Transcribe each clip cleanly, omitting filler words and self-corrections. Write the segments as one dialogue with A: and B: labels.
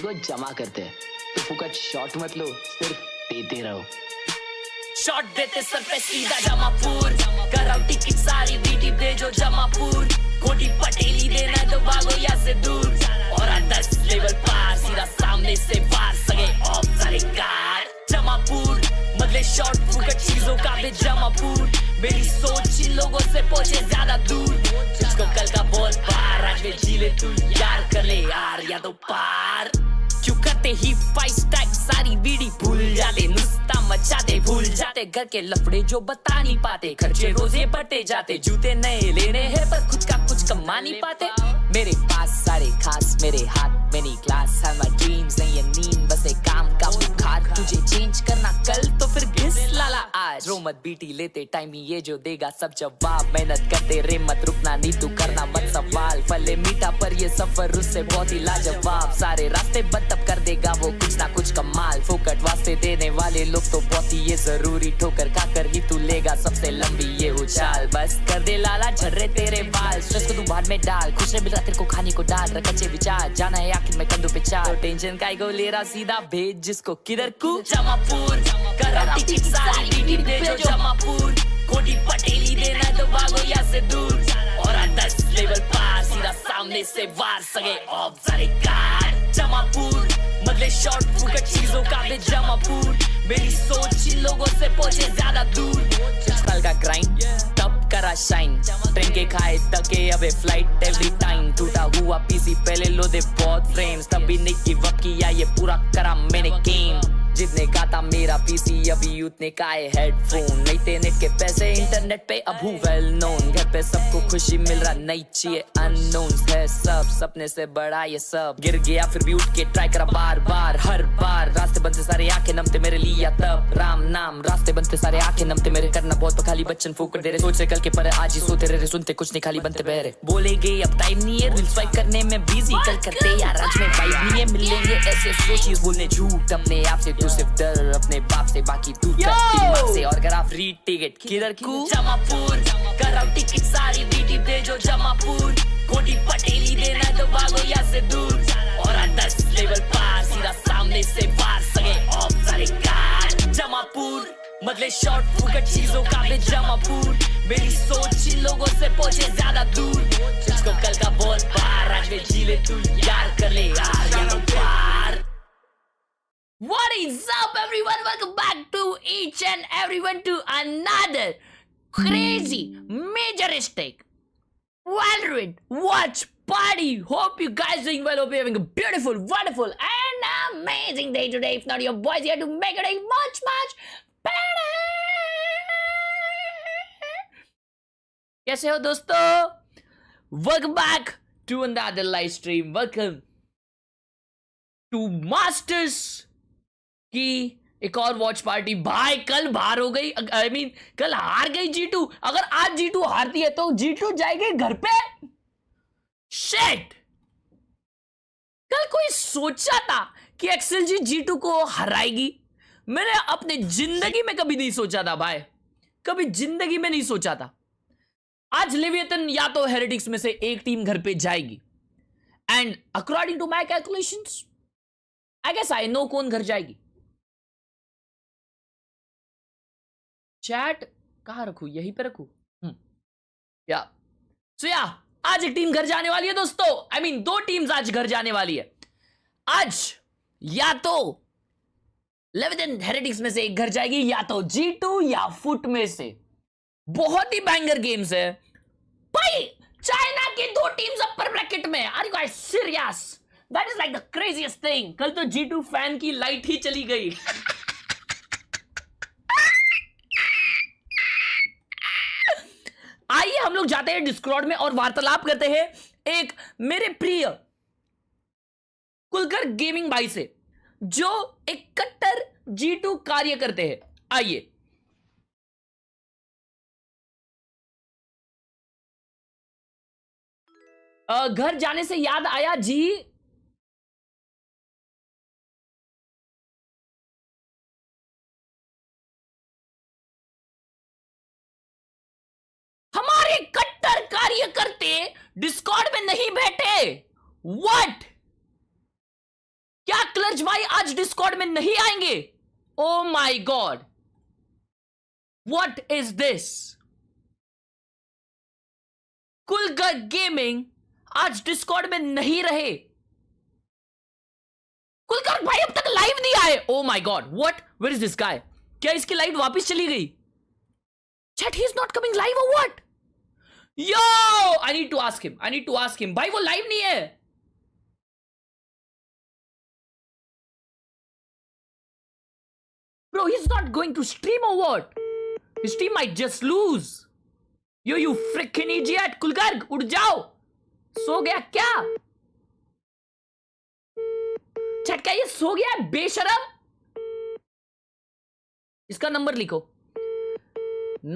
A: वो जमा करते हैं, तो फुकट शॉट मत लो, सिर्फ देते रहो।
B: शॉट देते सर पे सीधा जमापुर, कराओ टिकट सारी बीटी भेजो जमापुर, कोटी पटेली देना तो भागो यहाँ से दूर, और 10 लेवल पार सीधा सामने से वार, सगे ऑफ सारे कार जमापुर, बदले शॉट फुकट चीजों का भी जमापुर, मेरी सोच इन लोगों से पहुंचे ज्यादा दूर, तुझको कल का बहुत पार, आज में जी ले तू यार, कर ले यार या तो पार, क्यों करते ही 5 स्टैक सारी बीड़ी भूल जाते, नुस्ता मचाते भूल जाते, घर के लफड़े जो बता नहीं पाते, खर्चे रोजे बढ़ते जाते, जूते नए लेने हैं पर खुद का कुछ कमा नहीं पाते, मेरे पास सारे खास मेरे हाथ में नहीं क्लास, है माय ड्रीम्स नहीं ये नींद, बस एक काम का बुखार, तुझे चेंज करना कल तो फिर घिस लाला आज, रो मत बीटी लेते टाइम ही ये जो देगा सब जवाब, मेहनत करते रे मत रुकना नहीं तू करना मत सवाल, फले मीठा पर ये सफर उससे बहुत ही लाजवाब, सारे रास्ते बंद तब कर देगा वो कुछ ना कुछ कमाल, फोकट वास्ते देने वाले लोग तो बहुत ही ये जरूरी, ठोकर खाकर ही तू लेगा सबसे लंबी ये उछाल, बस कर दे लाला झर्रे तेरे बाल, स्ट्रेस को तू बाहर में डाल, खुश रह मिल रहा तेरे को खाने को डाल, रख अच्छे विचार, जाना है आखिर में कंधों पे चाल, तो टेंशन काहे को ले रहा सीधा भेज जिसको किधर को जमापुर, करा टिकट सारी बीटी भेजो जमापुर, कोटी पटेली देना तो भागो यहाँ से दूर, और 10 लेवल पार सीधा सामने से वार, सगे ऑफ सारे कार जमापुर, बदले शॉट फुकट चीजों का भी जमापुर, मेरी सोच इन लोगों से पहुंचे ज्यादा दूर, कल का ग्राइंड तब करा शाइन, ट्रेन के खाए तके अबे फ्लाइट एवरी टाइम, टूटा हुआ पीसी पहले लो दे बहुत फ्रेम्स, तभी नहीं गिव अप किया ये पूरा करा मैंने गेम, जितने का था मेरा पीसी अभी उतने का है हेडफोन, नहीं थे नेट के पैसे इंटरनेट पे अब हूँ वेल नोन, घर पे सबको खुशी मिल रहा नहीं चाहिए अननोन है सब, सपने से बड़ा ये सब, गिर गया फिर भी उठ के ट्राई करा बार बार हर बार, रास्ते बनते सारे आंखें नमते मेरे लिए तब राम नाम, रास्ते बनते सारे आंखें नमते मेरे, करना बहुत तो खाली बच्चन फूक दे रहे, सोच कल के पर आज ही सोते रहे, सुनते कुछ नहीं खाली बनते बहरे, बोले गए अब टाइम नहीं है रील स्वाइप करने में बिजी, कल करते यार आज में वाइब नहीं है, मिलेंगे ऐसे सोचिए बोलने झूठ अपने आप से, तू सिर्फ डर अपने बाप से, बाकी तू कर दिमाग से, और करा फ्री टिकट किधर को जमापुर, कराओ टिकट सारी बीटी भेजो जमापुर, कोटी पटेली देना तो भागो यहाँ से दूर, और 10 लेवल पार सीधा सामने से वार, सगे ऑफ सारे कार जमापुर, बदले शॉट फुकट चीजों का भी जमापुर, मेरी सोच इन लोगों से पहुंचे ज्यादा दूर, तुझको कल का बहुत पार, आज में जी ले तू यार, कर ले यार या तो पार। What is up everyone, welcome back to each and everyone to another crazy majoristic Valorant watch party. Hope you guys doing well, hope you're having a beautiful, wonderful and amazing day today. If not, your boys here to make it a much better. कैसे हो दोस्तों? Welcome back to another live stream. Welcome to Masters कि एक और watch party. भाई कल बाहर हो गई, आई मीन कल हार गई G2। अगर आज G2 हारती है तो G2 जाएगी घर पे। शिट, कल कोई सोचा था कि XLG G2 को हराएगी? मैंने अपने जिंदगी में कभी नहीं सोचा था भाई, कभी जिंदगी में नहीं सोचा था। आज लेविएथन या तो हेरेटिक्स में से एक टीम घर पे जाएगी, and according to my calculations I guess I know कौन घर जाएगी। चैट कहां रखूं, यहीं पे रखूं? या आज एक टीम घर जाने वाली है दोस्तों। आई मीन 2 टीम्स आज घर जाने वाली है। आज या तो लेविएथन हेरेटिक्स में से एक घर जाएगी, या तो G2 या फुट में से। बहुत ही बैंगर गेम्स है भाई। चाइना की 2 टीम्स अपर ब्रैकेट में। Are you guys serious? That is like the craziest thing. कल तो G2 फैन की लाइट ही चली गई। आइए हम लोग जाते हैं डिस्कॉर्ड में और वार्तालाप करते हैं एक मेरे प्रिय कुलकर गेमिंग भाई से, जो एक कट्टर G2 कार्य करते हैं। आइए। घर जाने से याद आया जी, हमारे कट्टर कार्यकर्ता डिस्कॉर्ड में नहीं बैठे। व्हाट? क्या क्लच भाई आज डिस्कॉर्ड में नहीं आएंगे? Oh my God, what is this? कुलगर गेमिंग आज डिस्कॉर्ड में नहीं रहे। कुलकर भाई अब तक लाइव नहीं आए। Oh my God, what, where is this guy? क्या इसकी लाइव वापस चली गई? Chat, he is not coming live और what? Yo, I need to ask him, I need to ask him. भाई वो लाइव नहीं है। Bro, he's not going to stream or what? His team might just lose. Yo, you freaking idiot! कुलगर उठ जाओ, सो गया क्या? Chat, क्या ये सो गया है बेशरम? इसका नंबर लिखो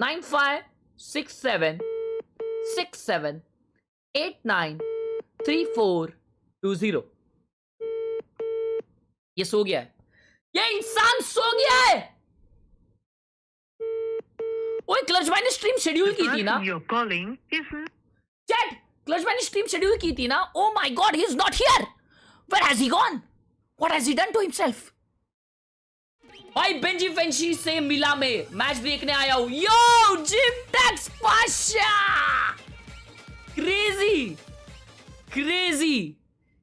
B: 956767893420। ये सो गया है, ये इंसान सो गया है। ओए, क्लच भाई ने स्ट्रीम शेड्यूल की थी ना? चैट, क्लच भाई ने स्ट्रीम शेड्यूल की थी ना? Oh my God, he is not here. Where has he gone? What has he done to himself? भाई बेंजी फेंशी से मिला में मैच देखने आया हूं। यो जिम टैक्स पाशा, क्रेजी क्रेजी।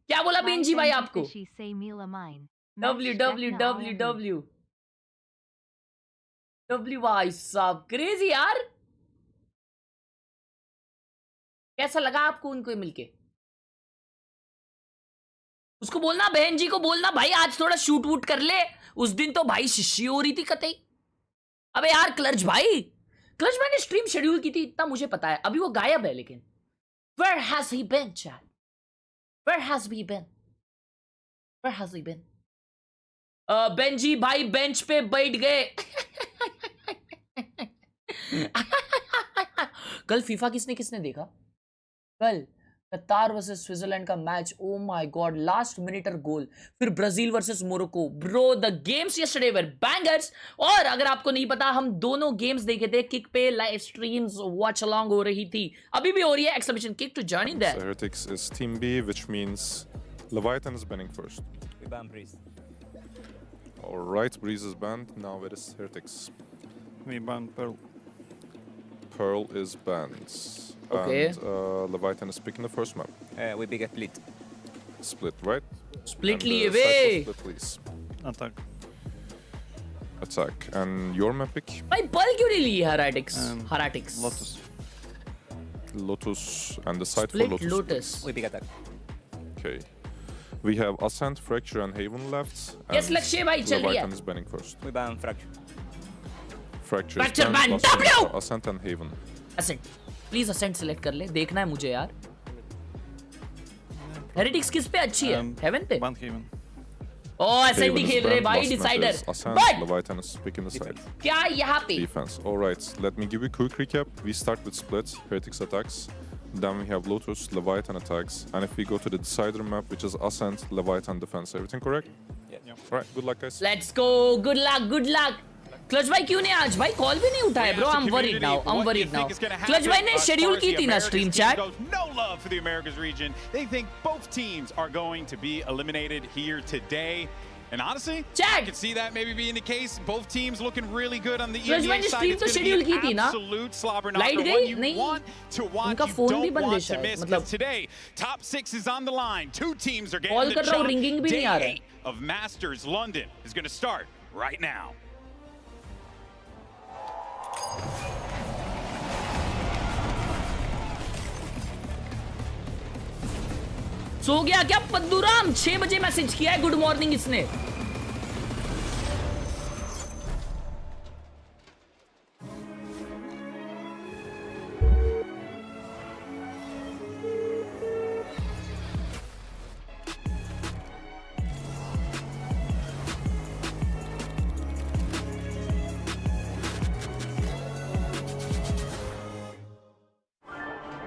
B: क्या बोला बेंजी भाई आपको? www भाई साहब, क्रेजी यार। कैसा लगा आपको उनको मिलके? उसको बोलना, बहन जी को बोलना भाई आज थोड़ा शूट वूट कर ले। उस दिन तो भाई शिशी हो रही थी कतई। अबे यार क्लच भाई ने स्ट्रीम शेड्यूल की थी, इतना मुझे पता है। अभी वो गायब है, लेकिन where has he been chat? where has he been? Benji भाई बेंच पे बैठ गए। कल फीफा किसने देखा? कल कतार वर्सेस स्विट्जरलैंड का match. Oh my God, last minute goal. फिर Brazil versus Morocco. Bro, the games yesterday were bangers. और अगर आपको नहीं पता, हम दोनों गेम्स देखे थे किक पे, लाइव स्ट्रीम्स वॉच अलोंग हो रही थी, अभी भी हो रही है। Exclamation kick to join that.
C: Heretics is team B, which means Leviathan is banning first.
D: We ban Breeze.
C: Alright, Breeze is banned. Now it is Heretics.
E: We ban Pearl.
C: Pearl is banned.
B: Okay.
C: And Leviathan is picking the first map.
D: We pick a split.
C: Split, right?
B: Split
C: And,
B: लिए
C: Cypher
B: way.
C: split, please.
E: Attack.
C: Attack. And your map pick?
B: भाई बल क्यों नहीं ली? Heretics.
E: Lotus.
C: Lotus. And the site
B: Split
C: for Lotus.
B: Lotus.
D: We pick attack.
C: Okay. We have Ascent, Fracture, and Haven left.
B: Yes,
C: and
B: लक्ष्य भाई चल रही है।
C: Leviathan is banning first.
D: We ban Fracture.
C: Fracture
B: Fracture
C: is
B: ban.
C: banned. Last
B: W!
C: one, Ascent and Haven.
B: Ascent, please Ascent select कर ले, देखना है मुझे यार। हेरेटिक्स किस पे अच्छी है? हेवन पे?
E: Ban Haven.
B: ओ असेंट ही खेल रहे भाई, decider.
C: But Leviathan is picking the side.
B: क्या यहाँ पे?
C: Defense. All right. Let me give you a quick recap. We start with split. Heretics attacks. Then we have Lotus, Leviathan attacks. And if we go to the decider map, which is Ascent, Leviathan defense. Everything correct?
D: Yeah.
C: All right. Good luck, guys.
B: Let's go, good luck, good luck. Clutch भाई क्यों नहीं आज? भाई call भी नहीं उठाए bro. I'm worried now. Clutch भाई ने शेड्यूल की थी ना stream chat.
F: No love for the Americas region. They think both teams are going to be eliminated here today. And honestly,
B: Jack.
F: I can see that maybe being the case. Both teams looking really good on the
B: clutch भाई
F: EMEA
B: ने
F: side.
B: Stream
F: It's
B: तो
F: going to
B: schedule की
F: be
B: थी
F: an
B: ना?
F: absolute slobber
B: light
F: knocker.
B: गई?
F: One you
B: नहीं।
F: want to watch,
B: उनका
F: you
B: phone भी
F: don't
B: बंद है
F: want to
B: शायद,
F: miss.
B: मतलब
F: Because today, top 6 is on the line. Two teams are
B: call
F: getting
B: कर
F: the
B: रहा हूँ,
F: jump.
B: रिंगिंग भी नहीं आ
F: Day
B: रहा है।
F: 8 of Masters London is going to start right now.
B: सो गया क्या पद्दूराम? 6 बजे मैसेज किया है गुड मॉर्निंग इसने।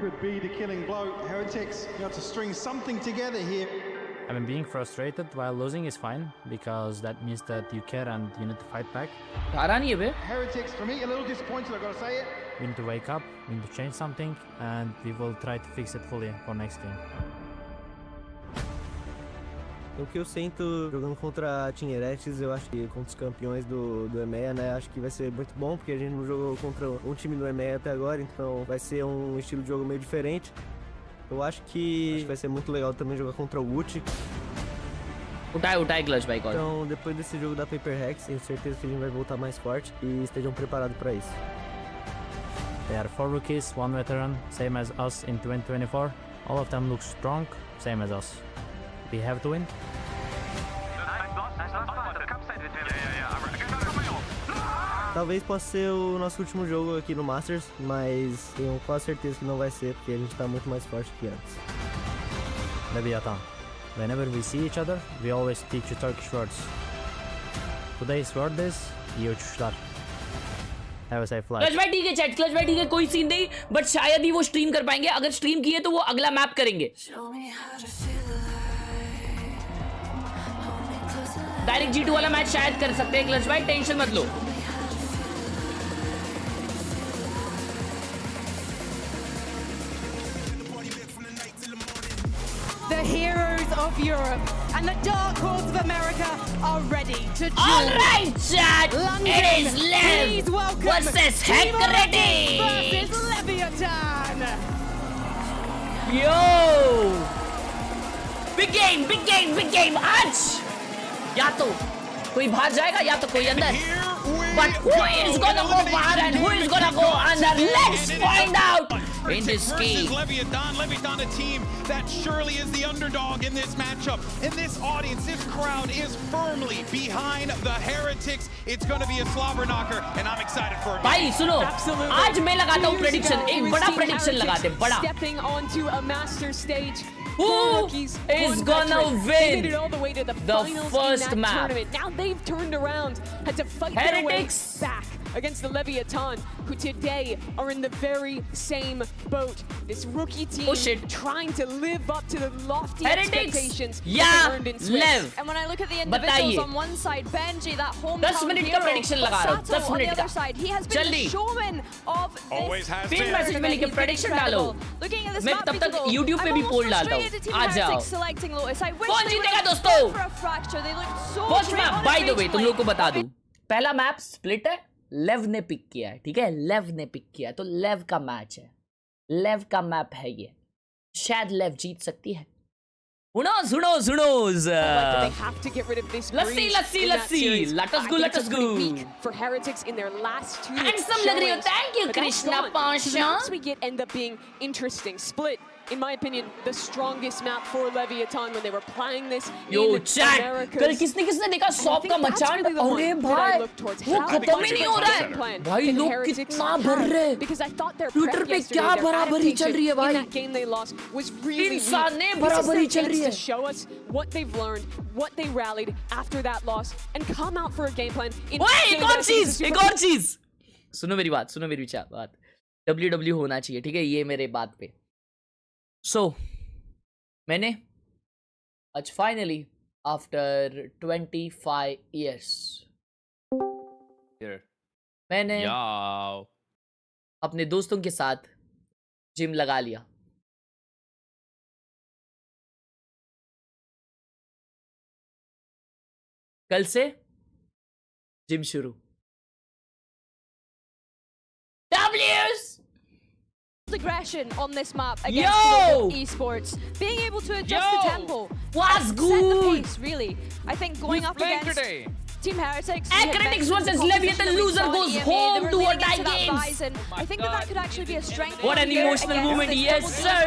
G: Could be the killing blow. Heretics, you have to string something together here.
H: I mean, being frustrated while losing is fine because that means that you care and you need to fight back.
B: हारा नहीं है बे।
G: Heretics, for me, a little disappointed, I've got to say it.
H: We need to wake up, we need to change something, and we will try to fix it fully for next game.
I: O que eu sinto jogando contra a Team Heretics, eu acho que contra os campeões do EMEA, né? Acho que vai ser muito bom, porque a gente não jogou contra um time do EMEA até agora, então vai ser um estilo de jogo meio diferente. Eu acho que vai ser muito legal também jogar contra o FUT.
B: उठाए clutch भाई call.
I: Então, depois desse jogo da Paper Rex, tenho certeza que a gente vai voltar mais forte e estejam preparados para isso.
H: They are 4 rookies, 1 veteran, same as us in 2024. All of them look strong, same as us. We have to win.
I: Talvez possa ser o nosso último jogo aqui no Masters, mas tenho quase certeza que não vai ser, porque a gente tá muito mais forte que antes.
H: Leviathan. Whenever we see each other, we always teach you Turkish words. Today's word is iyi uçuşlar. Have a safe flight.
B: Clutch भाई ठीक है chat, clutch भाई ठीक है, कोई scene नहीं, but शायद ही वो स्ट्रीम कर पाएंगे. अगर स्ट्रीम किए तो वो अगला मैप करेंगे. डायरेक्ट G2 वाला मैच शायद कर सकते हैं क्लच भाई, टेंशन मत लो.
J: The heroes of Europe and the dark horse of America are ready to join.
B: All right, chat.
J: London,
B: It is LEV
J: please welcome
B: versus
J: Team
B: Khelraay
J: versus Leviathan.
B: Yo, big game. आज या तो कोई बाहर जाएगा या तो कोई अंदर. But who is gonna go far and who is gonna go under? Let's find out in this game.
F: Leviathan, a team that surely is the underdog in this matchup. And this audience, this crowd is firmly behind the Heretics. It's going to be a slobber knocker, and I'm excited for it.
B: भाई सुनो, आज मैं लगाता हूँ prediction, एक बड़ा prediction लगाते हैं, बड़ा.
J: Stepping onto a master stage.
B: Who is gonna win the first map?
J: Now they've turned around, had to fight their way back against the Leviathan, who today are in the very same boat. This rookie team trying to live up to the lofty expectations that they earned in Swiss.
K: And when I look at the individuals on one side, Benji, that hometown hero, Sato on the other side, he has been the showman of this.
F: Always has
B: been. Message में लिखे prediction डालो.
K: Looking at this
B: मैं
K: map,
B: तब तक YouTube पे भी poll डालता हूँ. आ जाओ. कौन जीतेगा दोस्तों? First map, by the way, तुम लोग को बता दूँ. पहला मैप स्प्लिट है. लेव ने पिक किया है, ठीक है, लेव ने पिक किया है, तो लेव का मैच है, लेव का मैप है ये. शायद लेव जीत सकती है. सुनोज. लस्सी. Let us go.
J: For Heretics in their last two.
B: Handsome लग रही हो. Thank you, Krishna Pasha.
J: We get end up being interesting. Split, in my opinion, the strongest map for Leviathan when they were playing this in America.
B: कल किसने देखा shop का मचान? अरे भाई, वो खत्म ही नहीं हो रहा है. भाई लोग कितना भर रहे हैं. ट्विटर पे क्या बराबरी चल रही है भाई. इंसाने बराबरी चल रही है.
J: To show us what they've learned, what they rallied after that loss, and come out for a game plan.
B: एक और चीज. सुनो मेरी बात. WW होना चाहिए, ठीक है, ये मेरे बात पे. So, मैंने आज finally after 25 years मैंने अपने दोस्तों के साथ जिम लगा लिया. कल से जिम शुरू. W's
K: aggression on this map against global esports, being able to adjust the tempo,
B: was
K: set
B: good.
K: the pace. Really, I think going up against Team Heretics,
B: Heretics versus Leviathan, loser goes home to a tie games.
K: And I think that could actually be a strength.
B: What an emotional moment, yes sir.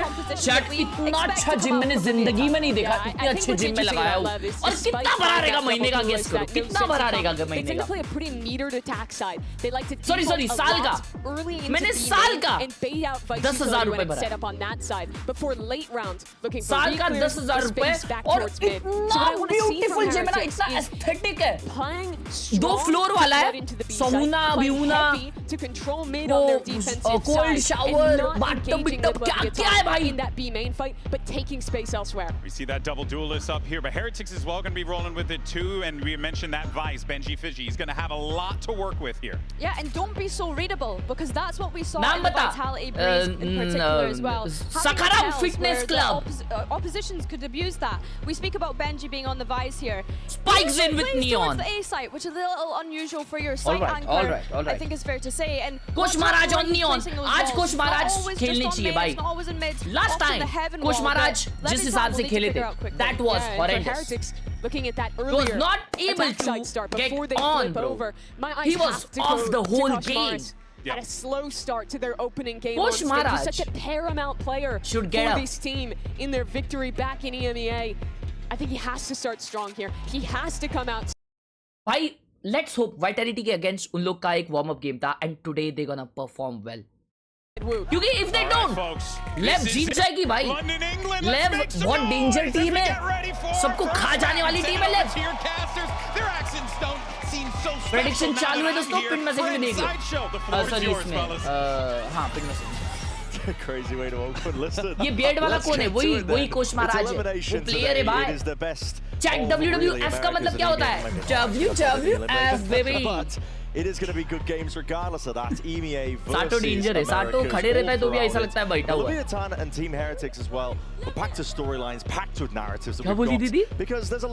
B: Chat, इतना अच्छा gym मैंने जिंदगी में नहीं देखा. इतने अच्छे gym में लगाया हूँ. और कितना भरा रहेगा महीने का, गेस करो. कितना भरा रहेगा महीने का.
J: Play a pretty metered attack side. They like to
B: sorry साल का. मैंने साल का 10,000 रुपए भरा.
J: set up on that side, but for late rounds, looking for
B: साल का 10,000 रुपए. और इतना beautiful जिम है ना, इतना aesthetic है.
J: playing
B: दो
J: strong
B: फ्लोर वाला
J: right
B: है
J: into the B
B: सहुना
J: side, playing
B: बिहुना
J: heavy to control mid on their defensive
B: cold
J: side,
B: shower
J: and not
B: bathtub
J: engaging
B: बिटटब
J: with
B: क्या है भाई
J: in that B main fight, but taking space elsewhere.
F: We see that double duelist up here, but Heretics as well going to be rolling with it too. And we mentioned that Vice, Benji Fiji. He's going to have a lot to work with here.
K: Yeah, and don't be so readable, because that's what we saw
B: नाम
K: in the
B: बता
K: Vitality Breeze in particular as well.
B: Sakaram Fitness Club.
K: Oppositions could abuse that. We speak about Benji being on the Vice here.
B: Spikes in with Neon.
K: The A site, which is a little unusual for your site anchor.
B: All right.
K: I think it's fair to say. And
B: Coach Maharaj on Neon. आज Coach Maharaj खेलने चाहिए भाई. Last time Coach Maharaj जिस हिसाब से खेले थे, that was horrendous.
J: Looking at that
B: He was
J: earlier
B: not able
J: start
B: to get
J: before they
B: on,
J: flip
B: bro.
J: over. My eyes
B: He was
J: have to
B: off
J: go
B: the
J: to
B: whole
J: Kosh
B: game.
J: Maharaj. At a slow start to their opening game.
B: Coach Maharaj
J: He's such a paramount player
B: should get
J: for
B: up.
J: this team in their victory back in EMEA. I think he has to start strong here. He has to come out.
B: भाई let's hope Vitality के against उन लोग का एक warm up game था and today they gonna perform well. क्योंकि if they don't, LEV जीत जाएगी भाई. LEV बहुत danger team है. सबको खा जाने वाली team है LEV. Prediction चालू है दोस्तों. पिन मैसेज में देखिए. Sorry इसमें हाँ pin message.
L: Crazy way to open. Listen.
B: ये beard वाला कौन है? वही कोच महाराज है. वो player है भाई. Chat WWF का मतलब क्या होता है? WWF baby.
L: It is going to be good games regardless of that. EMEA versus
B: Sato danger है. Sato खड़े रहता है तो भी ऐसा लगता है बैठा हुआ है.
L: Leviathan and Team Heretics as well. We're packed with storylines, packed with narratives that
B: क्या
L: we've
B: बोली दीदी?
L: got. Because there's a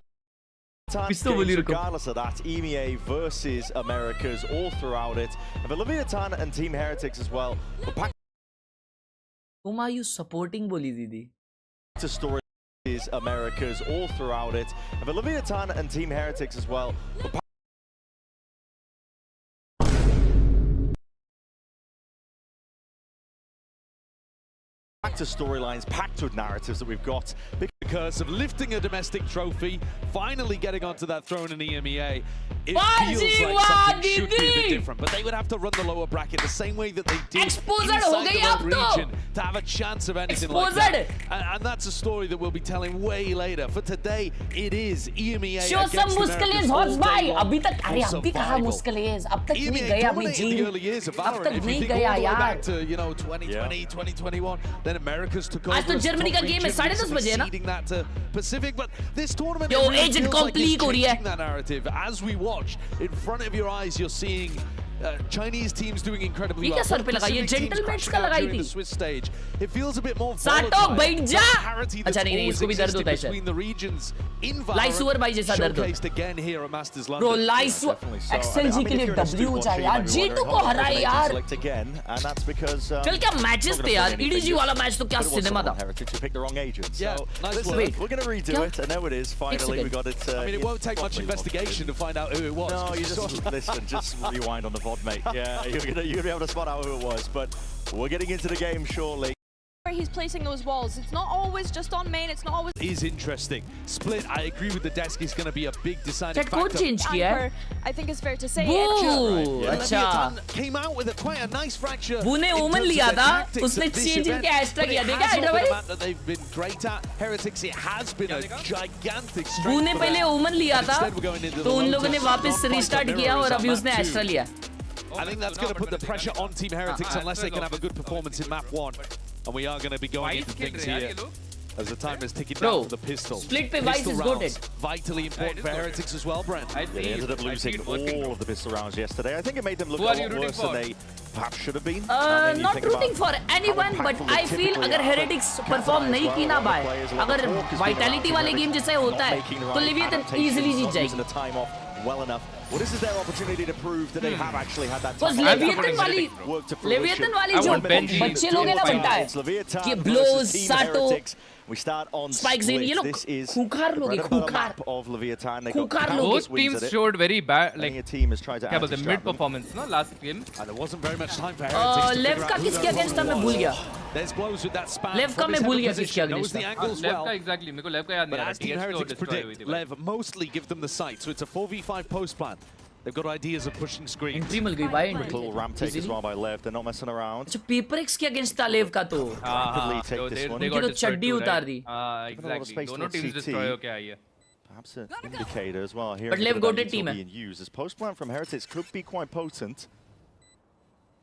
L: games regardless of that. EMEA versus Americas all throughout it. And for Leviathan and Team Heretics as well. We're packed
B: Whom are you supporting बोली दीदी?
L: to storylines Americas all throughout it. And for Leviathan and Team Heretics as well. We're packed to storylines, packed with narratives that we've got.
M: Because of lifting a domestic trophy, finally getting onto that throne in EMEA, it
B: Baji
M: feels like
B: wah,
M: something should be a
B: didi.
M: bit different. But they would have to run the lower bracket the same way that they did
B: Exposed
M: inside
B: हो गई
M: their
B: अब
M: own
B: तो.
M: region to have a chance of anything like that. And that's a story that we'll be telling way later. For today, it is EMEA
B: Show
M: against
B: some Muscles horse भाई. अभी तक अरे
M: on
B: अभी कहाँ
M: survival.
B: Muscles? अब तक नहीं
M: EMEA
B: गया अभी
M: dominated
B: ji.
M: the early years of
B: अब
M: Valorant.
B: तक
M: If you
B: नहीं
M: think
B: गया
M: all the way
B: यार.
M: back to 2020, 2021, then Americas took over.
B: आज तो जर्मनी का गेम है 10:30 बजे है ना?
M: That to Pacific, but this tournament
B: Yo,
M: it really
B: Agent
M: feels like
B: Complete
M: it's
B: हो रही है.
M: changing that narrative. As we watch, in front of your eyes, you're seeing Chinese teams doing incredibly well.
B: ये क्या sir पे लगा? ये gentleman's का लगाई थी.
M: The Swiss stage, it feels a bit more
B: साटो
M: volatile.
B: बैठ जा.
M: Parity
B: अच्छा
M: that's
B: नहीं
M: always
B: इसको भी दर्द
M: existed
B: होता है
M: between the regions in
B: लाइसुअर भाई जैसा दर्द होता है.
M: showcased again here at Masters London.
B: Bro लाइसुअर XLG के लिए W जाए यार. G2 को हराए यार. चल क्या मैचेस थे यार. EDG वाला मैच तो क्या सिनेमा था.
M: Yeah, nice work.
B: Wait.
L: We're going to redo it, and there it is. Finally, we got it.
M: I mean, it won't take much investigation to find out who it was.
L: No, you just listen. Just rewind on the VOD, mate. Yeah, you're gonna be able to spot out who it was. But we're getting into the game shortly.
K: Where he's placing those walls. It's not always just on main. It's not always.
M: Is interesting. Split. I agree with the desk. Is going to be a big deciding
B: Chat code
M: factor.
B: change किया है.
K: I think it's fair to say.
B: Boo. अच्छा.
M: Came out with quite a nice fracture.
B: बू ने ओमन लिया था. उसने change इनके एस्ट्रा किया. देखा हाइड्रा भाई?
M: They've been great at Heretics. It has been a gigantic strength.
B: बू ने पहले ओमन लिया था. तो उन लोगों ने वापस रिस्टार्ट किया और अभी उसने एस्ट्रा लिया.
M: I think that's going to put the pressure on Team Heretics unless they can have a good performance in map 1. And we are going to be going into things here as the time is ticking down for the pistol.
B: Split पे Vice is goated.
M: Vitally important for Heretics as well, Brent.
L: They ended up losing all of the pistol rounds yesterday. I think it made them look a lot worse than they perhaps should have been.
B: Not rooting for anyone, but I feel अगर Heretics perform नहीं की ना भाई, अगर Vitality वाले game जैसा होता है, तो Leviathan easily जीत जाएगी.
L: Well enough. Well, this is their opportunity to prove that they have actually had that
B: time. Leviathan वाली जो बच्चे लोग हैं ना बनता है कि blows, Sato,
L: we start on
B: spikes in. ये लोग खूंखार लोग हैं, खूंखार. खूंखार लोग.
N: Both teams showed very bad, like क्या बोलते हैं, mid performance, no, last game.
M: And there wasn't very much time for Heretics.
B: LEV का किसके against था मैं भूल गया.
M: There's blows with that spam.
B: LEV का मैं भूल गया किसके against था.
N: LEV का exactly, मेरे को LEV का याद नहीं आ रहा.
M: But as Team Heretics predict, LEV mostly give them the site, so it's a 4v5 post plan. They've got ideas of pushing screens.
B: Entry मिल गई भाई.
L: Little ramp take as well by LEV. They're not messing around.
B: अच्छा paper X के against था LEV का तो.
L: Rapidly take this one.
B: उनकी तो चड्डी उतार दी.
N: Exactly. दोनों teams destroy हो के आई है.
L: Perhaps an indicator as well here.
B: But LEV goated team hai.
L: Being used as post plant from Heretics could be quite potent.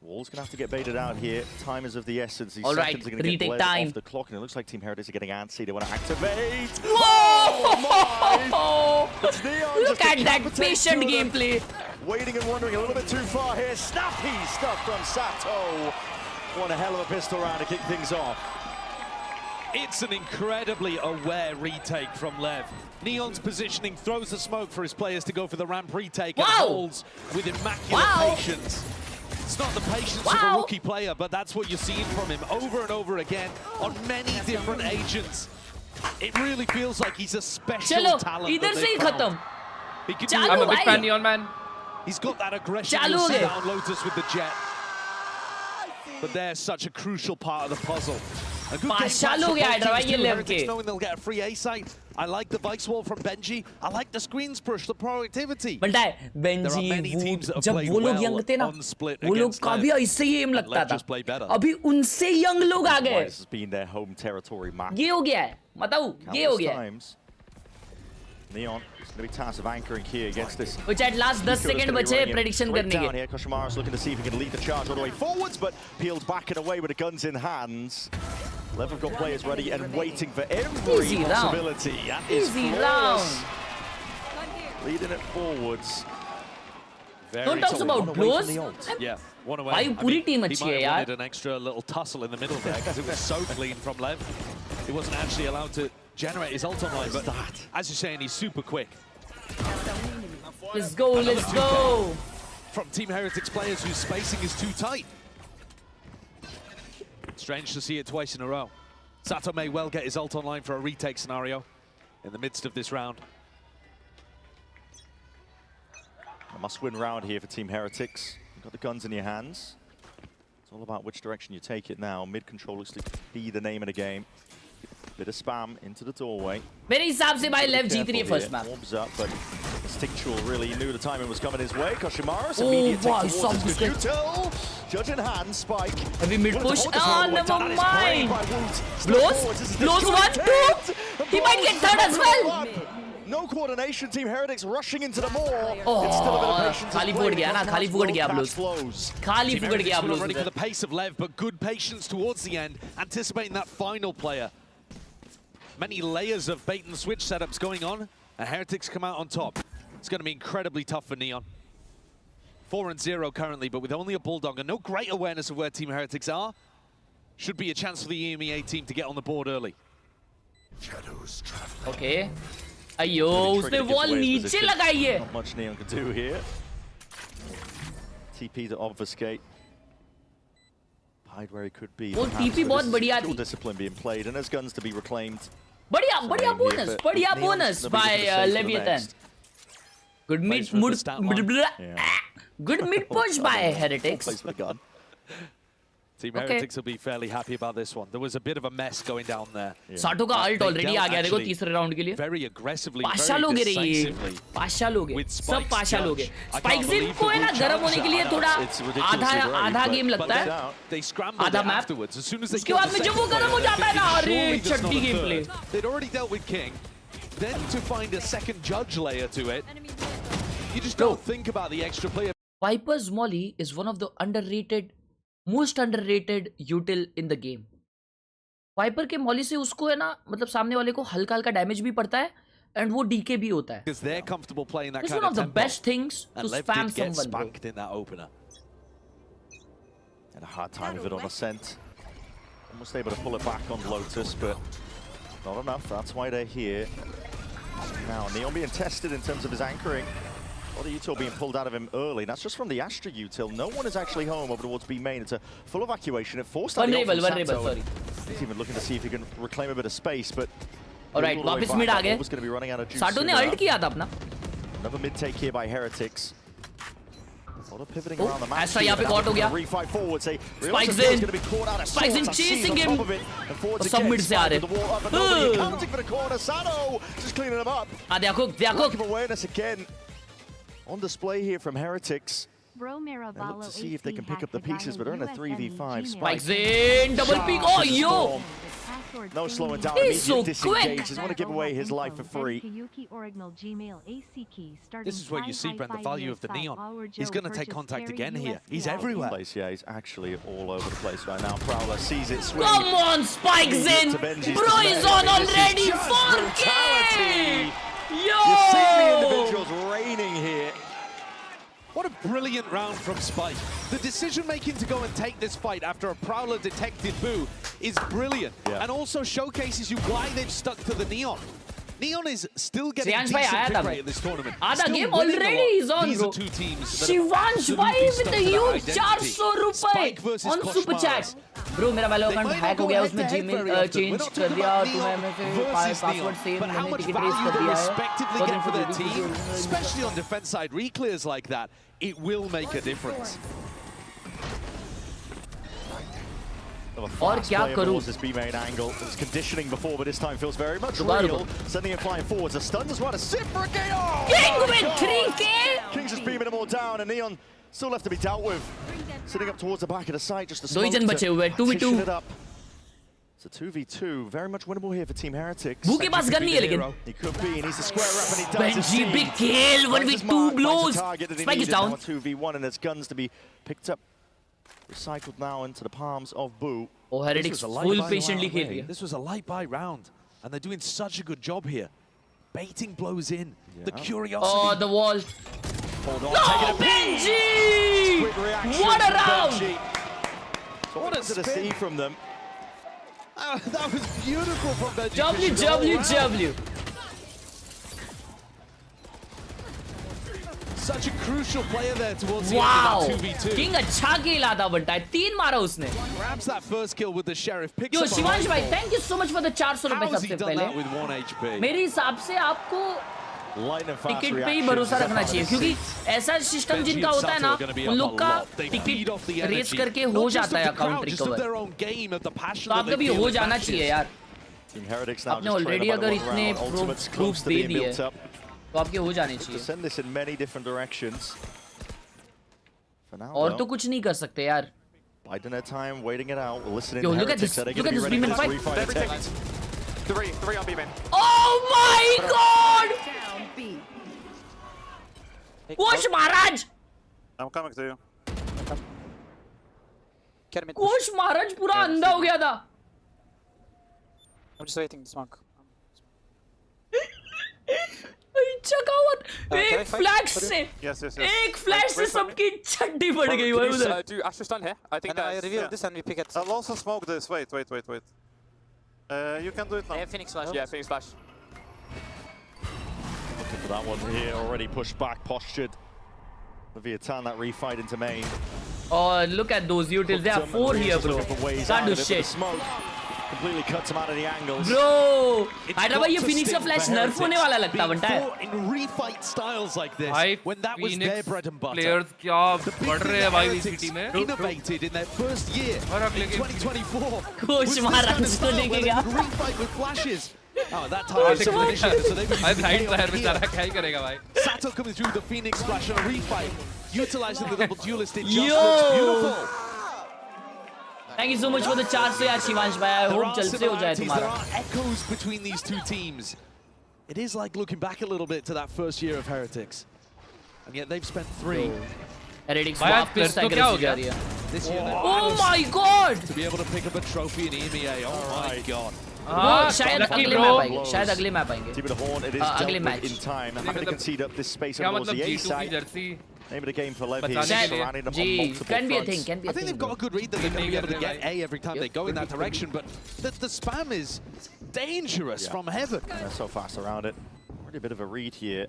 L: Wall's gonna have to get baited out here. Time is of the essence. These seconds are gonna get bled off the clock, and it looks like Team Heretics are getting antsy. They want to activate.
B: Whoa!
L: It's Neon.
B: Look at that patient gameplay.
L: Waiting and wondering a little bit too far here. Snappy stuff from Sato. What a hell of a pistol round to kick things off.
M: It's an incredibly aware retake from LEV. Neon's positioning throws the smoke for his players to go for the ramp retake and holds with immaculate patience. It's not the patience of a rookie player, but that's what you're seeing from him over and over again on many different agents. It really feels like he's a special talent.
B: Idhar se hi khatam.
M: He can do
N: I'm a big fan, Neon man.
M: He's got that aggression. You'll see down Lotus with the jet. But they're such a crucial part of the puzzle. A good game knowing they'll get a free A site. I like the Vice Wall from Benji. I like the screens push, the productivity.
B: But Benji, जब वो लोग young थे ना, वो लोग का भी ऐसे ही aim लगता था. अभी उनसे young लोग आ गए.
L: This has been their home territory map.
B: ये हो गया है. बताओ, ये हो गया है.
L: Neon is going to be tasked of anchoring here against this.
B: Which at last 10 seconds बचे prediction करने के.
L: Here, Koshimaru's looking to see if he can lead the charge all the way forwards, but peeled back and away with the guns in hands. LEV have got players ready and waiting for every possibility.
B: Easy round.
L: Leading it forwards.
B: Don't talk about blows.
M: Yeah, one away.
B: भाई पूरी team अच्छी है यार.
M: He wanted an extra little tussle in the middle there because it was so clean from LEV. He wasn't actually allowed to generate his ult online, but as you're saying, he's super quick.
B: Let's go, let's go.
M: From Team Heretics players whose spacing is too tight. Strange to see it twice in a row. Sato may well get his ult online for a retake scenario in the midst of this round.
L: A must-win round here for Team Heretics. You've got the guns in your hands. It's all about which direction you take it now. Mid-control looks to be the name of the game. Bit of spam into the doorway.
B: मेरे हिसाब से भाई LEV जीत रही है first map.
L: Warms up, but Instinctual really knew the timing was coming his way. Koshimaru's immediate take towards his util. Judge in hand, Spike.
B: Heavy mid push. Oh, never mind. Blows 1, 2. He might get third as well.
L: No coordination. Team Heretics rushing into the maw.
B: Oh,
L: it's still a bit of patience.
B: Khali fugad gaya na. Khali fugad gaya Blues. Khali fugad gaya Blues.
M: Ready for the pace of LEV, but good patience towards the end, anticipating that final player. Many layers of bait and switch setups going on, and Heretics come out on top. It's going to be incredibly tough for Neon. 4-0 currently, but with only a Bulldog and no great awareness of where Team Heretics are, should be a chance for the EMEA team to get on the board early.
B: Okay. Ayo, उसने wall नीचे लगाई है.
L: Not much Neon can do here. TP to obfuscate. Hide where he could be.
B: वो TP बहुत बढ़िया थी.
L: Discipline being played, and there's guns to be reclaimed.
B: बढ़िया bonus by Leviathan. Good mid push by Heretics.
M: Team Heretics will be fairly happy about this one. There was a bit of a mess going down there.
B: Sato का ult already आ गया देखो तीसरे round के लिए.
M: Very aggressively,
B: Pasha लोग हैं ये. पाशा लोग हैं. सब पाशा लोग हैं. Spike Zin को है ना गरम होने के लिए थोड़ा आधा गेम लगता है. आधा map. उसके बाद में जब वो गरम हो जाता है ना अरे चट्टी game play.
M: They'd already dealt with King. Then to find a second judge layer to it, you just don't think about the extra player.
B: Viper's Molly is one of the most underrated util in the game. Viper के Molly से उसको है ना मतलब सामने वाले को हल्का damage भी पड़ता है and वो DK भी होता है.
M: Because they're comfortable playing that
B: It's
M: kind
B: one
M: of
B: of the
M: tempo.
B: best things to spam
M: get
B: someone.
M: spanked in that opener.
L: Had a hard time with it on ascent. Almost able to pull it back on Lotus, but not enough. That's why they're here. Now Neon being tested in terms of his anchoring. A lot of util being pulled out of him early. That's just from the Astra util. No one is actually home over towards B main. It's a full evacuation. It forced out the
B: Vulnerable, sorry.
L: He's even looking to see if he can reclaim a bit of space, but
B: alright, वापस mid आ गए.
L: was going to be running out of juice.
B: Sato ने ult किया था अपना.
L: Another mid take here by Heretics. A lot of pivoting around the map.
B: Astra यहाँ पे caught हो गया.
L: Refight forward. Say
B: Spike Zin. Spike Zin chasing him. सब mid से आ रहे.
L: Counting for the corner. Sato just cleaning them up.
B: they are cooked.
L: Awareness again on display here from Heretics. Look to see if they can pick up the pieces, but they're in a 3v5.
B: Spike Zin double peek. Oh yo!
L: No slowing down.
B: He's so
L: Immediate disengage. Doesn't want to give away his life for free.
M: This is where you see, Brent, the value of the Neon. He's going to take contact again here. He's everywhere.
L: Yeah, he's actually all over the place right now. Prowler sees it swing.
B: Come on, spikes in. Bro is on already. 4K. Yo.
L: You see the individuals reigning here.
M: What a brilliant round from Spike. The decision-making to go and take this fight after a Prowler detected Boo is brilliant.
L: Yeah.
M: And also showcases you why they've stuck to the Neon. Neon is still getting
B: Shivansh
M: decent
B: bhai,
M: pick rate in this tournament.
B: Aadha
M: Still
B: game
M: winning a
B: already
M: lot.
B: is on,
M: These
B: bro.
M: are two teams that
B: Shivansh bhai with the huge 400
M: Spike
B: rupees
M: versus
B: on super
M: Koshmar.
B: chat. Bro, मेरा वाला account hack हो गया, उसमें Gmail change कर दिया, तो मैं फिर पासवर्ड सेव मैंने टिकट रेस कर दिया है.
M: Respectively get for their team, especially on defense side reclears like that, it will make a difference.
B: और क्या करूं?
L: This B-main angle. It was conditioning before, but this time feels very much real. Sending it flying forwards. A stun as well. A sip for a KO.
B: King with 3K.
L: King's just beaming them all down, and Neon still left to be dealt with. Sitting up towards the back of the site, just a
B: दो ही जन बचे हुए, 2v2.
L: It's a 2v2, very much winnable here for Team Heretics.
B: Boo के पास gun नहीं है लेकिन.
L: He could be, he needs to square up, and he does.
B: Benji, big kill, 1v2 blows. Spike is down.
L: 2v1, and there's guns to be picked up. Recycled now into the palms of Boo.
B: Oh, Heretics full patiently खेल रही है.
M: This was a light buy round, and they're doing such a good job here. Baiting blows in. The curiosity.
B: Oh, the wall.
L: Hold on,
B: no, Benji! What a round!
L: So what to see from them?
M: That was beautiful from Benji.
B: WWW.
M: Such a crucial player there towards the
B: wow.
M: end of that 2v2.
B: King अच्छा खेला था बनता है, 3 मारा उसने.
M: Grabs that first kill with the sheriff. Picks
B: Yo,
M: up
B: Shivansh bhai, thank you so much for the 400 रुपए सबसे पहले.
M: with 1 HP?
B: मेरे हिसाब से आपको टिकट पे ही भरोसा रखना चाहिए, क्योंकि ऐसा सिस्टम जिनका होता है ना, उन लोग का टिकट रेस करके हो जाता है अकाउंट रिकवर. तो आपका भी हो जाना चाहिए यार. आपने ऑलरेडी अगर इतने प्रूफ दे दिए तो आपके हो जाने चाहिए. और तो कुछ नहीं कर सकते यार.
L: Biding their time, waiting it out, listening.
B: Yo, look at this B-man fight.
O: 3 on B-man.
B: Oh my god! Kosh Maharaj!
O: I'm coming to you.
B: Kosh Maharaj पूरा अंधा हो गया था.
O: I'm just waiting to smoke.
B: चकावत एक flash से एक flash से सबकी छड्डी पड़ गई भाई उधर.
O: Do Asher stun here? I think I reveal this and we pick it.
P: I'll also smoke this. Wait. You can do it now.
O: Yeah, Phoenix flash. Yeah, Phoenix flash.
L: Looking for that one here, already pushed back, postured. Leviathan, that refight into main.
B: Oh, look at those utils. There are 4 here, bro. Can't do shit.
L: Smoke completely cuts him out of the angles.
B: Bro, Hyderabad, ये Phoenix का flash nerf होने वाला लगता बनता है.
M: In refight styles like this, when that was their bread and butter.
N: Players क्या बढ़ रहे हैं भाई VCT में.
M: Innovated in their first year in 2024.
B: Kosh Maharaj को लेके गया.
M: Refight with flashes. Oh, that time so they've been
N: right player बेचारा क्या ही करेगा भाई.
M: Sato coming through the Phoenix flash and a refight, utilizing the double duelist. It just looks beautiful.
B: Thank you so much for the 400 यार Shivansh bhai. I hope जल्द से हो जाए तुम्हारा.
M: There are echoes between these two teams. It is like looking back a little bit to that first year of Heretics, and yet they've spent 3.
B: Heretics वापस aggressive जा रही है.
M: This unit.
B: Oh my god!
M: To be able to pick up a trophy in EMEA. Oh my god.
B: वो शायद अगले map आएंगे. शायद अगले मैप आएंगे.
L: Team of the Horn, it is
B: अगले
L: dealt with
B: match.
L: in time. Having to concede up this space towards the A side. Name of the game for Lev here. Surrounding them on multiple
B: can be a
L: fronts.
B: thing. Can be a
M: I think they've got a good read that they're going to be able to get A every time they go in that direction, but the spam is dangerous from heaven.
L: They're so fast around it. Already a bit of a read here.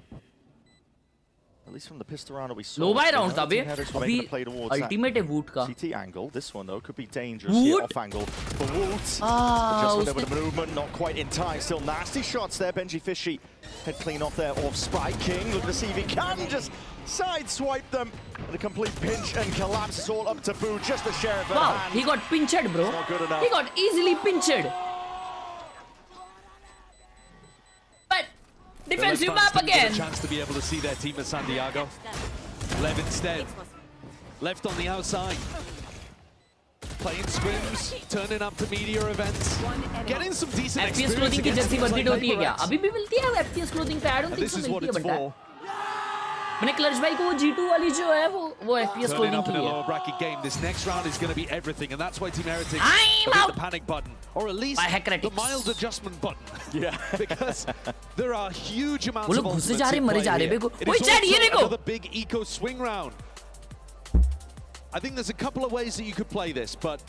L: At least from the pistol round that we saw.
B: Low buy round था बे. अभी ultimate है Woot का.
L: CT angle. This one though could be dangerous here. Off angle for Woot. Just a little bit of movement, not quite in time. Still nasty shots there. Benji Fishy head clean off there of Spike King. Look to see if he can just sideswipe them. And a complete pinch and collapse. It's all up to Boo. Just the sheriff.
B: Wow, he got pinched, bro.
L: Not good enough.
B: He got easily pinched. But defensive map again.
M: A chance to be able to see their team at San Diego. Lev instead left on the outside. playing scrims, turning up to media events, getting some decent
B: FPS
M: experience
B: clothing की
M: against
B: Jersey
M: teams
B: वर्दी
M: like
B: होती है क्या?
M: Khelraay.
B: अभी भी मिलती है FPS clothing पे? I don't think
M: This
B: so
M: is what
B: मिलती है
M: it's
B: बंटा.
M: for.
B: मैंने क्लच भाई को वो G2 वाली जो है वो FPS
M: Turning
B: clothing
M: up in
B: की
M: a
B: है.
M: lower bracket game, this next round is going to be everything, and that's why Team Heretics
B: I'm
M: hit
B: out.
M: the panic button, or at least the mild adjustment button.
L: Yeah.
M: Because there are huge amounts
B: वो
M: of
B: लोग घुसे
M: ultimates
B: जा रहे
M: in
B: मरे
M: play
B: जा रहे
M: here.
B: देखो.
M: It
B: ओए
M: is
B: चैट ये
M: also
B: देखो.
M: another big eco swing round. I think there's a couple of ways that you could play this, but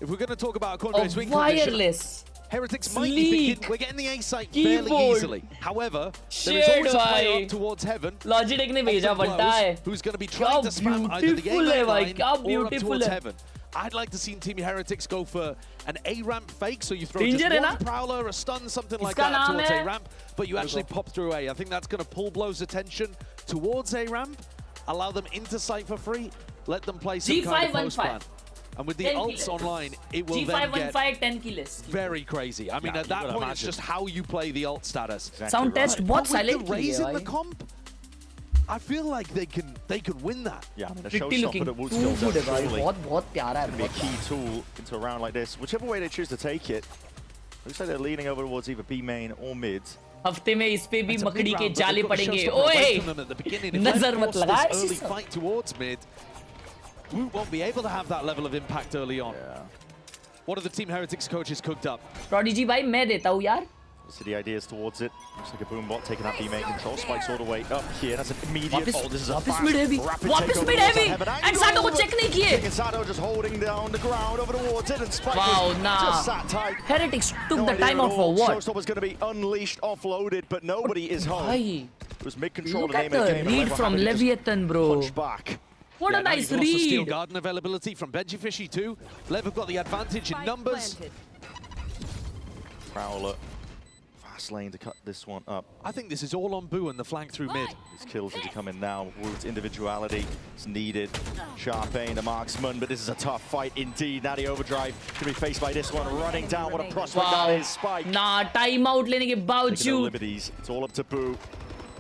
M: if we're going to talk about a corner swing condition,
B: Wireless.
M: Heretics might be thinking we're getting the A site fairly
B: Keyboard.
M: easily. However, there is always a play up towards heaven.
B: Logitech ने भेजा बंटा है.
M: Who's going to be trying to spam either the A line or up towards heaven. I'd like to see Team Heretics go for an A ramp fake, so you throw just one prowler, a stun, something like that towards A ramp, but you actually pop through A. I think that's going to pull Blow's attention towards A ramp, allow them into site for free, let them play some kind of post plan. And with the ults online, it will then get
B: 10 kills.
M: very crazy. I mean, at that point, it's just how you play the ult status.
B: Sound test बहुत silent
M: With the raise in the comp, I feel like they can win that.
L: Yeah, the
B: Pretty looking
L: showstopper that
B: too
L: Wood's
B: good है भाई.
L: surely
B: बहुत प्यारा है.
L: be a key tool into a round like this. Whichever way they choose to take it, looks like they're leaning over towards either B main or mid.
B: हफ्ते में इस पे भी मकड़ी के जाले पड़ेंगे. ओए नजर मत लगा.
M: Early fight towards mid. We won't be able to have that level of impact early on. What have the Team Heretics coaches cooked up?
B: Prodigy भाई मैं देता हूँ यार.
L: So the ideas towards it. Looks like a boom bot taking that B main control. Spikes all the way up here. That's an immediate. Oh, this is a fast,
B: mid heavy.
L: rapid
B: वापस
L: takeover
B: mid
L: towards
B: heavy.
L: heaven
B: And Sato को check नहीं किए.
L: Sato just holding down the ground over towards it, and Spike
B: Wow,
L: was
B: nah.
L: just sat tight.
B: Heretics took
L: No
B: the
L: idea
B: time
L: at
B: out for
L: all.
B: what?
L: Showstopper's going to be unleashed, offloaded, but nobody is home.
B: भाई.
L: It was mid-control
B: Look
L: to
B: at
L: name of the
B: the
L: game.
B: read from Leviathan, bro.
L: Punch back.
B: What a nice
M: you've lost the Steel
B: read.
M: Garden availability from Benji Fishy too. Lev have got the advantage in numbers.
L: Prowler. Fast lane to cut this one up.
M: I think this is all on Boo and the flank through mid.
L: These kills need to come in now. Wood's individuality is needed. Sharpane, the marksman, but this is a tough fight indeed. Now the overdrive to be faced by this one. Running down, what a prospect that is. Spike.
B: Nah, time out लेने के
L: Taking no
B: बावजूद.
L: liberties. It's all up to Boo.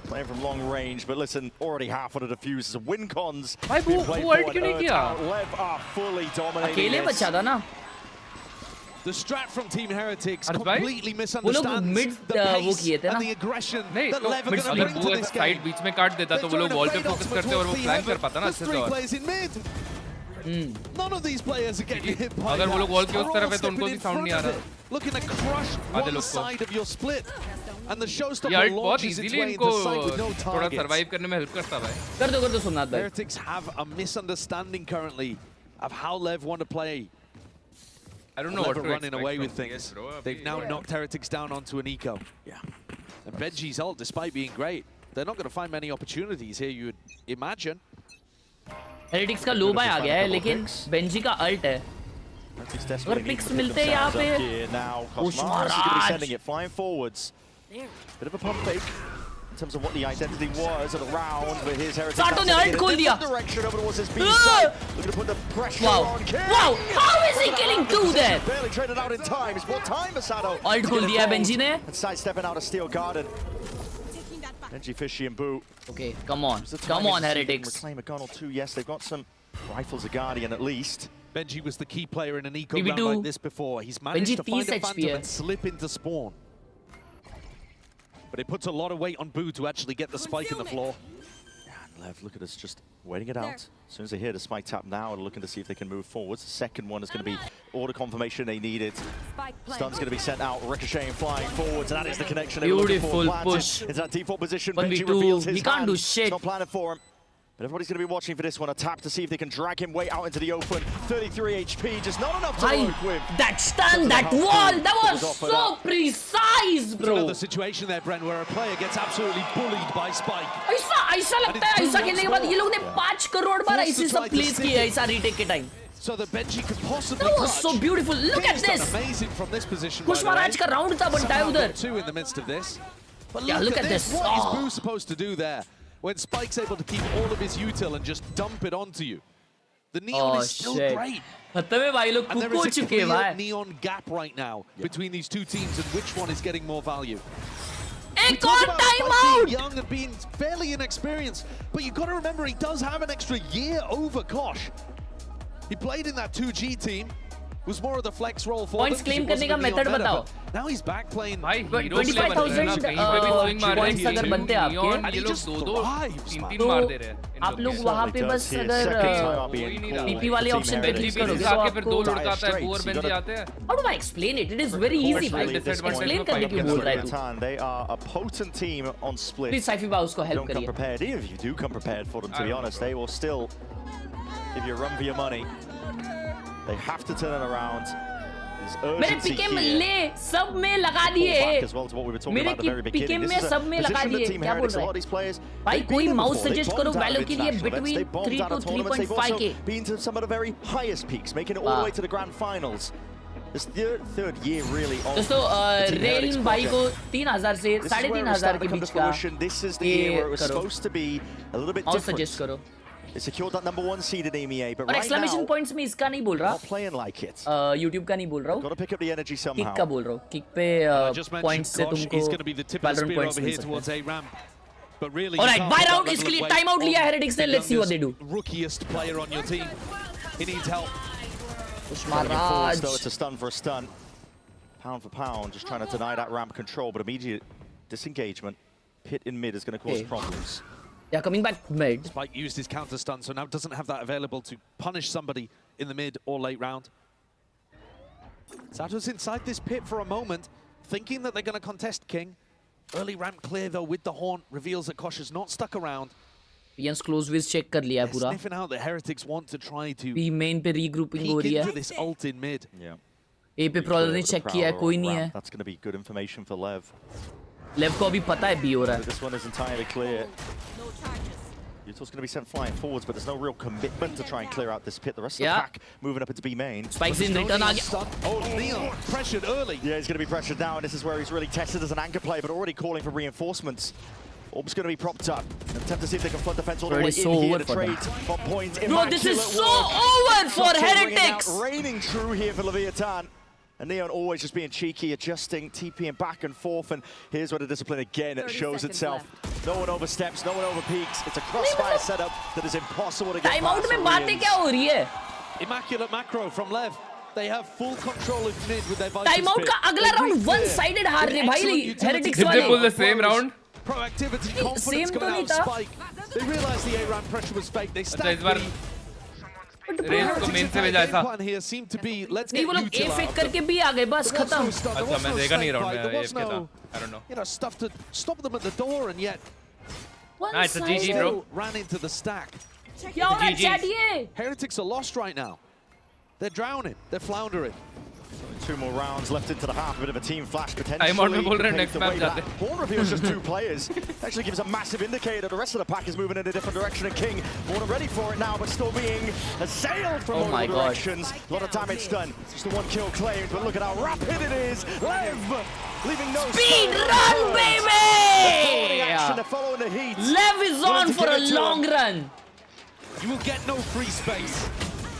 L: Playing from long range, but listen, already half on the diffusers. Win cons.
N: भाई वो ult क्यों नहीं किया?
L: Lev are fully dominating
B: अकेले
L: this.
B: बचा था ना.
M: The strat from Team Heretics
N: अरे भाई,
M: completely
B: वो लोग
M: misunderstands
B: mid
M: the
B: वो
M: pace
B: किए थे ना.
M: and the aggression
N: नहीं
M: that
N: तो
M: Lev are
N: mid
M: going to
N: अगर
M: bring to
N: वो
M: this
N: साइड
M: game.
N: बीच में काट देता तो वो लोग वॉल पे फोकस करते और वो फ्लैंक कर पाता ना अच्छे से. और
M: None of these players are getting hit by
N: अगर वो लोग वॉल
M: that.
N: के उस
M: They're
N: तरफ
M: all
N: है तो उनको
M: stepping
N: भी
M: in
N: साउंड नहीं आ
M: front of
N: रहा.
M: it, looking to crush
N: आधे
M: one
N: लोग को.
M: side of your split. And the
N: ये
M: showstopper
N: अल्ट बहुत
M: launches its
N: इजीली
M: way
N: इनको
M: into sight with no
N: थोड़ा
M: targets.
N: सरवाइव करने में हेल्प करता भाई.
B: कर दो सोमनाथ भाई.
M: Heretics have a misunderstanding currently of how Lev want to play.
N: I don't know
M: Lev
N: what
M: are
N: to
M: running
N: expect
M: away
N: from
M: with things.
N: CS, bro.
M: They've now knocked Heretics down onto an eco.
L: Yeah.
M: And Benji's ult, despite being great, they're not going to find many opportunities here, you would imagine.
B: Heretics का लो bye आ गया है लेकिन Benji का alt है. अगर pics मिलते हैं यहाँ पे.
L: Now,
B: Push
L: Cosmaras is going to be
B: Maharaj.
L: sending it flying forwards. Bit of a pump fake in terms of what the identity was of the round, but here's Heretics.
B: Sato ने ult खोल दिया.
L: Direction over towards his B side. Looking to put the pressure
B: Wow.
L: on. Kill.
B: Wow. How is he killing two there?
L: Barely traded out in time. It's more time for Sato.
B: Ult खोल दिया है Benji ने.
L: And sidestepping out of Steel Garden. Benji, Fishy, and Boo.
B: Okay, come on.
L: It's the
B: Come
L: time
B: on,
L: to see them
B: Heretics.
L: reclaim a gun or two. Yes, they've got some rifles, a Guardian at least.
M: Benji was the key player in an eco
B: BB2.
M: round like this before. He's managed
B: Benji
M: to find a
B: 30
M: Phantom
B: HP
M: and slip into spawn. But it puts a lot of weight on Boo to actually get the spike in the floor.
L: Lev, look at us, just waiting it out. As soon as they hear the spike tap now, they're looking to see if they can move forwards. The second one is going to be order confirmation they needed. Stun's going to be sent out, ricocheting, flying forwards, and that is the connection they were looking for.
B: Beautiful
L: Planted
B: push.
L: into that default position.
B: 1v2.
L: Benji reveals his
B: He can't
L: hand.
B: do shit.
L: It's not planning for him. But everybody's going to be watching for this one. A tap to see if they can drag him way out into the open. 33 HP, just not enough to work with.
B: That stun, that wall, that was so precise, bro.
M: Another situation there, Brent, where a player gets absolutely bullied by Spike.
B: ऐसा लगता है ऐसा खेलने के बाद ये लोग ने 5 करोड़ बार ऐसे सब प्लेस किए हैं ऐसा रीटेक के time.
M: So that Benji could possibly
B: That was
M: clutch.
B: so beautiful. Look at
M: He's done
B: this.
M: amazing from this position.
B: Push Maharaj का round था बनता है उधर.
M: Two in the midst of this. But
B: Yeah, look at this.
M: What is
B: Oh.
M: Boo supposed to do there? When Spike's able to keep all of his util and just dump it onto you. The neon is still great.
B: खत्म है भाई लोग
M: And there
B: cook हो
M: is a
B: चुके हैं
M: clear
B: भाई.
M: neon gap right now between these two teams and which one is getting more value.
B: एक
M: talk
B: और
M: about
B: time
M: Spike
B: out.
M: being young and being fairly inexperienced, but you've got to remember he does have an extra year over Kosh. He played in that 2G team. was more of the flex role for
H: Points
M: them,
H: claim
M: because it
H: करने का
M: wasn't
H: method
M: Neon
H: बताओ.
M: Vela, but now he's back playing.
N: भाई
H: 25,000 points अगर बनते हैं आपके,
N: ये लोग दो तीन मार दे रहे हैं.
H: आप लोग वहाँ पे बस अगर TP वाले ऑप्शन पे क्लिक करोगे तो
N: आके फिर दो
H: आपको
N: लड़का आता है, बोर बन जाते हैं.
H: How do I explain it? It is very easy भाई. Explain करने क्यों बोल रहा है तू?
L: They are a potent team on split.
H: Please Saifi उसको help
L: Don't come
H: करिए.
L: prepared. Even if you do come prepared for them, to be honest, they will still give you a run for your money. They have to turn it around.
H: मेरे पिके ले सब में लगा दिए. मेरे पिके में सब में लगा दिए. क्या बोल रहा है? भाई कोई माउस सजेस्ट करो वैल्यू के लिए between 3 to 3.5k.
L: Been to some of the very highest peaks, making it all the way to the grand finals. This third year really on.
H: दोस्तों रेल भाई को 3,000 से 3,500 के बीच का.
L: This is the year where it was supposed to be a little bit different.
H: Suggest करो.
L: They secured that number 1 seed in EMEA, but
H: और
L: right
H: exclamation
L: now,
H: points में इसका नहीं बोल रहा.
L: not playing like it.
H: YouTube का नहीं बोल रहा हूँ.
L: Got to pick up the energy somehow.
H: Kick का बोल रहा हूँ. Kick पे points से तुमको Valorant points मिल सकते हैं. Alright, buy round इसके लिए time out लिया Heretics ने. Let's see what they do.
M: Rookiest player on your team. He needs help.
H: Ushmaraj.
L: Though it's a stun for a stun. Pound for pound, just trying to deny that ramp control, but immediate disengagement. Pit in mid is going to cause problems.
H: Yeah, coming back mid.
M: Spike used his counter stun, so now doesn't have that available to punish somebody in the mid or late round. Sato's inside this pit for a moment, thinking that they're going to contest King. Early ramp clear though with the horn, reveals that Kosh is not stuck around.
H: Pian's close viz check कर लिया पूरा.
M: Sniffing out the Heretics want to try to
H: P main पे regrouping हो रही है.
M: into this ult in mid.
L: Yeah.
H: A पे problem ने check किया है, कोई नहीं है.
L: That's going to be good information for Lev.
H: Lev को अभी पता है B हो रहा है.
L: This one is entirely clear. Yuto's going to be sent flying forwards, but there's no real commitment to try and clear out this pit. The rest of the pack moving up into B main.
H: Spikes in return आ गया.
M: Oh, Neon pressured early.
L: Yeah, he's going to be pressured now, and this is where he's really tested as an anchor player, but already calling for reinforcements. Orb's going to be propped up. Attempt to see if they can flood defense all the way in here. The trade on point.
H: Bro, this is so over for Heretics.
L: Raining true here for Leviathan. And Neon always just being cheeky, adjusting, TPing back and forth, and here's where the discipline again shows itself. No one oversteps, no one overpeaks. It's a crossfire setup that is impossible to get past.
H: Timeout में बातें क्या हो रही है?
M: Immaculate macro from Lev. They have full control of mid with their Vice.
H: Timeout का अगला round one-sided हार रहे भाई Heretics
N: Did
H: वाले.
N: they pull the same round?
M: Proactivity, confidence coming out of Spike. They realized the A-ramp pressure was fake. They stacked B.
N: Race को main से भेजा ऐसा.
H: नहीं वो लोग A fake करके भी आ गए बस खत्म.
N: अच्छा मैं देखा नहीं राउंड में ये क्या था. I don't know.
M: You know, stuff to stop them at the door, and yet.
N: Nice, it's a GG, bro.
M: Ran into the stack.
H: क्या हो रहा है चैटिए?
M: Heretics are lost right now. They're drowning. They're floundering.
L: 2 more rounds left into the half. A bit of a team flash potentially.
N: Time out में बोल रहे हैं next match जाते.
L: Horn reveals just 2 players. Actually gives a massive indicator. The rest of the pack is moving in a different direction. And King, Horn ready for it now, but still being assailed from multiple directions. A lot of damage done. Just the 1 kill claimed, but look at how rapid it is. Lev leaving no
H: speed
L: stone
H: run,
L: unturned.
H: baby!
L: They're following the heat.
H: Lev is on for a long run.
M: You will get no free space.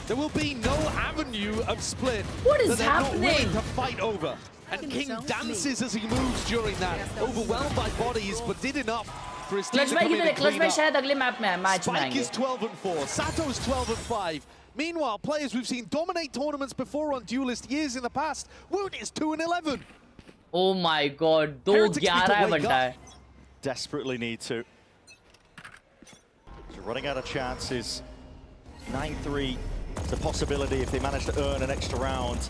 M: There will be no avenue of split.
H: What is
M: that they're
H: happening?
M: not willing to fight over. And King dances as he moves during that, overwhelmed by bodies, but did enough for his team to come in and
H: Clutch
M: clean
H: में
M: up.
H: शायद अगले map में match में
M: Spike
H: आएंगे.
M: is 12-4, Sato's 12-5. Meanwhile, players we've seen dominate tournaments before on Duelist years in the past. Wound is 2-11.
H: Oh my god, 2-11 है बनता है.
L: Desperately need to. So running out of chances. 9-3. It's a possibility if they manage to earn an extra round.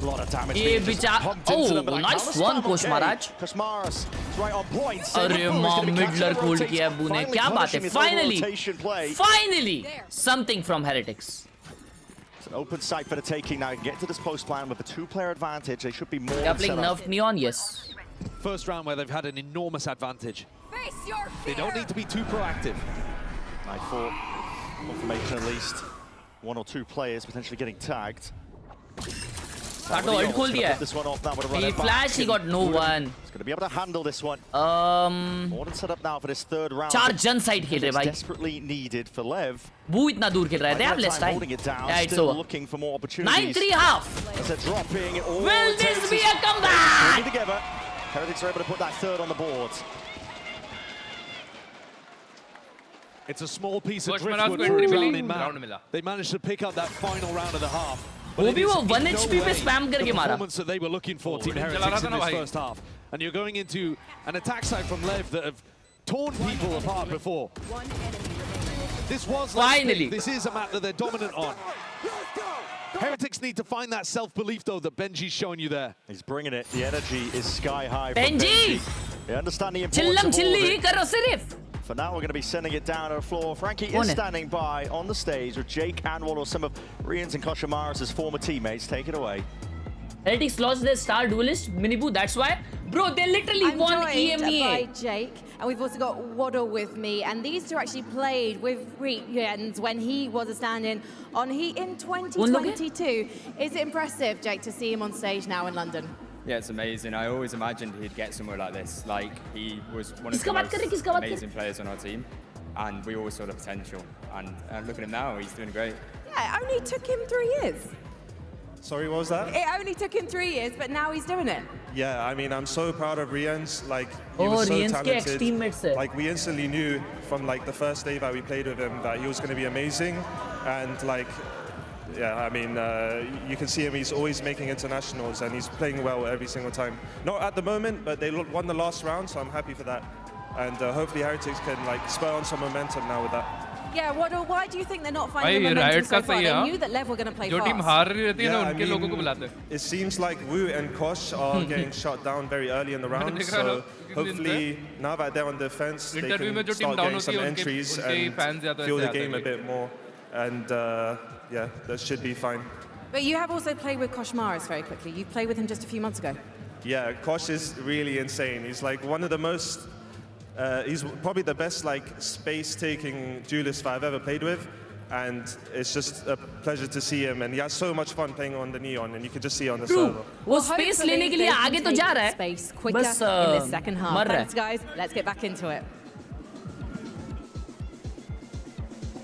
L: A lot of damage being just pumped into them. But
H: nice one, Khelraay.
L: Khelraay is right on point.
H: अरे माँ मिडलर hold किया बू ने. क्या बात है? Finally, something from Heretics.
L: It's an open sight for the taking now. You can get to this post plan with a 2-player advantage. They should be more.
H: They're playing nerfed Neon, yes.
M: First round where they've had an enormous advantage. They don't need to be too proactive.
L: 9-4. Confirmation at least. 1 or 2 players potentially getting tagged.
H: Sato ult खोल दिया है. He flash, he got no one.
L: He's going to be able to handle this one. More than set up now for this 3rd round.
H: 4 jun side खेल रहे भाई.
L: Desperately needed for Lev.
H: Boo इतना दूर खेल रहा है. They have less time.
L: Holding it down.
H: Yeah, it's
L: Still
H: over.
L: looking for more opportunities.
H: 9-3 half.
L: As they're dropping it all.
H: Will this be a comeback?
L: Together. Heretics are able to put that 3rd on the board.
M: It's a small piece of driftwood for a round in map. They managed to pick up that final round of the half.
H: वो भी वो 1 HP पे spam करके मारा.
M: Performance that they were looking for, Team Heretics, in this first half. And you're going into an attack side from LEV that have torn people apart before. This was
H: finally.
M: This is a map that they're dominant on. Heretics need to find that self-belief, though, that Benji's showing you there.
L: He's bringing it. The energy is sky high.
H: Benji!
L: They understand the importance of all
H: chilli karo sirif.
L: For now, we're going to be sending it down to the floor. Frankie is standing by on the stage with Jake and one or some of Rian's and Koshimara's former teammates. Take it away.
H: Heretics lost their star duelist, Minibu, that's why. Bro, they literally won EMEA.
Q: By Jake, and we've also got Waddle with me, and these two actually played with Rian when he was a stand-in on Heat in 2022. Is it impressive, Jake, to see him on stage now in London?
R: Yeah, it's amazing. I always imagined he'd get somewhere like this. Like, he was one of the most amazing players on our team, and we always saw the potential. And look at him now, he's doing great.
Q: Yeah, it only took him 3 years.
S: Sorry, what was that?
Q: It only took him 3 years, but now he's doing it.
S: Yeah, I mean, I'm so proud of Rian's. Like, he was so talented. Like, we instantly knew from like the first day that we played with him that he was going to be amazing. And like, yeah, I mean, you can see him. He's always making internationals, and he's playing well every single time. Not at the moment, but they won the last round, so I'm happy for that. And hopefully, Heretics can like spur on some momentum now with that.
Q: Yeah, Waddle, why do you think they're not finding the momentum so far? They knew that LEV were going to play fast.
S: It seems like Wu and Kosh are getting shot down very early in the round, so hopefully now that they're on defense, they can start getting some entries and feel the game a bit more. And yeah, that should be fine.
Q: But you have also played with Koshmaras very quickly. You played with him just a few months ago.
S: Yeah, Kosh is really insane. He's like one of the most... he's probably the best like space-taking duelist I've ever played with, and it's just a pleasure to see him. And he has so much fun playing on the Neon, and you can just see on the server.
H: वो space लेने के लिए आगे तो जा रहा है.
Q: Space quicker in this second half. Thanks, guys. Let's get back into it.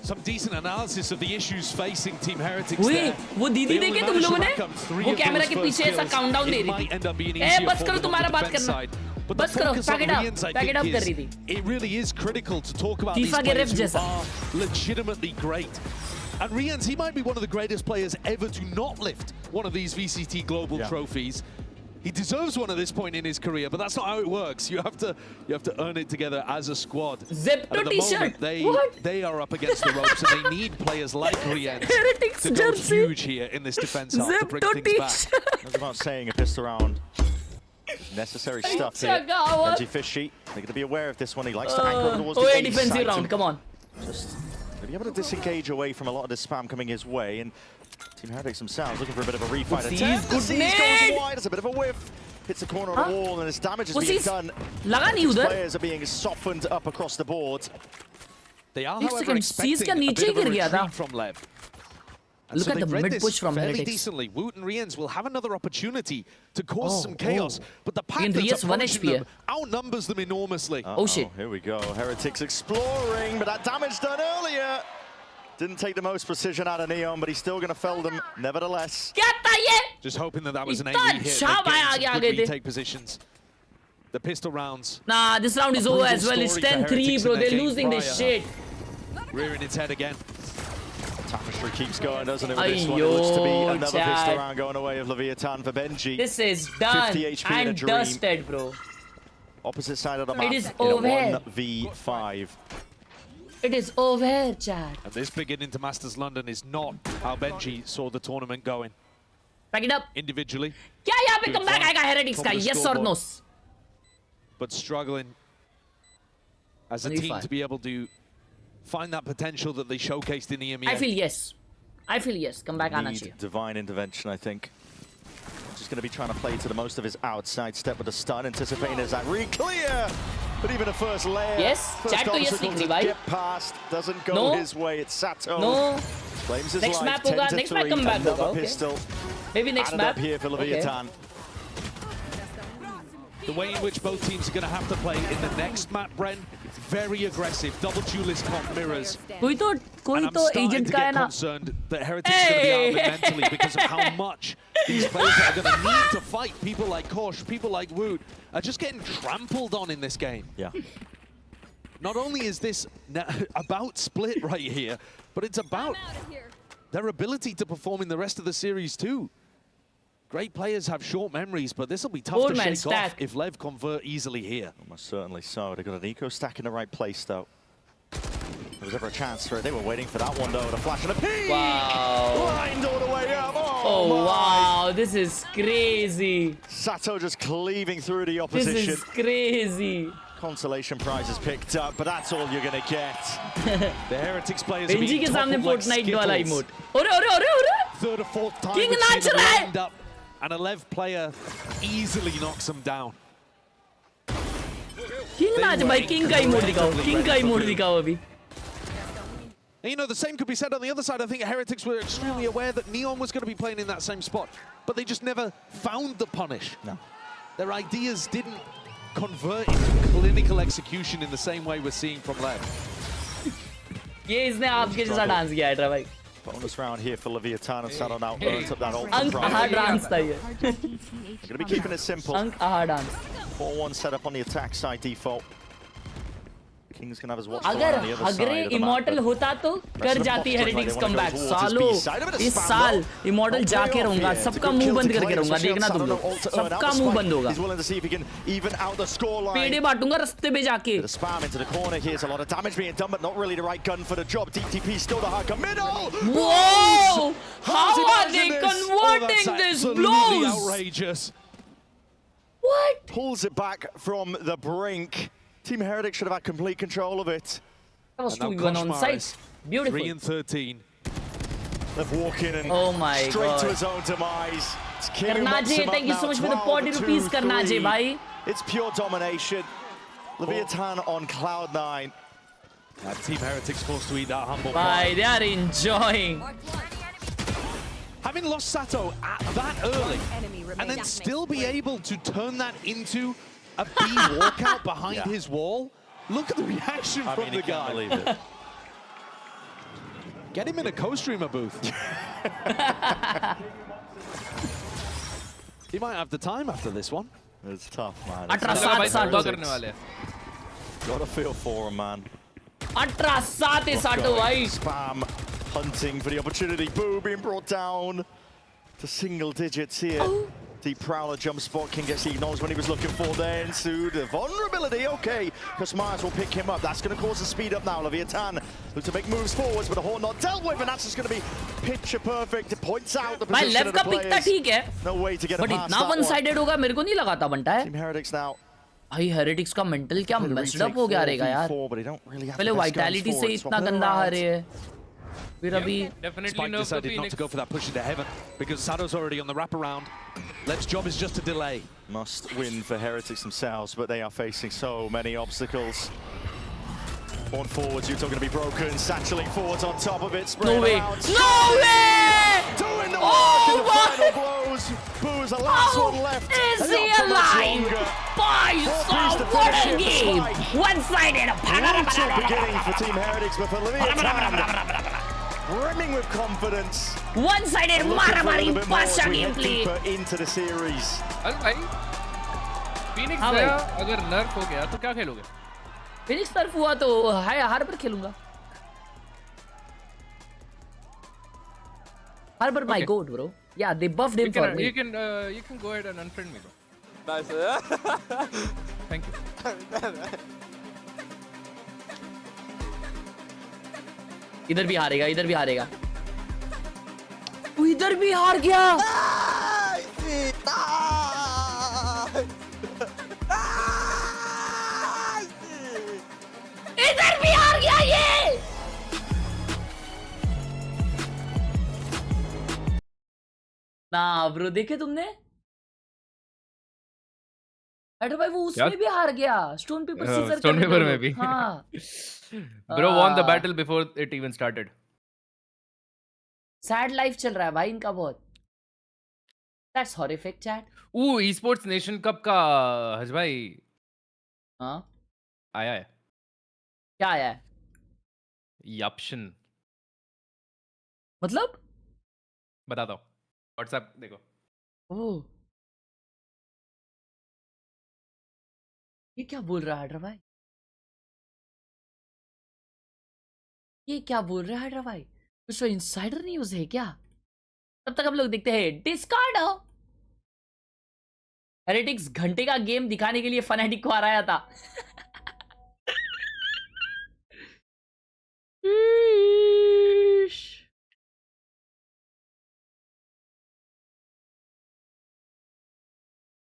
M: Some decent analysis of the issues facing Team Heretics there.
H: वो दीदी देखे तुम लोगों ने? वो कैमरा के पीछे ऐसा काउंटडाउन दे रही थी. ए बस करो तुम्हारा बात करना.
M: But the focus of Rian's, I think, is it really is critical to talk about these players who are legitimately great. And Rian's, he might be one of the greatest players ever to not lift one of these VCT global trophies. He deserves one at this point in his career, but that's not how it works. You have to earn it together as a squad.
H: Zepto
M: t-shirt. They are up against the ropes, and they need players like Rian's to go huge here in this defense half to bring things back.
L: I was about saying a pistol round. Necessary stuff here. Benji Fishy, they're going to be aware of this one. He likes to anchor towards the
H: defensive round. Come on.
L: Just to be able to disengage away from a lot of this spam coming his way. And Team Heretics themselves looking for a bit of a refight attempt. The C's goes wide. It's a bit of a whiff. Hits the corner of the wall, and this damage is being done. These players are being softened up across the board.
M: They are, however, expecting a bit of a retreat from LEV. And
H: look at the mid push from Heretics.
M: Decently. Woot and Rians will have another opportunity to cause some chaos, but the pack that's approaching them outnumbers them enormously.
H: Oh shit.
L: Here we go. Heretics exploring, but that damage done earlier. Didn't take the most precision out of Neon, but he's still going to fell them nevertheless.
M: Just hoping that was an AE hit. Good retake positions. The pistol rounds.
H: Nah, this round is over as well. It's 10-3, bro. They're losing this shit.
M: Rearing its head again.
L: Tapestry keeps going, doesn't it, with this one? It looks to be another pistol round going away of Leviathan for Benji.
H: This is done
L: 50 HP
H: and dusted, bro.
L: Opposite side of the map.
H: It is over.
L: 1v5.
H: It is over, Chad.
M: And this beginning to Masters London is not how Benji saw the tournament going.
H: Back it up.
M: Individually.
H: क्या यहाँ पे comeback आएगा Heretics का? Yes or no?
M: But struggling as a team to be able to find that potential that they showcased in the EMEA.
H: I feel yes. I feel yes. Come back, Anna.
L: Divine intervention, I think. Just going to be trying to play to the most of his outside step with a stun, anticipating as that re-clear. But even a first layer.
H: Yes, chat to yes लिख रही
L: get past, doesn't go his way. It's Sato.
H: No.
L: Claims his
H: next
L: life.
H: Map होगा. Next map come back होगा.
L: Pistol.
H: Maybe next
L: Added
H: map.
L: Up here for Leviathan.
M: The way in which both teams are going to have to play in the next map, Bren, very aggressive. Double duelist comp mirrors.
H: कोई तो agent का है ना.
M: Concerned that Heretics is going to be out mentally because of how much these players are going to need to fight. People like Kosh, people like Woot are just getting trampled on in this game.
L: Yeah.
M: Not only is this about split right here, but it's about their ability to perform in the rest of the series too. Great players have short memories, but this will be tough to shake off if LEV convert easily here.
L: Almost certainly so. They've got an eco stack in the right place, though. There was ever a chance for it. They were waiting for that one, though. The flash and a peek!
H: Wow.
L: Lined all the way up.
H: Oh wow, this is crazy.
L: Sato just cleaving through the opposition.
H: This is crazy.
L: Consolation prize is picked up, but that's all you're going to get.
M: The Heretics players are
H: Benji
M: being
H: के सामने
M: toppled like
H: Fortnite वाला
M: skittles.
H: emote. अरे
M: Third or fourth time
H: King
M: we've
H: नाच
M: seen them
H: रहा है.
M: lined up, and a LEV player easily knocks them down.
H: King नाच भाई, King का emote दिखाओ. King का emote दिखाओ अभी.
M: And you know, the same could be said on the other side. I think Heretics were extremely aware that Neon was going to be playing in that same spot, but they just never found the punish.
L: No.
M: Their ideas didn't convert into clinical execution in the same way we're seeing from LEV.
H: ये इसने आपके जैसा dance किया है भाई.
L: Bonus round here for Leviathan and Sato now earns up that ult.
H: अंक आहा dance था ये.
L: Going to be keeping it simple.
H: अंक आहा dance.
L: 4-1 set up on the attack side default. King's gonna have his watch on
H: अगर
L: the other
H: अगरे
L: side of the
H: immortal
L: map.
H: होता तो कर जाती हेरिटिक्स कमबैक. सालों इस साल इमॉर्टल जाके रहूंगा. सबका मुंह बंद करके रहूंगा. देखना तुम लोग. सबका मुंह बंद होगा.
L: He's willing to see if he can even out the scoreline.
H: पेड़े बांटूंगा रास्ते पे जाके.
L: The spam into the corner. Here's a lot of damage being done, but not really the right gun for the job. DTP still the hard middle.
H: Whoa! How are they converting these blows?
M: Outrageous.
H: What?
L: Pulls it back from the brink. Team Heretics should have had complete control of it.
H: That was 2v1 on site. Beautiful.
M: 3 and 13.
L: They've walked in and
H: oh my
L: straight
H: God.
L: to his own demise.
H: Khelraay, thank you so much for the 40 rupees, Khelraay, bhai.
L: It's pure domination. Leviathan on cloud 9.
M: That Team Heretics forced to eat that humble
H: Bye,
M: pie.
H: they are enjoying.
M: Having lost Sato that early, and then still be able to turn that into a B walkout behind his wall. Look at the reaction from the guy.
L: Can't believe it.
M: Get him in a co-streamer booth. He might have the time after this one.
L: It's tough, man. Gotta feel for him, man.
H: 18-7 है साटो भाई.
L: Spam hunting for the opportunity. Boo being brought down to single digits here. Deep Prowler jump spot. King gets the acknowledged when he was looking for there. Ensued the vulnerability. Okay, because Myers will pick him up. That's going to cause a speed up now. Leviathan look to make moves forwards, but the horn not dealt with, and that's just going to be picture perfect. It points out the position of the players. No way to get
H: but
L: past
H: इतना
L: that
H: one-sided होगा मेरे को नहीं लगा था बनता है.
L: Team Heretics now.
H: भाई हेरिटिक्स का मेंटल क्या messed up हो गया रहेगा यार. पहले वाइटैलिटी से इतना गंदा हारे है. फिर अभी
M: Spike decided not to go for that push into heaven because Sato's already on the wraparound. LEV's job is just to delay.
L: Must win for Heretics themselves, but they are facing so many obstacles. On forwards, you're going to be broken. Satchling forwards on top of it.
H: No way!
L: Around.
H: No way!
L: Doing the work in the final blows. Boo's the last one left.
H: Is he alive? Boys, what a game! One-sided.
L: Brutal beginning for Team Heretics, but for Leviathan, brimming with confidence.
H: One-sided मारामारी पांचवा gameplay.
L: Deeper into the series.
N: अरे भाई, Phoenix अगर नर्फ हो गया तो क्या खेलोगे?
H: Phoenix नर्फ हुआ तो हर पर खेलूंगा. Harbor my goat, bro. Yeah, they buffed him for me.
N: You can go ahead and unfriend me, bro.
O: Nice.
N: Thank you.
H: इधर भी हारेगा, इधर भी हारेगा. वो इधर भी हार गया. इधर भी हार गया ये. ना ब्रो, देखे तुमने? अरे भाई वो उसमें भी हार गया. Stone paper scissor.
N: Stone paper में भी.
H: हाँ.
N: Bro won the battle before it even started.
H: Sad life चल रहा है भाई इनका बहुत. That's horrific, chat.
N: Ooh, esports nation cup का हज भाई.
H: हाँ.
N: आया है.
H: क्या आया है?
N: Yaption.
H: मतलब?
N: बताता हूँ. WhatsApp देखो.
H: ओह. ये क्या बोल रहा है भाई? ये क्या बोल रहा है भाई? कुछ तो इनसाइडर न्यूज है क्या? तब तक हम लोग देखते हैं डिस्कार्ड। हेरेटिक्स घंटे का गेम दिखाने के लिए फनाटिक को हराया था।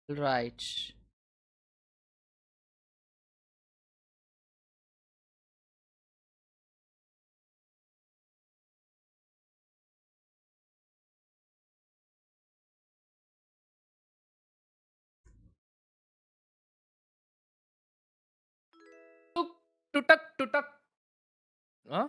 H: राइट।
N: टुटक टुटक। हाँ?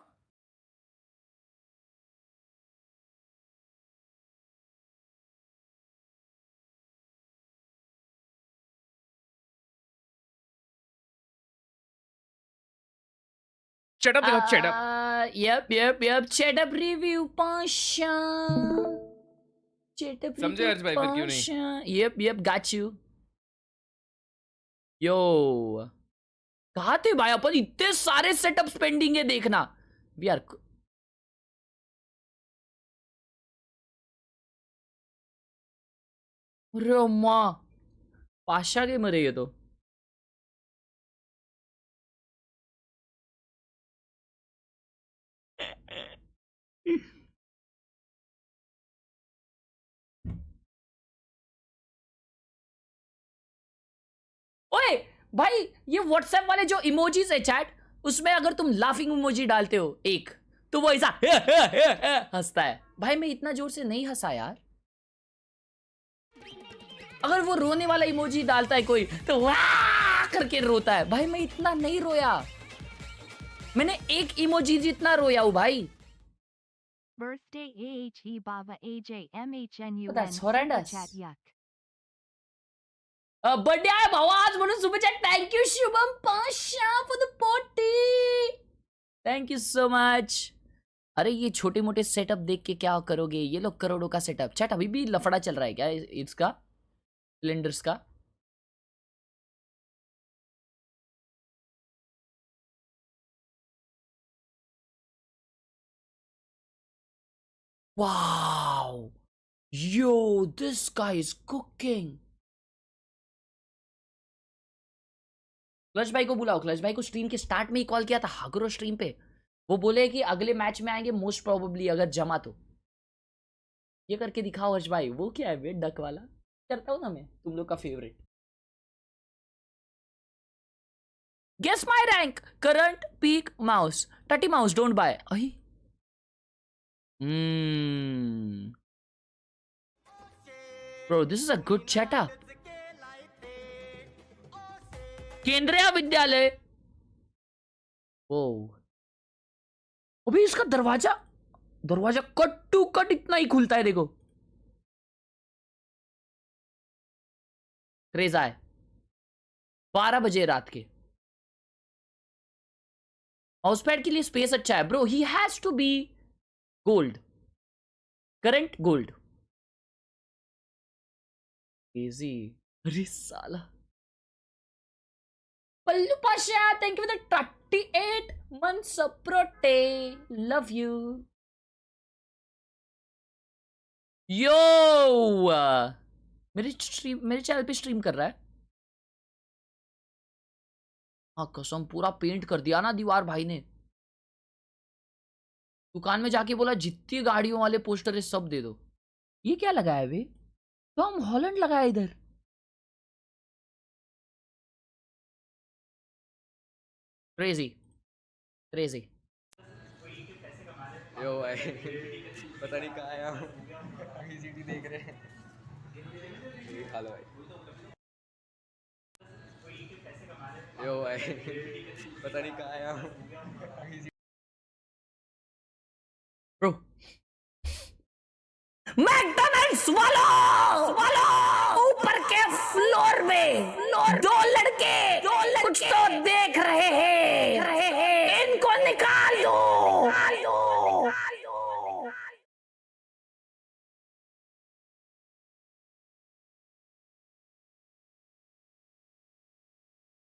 N: Shut up, देखो shut up.
H: Yep. Chat up review Pasha. Chat up
N: समझे हर्ष भाई फिर क्यों नहीं?
H: Pasha. Yep, got you. Yo. कहा थे भाई अपन? इतने सारे सेटअप पेंडिंग है देखना। We are अरे माँ, पाशा के मरे ये तो। ओए भाई, ये व्हाट्सएप वाले जो इमोजीज है चैट, उसमें अगर तुम लाफिंग इमोजी डालते हो एक, तो वो ऐसा हंसता है। भाई मैं इतना जोर से नहीं हंसा यार। अगर वो रोने वाला इमोजी डालता है कोई, तो वाह करके रोता है। भाई मैं इतना नहीं रोया, मैंने एक इमोजी जितना रोया हूं भाई।
T: Birthday AHE Baba AJMHNU.
H: That's horrendous. Birthday आया भावा आज म्हणून super chat. Thank you Shubham Pasha for the party. Thank you so much. अरे ये छोटे मोटे सेटअप देख के क्या करोगे? ये लोग करोड़ों का सेटअप। चैट अभी भी लफड़ा चल रहा है क्या इसका, सिलेंडर्स का? Wow yo, this guy is cooking. Clutch भाई को बुलाओ। क्लच भाई को स्ट्रीम के स्टार्ट में ही कॉल किया था हागरो स्ट्रीम पे। वो बोले कि अगले मैच में आएंगे मोस्ट प्रोबेबली, अगर जमा तो। ये करके दिखाओ हर्ष भाई। वो क्या है बे, डक वाला करता हूं ना मैं, तुम लोग का favourite. Guess my rank, current, peak, mouse, टटी माउस, डोंट बाय। अही bro, this is a good chatter. Kendriya Vidyalaya. ओ अभी इसका दरवाजा कट टू कट इतना ही खुलता है देखो। क्रेज आए 12 बजे रात के। हाउस पैड के लिए स्पेस अच्छा है bro. He has to be gold, current gold. Easy. अरे साला Pallu Pasha, thank you for the 38 months of prote, love you yo। मेरे चैनल पे स्ट्रीम कर रहा है। हाँ कसम, पूरा पेंट कर दिया ना दीवार भाई ने। दुकान में जाके बोला जितनी गाड़ियों वाले पोस्टर है सब दे दो। ये क्या लगाया वे? तो हम हॉलैंड लगाया इधर। Crazy crazy.
R: यो भाई पता नहीं कहाँ आया हूँ, VCT देख रहे हैं। ये खा लो भाई। यो भाई पता नहीं कहाँ आया हूँ।
H: ब्रो मैकडॉनल्ड्स वालों ऊपर के फ्लोर में दो लड़के कुछ तो देख रहे हैं। इनको निकाल दो।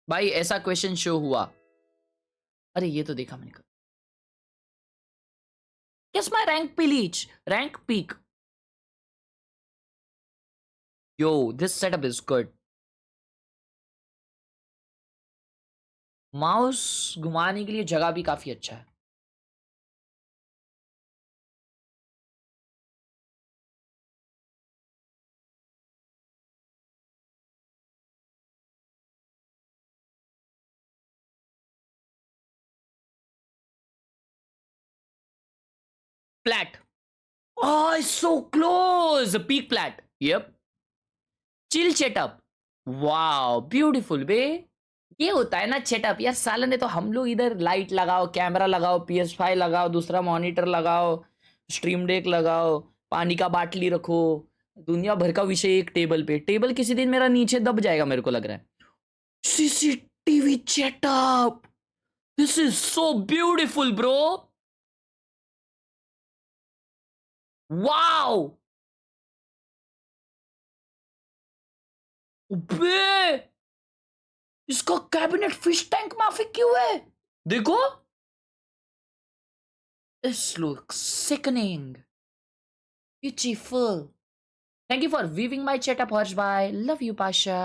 H: भाई ऐसा क्वेश्चन शो हुआ। अरे ये तो देखा मैंने। Guess my rank pillage. Rank peak. Yo, this setup is good. Mouse घुमाने के लिए जगह भी काफी अच्छा है. Plat. Oh, it's so close. Peak plat. Yep. Chill setup. Wow, beautiful बे. ये होता है ना सेटअप यार. साले ने तो हम लोग इधर लाइट लगाओ, कैमरा लगाओ, PS5 लगाओ, दूसरा मॉनिटर लगाओ, स्ट्रीम डेक लगाओ, पानी का बाटली रखो, दुनिया भर का विषय एक टेबल पे. टेबल किसी दिन मेरा नीचे दब जाएगा मेरे को लग रहा है. CCTV setup. This is so beautiful, bro. Wow. बे इसका कैबिनेट फिश टैंक माफिक क्यों है? देखो. This looks sickening. Beautiful. Thank you for weaving my setup, Harsh bhai. Love you, Pasha.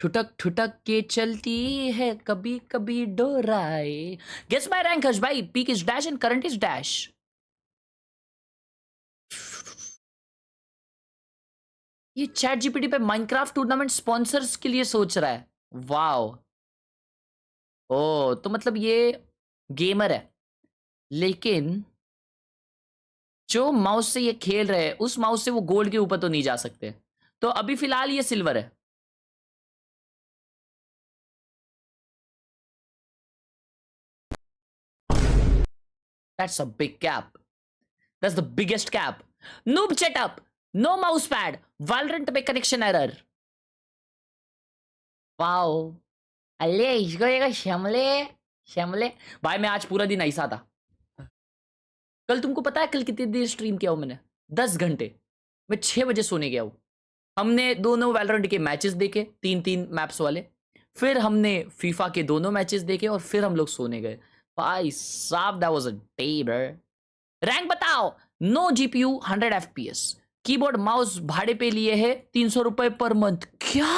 H: ठुटक ठुटक के चलती है कभी कभी डोराए. Guess my rank, Harsh bhai. Peak is dash and current is dash. ये चैट जीपीटी पे माइनक्राफ्ट टूर्नामेंट स्पॉन्सर्स के लिए सोच रहा है. वाओ. ओ तो मतलब ये गेमर है, लेकिन जो माउस से ये खेल रहे हैं उस माउस से वो गोल्ड के ऊपर तो नहीं जा सकते. तो अभी फिलहाल ये सिल्वर है. That's a big cap. That's the biggest cap. Noob setup. No mouse pad. Valorant में connection error. Wow. अले इसको देखो शमले शमले. भाई मैं आज पूरा ऐसा था. कल तुमको पता है कल कितनी देर स्ट्रीम किया हूं मैंने? 10 घंटे. मैं 6 बजे सोने गया हूं. हमने दोनों वैलोरेंट के मैचेस देखे, 3-3 मैप्स वाले. फिर हमने फीफा के दोनों मैचेस देखे और फिर हम लोग सोने गए. भाई साहब that was a day, bro. Rank बताओ. No GPU 100 FPS. Keyboard mouse भाड़े पे लिए है 300 रुपए पर मंथ. क्या?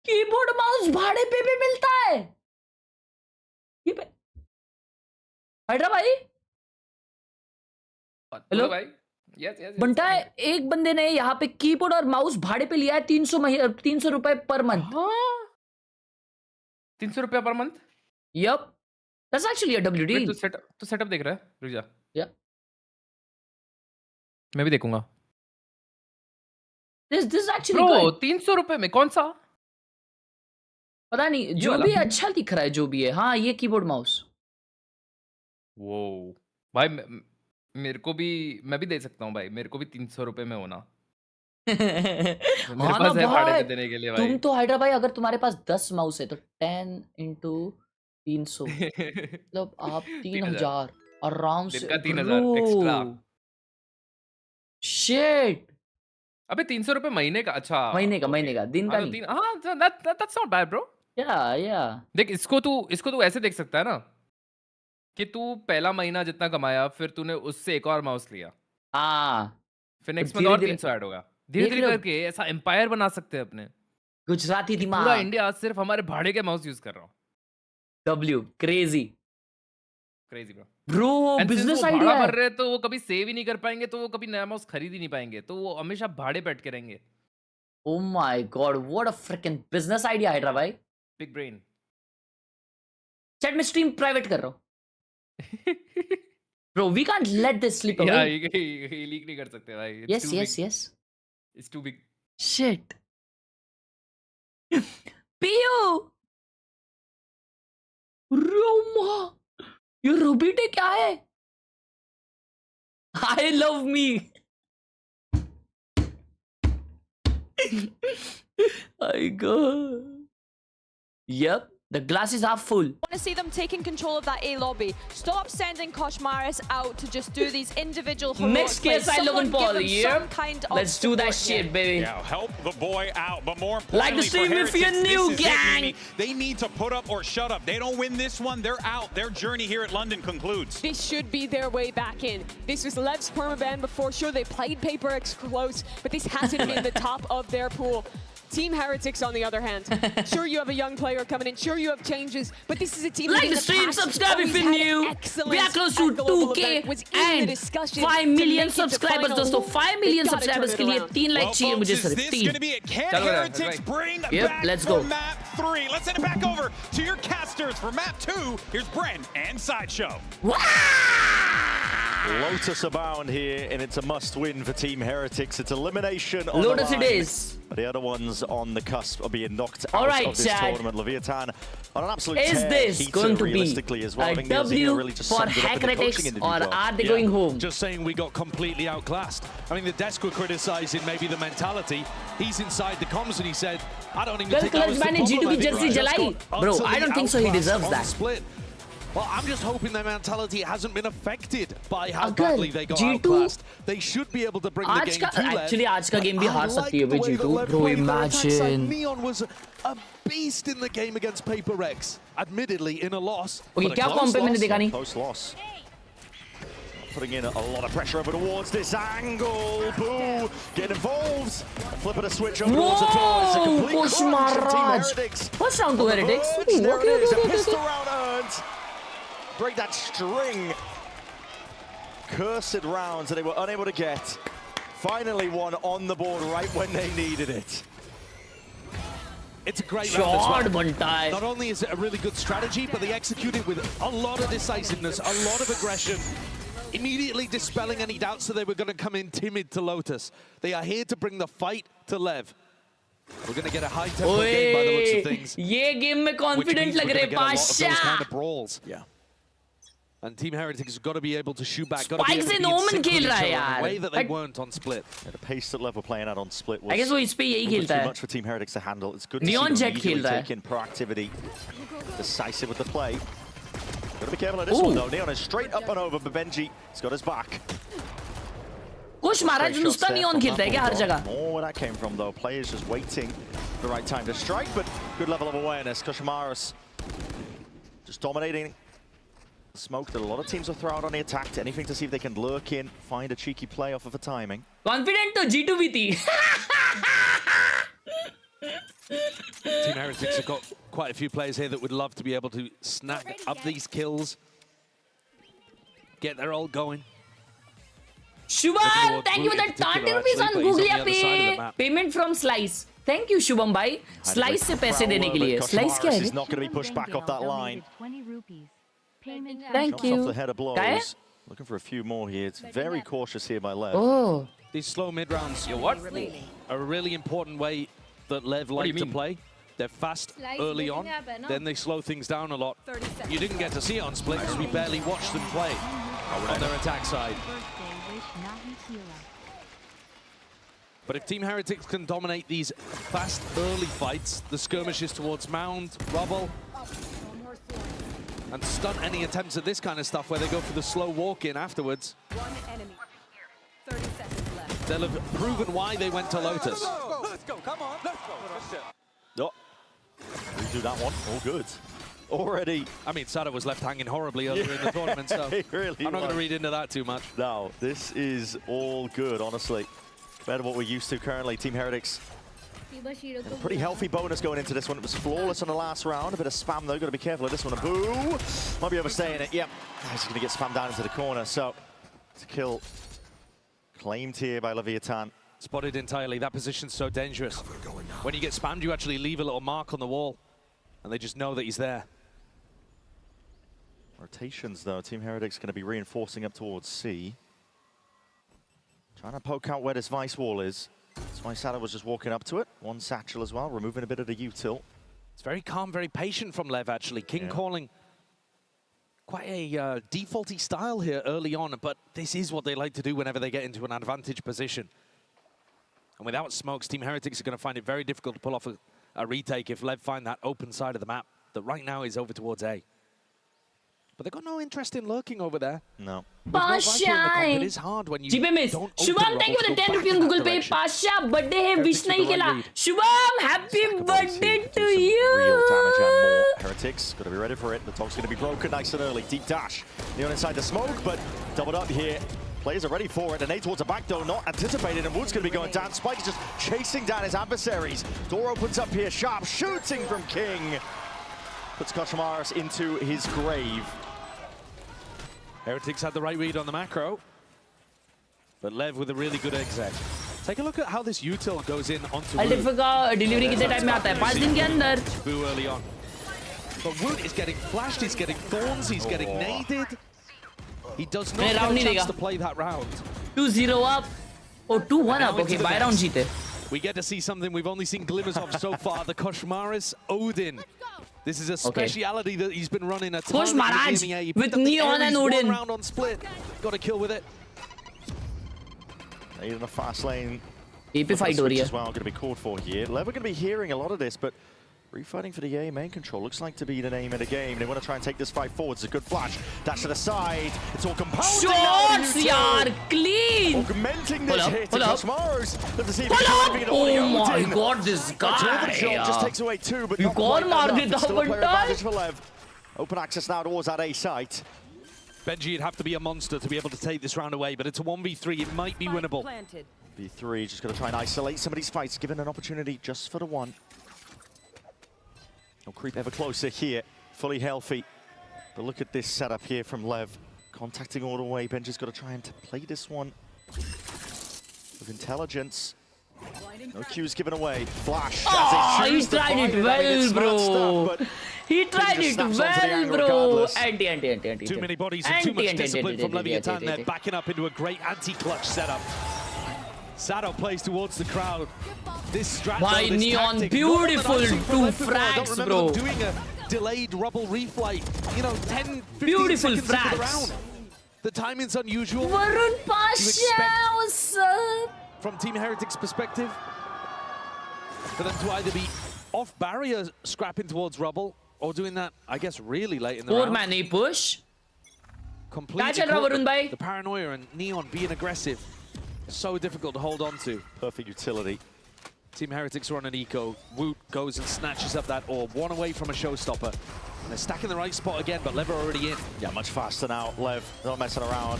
H: कीबोर्ड माउस भाड़े पे भी मिलता है? हाइड्रा भाई. हेलो
N: भाई. यस
H: बनता है. एक बंदे ने यहाँ पे कीबोर्ड और माउस भाड़े पे लिया है 300 रुपए पर मंथ.
N: 300 रुपया per month.
H: Yep. That's actually a WD.
N: तू सेटअप देख रहा है? रुक जा.
H: Yeah.
N: मैं भी देखूंगा.
H: This is actually
N: Bro,
H: good.
N: 300 रुपए में कौन सा?
H: पता नहीं. जो भी अच्छा दिख रहा है जो भी है. हाँ ये कीबोर्ड माउस.
N: वो भाई मेरे को भी, मैं भी दे सकता हूँ भाई. मेरे को भी 300 रुपए में होना. मेरे पास है भाड़े पे देने के लिए भाई.
H: तुम तो हाइड्रा भाई अगर तुम्हारे पास 10 माउस है तो 10 into 300 मतलब आप 3000 आराम से.
N: 3000 एक्स्ट्रा.
H: शिट.
N: अबे 300 रुपए महीने का. अच्छा
H: महीने का दिन का नहीं.
N: हाँ that's not bad bro.
H: या
N: देख इसको तू ऐसे देख सकता है ना कि तू पहला महीना जितना कमाया फिर तूने उससे एक और माउस लिया.
H: हाँ.
N: फिर नेक्स्ट मंथ और 300 ऐड होगा. धीरे-धीरे करके ऐसा एम्पायर बना सकते हैं अपने.
H: गुजराती दिमाग.
N: पूरा इंडिया सिर्फ हमारे भाड़े के माउस यूज कर रहा हूँ.
H: W crazy
N: bro.
H: Business idea
N: भर रहे तो वो कभी सेव ही नहीं कर पाएंगे, तो वो कभी नया माउस खरीद ही नहीं पाएंगे, तो वो हमेशा भाड़े पे अटके रहेंगे.
H: Oh my god, what a freaking business idea hydra भाई.
N: Big brain.
H: चैट में स्ट्रीम प्राइवेट कर रहा हूँ. Bro, we can't let this slip away.
N: ये लीक नहीं कर सकते भाई.
H: Yes.
N: It's too big.
H: Shit. Pio. Roma. ये रोबीटे क्या है? I love me. I go. Yep. The glass is half full.
J: I want to see them taking control of that A lobby. Stop sending Khelraay out to just do these individual heroic
H: Next case, I Logan Paul. Yep. Let's do that shit, baby.
F: Yeah, help the boy out, but more importantly,
H: like the stream if you're new, gang.
F: They need to put up or shut up. They don't win this one, they're out. Their journey here at London concludes.
J: This should be their way back in. This was Lev's permaban before. Sure, they played Paper X close, but this hasn't been the top of their pool. Team Heretics, on the other hand, sure you have a young player coming in, sure you have changes, but this is a team
H: like the stream, subscribe if you're new. We are close to 2K and 5 million subscribers, दोस्तों. 5 million subscribers के लिए 3 like चाहिए मुझे सिर्फ 3.
F: Can Heretics bring back
H: let's go.
F: map 3? Let's send it back over to your casters for map 2. Here's Bren and Sideshow.
L: Lotus abound here, and it's a must-win for Team Heretics. It's elimination on
H: Lotus
L: the line.
H: it is.
L: But the other ones on the cusp of being knocked
H: All
L: out
H: right,
L: of this tournament. Leviathan on an absolute
H: is
L: tear.
H: this
L: Heater
H: going to be
L: realistically as well.
H: a W for Heretics, or are they going home?
M: Just saying we got completely outclassed. I mean, the desk were criticizing maybe the mentality. He's inside the comms and he said, I don't even think that was the problem.
H: G2 jersey jalai. Bro, I don't think so. He deserves that.
M: Split. Well, I'm just hoping their mentality hasn't been affected by how badly they got outclassed. They should be able to bring the game to Lev.
H: Actually, आज का game भी हार सकती है G2. Bro, imagine.
M: Neon was a beast in the game against Paper X. Admittedly, in a loss.
H: Okay, क्या comp पे मैंने देखा नहीं.
L: Close loss. Putting in a lot of pressure over towards this angle. Boo! Get involved. Flipping a switch over towards the door. It's a complete crunch from Team Heretics.
H: First round to Heretics.
L: There it is. A pistol round earned. Break that string. Cursed rounds that they were unable to get. Finally one on the board right when they needed it.
M: It's a great round as well.
H: Not
M: Not only is it a really good strategy, but they execute it with a lot of decisiveness, a lot of aggression, immediately dispelling any doubts that they were going to come in timid to Lotus. They are here to bring the fight to Lev. We're going to get a high-tempo game by the looks of things.
H: ये game में confident लग रहे
M: those kind of brawls. Yeah. And Team Heretics has got to be able to shoot back. Got to be able to be in sync with each other in a way that they weren't on Split.
L: Yeah, the pace that Lev were playing out on Split was
H: I guess वो इस पे यही खेलता है.
L: too much for Team Heretics to handle. It's good to
H: Neon
L: see
H: Jet
L: them
H: खेल रहा है.
L: taking proactivity, decisive with the play. Got to be careful of this one though. Neon is straight up and over, but Benji has got his back.
H: कुछ महाराज नुस्ता Neon खेलता है क्या हर जगह?
L: More where that came from though. Players just waiting for the right time to strike, but good level of awareness. Khelraay just dominating. Smoke that a lot of teams will throw out on the attack to anything to see if they can lurk in, find a cheeky play off of a timing.
H: Confident तो G2 भी थी.
M: Team Heretics have got quite a few players here that would love to be able to snap up these kills, get their ult going.
H: Shubham, thank you for the 20 rupees on Google Pay. Payment from Slice. Thank you, Shubham bhai. Slice से पैसे देने के लिए. Slice क्या है?
L: He's not going to be pushed back off that line.
T: 20 rupees. Payment
H: Thank you.
L: Off the head of blows. Looking for a few more here. It's very cautious here by Lev.
H: Oh.
M: These slow mid rounds are a really important way that Lev like to play. They're fast early on, then they slow things down a lot. You didn't get to see it on Split because we barely watched them play on their attack side. But if Team Heretics can dominate these fast early fights, the skirmishes towards Mound, Rubble, and stunt any attempts at this kind of stuff where they go for the slow walk-in afterwards, they'll have proven why they went to Lotus.
O: Let's go, come on, let's go.
L: Oh, redo that one, all good. Already.
M: I mean, Sada was left hanging horribly earlier in the tournament, so
L: really
M: I'm not going to read into that too much.
L: No, this is all good, honestly. Compared to what we're used to currently, Team Heretics. A pretty healthy bonus going into this one. It was flawless on the last round. A bit of spam though, got to be careful of this one. A boo! Might be overstaying it. Yep. He's going to get spammed down into the corner. So, it's a kill claimed here by Leviathan.
M: Spotted entirely. That position's so dangerous. When you get spammed, you actually leave a little mark on the wall. And they just know that he's there.
L: Rotations though. Team Heretics going to be reinforcing up towards C. Trying to poke out where this Vice wall is. That's why Sada was just walking up to it. One satchel as well, removing a bit of the U-tilt.
M: It's very calm, very patient from Lev, actually. King calling quite a defaulty style here early on, but this is what they like to do whenever they get into an advantage position. And without smokes, Team Heretics are going to find it very difficult to pull off a retake if Lev find that open side of the map. that right now is over towards A. But they've got no interest in lurking over there.
L: No.
H: Pasha.
M: It is hard when you
H: GP miss.
M: don't
H: Shubham, thank you for the 10 rupees on Google Pay. Pasha, birthday hai, wish nahi kila. Shubham, happy birthday to you.
L: Real damage and more. Heretics, got to be ready for it. The dog's going to be broken nice and early. Deep dash. Neon inside the smoke, but doubled up here. Players are ready for it. And A towards the back, though, not anticipated. And Wood's going to be going down. Spike's just chasing down his adversaries. Door opens up here. Sharp shooting from King. Puts Koshmaris into his grave.
M: Heretics had the right read on the macro, but Lev with a really good exec. Take a look at how this util goes in onto Wood.
H: Delivery कितने time में आता है? 5 दिन के अंदर.
M: Boo early on. But Wood is getting flashed, he's getting thorns, he's getting naded. He does not get a chance to play that round.
H: 2-0 up. Oh, 2-1 up. Okay, by round जीते.
M: We get to see something we've only seen glimmers of so far, the Koshmaris Odin. This is a speciality that he's been running a ton
H: Push Maharaj with Neon and Odin.
M: Round on split. Got a kill with it.
L: In the fast lane.
H: AP fight हो रही है.
L: As well, going to be called for here. Lev are going to be hearing a lot of this, but refighting for the A main control looks like to be the name of the game. They want to try and take this fight forward. It's a good flash. Dash to the side. It's all compounding.
H: Shots, yaar, clean.
L: Augmenting this hit. Cosmos.
H: Oh my God, this guy.
L: Just takes away 2, but
H: you can't मार देता
L: still a player
H: बंदा.
L: advantage for Lev. Open access now towards that A site.
M: Benji, you'd have to be a monster to be able to take this round away, but it's a 1v3. It might be winnable.
L: B3 just going to try and isolate some of these fights, given an opportunity just for the one. He'll creep ever closer here, fully healthy. But look at this setup here from Lev. Contacting all the way. Benji's got to try and play this one with intelligence. No cues given away. Flash.
H: Oh, he tried it well, bro. He tried it well, bro. Anti.
M: Too many bodies and too much discipline from Leviathan there, backing up into a great anti-clutch setup. Sado plays towards the crowd. This strat,
H: Why
M: this
H: Neon,
M: tactic,
H: beautiful 2 frags, bro.
M: Doing a delayed rubble reflight, you know, 10, 15
H: Beautiful
M: seconds into the
H: frags.
M: round. The timing's unusual.
H: Varun Pasha, what's up?
M: From Team Heretics' perspective, for them to either be off barrier, scrapping towards rubble, or doing that, I guess, really late in the round.
H: 4-man A push.
M: Completely
H: Catch it, Varun bhai.
M: the paranoia and Neon being aggressive. So difficult to hold on to.
L: Perfect utility.
M: Team Heretics are on an eco. Woot goes and snatches up that orb. One away from a showstopper. And they're stacking the right spot again, but Lev are already in.
L: Yeah, much faster now. Lev, not messing around.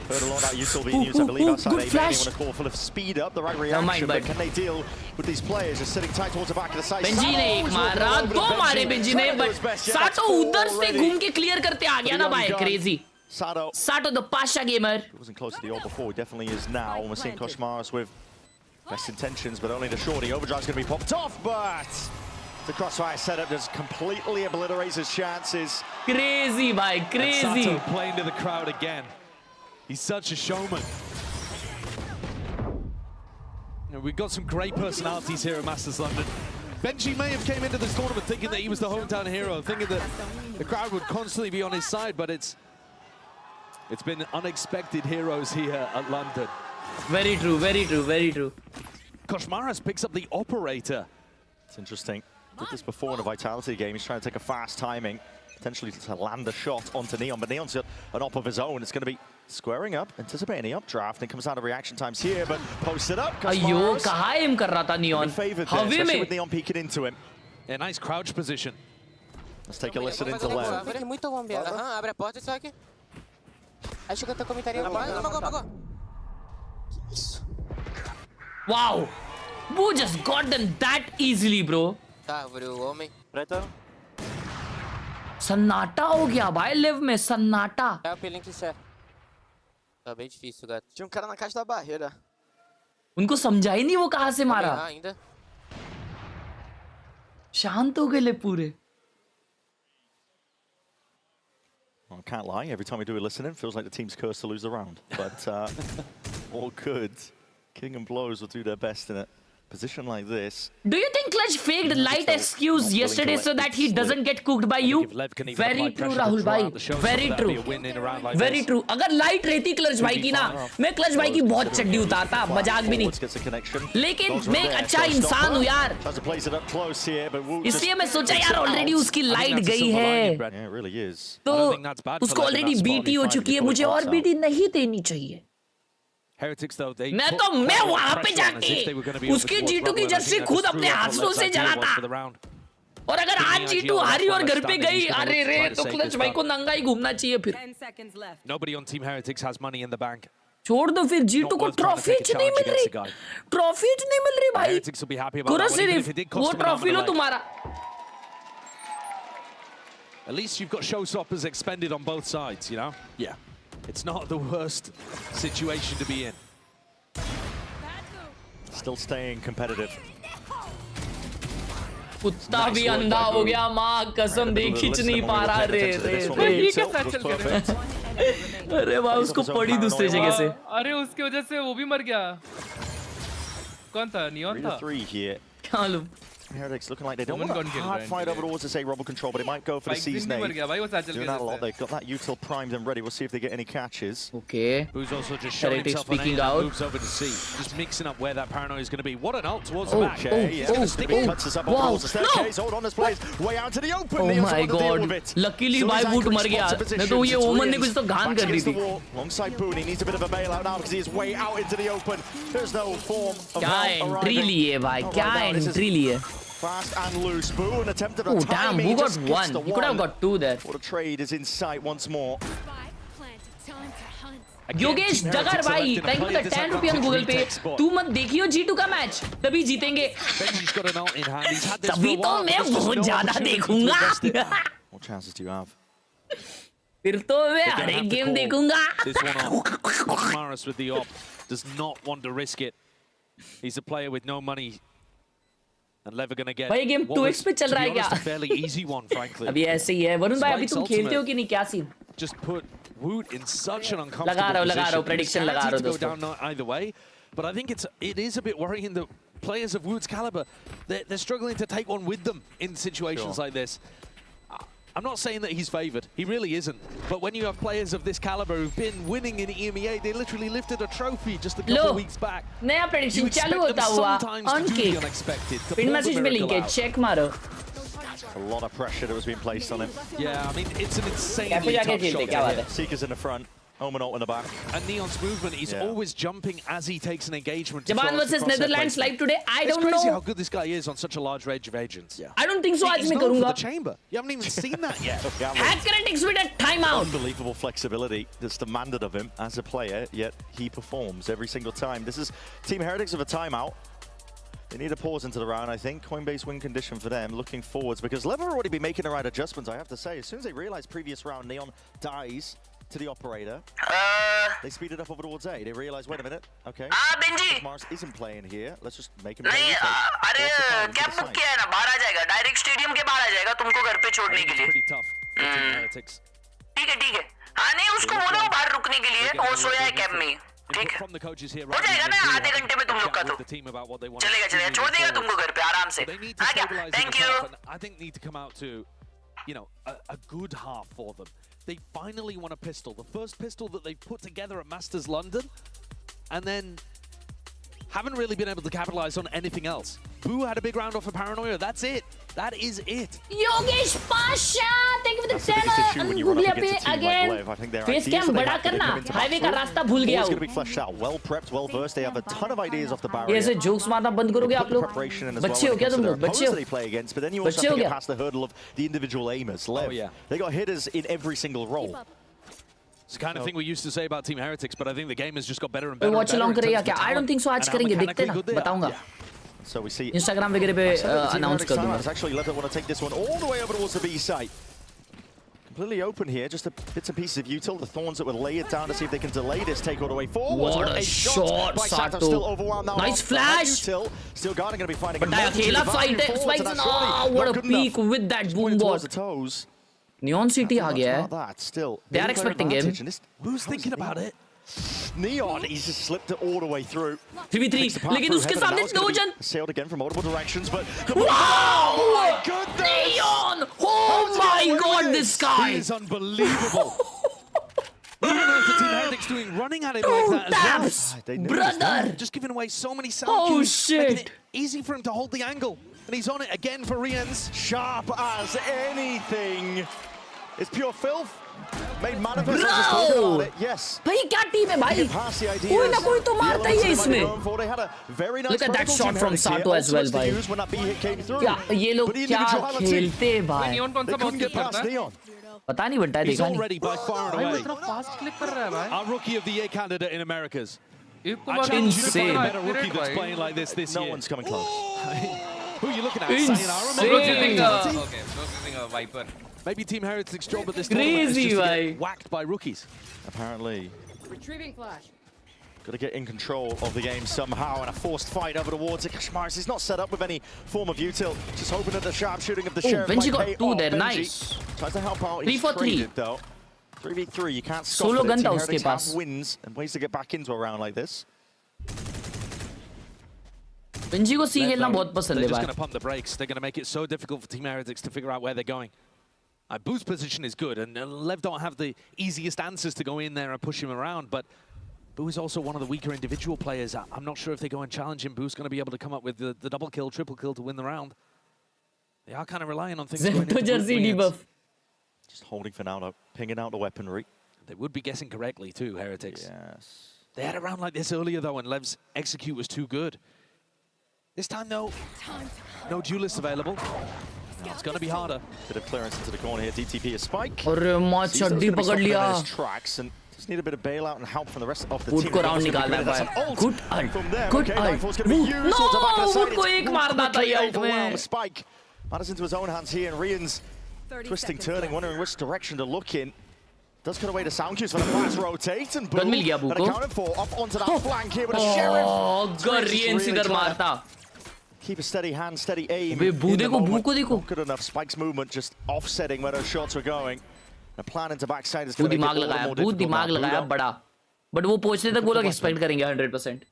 L: Heard a lot about util being used, I believe, outside A. They want to call for the speed up, the right reaction, but can they deal with these players just sitting tight towards the back of the site?
H: Benji ने एक मारा, 2 मारे Benji ने, but Sato उधर से घूम के clear करते आ गया ना भाई, crazy. Sato the Pasha gamer.
L: He wasn't close to the orb before, he definitely is now. And we're seeing Koshmaris with best intentions, but only the shorty. Overdrive's going to be popped off, but the crossfire setup just completely obliterates his chances.
H: Crazy, bhai, crazy.
M: And Sato playing to the crowd again. He's such a showman. You know, we've got some great personalities here at Masters London. Benji may have came into this tournament thinking that he was the hometown hero, thinking that the crowd would constantly be on his side, but it's been unexpected heroes here at London.
H: Very true, very true, very true.
M: Koshmaris picks up the operator.
L: It's interesting. Did this before in a Vitality game. He's trying to take a fast timing, potentially to land a shot onto Neon, but Neon's got an op of his own. It's going to be squaring up, anticipating the updraft, and comes out of reaction times here, but posted up.
H: Ayo, kaha aim kar raha tha Neon?
L: Especially with Neon peeking into him.
M: A nice crouch position.
L: Let's take a listen into Lev.
O: Muito bombeado. Abre a porta e sai aqui. Acho que eu tô comentaria. Apagou.
H: Wow, Boo just got them that easily, bro.
O: Tá, abriu o homem. Preto.
H: सन्नाटा हो गया भाई live में सन्नाटा.
O: É o pelinho que isso é. Tá bem difícil, gato. Tinha cara na caixa da barreira.
H: उनको समझा ही नहीं वो कहाँ से मारा.
O: Ainda.
H: शांत हो गए पूरे.
L: Well, I can't lie, every time we do a listen-in, feels like the team's cursed to lose the round. But all good. King and Blows will do their best in it. position like this.
H: Do you think Clutch faked light excuse yesterday so that he doesn't get cooked by you? Very true, Rahul bhai. Very true. Very true. अगर light रहती Clutch भाई की ना, मैं Clutch भाई की बहुत चड्डी उतारता, मजाक भी नहीं. लेकिन मैं एक अच्छा इंसान हूँ यार. इसलिए मैं सोचा यार already उसकी light गई है. तो उसको already BT हो चुकी है, मुझे और BT नहीं देनी चाहिए.
M: Heretics, though, they
H: मैं वहां पे जाके उसकी G2 की जर्सी खुद अपने हाथों से जलाता. और अगर आज G2 हारी और घर पे गई, अरे रे, तो क्लच भाई को नंगा ही घूमना चाहिए फिर.
M: Nobody on Team Heretics has money in the bank.
H: छोड़ दो फिर G2 को ट्रॉफीज नहीं मिल रही. ट्रॉफीज नहीं मिल रही भाई. करो सिर्फ वो ट्रॉफी लो तुम्हारा.
M: At least you've got showstoppers expended on both sides, you know? Yeah. It's not the worst situation to be in.
L: Still staying competitive.
H: कुत्ता भी अंधा हो गया, माँ कसम दे खींच नहीं पा रहा. रे अरे वाह, उसको पड़ी दूसरी जगह से.
N: अरे उसकी वजह से वो भी मर गया. कौन था? नियॉन था.
H: मालूम.
L: Heretics looking like they don't want a hard fight over towards this A Rebel control, but it might go for the C's nade. Doing that a lot. They've got that util primed and ready. We'll see if they get any catches.
H: Okay.
M: Who's also just showing himself
H: speaking out.
M: Moves over to C. Just mixing up where that paranoia is going to be. What an ult towards the back.
L: Cuts us up over towards the staircase. Hold on, this plays way out to the open.
H: Oh my God. Luckily, my boot मर गया. नहीं तो ये ओमन ने कुछ तो घान कर दी थी.
L: Alongside Boone, he needs a bit of a bailout now because he is way out into the open. There's no form of
H: क्या entry ली है भाई? क्या entry ली है?
L: Fast and loose. Boone attempted a
H: damn, Boo got one. He could have got two there.
L: What a trade is in sight once more.
H: Yogesh जगर भाई, thank you for the 10 रुपये on Google Pay. तू मत देखियो G2 का match, तभी जीतेंगे. तभी तो मैं बहुत ज़्यादा देखूंगा.
L: What chances do you have?
H: फिर तो मैं हर एक गेम देखूंगा.
M: This one on Maris with the op does not want to risk it. He's a player with no money. And LEV are going to get.
H: भाई game 2x पे चल रहा है क्या?
M: A fairly easy one, frankly.
H: अभी ऐसे ही है. वरुण भाई अभी तुम खेलते हो कि नहीं? क्या scene?
M: Just put Woot in such an uncomfortable
H: लगा रहा हूँ prediction लगा रहा हूँ दोस्तों.
M: Go down either way, but I think it is a bit worrying that players of Woot's caliber they're struggling to take one with them in situations like this. I'm not saying that he's favoured. He really isn't. But when you have players of this caliber who've been winning in EMEA, they literally lifted a trophy just a couple of weeks back.
H: नया prediction चालू होता हुआ. On kick. Pin message में link है. Check मारो.
L: A lot of pressure that was being placed on him.
M: Yeah, I mean it's an insanely tough shot.
L: Seekers in the front. Omen ult in the back.
M: And Neon's movement, he's always jumping as he takes an engagement.
H: Japan versus Netherlands live today. I don't know.
M: It's crazy how good this guy is on such a large range of agents.
H: I don't think so.
M: He's
H: मैं
M: known
H: करूँगा.
M: for the chamber. You haven't even seen that yet.
H: Heretics with a timeout.
L: Unbelievable flexibility that's demanded of him as a player, yet he performs every single time. This is Team Heretics with a timeout. They need a pause into the round, I think. Coinbase win condition for them, looking forwards, because LEV have already been making the right adjustments, I have to say. As soon as they realize previous round, Neon dies to the operator. They speed it up over towards A. They realize, wait a minute, okay.
B: Benji.
L: Mars isn't playing here. Let's just make him play.
B: नहीं, अरे cab book किया है ना, बाहर आ जाएगा. Direct stadium के बाहर आ जाएगा तुमको घर पे छोड़ने के लिए. ठीक है. हाँ नहीं, उसको बोलो बाहर रुकने के लिए. वो सोया है कैब में. ठीक है. हो जाएगा ना आधे घंटे में तुम लोग का तो. चलेगा. छोड़ देगा तुमको घर पे आराम से. आ गया. Thank you.
M: I think need to come out to, you know, a good half for them. They finally won a pistol, the first pistol that they've put together at Masters London, and then haven't really been able to capitalize on anything else. Boo had a big round off of Paranoia. That's it. That is it.
H: Yogesh Pasha, thank you for the 10 Google Pay again. Face cam बड़ा करना. Highway का रास्ता भूल गया हूँ.
L: It's going to be fleshed out, well prepped, well versed. They have a ton of ideas off the barrier.
H: ये ऐसे jokes मारना बंद करोगे आप लोग? बच्चे हो क्या तुम लोग? बच्चे हो?
L: They play against, but then you also have to get past the hurdle of the individual aimers. LEV, they got hitters in every single role.
M: It's the kind of thing we used to say about Team Heretics, but I think the game has just got better and better.
H: Watch along करेगा क्या? I don't think so. आज करेंगे, देखते ना, बताऊंगा.
L: So we see
H: Instagram वगैरह पे announce कर दूँगा.
L: Actually, LEV want to take this one all the way over towards the B site. Completely open here, just bits and pieces of util. The Thorns that would lay it down to see if they can delay this take all the way forward.
H: What a shot,
L: Sato. Still overwhelmed now.
H: Nice flash.
L: Still guarding, going to be finding a
H: अकेला fight है. Spikes and what a peek with that boom bot. Neon City आ गया है. They are expecting him.
M: Who's thinking about it?
L: Neon, he's just slipped it all the way through.
H: 3v3, लेकिन उसके सामने 2 जन.
L: Sailed again from multiple directions, but
H: wow!
L: Oh my goodness!
H: Neon! Oh my God, this guy!
M: He is unbelievable. What on earth are Team Heretics doing running at him like that
H: taps,
M: as well?
H: brother!
M: Just giving away so many sound
H: Oh
M: cues,
H: shit!
M: making it easy for him to hold the angle. And he's on it again for Riens.
L: Sharp as anything. It's pure filth. Made manifest.
H: Bro!
L: Yes.
H: भाई क्या team है भाई? कोई ना कोई तो मारता ही है इसमें. Look at that shot from Sato as well भाई. क्या ये लोग क्या खेलते हैं भाई?
N: नियॉन कौन सा बहुत खेलता है?
H: पता नहीं बनता है देखा नहीं.
M: Already by far and away.
N: इतना फास्ट क्लिक कर रहा है भाई.
M: Our rookie of the year candidate in Americas.
N: Insane.
M: A better rookie that's playing like this year.
L: No one's coming close.
M: Who are you looking at?
N: Okay, using a Viper.
M: Maybe Team Heretics' job at this
H: Crazy,
M: tournament is just to
H: bhai.
M: get whacked by rookies.
L: Apparently.
J: Retrieving flash.
L: Got to get in control of the game somehow, and a forced fight over towards it. Kashmaris is not set up with any form of util. Just hoping that the sharpshooting of the sheriff
H: Benji
L: might
H: got
L: pay
H: 2
L: off.
H: there,
L: Benji
H: nice.
L: tries to help out.
H: 3 for 3.
L: Traded, though. 3v3, you can't scoff
H: Solo
L: at it.
H: gun
L: Team
H: था उसके
L: Heretics
H: pass.
L: have wins and ways to get back into a round like this.
H: Benji को सी खेलना बहुत
M: They're
H: पसंद है
M: just
H: भाई.
M: going to pump the brakes. They're going to make it so difficult for Team Heretics to figure out where they're going. Boo's position is good, and Lev don't have the easiest answers to go in there and push him around, but Boo is also one of the weaker individual players. I'm not sure if they go and challenge him, Boo's going to be able to come up with the double kill, triple kill to win the round. They are kind of relying on things going into
H: jersey debuff.
L: Just holding for now, though. Pinging out the weaponry.
M: They would be guessing correctly too, Heretics.
L: Yes.
M: They had a round like this earlier, though, and Lev's execute was too good. This time, though, no duelist available. Now it's going to be harder.
L: Bit of clearance into the corner here. DTP a spike.
H: अरे माँ चड्डी पकड़ लिया.
L: Tracks and just need a bit of bailout and help from the rest of the
H: Wood
L: team.
H: को round निकालना है भाई. Good ult. Good ult. No, Wood को एक मारना था ये ult में.
L: Spike matters into his own hands here, and Rian's twisting, turning, wondering which direction to look in. Does cut away the sound cues for the fast rotate, and boom. And accounted for off onto that flank here with a sheriff.
H: Oh, God, Rian's इधर मारता.
L: Keep a steady hand, steady aim.
H: देखो.
L: Good enough. Spike's movement just offsetting where those shots were going. The plan into backside is
H: वो
L: going to make
H: दिमाग
L: it a little
H: लगाया.
L: more
H: बहुत
L: difficult.
H: दिमाग लगाया बड़ा. But वो पहुंचने तक वो लोग expect करेंगे 100%.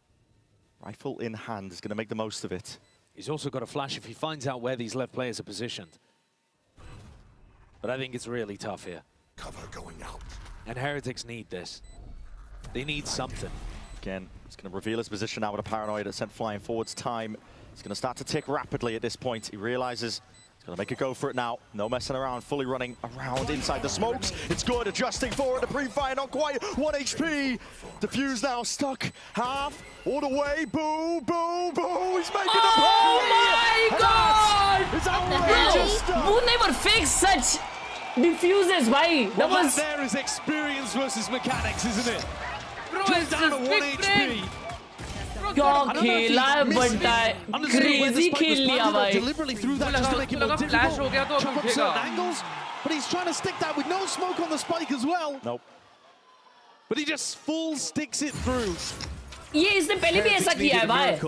L: Rifle in hand is going to make the most of it.
M: He's also got a flash if he finds out where these left players are positioned. But I think it's really tough here.
U: Cover going out.
M: And Heretics need this. They need something.
L: Again, he's going to reveal his position now with a paranoid that's sent flying forwards. Time is going to start to tick rapidly at this point. He realizes he's going to make a go for it now. No messing around, fully running around inside the smokes. It's good, adjusting for it. The pre-fire not quite. 1 HP. Diffuse now, stuck. Half, all the way. Boo, boo, boo. He's making the play.
H: Oh my God!
L: It's outrageous.
H: Boo never fakes such diffuses, bhai. That was...
M: there is experience versus mechanics, isn't it?
N: Bro,
M: Just down to 1 HP.
H: क्या खेला है बंटा है. Crazy खेल लिया भाई.
M: Deliberately threw that just to make it more difficult.
N: Flash हो गया तो
M: Chop up certain angles, but he's trying to stick that with no smoke on the spike as well.
L: Nope.
M: But he just full sticks it through.
H: ये इसने पहले भी ऐसा किया है भाई.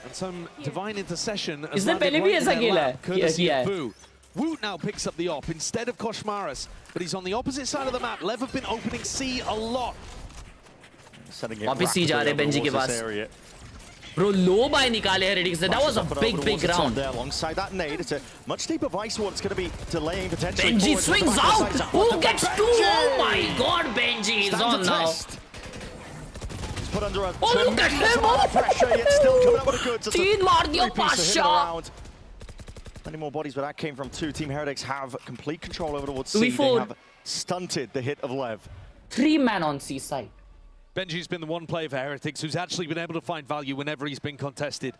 M: And some divine intercession.
H: इसने पहले भी ऐसा किया है.
M: Woot now picks up the op instead of Koshmaris, but he's on the opposite side of the map. Lev have been opening C a lot.
H: वापिस सी जा रहे बेंजी के पास. Bro, low by निकाले Heretics. That was a big round.
L: There alongside that nade, it's a much deeper vice ward. It's going to be delaying potentially.
H: Benji swings out. Who gets 2? Oh my God, Benji is on now.
L: He's put under a
H: look at him!
L: pressure, yet still coming up with a good.
H: तीन मार दिया 5 shot.
L: Many more bodies where that came from too. Team Heretics have complete control over towards C. They have stunted the hit of Lev.
H: 3 man on C side.
M: Benji's been the one player for Heretics who's actually been able to find value whenever he's been contested.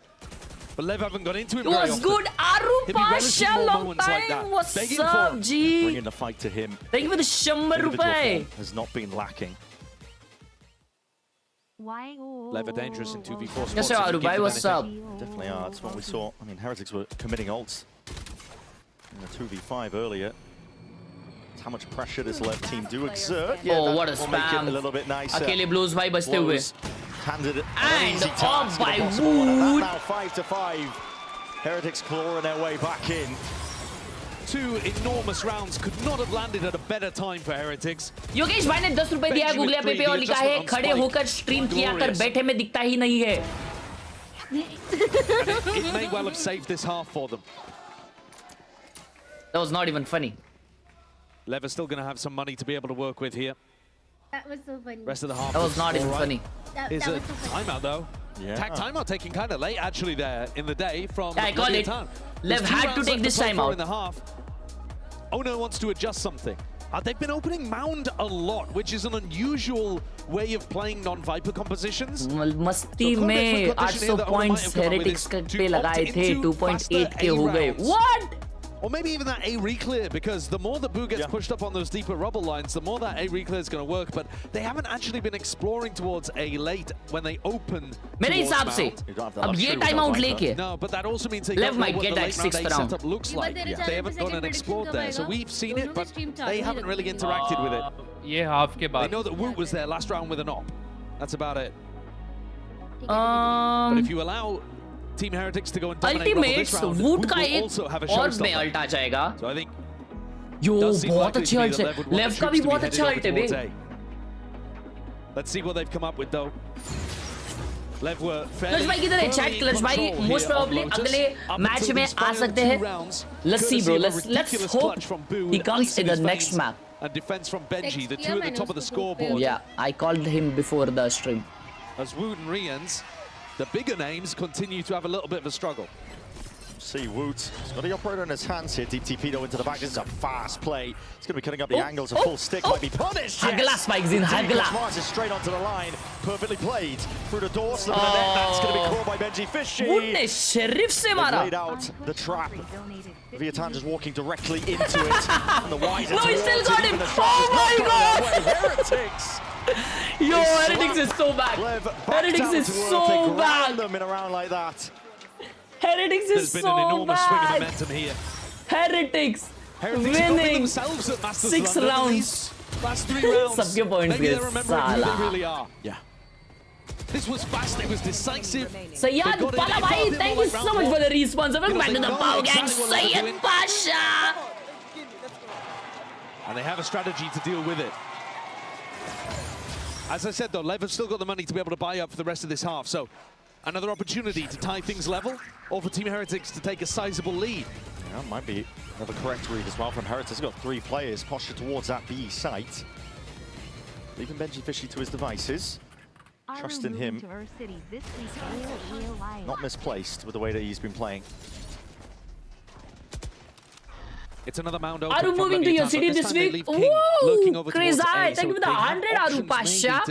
M: But Lev haven't got into him very often.
H: What's good? Aru Pasha, long time. What's up, G?
L: Bringing the fight to him.
H: Thank you for the 100 rupees.
L: Has not been lacking.
T: Why?
M: Lev are dangerous in 2v4 spots.
H: Yes, sir, Arubai, what's up?
L: Definitely are. That's what we saw. I mean, Heretics were committing ults in the 2v5 earlier. That's how much pressure this Lev team do exert. Yeah,
H: oh, what a
L: spam. Make it a little bit nicer.
H: Akele Blues bhai bachte hue.
L: Handed it
H: and
L: up
H: by
L: Wood. Now 5-5. Heretics clawing their way back in.
M: two enormous rounds could not have landed at a better time for Heretics.
H: Yogesh भाई ने 10 रुपए दिया है Google पे और लिखा है खड़े होकर स्ट्रीम किया कर बैठे में दिखता ही नहीं है.
M: It may well have saved this half for them.
H: That was not even funny.
M: Lev is still going to have some money to be able to work with here.
U: That was so funny.
M: Rest of the half.
H: That was not even funny.
M: Here's a timeout though.
L: Yeah.
M: Timeout taken kind of late actually there in the day from.
H: Yeah, I called it. Lev had to take this time out.
M: In the half. Owner wants to adjust something. They've been opening Mound a lot, which is an unusual way of playing non-Viper compositions.
H: मस्ती में 800 points Heretics पे लगाए थे 2.8 के हो गए. What?
M: Or maybe even that A reclear, because the more the Boo gets pushed up on those deeper rubble lines, the more that A reclear is going to work. But they haven't actually been exploring towards A late when they open.
H: मेरे हिसाब से अब ये time out लेके
M: no, but that also means they
H: Lev
M: don't know
H: might
M: what
H: get
M: the
H: that
M: late round
H: 6th
M: A
H: round.
M: setup looks like. They haven't gone and explored there, so we've seen it, but they haven't really interacted with it.
N: ये half के बाद.
M: They know that Woot was there last round with an op. That's about it. But if you allow Team Heretics to go and dominate this round,
H: Woot का
M: will
H: एक
M: also have a
H: और
M: showstopper.
H: में alt आ जाएगा.
M: So I think
H: यो बहुत अच्छे alt है. लेव का भी बहुत अच्छा अल्ट है बे.
M: Let's see what they've come up with though. Lev were
H: clutch भाई किधर है? चैट क्लच भाई मोस्ट प्रोबब्ली अगले मैच में आ सकते हैं. Let's see bro. Let's hope he comes in the next map.
M: And defense from Benji, the two at the top of the scoreboard.
H: Yeah, I called him before the stream.
M: As Woot and Rians, the bigger names continue to have a little bit of a struggle.
L: See Woot, he's got the operator in his hands here. Deep TP into the back. This is a fast play. He's going to be cutting up the angles. A full stick might be punished.
H: Hagla spikes in Hagla.
L: Martin straight onto the line. Perfectly played through the door. Slipping the net. That's going to be caught by Benji Fishy.
H: Woot ने शरीफ से मारा.
L: Laid out the trap. Viatan just walking directly into it. And the wise
H: no, he still got him. Oh my god!
L: Heretics.
H: Yo, Heretics is so bad. Heretics is so bad.
L: Them in a round like that.
H: Heretics is so bad.
M: There's been an enormous swing of momentum here.
H: Heretics winning 6 rounds.
M: Last 3 rounds.
H: सबके points
M: Maybe
H: गए.
M: they're remembering who they really are. Yeah. This was fast, it was decisive.
H: Sayyad Pala bhai, thank you so much for the response. Welcome back to the Power Gang, Sayyad Pasha.
M: And they have a strategy to deal with it. As I said though, Lev have still got the money to be able to buy up for the rest of this half. So another opportunity to tie things level, or for Team Heretics to take a sizable lead.
L: Yeah, might be another correct read as well from Heretics. He's got 3 players postured towards that B site. Leaving Benji Fishy to his devices. Trust in him. Not misplaced with the way that he's been playing.
M: It's another mound
H: open. Are you moving to your city this week? Ooh, Khelraay, thank you for the 100 Aru Pasha.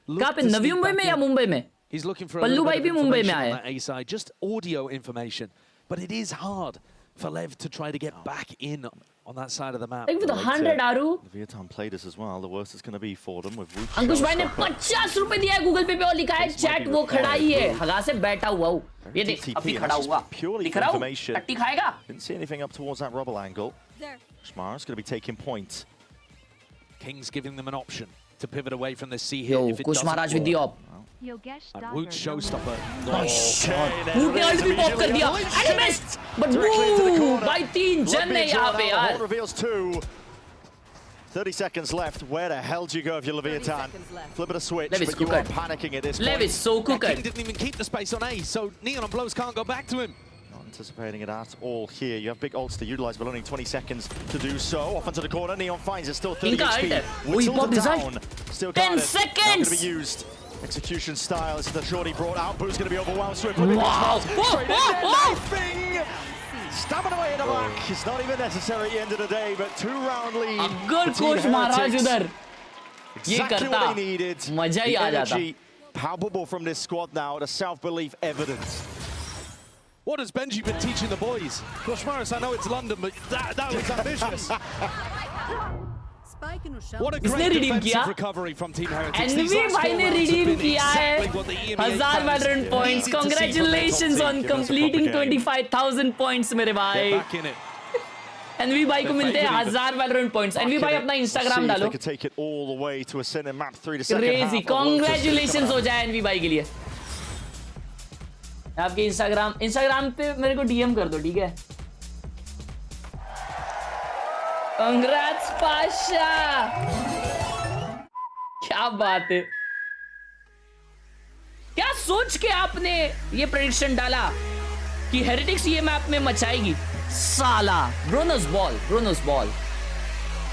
H: कहाँ पे नवी मुंबई में या मुंबई में?
M: He's looking for
H: पल्लू भाई भी मुंबई में आए.
M: A side, just audio information, but it is hard for Lev to try to get back in on that side of the map.
H: Thank you for the 100 Aru.
L: Viatan played us as well. The worst is going to be for them with Woot.
H: अंकुश भाई ने 50 रुपए दिया है Google पे और लिखा है chat वो खड़ा ही है हगा से बैठा हुआ हूँ ये देख अभी खड़ा हुआ दिख रहा हूँ टट्टी खाएगा.
L: Didn't see anything up towards that rubble angle. Shmar's going to be taking point.
M: King's giving them an option to pivot away from the C here.
H: Yo, Kush Maharaj with the op.
M: And Woot showstopper.
H: Woot ने ult भी pop कर दिया. And he missed. But woo! भाई 3 जन ने यहाँ पे यार.
L: Reveals 2. 30 seconds left. Where the hell do you go if you're Leviathan? Flip it a switch,
H: Lev is
L: but you are
H: cooked.
L: panicking at this point.
H: Lev is so cooked.
M: King didn't even keep the space on A, so Neon and Blows can't go back to him.
L: Not anticipating it at all here. You have big ults to utilize, but only 20 seconds to do so. Off onto the corner. Neon finds it. Still 30 HP. Whittled down. Still
H: 10
L: seconds. Not going to be used. Execution style. This is the short he brought out. Boo's going to be overwhelmed swiftly.
H: Wow.
L: Straight in there. Knifing. Stabbing away in the back. It's not even necessary at the end of the day, but 2-round lead.
H: अगर Kush Maharaj उधर ये करता मजा ही आ जाता.
L: Palpable from this squad now. The self-belief evident.
M: What has Benji been teaching the boys? Kush Maharaj, I know it's London, but that was ambitious. What a great defensive recovery from Team Heretics.
H: NV भाई ने redeem किया है 1000 Valorant points. Congratulations on completing 25,000 points मेरे भाई. NV भाई को मिलते हैं 1000 Valorant points. NV भाई अपना Instagram डालो. Crazy. Congratulations हो जाए NV भाई के लिए. आपके Instagram पे मेरे को DM कर दो, ठीक है? Congrats, Pasha! क्या बात है? क्या सोच के आपने ये प्रेडिक्शन डाला कि हेरिटिक्स ये मैप में मचाएगी? साला ब्रोनस बॉल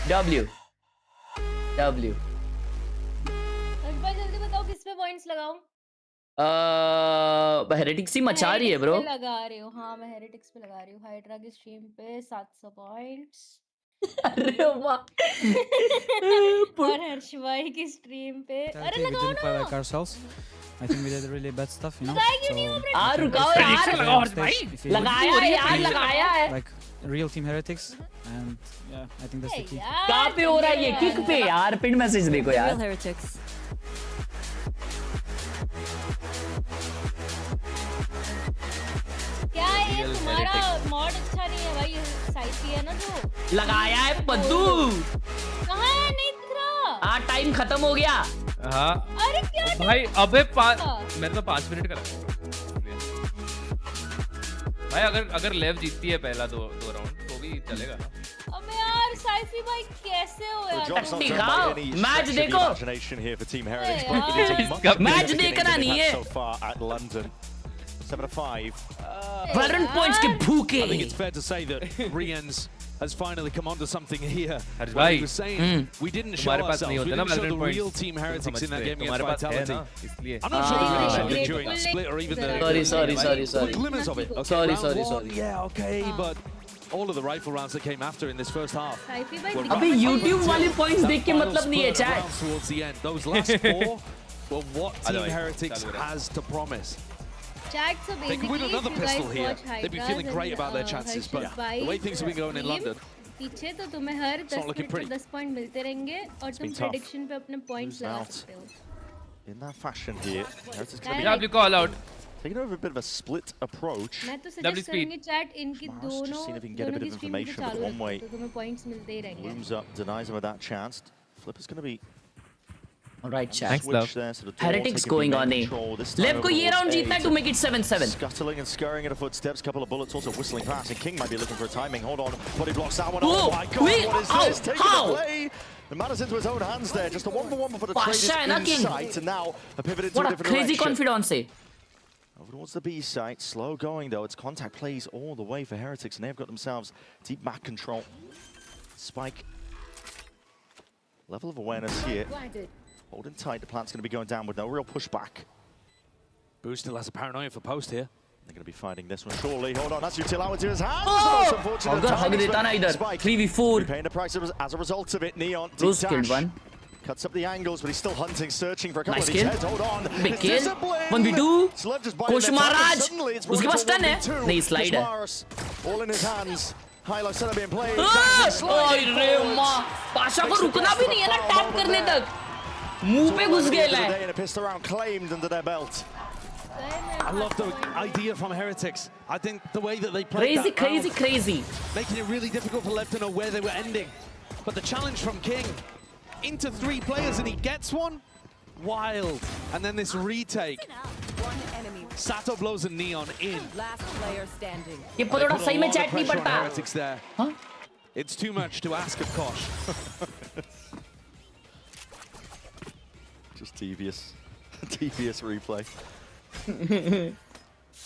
H: W
K: जल्दी बताओ किस पे पॉइंट्स लगाऊं?
H: हेरिटिक्स ही मचा रही है ब्रो।
K: लगा रही हूँ, हाँ मैं हेरिटिक्स पे लगा रही हूँ। हाइड्रा की स्ट्रीम पे 700 पॉइंट्स।
H: अरे वाह।
K: और हर्ष भाई की स्ट्रीम पे अरे लगाओ ना।
U: I think we did really bad stuff, you know.
H: रुकाओ यार, लगाया है।
U: Like real team heretics, and yeah, I think that's the key.
H: कहाँ पे हो रहा है ये? किक पे यार, पिन मैसेज देखो यार।
K: Real heretics. क्या ये तुम्हारा मॉड अच्छा नहीं है भाई? साइट है ना जो
H: लगाया है पद्दू।
K: कहाँ है? नहीं दिख रहा।
H: टाइम खत्म हो गया।
N: हाँ
K: अरे क्या
N: भाई, अबे मैंने तो 5 मिनट का रखा भाई। अगर लेव जीतती है पहला दो राउंड तो भी चलेगा।
K: अबे यार साइफी भाई कैसे हो यार?
H: दिखाओ मैच देखो। मैच देखना नहीं है।
L: 7-5.
H: points के भूखे।
M: I think it's fair to say that Riens has finally come onto something here.
N: Harsh
M: What
N: bhai,
M: he was saying, we didn't show ourselves. We didn't show the real team heretics in that game against Vitality. I'm not sure they really showed it during the split or even the
H: Sorry.
M: glimmers of it. Okay,
H: Sorry.
M: round one, yeah, okay, but all of the rifle rounds that came after in this first half.
H: अबे YouTube वाले points देख के मतलब नहीं है chat.
M: Towards the end, those last 4 were what Team Heretics has to promise.
K: Chat, so
M: They could win another pistol here. They'd be feeling great about their chances, but the way things have been going in London,
K: पीछे तो तुम्हें हर 10 minute पर 10 point मिलते रहेंगे और तुम prediction पे अपने पॉइंट्स लगा सकते हो।
L: In that fashion here, Heretics
K: Yeah,
L: going
N: you call out.
L: taking over a bit of a split approach.
K: मैं तो सजेस्ट करूंगी चैट इनकी
L: Just seeing if he can get a bit of information, but one way
K: तो तुम्हें points मिलते ही रहेंगे।
L: looms up, denies him of that chance. Flip is going to be
H: Alright, chat.
L: Thanks, love.
H: Heretics going on A. Lev को ये round जीतना to make it 7-7.
L: Scuttling and scurrying at a footsteps, couple of bullets also whistling past, and King might be looking for a timing. Hold on, body blocks that one. Oh my God, what is this? Taking the play. The matters into his own hands there. Just a 1-for-1 before the trade is in sight, and now a pivot into a different direction.
H: What a crazy confidence.
L: Over towards the B site, slow going though. It's contact plays all the way for Heretics, and they've got themselves deep back control. Spike. Level of awareness here. Holding tight, the plant's going to be going down with no real pushback.
M: Boo still has a paranoia for post here.
L: They're going to be fighting this one surely. Hold on, that's utility to his hands.
H: Oh!
L: Unfortunate.
H: Spike 3v4.
L: Paying the price as a result of it. Neon
H: Rose killed one.
L: Cuts up the angles, but he's still hunting, searching for a couple
H: Nice
L: of these
H: kill.
L: heads. Hold on.
H: Big kill. 1v2. Kosh Maharaj. उसके पास stun है. नहीं slide है.
L: All in his hands. High-low setup being played.
H: ओए माँ. पाशा को रुकना भी नहीं है ना टैप करने तक. मुंह पे घुस गया है.
L: A pistol round claimed under their belt.
M: I love the idea from Heretics. I think the way that they played
H: crazy.
M: Making it really difficult for Lev to know where they were ending. But the challenge from King into 3 players and he gets one. Wild. And then this retake. Sato blows a Neon in.
V: Last player standing.
H: ये परोड़ा सही में chat नहीं पड़ता.
M: Heretics there.
H: Huh?
M: It's too much to ask of Kosh.
L: Just devious. Devious replay.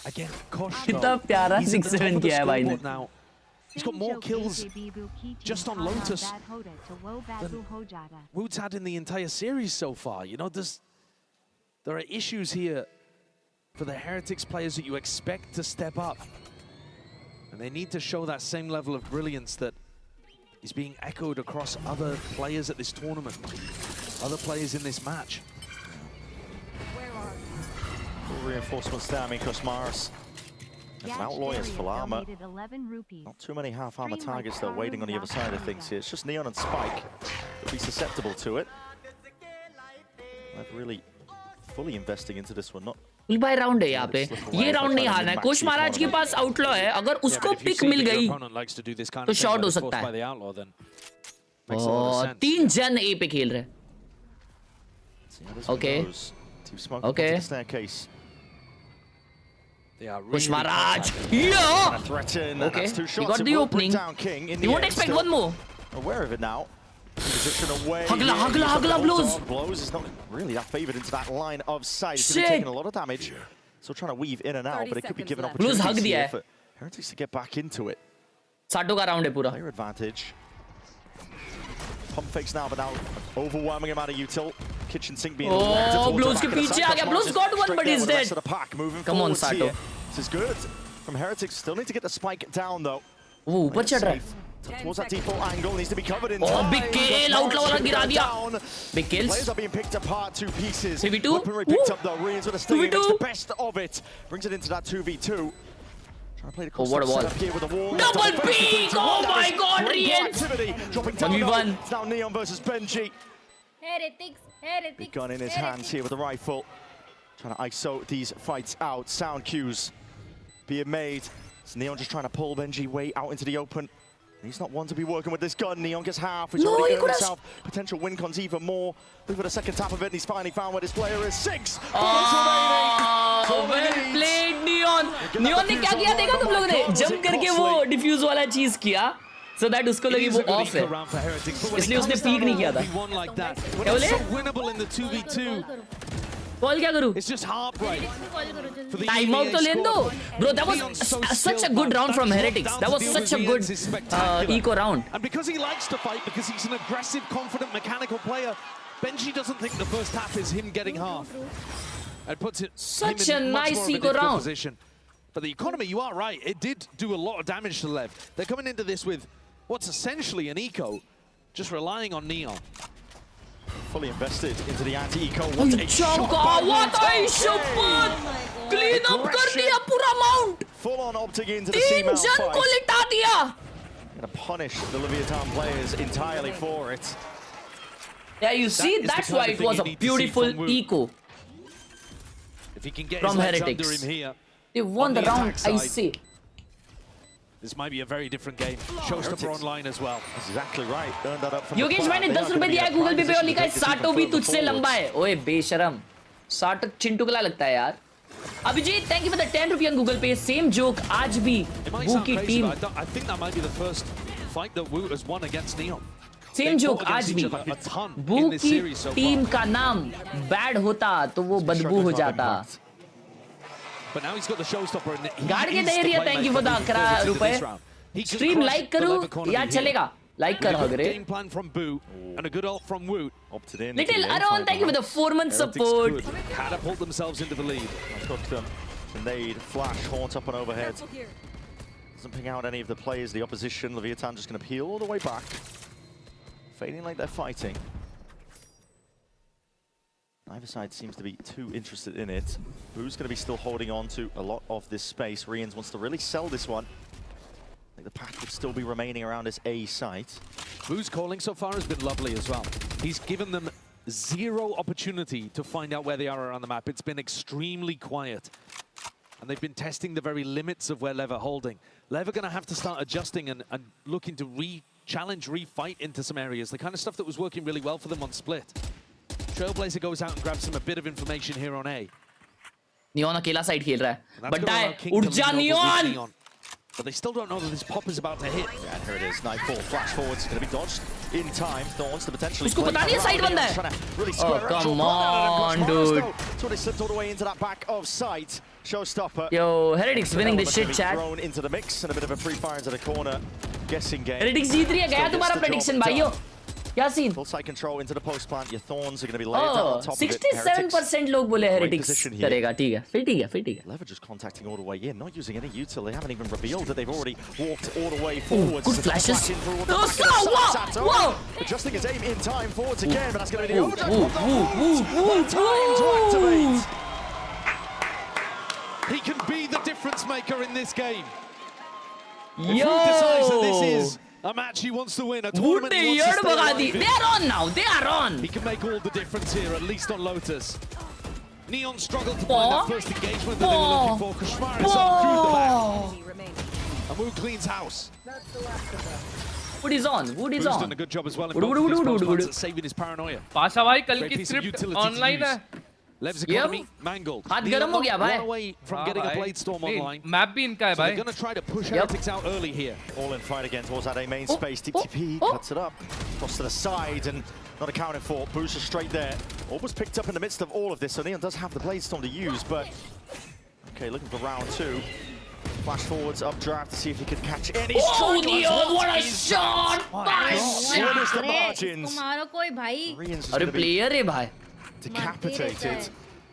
M: Again, Kosh.
H: कितना प्यारा 6-7 किया है भाई ने.
M: Now. He's got more kills just on Lotus than Wood's had in the entire series so far. You know, there are issues here for the Heretics players that you expect to step up. And they need to show that same level of brilliance that is being echoed across other players at this tournament, other players in this match.
L: Reinforcements there, Mikos Maris. As an outlaw is full armor. Not too many half-armor targets though waiting on the other side of things here. It's just Neon and Spike will be susceptible to it. They're really fully investing into this one. Not
H: भाई round है यहाँ पे. ये round नहीं हारना है. कोश महाराज के पास आउटलॉ है. अगर उसको पिक मिल गई तो शॉट हो सकता है. और 3 जन ए पे खेल रहे हैं. Okay. Okay. Push Maharaj. Yeah.
L: Threaten.
H: Okay.
L: That's 2
H: He
L: shots.
H: got the opening. You won't expect one more.
L: aware of it now. Position away.
H: Hagla, Blues.
L: Blows is not really that favored into that line of sight. He's taking a lot of damage. Still trying to weave in and out, but it could be given opportunities here for Heretics to get back into it.
H: Sato ka round hai pura.
L: Player advantage. Pump fakes now, but now overwhelming amount of util. Kitchen sink being
H: Blues ke piche aa gaya. Blues got one, but he's dead. Come on, Sato.
L: This is good from Heretics. Still need to get the spike down though.
H: Oh, upar chad raha hai.
L: Towards that default angle, needs to be covered in
H: time.
L: Oh,
H: big kill! Outlaw wala gira diya. Big kills.
L: Players are being picked apart, 2 pieces.
H: 3v2.
L: Weaponry picked up though. Rians with a sting, makes the best of it. Brings it into that 2v2. Trying to play the
H: what a wall.
L: here with a wall.
H: Double peek! Oh my god, Rians!
L: Dropping down.
H: 1v1.
L: It's now Neon versus Benji.
Q: Heretics.
L: Big gun in his hands here with a rifle. Trying to ISO these fights out. Sound cues being made. It's Neon just trying to pull Benji way out into the open. He's not one to be working with this gun. Neon gets half. He's already earned himself potential win cons even more. Look for the second tap of it. He's finally found where this player is. 6 bullets remaining.
H: Well played, Neon. Neon ने क्या किया देखा तुम लोगों ने? Jump करके वो diffuse वाला चीज किया. So that उसको लगी वो off है. इसलिए उसने peek नहीं किया था. क्या बोले? Call क्या करूँ?
M: It's just heartbreak.
H: Time out तो लेन दो. Bro, that was such a good round from Heretics. That was such a good eco round.
M: And because he likes to fight, because he's an aggressive, confident, mechanical player, Benji doesn't think the first half is him getting half. It puts it
H: such
M: him in
H: a
M: much
H: nice
M: more of a
H: eco
M: difficult
H: round.
M: Position. But the economy, you are right. It did do a lot of damage to LEV. They're coming into this with what's essentially an eco, just relying on Neon.
L: Fully invested into the anti-eco.
H: What a shot! Clean up कर दिया पूरा mount.
L: Full on opting into the C-mount fight.
H: 3 जन को लिटा दिया.
L: Gonna punish the Leviathan players entirely for it.
H: Yeah, you see, that's why it was a beautiful eco.
M: If he can get
H: from
M: his legs
H: Heretics.
M: under him here,
H: they won the round, I say.
M: This might be a very different game. Showstopper online as well.
L: That's exactly right. Earned that up from
H: Yogesh मैंने 10 रुपए दिया है Google पे और लिखा है साटो भी तुझसे लंबा है. ओए बेशरम. साटो चिंटुकला लगता है यार. Abhijit, thank you for the 10 रुपए on Google Pay. Same joke आज भी. Woo की team.
M: I think that might be the first fight that Woo has won against Neon.
H: Same joke आज भी. Woo की team का नाम bad होता तो वो बदबू हो जाता.
M: But now he's got the showstopper and
H: गाड़ के दे रही है. Thank you for the 11 रुपए. Stream like करूँ या चलेगा? Like कर हगरे.
M: Game plan from Boo and a good ult from Woot.
L: Opted in.
H: Little Aron, thank you for the 4-month support.
M: Catapult themselves into the lead.
L: Took them. Grenade, flash, haunt up and overhead. Doesn't ping out any of the players. The opposition, Leviathan just going to peel all the way back. Fading like they're fighting. Neither side seems to be too interested in it. Boo's going to be still holding on to a lot of this space. Rians wants to really sell this one. I think the path would still be remaining around this A site.
M: Boo's calling so far has been lovely as well. He's given them zero opportunity to find out where they are around the map. It's been extremely quiet. And they've been testing the very limits of where LEV are holding. LEV are going to have to start adjusting and looking to re-challenge, re-fight into some areas. The kind of stuff that was working really well for them on Split. Trailblazer goes out and grabs him a bit of information here on A.
H: Neon अकेला side खेल रहा है. But उठ जा Neon!
M: But they still don't know that this pop is about to hit.
L: Yeah, and here it is. Nightfall, flash forwards, going to be dodged in time. Thorns to potentially
H: उसको पता नहीं है side बंदा है.
L: Really
H: Oh, come on, dude.
L: So they slipped all the way into that back of sight. Showstopper.
H: Yo, Heretics winning this shit, chat.
L: Thrown into the mix and a bit of a free fire into the corner. Guessing game.
H: Heretics जीत रही है. गया तुम्हारा prediction भाइयों. क्या scene?
L: Full side control into the post plant. Your Thorns are going to be layered down on top of it.
H: 67% लोग बोले Heretics करेगा. ठीक है. फिर ठीक है.
L: LEV just contacting all the way in, not using any util. They haven't even revealed that they've already walked all the way forwards.
H: Good flashes.
L: Whoa! Adjusting his aim in time forwards again, but that's going to be the overjump. Time to activate.
M: He can be the difference maker in this game. If he decides that this is a match he wants to win, a tournament he wants to stay alive in.
H: They are on now. They are on.
M: He can make all the difference here, at least on Lotus. Neon struggled to find that first engagement that they were looking for. Khelraay is on through the back. And Wood cleans house.
H: Wood is on.
M: Wood's done a good job as well in both of these post-plants at saving his paranoia.
N: Pasha भाई कल की script online है.
M: Lev's economy mangled.
H: हाथ गरम हो गया भाई.
M: Away from getting a blade storm online.
N: Map भी इनका है
M: So
N: भाई.
M: they're going to try to push Heretics out early here.
L: All in fight again towards that A main space. Deep TP cuts it up, cross to the side and not accounted for. Booster straight there. Almost picked up in the midst of all of this. So Neon does have the blade storm to use, but okay, looking for round 2. Flash forwards, updraft to see if he could catch any strike.
H: Neon, what a shot!
L: What is the margins?
Q: तुम्हारा कोई भाई.
H: अरे player है भाई.
L: Decapitated.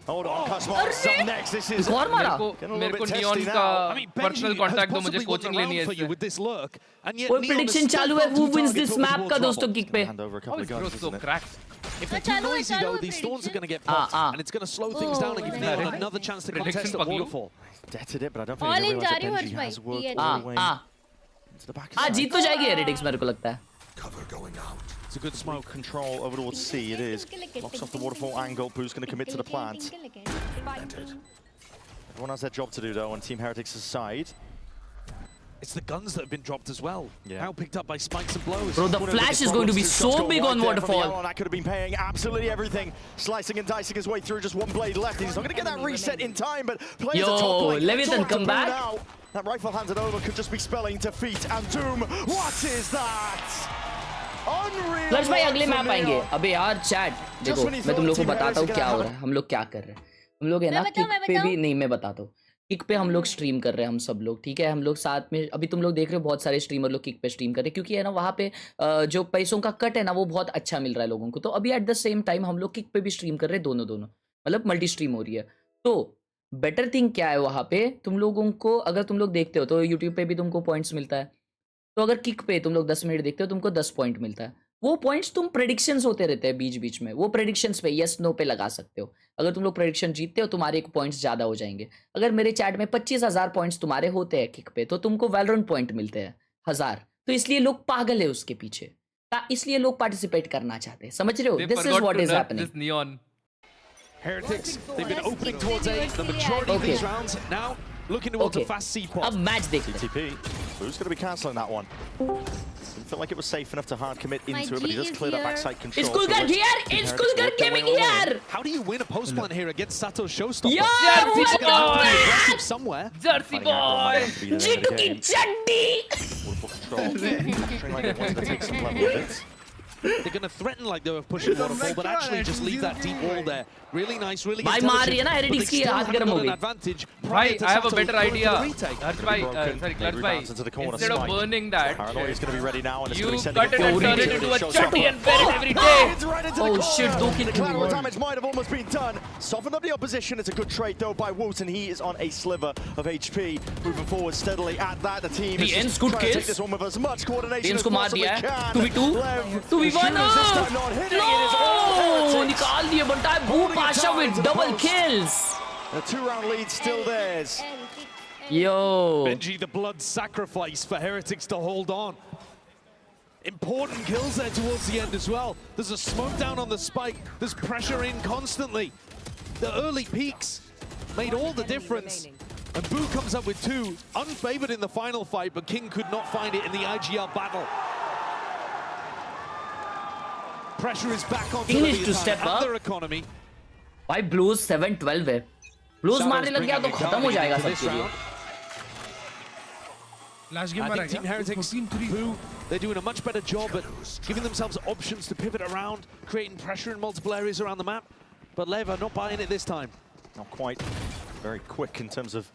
L: Hold on, Cosmos up next. This is
N: मेरे को Neon का personal contact दो, मुझे coaching लेनी है इससे.
H: कोई prediction चालू है who wins this map का दोस्तों kick पे.
N: How is Bro so cracked?
M: If they're too noisy though, these storms are going to get popped, and it's going to slow things down and give Neon another chance to contest at waterfall.
L: Deaded it, but I don't think he realized that Benji has worked all the way into the back.
H: जीत तो जाएगी Heretics मेरे को लगता है.
L: It's a good smoke control over towards C. It is. Locks off the waterfall angle. Boo's going to commit to the plant. Everyone has their job to do though on Team Heretics' side.
M: It's the guns that have been dropped as well. Now picked up by spikes and blows.
H: Bro, the flash is going to be so big on waterfall.
L: That could have been paying absolutely everything. Slicing and dicing his way through. Just one blade left. He's not going to get that reset in time, but players are toppling.
H: Leviathan come back.
L: Now. That rifle handed over could just be spelling defeat and doom. What is that? Unreal.
H: Flush भाई अगले map आएंगे. अबे यार chat देखो मैं तुम लोग को बताता हूँ क्या हो रहा है. हम लोग क्या कर रहे हैं. हम लोग है ना किक पे भी नहीं मैं बताता हूँ. किक पे हम लोग स्ट्रीम कर रहे हैं हम सब लोग. ठीक है हम लोग साथ में अभी तुम लोग देख रहे हो बहुत सारे स्ट्रीमर लोग किक पे स्ट्रीम कर रहे हैं क्योंकि है ना वहाँ पे जो पैसों का कट है ना वो बहुत अच्छा मिल रहा है लोगों को. तो अभी एट द सेम टाइम हम लोग किक पे भी स्ट्रीम कर रहे हैं दोनों मतलब मल्टी स्ट्रीम हो रही है. तो बेटर थिंग क्या है वहाँ पे तुम लोगों को अगर तुम लोग देखते हो तो यूट्यूब पे भी तुमको पॉइंट्स मिलता है. तो अगर किक पे तुम लोग 10 मिनट देखते हो तुमको 10 पॉइंट मिलता है. वो पॉइंट्स तुम प्रेडिक्शंस होते रहते हैं बीच बीच में. वो प्रेडिक्शंस पे यस नो पे लगा सकते हो. अगर तुम लोग प्रेडिक्शन जीतते हो तुम्हारे एक पॉइंट्स ज़्यादा हो जाएंगे. अगर मेरे चैट में 25,000 पॉइंट्स तुम्हारे होते हैं किक पे तो तुमको वैलोरेंट पॉइंट मिलते हैं 1000. तो इसलिए लोग पागल है उसके पीछे. इसलिए लोग पार्टिसिपेट करना चाहते हैं. समझ रहे हो. This is what is happening.
M: Heretics, they've been opening towards A the majority of these rounds. Now looking towards a fast C pot.
H: अब मैच देखते हैं.
L: TTP. Who's going to be cancelling that one? Didn't feel like it was safe enough to hard commit into it, but he does clear that backside control.
H: It's Kulgar here! It's Kulgar coming here!
M: How do you win a post plan here against Sato's showstopper?
H: Yo!
M: Jersey boy! Somewhere.
N: Jersey boy!
H: Jitu ki chaddi!
L: Trying like it wants to take some level of it.
M: They're going to threaten like they were pushing waterfall, but actually just leave that deep wall there. Really nice, really
H: intelligent. मार रही है ना Heretics की हाथ गरम हो गई.
N: Bhai, I have a better idea. Harsh bhai, sorry, Clutch bhai. Instead of burning that,
L: Paranoia's going to be ready now, and it's
N: you
L: going to be
N: cut it and turn it into a chutney and bury it every day.
H: Oh shit, 2 kill.
L: Collateral damage might have almost been done. Softened up the opposition. It's a good trade though by Woot, and he is on a sliver of HP. Moving forward steadily at that. The team is
H: ends good
L: trying to take
H: kills.
L: this one with as much coordination as
H: को मार
L: possibly
H: दिया
L: can.
H: 2v2 2v1 no निकाल दिए बंटा. Boo Pasha with double kills.
L: The 2-round lead still theirs.
H: Yo.
M: Benji, the blood sacrifice for Heretics to hold on. Important kills there towards the end as well. There's a smoke down on the spike. There's pressure in constantly. The early peaks made all the difference. And Boo comes up with 2, unfavored in the final fight, but King could not find it in the IGL battle. Pressure is back on their economy.
H: भाई blues 7-12 है. Blues मारने लग गया तो खत्म हो जाएगा सब चीजें.
M: I think Team Heretics, Boo, they're doing a much better job at giving themselves options to pivot around, creating pressure in multiple areas around the map. But LEV are not buying it this time.
L: Not quite. Very quick in terms of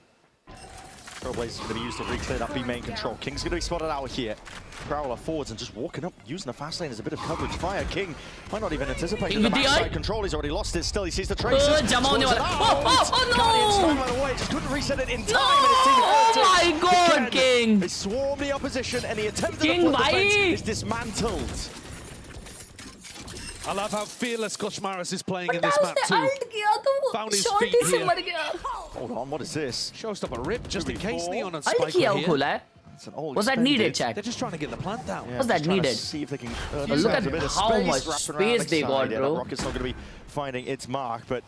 L: Trailblazers going to be used to re-clear that B main control. King's going to be spotted out here. Prowler forwards and just walking up, using the fast lane as a bit of coverage fire. King might not even anticipate the backside control. He's already lost it. Still, he sees the traces.
H: Oh
L: no! Just couldn't reset it in time.
H: Oh my God, King!
L: They swarmed the opposition and he attempted
H: King,
L: to put the defense is dismantled.
M: I love how fearless Koshmaris is playing in this map too. Found his feet here.
L: Hold on, what is this?
M: Showstopper rip just in case Neon and Spike
H: here.
M: here.
H: Was that needed, chat?
M: They're just trying to get the plant down.
L: Yeah,
H: was that needed?
L: See if they can,
H: look at how much space they got, bro.
L: Rocket's not going to be finding its mark, but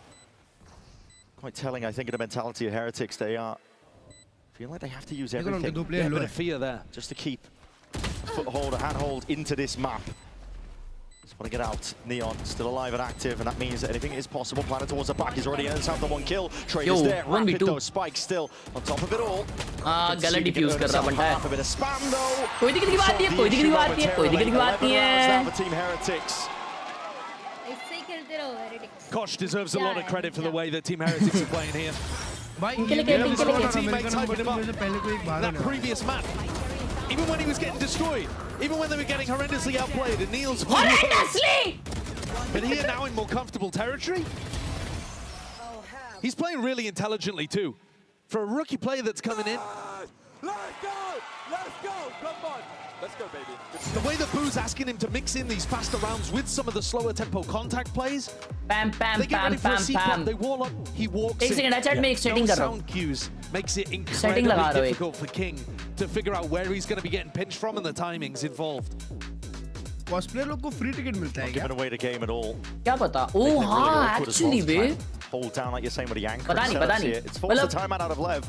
L: quite telling, I think, of the mentality of Heretics. They are feeling like they have to use everything.
M: Yeah, a bit of fear there.
L: Just to keep foothold, a handhold into this map. Just want to get out. Neon still alive and active, and that means that anything is possible. Planet towards the back. He's already in. South the one kill. Trade is there. Rapid though. Spike still on top of it all.
H: गलत diffuse कर रहा बंदा है.
L: A bit of spam though.
H: कोई दिक्कत की बात नहीं है. कोई दिक्कत की बात नहीं है. कोई दिक्कत की बात नहीं है.
L: For Team Heretics.
Q: इससे ही खेलते रहो Heretics.
M: Kosh deserves a lot of credit for the way that Team Heretics are playing here. Teammates hyping him up. That previous map, even when he was getting destroyed, even when they were getting horrendously outplayed, and Neil's
H: horrendously.
M: But here now in more comfortable territory, he's playing really intelligently too. For a rookie player that's coming in.
A: Let's go! Let's go! Come on! Let's go, baby.
M: The way that Boo's asking him to mix in these faster rounds with some of the slower tempo contact plays.
H: Bam, bam,
M: they get ready
H: bam,
M: for a
H: bam.
M: They wall up, he walks
H: एक second chat में एक setting कर रहा हूँ.
M: Sound cues makes it incredibly difficult for King to figure out where he's going to be getting pinched from and the timings involved.
V: Cosplayer लोग को free ticket मिलता है क्या?
L: Not giving away the game at all.
H: क्या पता? Oh हाँ, actually bay.
L: Hold down like you're saying with the anchor.
H: पता नहीं.
L: It's forced the timeout out of Lev.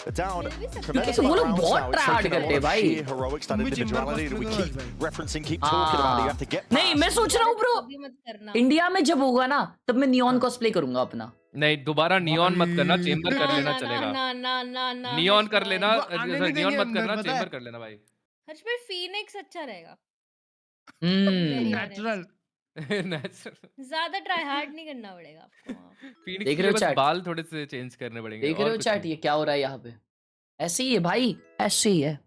L: But down. Tremendous
H: वो लोग बहुत try hard करते हैं भाई.
L: Heroics, that individuality that we keep referencing, keep talking about. You have to get.
H: नहीं, मैं सोच रहा हूँ bro. इंडिया में जब होगा ना, तब मैं नियॉन cosplay करूँगा अपना.
N: नहीं, दोबारा नियॉन मत करना, चेंबर कर लेना चलेगा.
Q: ना.
N: नियॉन कर लेना, नियॉन मत करना, चेंबर कर लेना भाई.
Q: हर्ष भाई फीनिक्स अच्छा रहेगा.
V: Natural.
Q: ज्यादा ट्राई हार्ड नहीं करना पड़ेगा आपको.
N: देख रहे हो चैट? बाल थोड़े से चेंज करने पड़ेंगे.
H: देख रहे हो चैट ये क्या हो रहा है यहाँ पे? ऐसे ही है भाई, ऐसे ही है.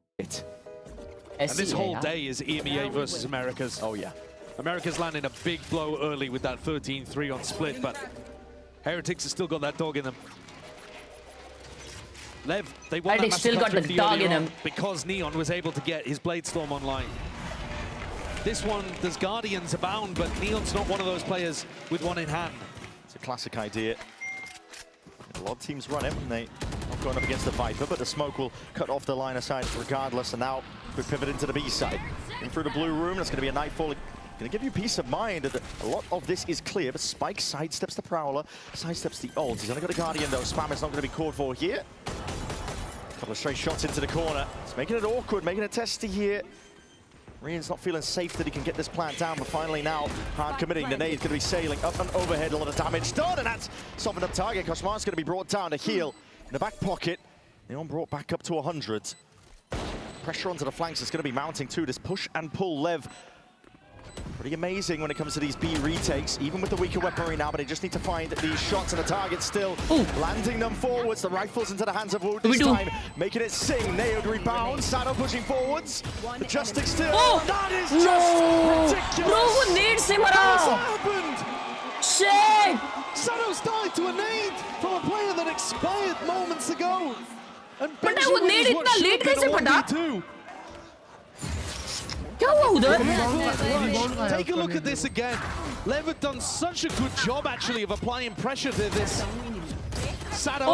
M: And this whole day is EMEA versus Americas.
L: Oh yeah.
M: America's landing a big blow early with that 13-3 on split, but Heretics has still got that dog in them. Lev, they won that
H: still got the dog in him
M: because Neon was able to get his Blade Storm online. This one, there's Guardians abound, but Neon's not one of those players with one in hand.
L: It's a classic idea. A lot of teams run it when they not going up against the Viper, but the smoke will cut off the line of sight regardless. And now we pivot into the B side. In through the blue room, it's going to be a Nightfall. Going to give you peace of mind that a lot of this is clear, but Spike sidesteps the Prowler, sidesteps the ult. He's only got a Guardian though. Spam is not going to be called for here. A couple of straight shots into the corner. It's making it awkward, making it testy here. Rian's not feeling safe that he can get this plant down, but finally now, hard committing. The nade's going to be sailing up and overhead, a lot of damage done, and that's softened up target. Koshmar's going to be brought down to heal. In the back pocket, Neon brought back up to 100. Pressure onto the flanks is going to be mounting too. This push and pull Lev. Pretty amazing when it comes to these B retakes, even with the weaker weaponry now, but they just need to find these shots and the target still. Landing them forwards, the rifles into the hands of Wood this time, making it sing. Nailed rebound, Sado pushing forwards. The Justice still. That is just ridiculous.
H: Bro, who needs him
M: What's happened?
H: Shit!
M: Sado's died to a nade from a player that expired moments ago. And
H: but वो nade इतना late कैसे फटा?
M: Take a look at this again. Lev had done such a good job actually of applying pressure to this. Sado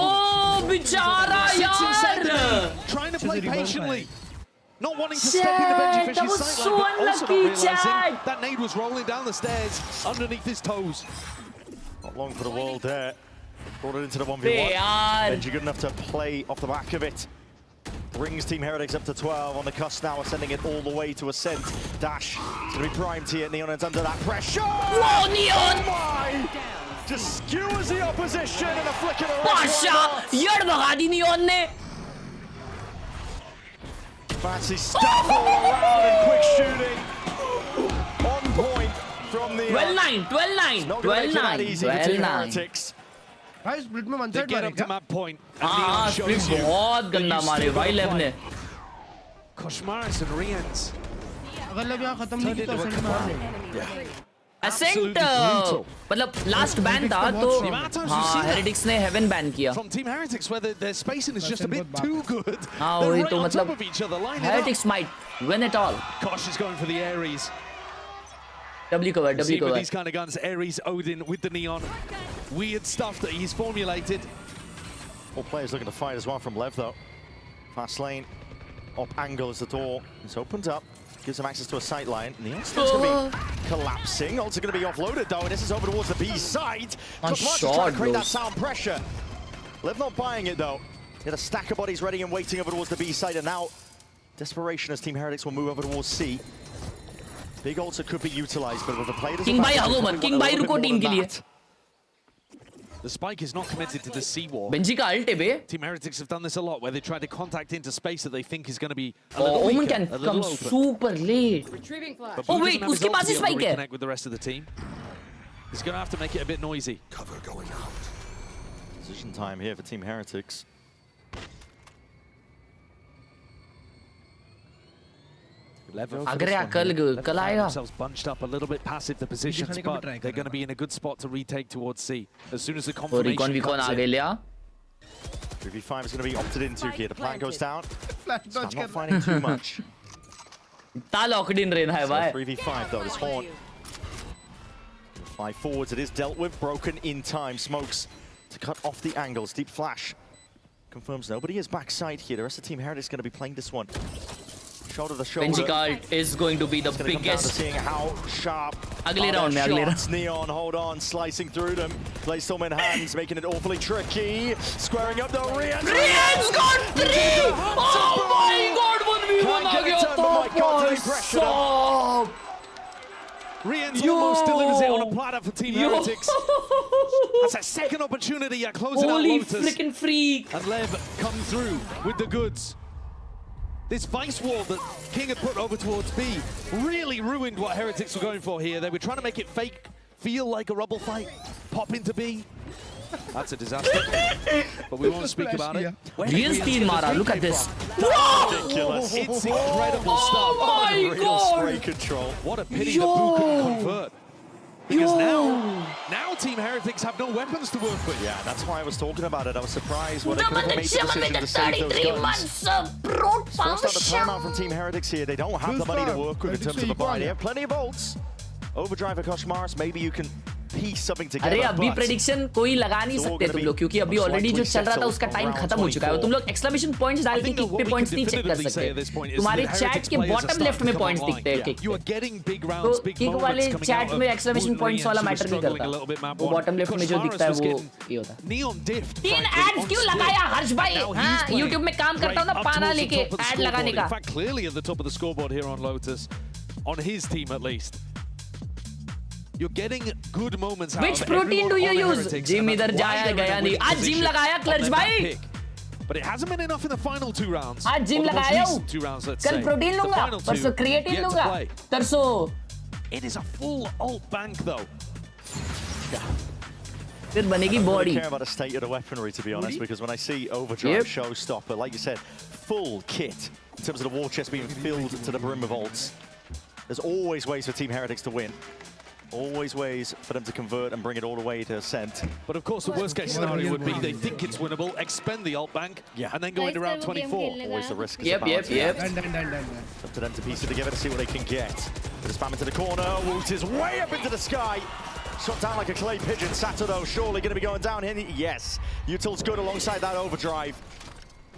H: बिचारा यार!
M: Trying to play patiently. Not wanting to step in the Benji Fish's sight line, but also not realizing that nade was rolling down the stairs underneath his toes.
L: Not long for the world there. Brought it into the 1v1. Benji good enough to play off the back of it. Brings Team Heretics up to 12 on the cusp now, sending it all the way to Ascent. Dash, it's going to be primed here. Neon is under that pressure.
H: Whoa, Neon!
L: Oh my! Just skewers the opposition and a flick of the
H: Pasha! Yar bhaga di Neon ne!
L: Fancy stuff all around and quick shooting. On point from the...
H: 12-9, 12-9,
L: 12-9.
V: भाई split में one
M: side get up to map point.
H: हाँ, split बहुत गंदा मारे भाई लेव ने.
M: Koshmaris and Rians.
V: अगर लेव यहाँ खत्म नहीं की तो असेंट में हार लेंगे.
H: असेंट मतलब लास्ट बैन था तो हाँ हेरेटिक्स ने हेवन बैन किया.
M: From Team Heretics where their spacing is just a bit too good.
H: हाँ वही तो मतलब Heretics might win it all.
M: Kosh is going for the Ares.
H: W cover, W cover.
M: With these kind of guns, Ares, Odin with the Neon. Weird stuff that he's formulated.
L: All players looking to fight as well from Lev though. Fast lane, up angle as the door is opened up. Gives him access to a sight line. Neon's going to be collapsing. Also going to be offloaded though, and this is over towards the B side. Just trying to create that sound pressure. Lev not buying it though. Get a stack of bodies ready and waiting over towards the B side, and now desperation as Team Heretics will move over towards C. Big ultra could be utilized, but with the play
H: King bhai hago mat, King bhai ruko team ke liye.
M: The spike is not committed to the C-War.
H: Benji ka ult hai be.
M: Team Heretics have done this a lot, where they try to contact into space that they think is going to be a
H: Oh,
M: little
H: Omen
M: weaker,
H: can
M: a little
H: come
M: open.
H: super late.
J: Retrieving flash.
M: But
H: Oh
M: Blue
H: wait,
M: doesn't have
H: uske
M: his
H: paas
M: ult
H: hi
M: to be able
H: spike
M: to
H: hai.
M: reconnect with the rest of the team. He's going to have to make it a bit noisy.
L: Cover going out. Decision time here for Team Heretics.
H: अगर कल आएगा.
M: Themselves bunched up a little bit passive the positions, but they're going to be in a good spot to retake towards C as soon as the confirmation comes in.
L: 3v5 is going to be opted into here. The plan goes down. So I'm not finding too much.
H: ता locked in रहना है भाई.
L: 3v5 though, this horn. 5 forwards, it is dealt with, broken in time. Smokes to cut off the angles. Deep flash confirms nobody is backside here. The rest of Team Heretics is going to be playing this one. Shoulder to shoulder.
H: Benji ka ult is going to be the biggest.
L: Seeing how sharp.
H: Agle round mein, agle round.
L: Neon, hold on, slicing through them. Playstone in hands, making it awfully tricky. Squaring up the Rian's.
H: Rian's got 3! Oh my god, 1v1 aa gaya tha.
M: Rian's almost delivers it on a platter for Team Heretics. That's a second opportunity at closing out Lotus.
H: Holy freaking freak.
M: And Lev come through with the goods. This vice wall that King had put over towards B really ruined what Heretics were going for here. They were trying to make it fake, feel like a rubble fight, pop into B. That's a disaster, but we won't speak about it.
H: Rian's team mara, look at this.
L: Ridiculous.
M: It's incredible stuff.
H: Oh my god.
L: Spray control.
M: What a pity that Boo couldn't convert. Because now Team Heretics have no weapons to work with.
L: Yeah, that's why I was talking about it. I was surprised when they could have made the decision to save those guns. First out the timeout from Team Heretics here. They don't have the money to work with in terms of a buy. They have plenty of ults. Overdrive and Koshmars, maybe you can piece something together.
H: अरे अभी prediction कोई लगा नहीं सकते तुम लोग क्योंकि अभी ऑलरेडी जो चल रहा था उसका टाइम खत्म हो चुका है तुम लोग exclamation points डाल के किक पे points नहीं चेक कर सकते तुम्हारे चैट के बॉटम लेफ्ट में points दिखते हैं किक तो किक वाले चैट में exclamation points वाला मैटर नहीं करता वो बॉटम लेफ्ट में जो दिखता है वो ये होता है 3 एड्स क्यों लगाया हर्ष भाई हां YouTube में काम करता हूं ना पाना लेके ऐड लगाने का
M: In fact, clearly at the top of the scoreboard here on Lotus, on his team at least. You're getting good moments out
H: Which
M: of
H: protein do you use?
M: Gym
H: इधर जाया गया नहीं आज जिम लगाया clutch भाई
M: But it hasn't been enough in the final 2 rounds.
H: आज gym लगाया हूं
M: 2 rounds, let's
H: कल
M: say.
H: प्रोटीन लूंगा परसों क्रिएटिन लूंगा तरसों
M: It is a full ult bank though.
H: फिर बनेगी
L: I
H: body
L: don't care about the state of the weaponry, to be honest, because when I see Overdrive Showstopper, like you said, full kit in terms of the war chest being filled to the brim of ults, there's always ways for Team Heretics to win. Always ways for them to convert and bring it all the way to Ascent.
M: But of course, the worst case scenario would be they think it's winnable, expend the ult bank, and then go into round 24.
L: Always the risk.
H: Yep.
L: Up to them to piece it together to see what they can get. But spam into the corner. Woot is way up into the sky. Shot down like a clay pigeon. Sato surely going to be going down here. Yes, Util's good alongside that overdrive.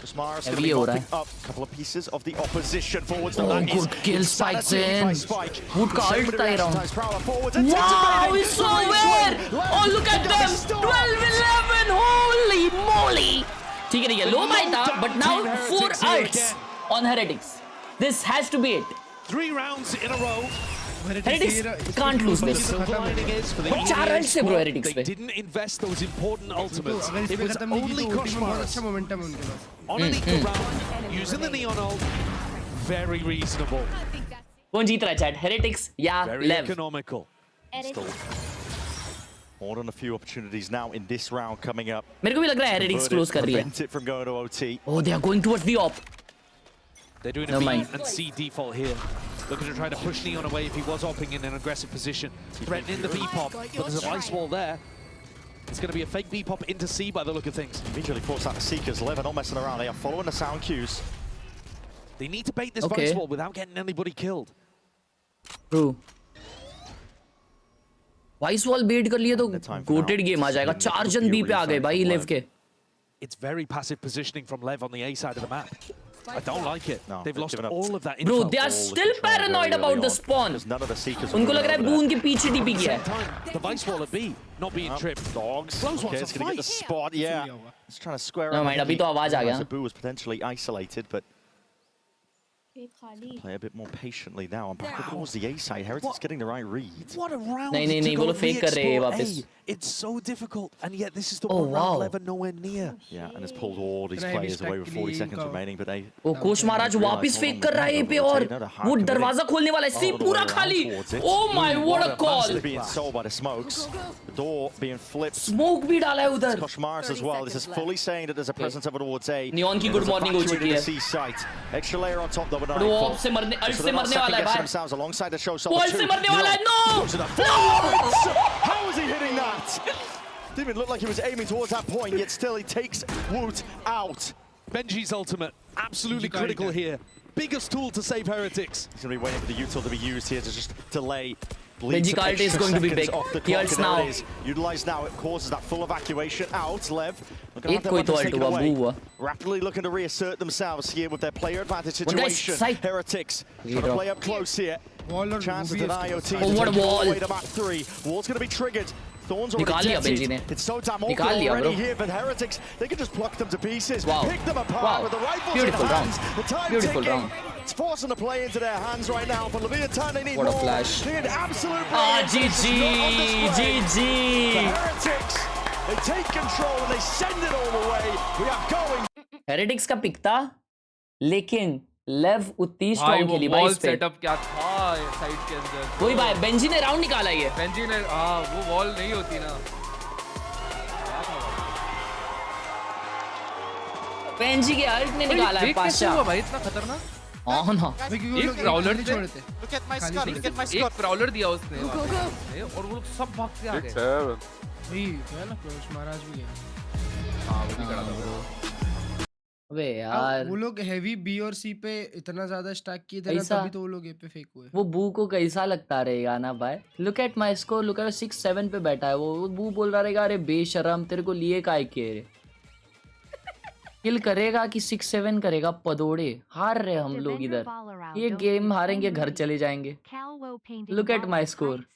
L: Kosmaras going to be mopping up a couple of pieces of the opposition forwards.
H: Oh, good kill spikes in. Good call round. Wow, it's so weird. Oh, look at them. 12-11. Holy moly. ठीक है low by था, but now 4 ults on Heretics. This has to be it.
M: 3 rounds in a row.
H: Heretics can't lose this.
M: Silver lining is for the
H: Heretics
M: they didn't invest those important ultimates. It was only Koshmaras on an equal round, using the Neon ult. Very reasonable.
H: कौन जीत रहा है chat? Heretics या
M: Very
H: LEV?
M: economical.
L: Still more than a few opportunities now in this round coming up.
H: मेरे को भी लग रहा है Heretics close कर रही है.
L: Prevent it from going to OT.
H: Oh, they are going towards the op.
M: They're doing a B and C default here. Looking to try to push Neon away if he was opping in an aggressive position. Threatening the B-pop, but there's a ice wall there. It's going to be a fake B-pop into C by the look of things.
L: Immediately force out the Seekers. LEV are not messing around. They are following the sound cues.
M: They need to bait this vice wall without getting anybody killed.
H: True. Vice wall bait कर लिए तो goated game आ जाएगा. 4 जन B पे आ गए भाई LEV के.
M: It's very passive positioning from LEV on the A side of the map. I don't like it.
L: No,
M: they've lost all of that info.
H: Bro, they are still paranoid about the spawn.
L: None of the Seekers.
H: उनको लग रहा है बून के पीछे DP किया है.
M: The vice wall at B not being tripped.
L: Dogs. Okay, it's going to get the spot. Yeah. It's trying to square.
H: No mind, अभी तो आवाज आ गया.
L: Boo was potentially isolated, but Play a bit more patiently now. I'm back towards the A side. Heretics getting the right read.
M: What a round
H: नहीं वो लोग fake कर रहे हैं वापस.
M: It's so difficult, and yet this is the one round LEV are nowhere near.
L: Yeah, and it's pulled all these players away with 40 seconds remaining, but they...
H: वो coach महाराज वापस fake कर रहा है पे और वो दरवाजा खोलने वाला है. सी पूरा खाली. Oh my, what a call!
L: Being sold by the smokes. The door being flipped.
H: Smoke भी डाला है उधर.
L: Koshmaris as well. This is fully saying that there's a presence of it towards A.
H: Neon की good morning हो चुकी है.
L: Extra layer on top though, but
H: वो of से मरने वाला है भाई.
L: alongside the show.
H: बॉल से मरने वाला है.
L: No! How is he hitting that? Didn't even look like he was aiming towards that point, yet still he takes Woot out.
M: Benji's ultimate, absolutely critical here. Biggest tool to save Heretics.
L: He's going to be waiting for the util to be used here to just delay.
H: Benji cult is going to be big. He ults now.
L: Utilized now, it causes that full evacuation out. LEV
H: एक कोई तो alt हुआ, बू हुआ.
L: Rapidly looking to reassert themselves here with their player advantage situation. Heretics trying to play up close here. Chances to IoT.
H: Oh, what a wall!
L: Wall's going to be triggered. Thorns
H: निकाल लिया Benji ने.
L: It's so damn awkward already here, but Heretics, they can just pluck them to pieces.
H: Wow.
L: Pick them apart with the rifles
H: Beautiful
L: in hands.
H: round.
L: The time
H: Beautiful
L: ticking.
H: round.
L: It's forcing the play into their hands right now, but Leviathan, they need
H: What a
L: more.
H: flash.
L: They need absolute
H: GG, GG.
L: The Heretics, they take control and they send it all the way. We are going.
H: Heretics का pick था, लेकिन LEV उतनी strong खेली भाई इस पे.
N: Setup क्या था साइड के अंदर.
H: वही भाई बेंजी ने राउंड निकाला ये.
N: बेंजी ने वो वॉल नहीं होती ना.
H: बेंजी के अल्ट ने निकाला है पाशा.
N: भाई इतना खतरनाक.
H: हाँ ना.
N: एक प्राउलर नहीं
V: छोड़ते.
O: Look at my scar, look at my scar.
N: एक प्राउलर दिया उसने. और वो लोग सब भाग के आ गए.
V: भाई क्या ना कोच महाराज भी गया.
N: हाँ वो भी करा था.
H: अबे यार
V: वो लोग हेवी बी और सी पे इतना ज्यादा स्टैक किए थे ना, तभी तो वो लोग ए पे फेक हुए.
H: वो बू को कैसा लगता रहेगा ना भाई. Look at my score. Look at 6-7 पे बैठा है वो. बू बोल रहा रहेगा अरे बेशरम तेरे को लिए काय के किल करेगा कि 6-7 करेगा. पदोड़े हार रहे हम लोग इधर. ये गेम हारेंगे घर चले जाएंगे. Look at my score.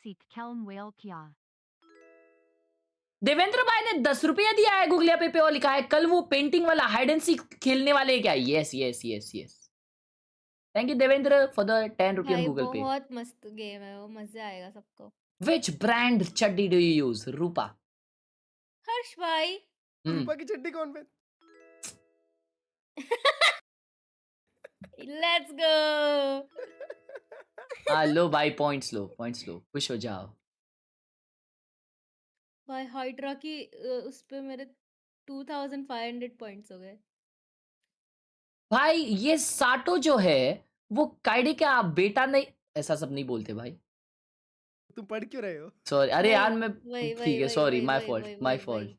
H: Devendra भाई ने 10 रुपया दिया है गूगल पे और लिखा है कल वो पेंटिंग वाला हाइड एंड सीक खेलने वाले क्या. Yes yes yes yes. Thank you Devendra for the 10 रुपया गूगल पे.
Q: बहुत मस्त गेम है वो. मजा आएगा सबको.
H: विच ब्रांड चड्डी डू यू यूज. रूपा.
Q: हर्ष भाई.
V: रूपा की चड्डी कौन पे.
Q: Let's go.
H: लो भाई पॉइंट्स लो. खुश हो जाओ
Q: भाई. हाइड्रा की उस पे मेरे 2500 पॉइंट्स हो गए
H: भाई. ये साटो जो है वो काइडे का बेटा नहीं. ऐसा सब नहीं बोलते भाई.
V: तुम पढ़ क्यों रहे हो.
H: सॉरी. अरे यार मैं ठीक है. Sorry my fault.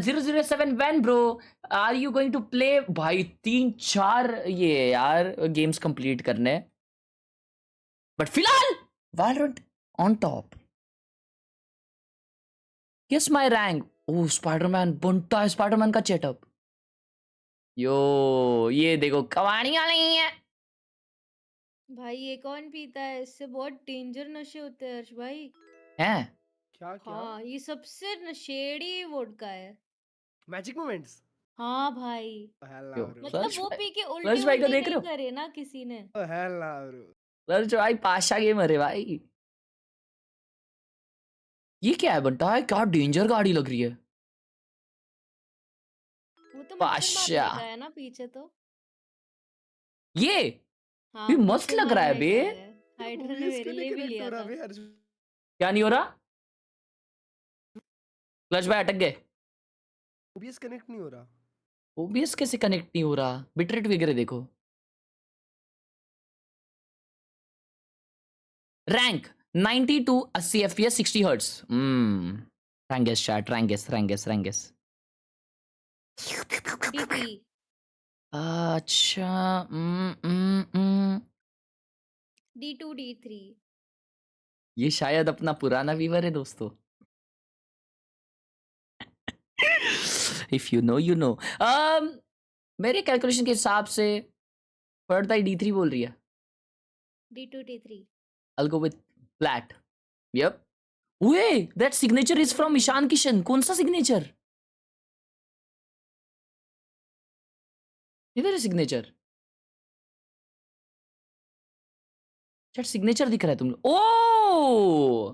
H: 007 when bro are you going to play. भाई 3-4 ये यार गेम्स कंप्लीट करने. बट फिलहाल Valorant on top. Guess my rank. Oh Spiderman बनता है. स्पाइडरमैन का चेटअप. यो ये देखो कवाड़ियां नहीं है
Q: भाई. ये कौन पीता है. इससे बहुत डेंजर नशे होते हैं हर्ष भाई.
H: हैं
V: क्या.
Q: हाँ ये सबसे नशेड़ी वोडका है.
V: Magic moments.
Q: हाँ भाई. मतलब वो पी के
H: हर्ष भाई को देख रहे
Q: उल्टी
H: हो.
Q: करे ना किसी ने.
H: हर्ष भाई पाशा गेम है भाई. ये क्या है बनता है. क्या डेंजर गाड़ी लग रही है.
Q: वो तो
H: पाशा
Q: है ना पीछे तो.
H: ये
Q: हाँ
H: भी मस्त लग रहा है बे.
Q: हाइड्रा ने मेरे लिए भी लिया था.
H: क्या नहीं हो रहा. क्लच भाई अटक गए.
V: ओबीएस कनेक्ट नहीं हो रहा.
H: ओबीएस कैसे कनेक्ट नहीं हो रहा. बिटरेट वगैरह देखो. Rank 90 to 80 FPS 60 Hz. Ranges chat. Ranges.
Q: DP.
H: अच्छा.
Q: D2 D3.
H: ये शायद अपना पुराना व्यूअर है दोस्तों. If you know you know. मेरे कैलकुलेशन के हिसाब से पढ़ता ही D3 बोल रही है.
Q: D2 D3.
H: I'll go with flat. Yep. Wait, that signature is from Ishan Kishan. कौन सा सिग्नेचर. इधर है सिग्नेचर. चैट सिग्नेचर दिख रहा है तुम लोग। Oh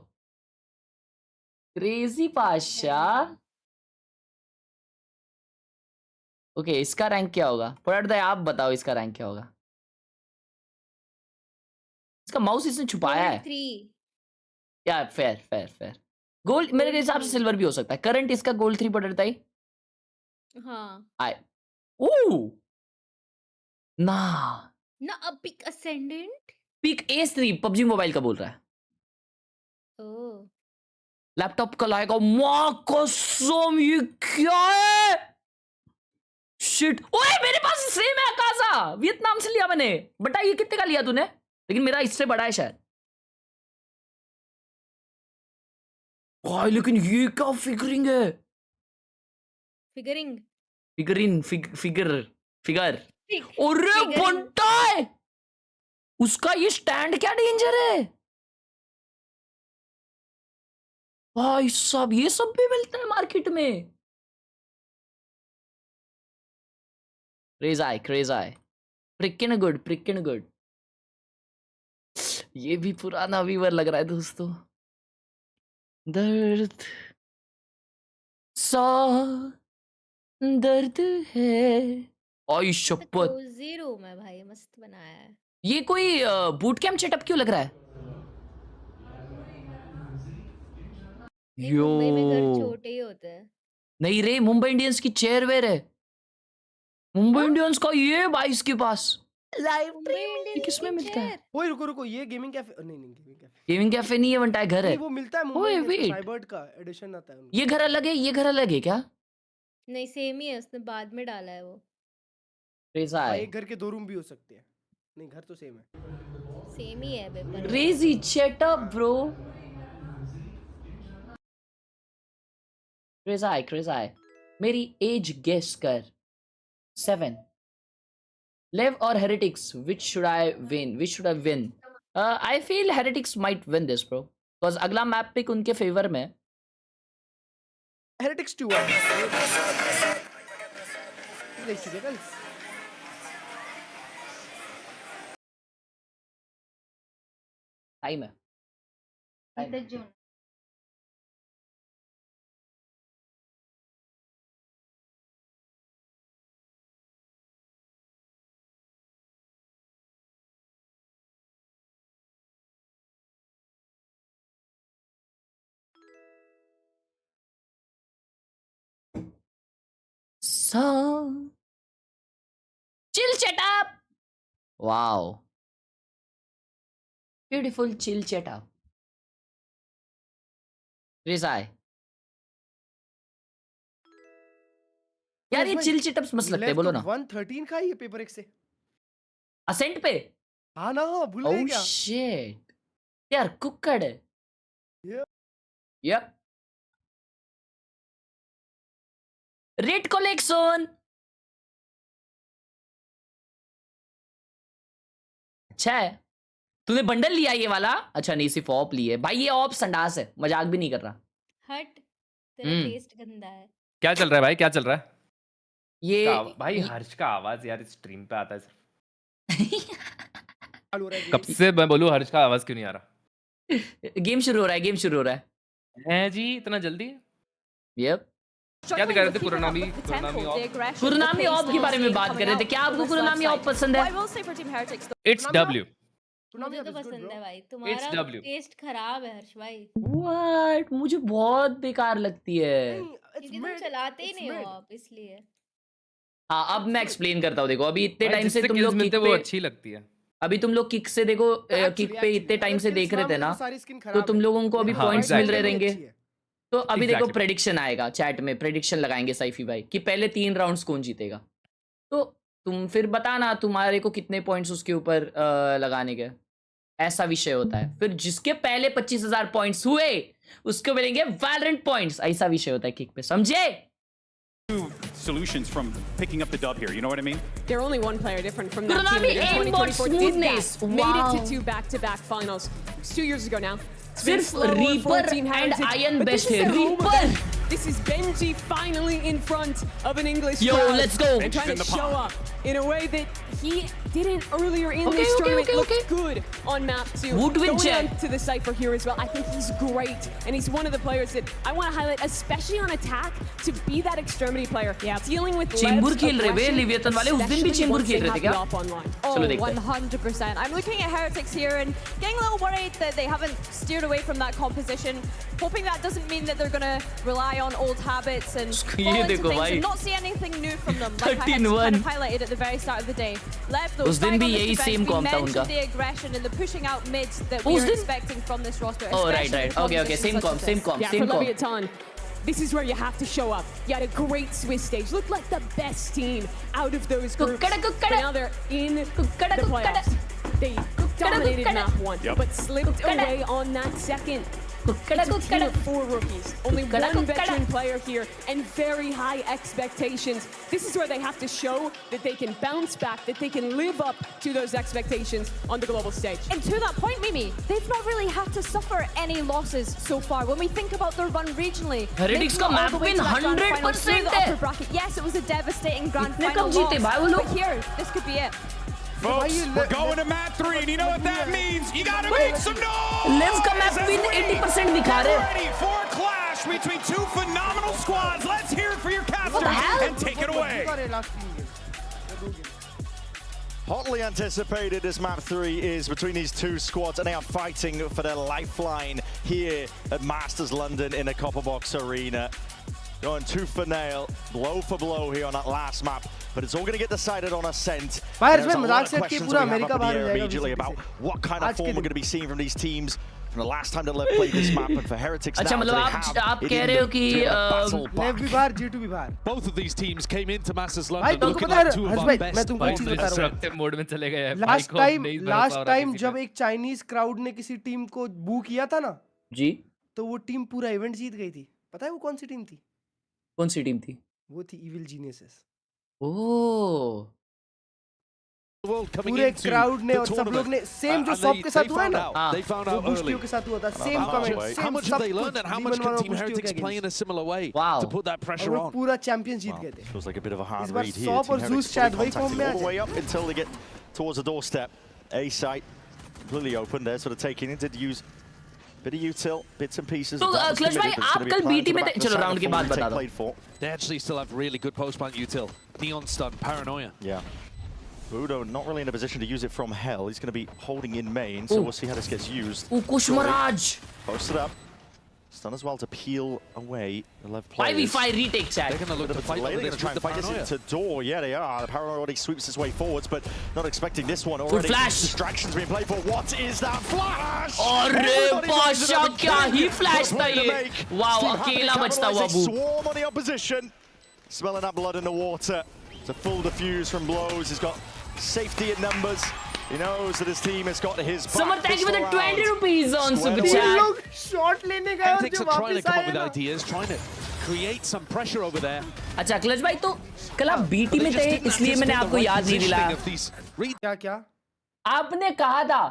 H: crazy Pasha. ओके इसका रैंक क्या होगा? पढ़ दे आप बताओ इसका रैंक क्या होगा? इसका माउस इसने छुपाया है।
Q: 3
H: या फेयर फेयर फेयर। गोल्ड मेरे हिसाब से सिल्वर भी हो सकता है। करंट इसका गोल्ड 3 पढ़ता है।
Q: हाँ
H: आए ओ ना
Q: ना अब pick ascendant
H: pick A3 PUBG mobile का बोल रहा है।
Q: ओह
H: लैपटॉप कल आएगा। मां कसम ये क्या है? शिट ओए मेरे पास सेम है काजा। वियतनाम से लिया मैंने। बता ये कितने का लिया तूने? लेकिन मेरा इससे बड़ा है शायद। भाई लेकिन ये क्या फिगरिंग है?
Q: फिगरिंग
H: फिगरिंग फिगर अरे बंटा है उसका। ये स्टैंड क्या डेंजर है भाई साहब। ये सब भी मिलता है मार्केट में। क्रेज़ाई प्रिक्किन गुड। ये भी पुराना वीवर लग रहा है दोस्तों। दर्द सा दर्द है। आई शपथ
Q: जीरो में भाई मस्त बनाया है।
H: ये कोई बूट कैंप सेटअप क्यों लग रहा है? यो
Q: मुंबई में घर छोटे ही होते हैं।
H: नहीं रे मुंबई इंडियंस की चेयरवेयर है। मुंबई इंडियंस का ये 22 के पास
I: लाइव स्ट्रीम
H: किसमें मिलता है?
I: ओए रुको ये गेमिंग कैफे नहीं
H: गेमिंग कैफे नहीं है वंटा है घर है।
I: वो मिलता है मुंबई में साइबर्ड का एडिशन आता है उनका।
H: ये घर अलग है क्या?
Q: नहीं सेम ही है उसने बाद में डाला है वो।
I: एक घर के 2 रूम भी हो सकते हैं। नहीं घर तो सेम
Q: ही है बेपर।
H: Crazy shut up bro. Crazy मेरी एज गेस कर। 7 लेव और Heretics which should I win? I feel heretics might win this bro because अगला मैप पिक उनके फेवर में।
I: हेरेटिक्स 2
H: टाइम है। Chill chat up. Wow. Beautiful chill chat up. क्रेज़ाई यार ये चिल चिटअप्स मस्त लगते हैं बोलो ना।
I: 113 का ये पेपर 1 से
H: असेंट पे।
I: हाँ ना भूल गए क्या?
H: शिट यार कुक्कड़ है। यप रेड कलेक्शन अच्छा है। तूने बंडल लिया ये वाला? अच्छा नहीं सिर्फ ऑप ली है भाई। ये ऑप संडास है मजाक भी नहीं कर रहा।
Q: हट तेरा टेस्ट गंदा है।
N: क्या चल रहा है भाई? क्या चल रहा है?
H: ये
N: भाई हर्ष का आवाज यार स्ट्रीम पे आता है सिर्फ। कब से मैं बोलूं हर्ष का आवाज क्यों नहीं आ रहा?
H: गेम शुरू हो रहा है
N: हैं जी इतना जल्दी?
H: यप
N: क्या दिखा रहे थे? कुरनामी
H: ऑप के बारे में बात कर रहे थे। क्या आपको कुरनामी ऑप पसंद है?
N: It's W।
Q: मुझे तो पसंद है भाई। तुम्हारा टेस्ट खराब है हर्ष भाई।
H: व्हाट मुझे बहुत बेकार लगती है
Q: क्योंकि तुम चलाते ही नहीं हो आप इसलिए।
H: हाँ अब मैं एक्सप्लेन करता हूँ। देखो अभी इतने टाइम से तुम लोग किक
N: पे वो अच्छी लगती है।
H: अभी तुम लोग किक से देखो किक पे इतने टाइम से देख रहे थे ना तो तुम लोगों को अभी पॉइंट्स मिल रहे रहेंगे। तो अभी देखो प्रेडिक्शन आएगा चैट में। प्रेडिक्शन लगाएंगे सैफी भाई कि पहले 3 राउंड्स कौन जीतेगा। तो तुम फिर बताना तुम्हारे को कितने पॉइंट्स उसके ऊपर लगाने के। ऐसा विषय होता है। फिर जिसके पहले 25,000 पॉइंट्स हुए उसको मिलेंगे वैलोरेंट पॉइंट्स। ऐसा विषय होता है किक पे समझे?
D: Solutions from picking up the dub here, you know what I mean?
J: They're only one player different from that team that in 2024 did that. Made it to 2 back-to-back finals. It's 2 years ago now.
H: सिर्फ reaper and ion best है। Reaper
J: This is Benji finally in front of an English
H: Yo,
J: crowd.
H: let's go.
J: And trying to show up in a way that he didn't earlier in this tournament. Looked good on map 2. Going on to the Cypher here as well. I think he's great, and he's one of the players that I want to highlight, especially on attack, to be that extremity player. Yeah, dealing with
H: Chembur खेल रहे वे लिवियतन वाले उस दिन भी चेंबूर खेल रहे थे क्या?
Q: चलो देखते हैं. 100%. I'm looking at Heretics here and getting a little worried that they haven't steered away from that composition. Hoping that doesn't mean that they're going to rely on old habits and fall into things and not see anything new from them. Like I had kind of highlighted at the very start of the day. Lev, though, starting on this defense, we mentioned the aggression and the pushing out mids that we are expecting from this roster.
H: Oh, right. Okay. Same comp.
J: Yeah, for Leviathan, this is where you have to show up. You had a great Swiss stage. Looked like the best team out of those groups. But now they're in the playoffs. They dominated map 1, but slipped away on that second. It's a team of 4 rookies, only one veteran player here, and very high expectations. This is where they have to show that they can bounce back, that they can live up to those expectations on the global stage.
Q: And to that point, Mimi, they've not really had to suffer any losses so far. When we think about their run regionally,
H: Heretics का map win 100%.
Q: Yes, it was a devastating grand final loss, but here, this could be it.
F: Folks, we're going to map 3, and you know what that means? You gotta make some noise!
H: LEV का map win 80% दिखा रहे हैं.
F: Ready for a clash between 2 phenomenal squads. Let's hear it for your casters and take it away.
L: Hotly anticipated this map 3 is between these 2 squads, and they are fighting for their lifeline here at Masters London in the Copperbox Arena. Going tooth for nail, blow for blow here on that last map, but it's all going to get decided on ascent. There's a lot of questions we have up in the air immediately about what kind of form we're going to be seeing from these teams from the last time that LEV played this map, and for Heretics now,
H: मतलब आप कह रहे हो कि
V: LEV भी बाहर, G2 भी बाहर.
M: Both of these teams came into Masters London looking like 2 of our best.
V: मैं तुमको एक चीज बता रहा हूँ.
N: मोड में चले गए.
V: Last time जब एक Chinese crowd ने किसी टीम को बू किया था ना,
H: जी,
V: तो वो टीम पूरा इवेंट जीत गई थी. पता है वो कौन सी टीम थी?
H: कौन सी टीम थी?
V: वो थी Evil Geniuses.
H: ओह,
V: पूरे क्राउड ने और सब लोग ने सेम जो सॉप के साथ हुआ है ना, वो बुस्टियों के साथ हुआ था. सेम कमेंट, सेम सब कुछ.
M: How much can Team Heretics play in a similar way to put that pressure on?
V: पूरा चैंपियन जीत गए थे.
L: Feels like a bit of a hard
V: इस बार
L: read here.
V: सॉप और जूस शायद वही फॉर्म में आ
L: all the way
V: जाए.
L: up until they get towards the doorstep. A site completely open. They're sort of taking it. Did use bit of util, bits and pieces.
H: तो clutch भाई आप कल BT में चलो राउंड के बाद बता दो.
M: They actually still have really good post plant util. Neon stun, paranoia.
L: Yeah. Budo not really in a position to use it from hell. He's going to be holding in main, so we'll see how this gets used.
H: Kushmaraj
L: posted up. Stun as well to peel away the LEV players.
H: 5v5 retake chat.
M: They're going to look to fight
L: They're going to try and fight this into door. Yeah, they are. The Paranoia already sweeps his way forwards, but not expecting this one already.
H: Flash.
L: Distractions being played for. What is that flash?
H: अरे बादशाह क्या ही flash था ये. Wow, अकेला बचता हुआ बू.
L: Swarm on the opposition. Smelling that blood in the water. It's a full defuse from blows. He's got safety in numbers. He knows that his team has got his back.
H: Someone thank you for the 20 rupees on super chat.
V: लोग shot लेने गए और
M: Heretics
V: जब
M: are trying to
V: वापस
M: come up
V: आए
M: with
V: ना.
M: ideas, trying to create some pressure over there.
H: अच्छा clutch भाई, तो कल आप बीटी में थे इसलिए मैंने आपको याद नहीं दिलाया.
V: क्या
H: आपने कहा था,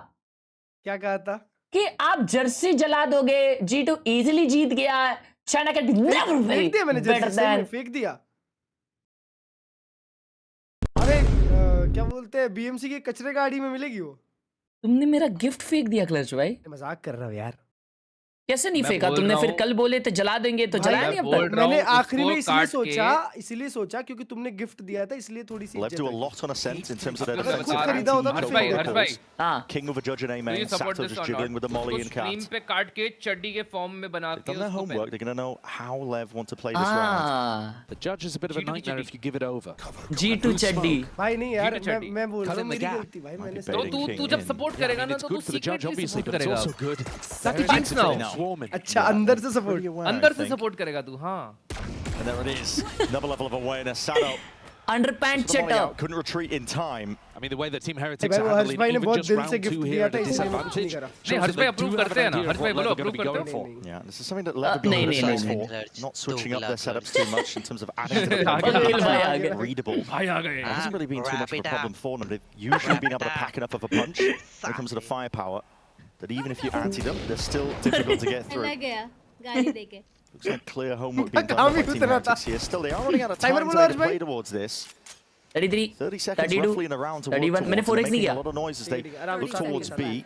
V: क्या कहा था
H: कि आप जर्सी जला दोगे. G2 इजीली जीत गया. China can be never very better than.
V: फेंक दिया. अरे क्या बोलते हैं, बीएमसी की कचरे गाड़ी में मिलेगी वो.
H: तुमने मेरा गिफ्ट फेंक दिया क्लच भाई.
V: मजाक कर रहा हूँ यार.
H: कैसे नहीं फेंका तुमने? फिर कल बोले थे जला देंगे तो जलाया नहीं. अब तक
V: मैंने आखिरी में इसलिए सोचा क्योंकि तुमने गिफ्ट दिया था, इसलिए थोड़ी सी
L: LEV do a lot on ascent in terms of their defense.
V: खरीदा होता तो
L: King of a judge and a main. Sato just jiggling with the molly and cat.
N: Screen पे काट के चड्डी के फॉर्म में बना के
L: They've done their homework. They're going to know how LEV want to play this round.
M: The judge is a bit of a nightmare if you give it over.
H: G2 चड्डी
V: भाई नहीं यार, मैं बोल रहा हूँ मेरी गलती भाई. मैंने
N: तो तू जब सपोर्ट करेगा ना तो तू secret
M: obviously,
N: support
M: but it's
N: करेगा.
M: also good.
N: ताकि जीत ना हो.
V: अच्छा अंदर से सपोर्ट.
N: अंदर से सपोर्ट करेगा तू. हाँ.
L: And there it is. Another level of awareness. Sato
H: Underpants chetter.
L: Couldn't retreat in time.
M: I mean, the way that Team Heretics are handling even just round 2 here at a disadvantage.
N: नहीं, हर्ष भाई approve करते हैं ना. हर्ष भाई बोलो approve करते हो.
L: Yeah, this is something that LEV have been criticized for. Not switching up their setups too much in terms of adding to the readable. It hasn't really been too much of a problem for them. They've usually been able to pack enough of a punch when it comes to the firepower that even if you anti them, they're still difficult to get through. Looks like clear homework being done by Team Heretics here. Still, they are running out of time to make a play towards this.
H: 33,
L: 30 seconds
H: 32,
L: roughly in a round to
H: 31. मैंने 4x नहीं
L: a
H: किया.
L: lot of noise as they look towards B.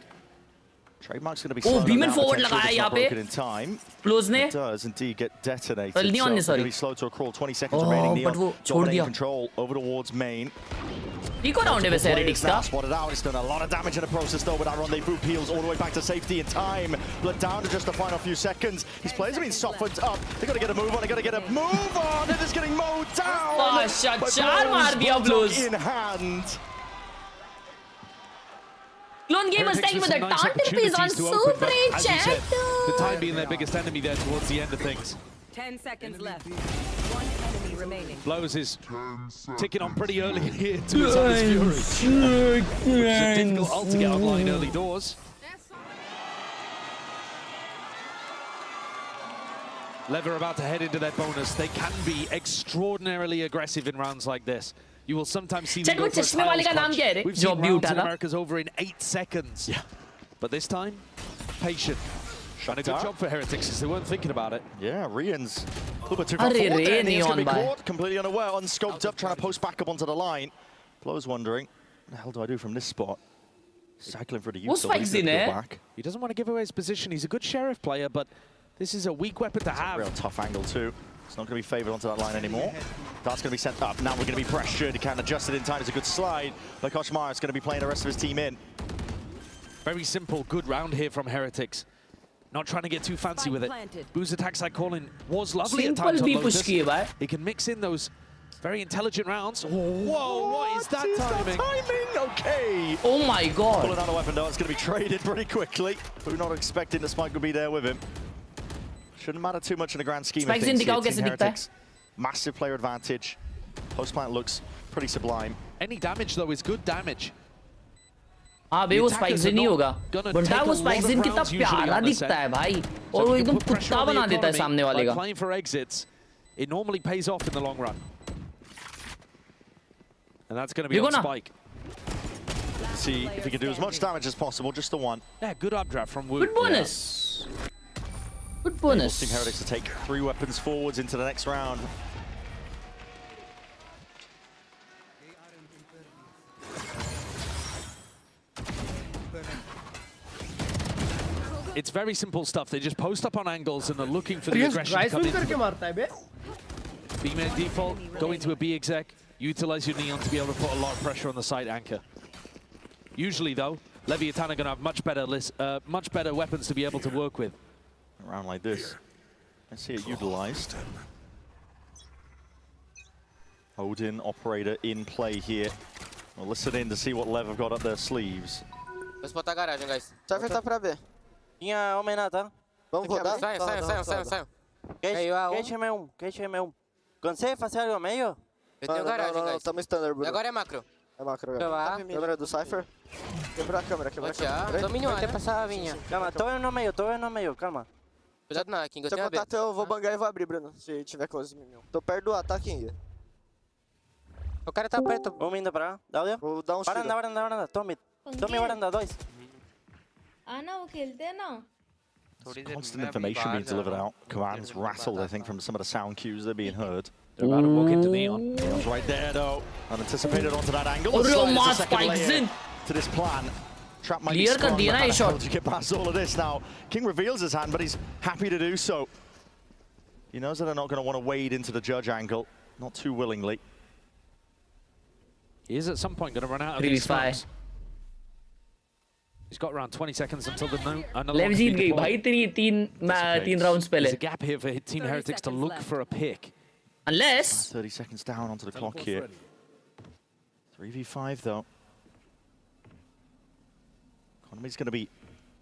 L: Trademark's going to be
H: Oh,
L: slowed
H: B में
L: down,
H: forward
L: potentially
H: लगाया
L: it's
H: यहाँ
L: not
H: पे.
L: broken in time.
H: Close ने.
L: It does indeed get detonated.
H: Well, Neon ने,
L: so
H: sorry.
L: going to be slow to a crawl. 20 seconds
H: Oh,
L: remaining.
H: but
L: Neon
H: वो छोड़
L: dominating
H: दिया.
L: control over towards main.
H: Eco round है वैसे Heretics का.
L: Spotted out. It's done a lot of damage in the process though, but that rendezvous peels all the way back to safety in time. But down to just the final few seconds. His players have been softened up. They got to get a move on. They got to get a move on. It is getting mowed down.
H: चार मार दिया Blues.
L: In hand.
H: Lone Gamers, thank you for the taunted piece on Super Chat.
M: The time being their biggest enemy there towards the end of things.
C: 10 seconds left. One enemy remaining.
M: Blows is ticking on pretty early here to his Honest Fury. Which is a difficult ult to get online early doors. LEV are about to head into their bonus. They can be extraordinarily aggressive in rounds like this. You will sometimes see them go for a tiles crunch. We've seen rounds in America's over in 8 seconds. Yeah. But this time, patient. And a good job for Heretics, because they weren't thinking about it.
L: Yeah, Rian's a little bit too far forward there. He's going to be caught, completely unaware, unscoped up, trying to post back up onto the line. Blow's wondering, what the hell do I do from this spot? Cycling for the use of back.
M: He doesn't want to give away his position. He's a good sheriff player, but this is a weak weapon to have.
L: A real tough angle too. It's not going to be favoured onto that line anymore. That's going to be sent up. Now we're going to be pressured. He can't adjust it in time. It's a good slide. But Koshmar is going to be playing the rest of his team in.
M: Very simple, good round here from Heretics. Not trying to get too fancy with it. Boo's attacks like calling was lovely at times on Lotus. He can mix in those very intelligent rounds. Whoa, what is that timing?
L: Okay.
H: Oh my god.
L: Pulling out a weapon though, it's going to be traded pretty quickly. Boo not expecting the spike would be there with him. Shouldn't matter too much in the grand scheme of things here. Team Heretics, massive player advantage. Post plant looks pretty sublime.
M: Any damage though is good damage.
H: हाँ बे वो spike से नहीं होगा but वो spike से कितना प्यारा दिखता है भाई और वो एकदम कुत्ता बना देता है सामने वाले का
M: playing for exits it normally pays off in the long run and that's going to be on spike.
L: See if he can do as much damage as possible, just the one.
M: Yeah, good updraft from Wu.
H: Good bonus. Good bonus.
L: Team Heretics to take 3 weapons forwards into the next round.
M: It's very simple stuff. They just post up on angles and they're looking for the aggression to come in. B-man default, go into a B exec, utilize your Neon to be able to put a lot of pressure on the side anchor. Usually though, Leviathan are going to have much better weapons to be able to work with.
L: Around like this, I see it utilized. Odin, operator in play here. We'll listen in to see what LEV have got up their sleeves.
O: Vou botar a garagem, guys.
E: Cypher tá pra B.
O: Tinha homem lá, tá?
E: Vamos rodar?
O: Saiam. Gate M1, gate M1. Cansei, fazer o meio? Eu tenho garagem, guys.
E: Estamos standard, Bruno.
O: Agora é macro.
E: É macro agora. Câmera do Cypher. Quebrar a câmera, quebrar a câmera.
O: Domínio, vai ter passar a vinha. Calma, tô no meio, calma. Cuidado na King, eu tenho a B.
E: Se eu contar, eu vou bangar e vou abrir, Bruno, se tiver close minion. Tô perto do ataque ainda.
O: O cara tá perto. Vamos indo pra lá. Dá o
E: Vou dar um tiro.
O: Varanda. Tome varanda, 2.
Q: आना वो खेलते हैं ना
L: Constant information being delivered out. Commands rattled, I think, from some of the sound cues that are being heard.
M: They're about to walk into Neon.
L: Neon's right there, though. Unanticipated onto that angle. To this plan. Trap might be strong, but how to get past all of this now. King reveals his hand, but he's happy to do so. He knows that they're not going to want to wade into the judge angle. Not too willingly.
M: He is at some point going to run out of these smokes. He's got around 20 seconds until the
H: LEV जीत गई भाई तीन rounds पहले.
M: There's a gap here for Team Heretics to look for a pick.
H: Unless
L: 30 seconds down onto the clock here. 3v5 though. Economy's going to be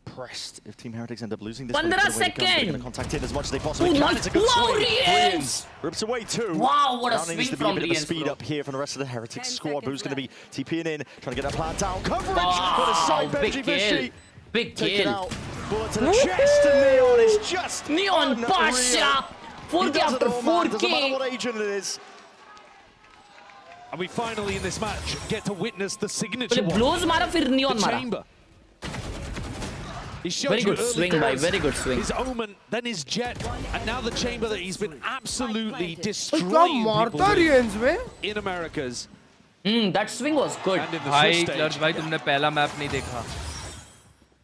L: pressed if Team Heretics end up losing this.
H: 15 seconds.
L: They're going to contact in as much as they possibly can. It's a good swing. Rips away 2.
H: Wow, what a swing
L: needs to be
H: from
L: a bit of a
H: Rians,
L: speed up here from the rest of the Heretics squad. Who's going to be TPing in, trying to get that plan down. Coverage. What a sight, Benji Fishy.
H: Big kill.
L: Bullet to the chest, and Neon is just
H: Neon Pasha. 4K after 4K.
L: Doesn't matter what agent it is.
M: And we finally in this match get to witness the signature one.
H: Blows मारा फिर Neon मारा.
M: Chamber.
H: Very good swing, by very good swing.
M: His Omen, then his Jet, and now the Chamber that he's been absolutely destroying people with in Americas.
H: That swing was good.
N: भाई क्लर्च भाई तुमने पहला map नहीं देखा.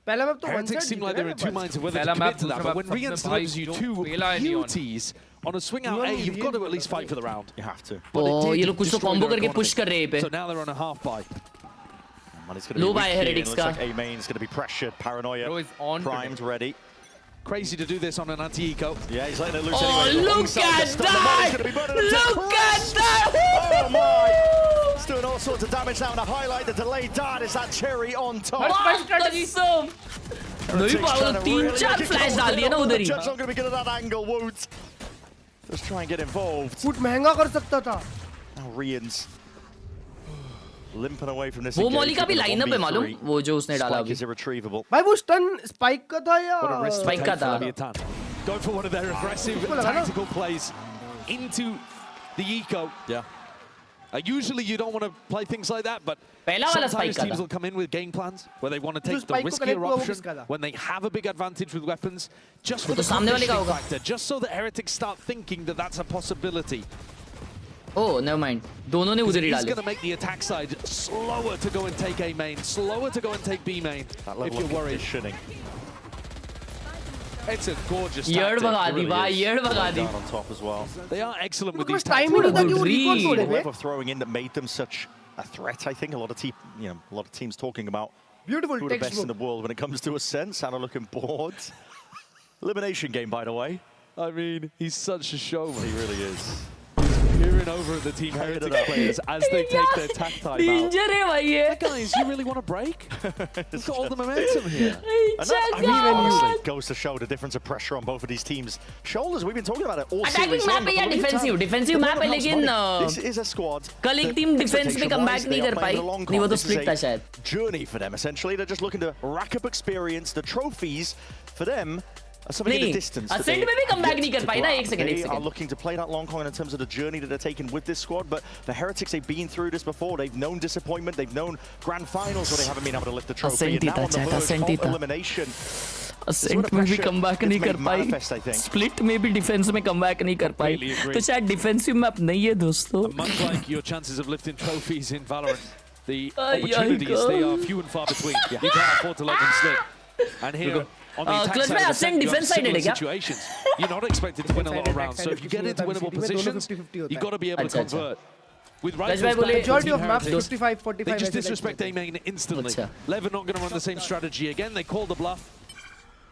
V: पहला map तो
M: Heretics seem like they're in two minds of whether to commit to that, but when Rian delivers you two beauties on a swing out A, you've got to at least fight for the round.
L: You have to.
H: Oh, ये लोग कुछ तो combo करके push कर रहे हैं पे.
M: So now they're on a half buy.
H: Low buy Heretics का.
L: Looks like A main is going to be pressured. Paranoia.
N: Bro is on
L: primed, ready.
M: Crazy to do this on an anti-eco.
L: Yeah, he's letting it loose
H: anyway.
L: Oh,
H: look at that! Look at that!
L: Oh my! It's doing all sorts of damage now. And to highlight the delayed dart is that cherry on top.
H: Awesome! नहीं पागल 3-4 flash डाल दिए ना उधर ही.
L: Judge not going to be good at that angle. Woods. Let's try and get involved.
V: Foot महंगा कर सकता था.
L: Now Rian's limping away from this.
H: वो मॉली का भी लाइनअप है मालूम? वो जो उसने डाला अभी.
L: Spike is irretrievable.
V: भाई वो स्टन स्पाइक का था या?
H: स्पाइक का था.
M: Go for one of their aggressive tactical plays into the eco.
L: Yeah.
M: Usually you don't want to play things like that, but sometimes teams will come in with game plans where they want to take the riskier option when they have a big advantage with weapons, just for the conditioning factor, just so the Heretics start thinking that that's a possibility.
H: Oh, never mind. दोनों ने उधर ही डाले.
M: He's going to make the attack side slower to go and take A main, slower to go and take B main, if you're worried. It's a gorgeous tactic.
L: On top as well.
M: They are excellent with these tactics.
L: Web of throwing in that made them such a threat. I think a lot of teams talking about
V: beautiful
L: who are the best in the world when it comes to Ascent. Santa looking bored. Elimination game, by the way.
M: I mean, he's such a showman.
L: He really is.
M: Peering over at the Team Heretics players as they take their tack time out. Guys, you really want to break? We've got all the momentum here.
L: Honestly, goes to show the difference of pressure on both of these teams' shoulders. We've been talking about it all series long.
H: Attacking map है या defensive? Defensive map है लेकिन
L: this is a squad.
H: कल एक team defense में comeback नहीं कर पाई. नहीं वो तो split था शायद.
L: Journey for them essentially. They're just looking to rack up experience. The trophies for them. Something in the distance.
H: Ascent में भी comeback नहीं कर पाई ना. एक second.
L: They are looking to play that long con in terms of the journey that they're taking with this squad. But the Heretics, they've been through this before. They've known disappointment. They've known grand finals where they haven't been able to lift the trophy. And now on the verge of elimination.
H: Ascent में भी comeback नहीं कर पाई. Split में भी defense में comeback नहीं कर पाई. तो शायद defensive map नहीं है दोस्तों.
M: Much like your chances of lifting trophies in Valorant, the opportunities they are few and far between. You can't afford to let them slip. And here. On the attack side,
H: Ascent defense side
M: situations. You're not expected to win a lot of rounds, so if you get into winnable positions, you've got to be able to convert. With
V: majority of maps 55-45.
M: They just disrespect A main instantly. LEV are not going to run the same strategy again. They call the bluff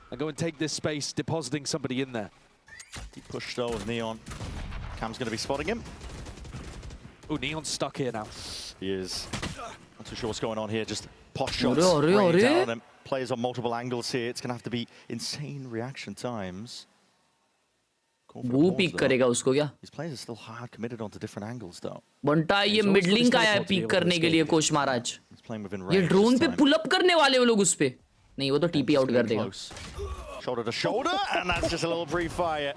M: and go and take this space, depositing somebody in there.
L: He pushed though with Neon. Cam's going to be spotting him.
M: Oh, Neon's stuck here now.
L: He is. Not too sure what's going on here. Just pot shots raining down on him. Players on multiple angles here. It's going to have to be insane reaction times.
H: वो pick करेगा उसको क्या?
L: These players are still hard committed onto different angles though.
H: बंटा ये middling का है pick करने के लिए कोश महाराज. ये ड्रोन पे पुल अप करने वाले वो लोग उस पे. नहीं वो तो TP आउट कर देगा.
L: Shoulder to shoulder, and that's just a little brief fire.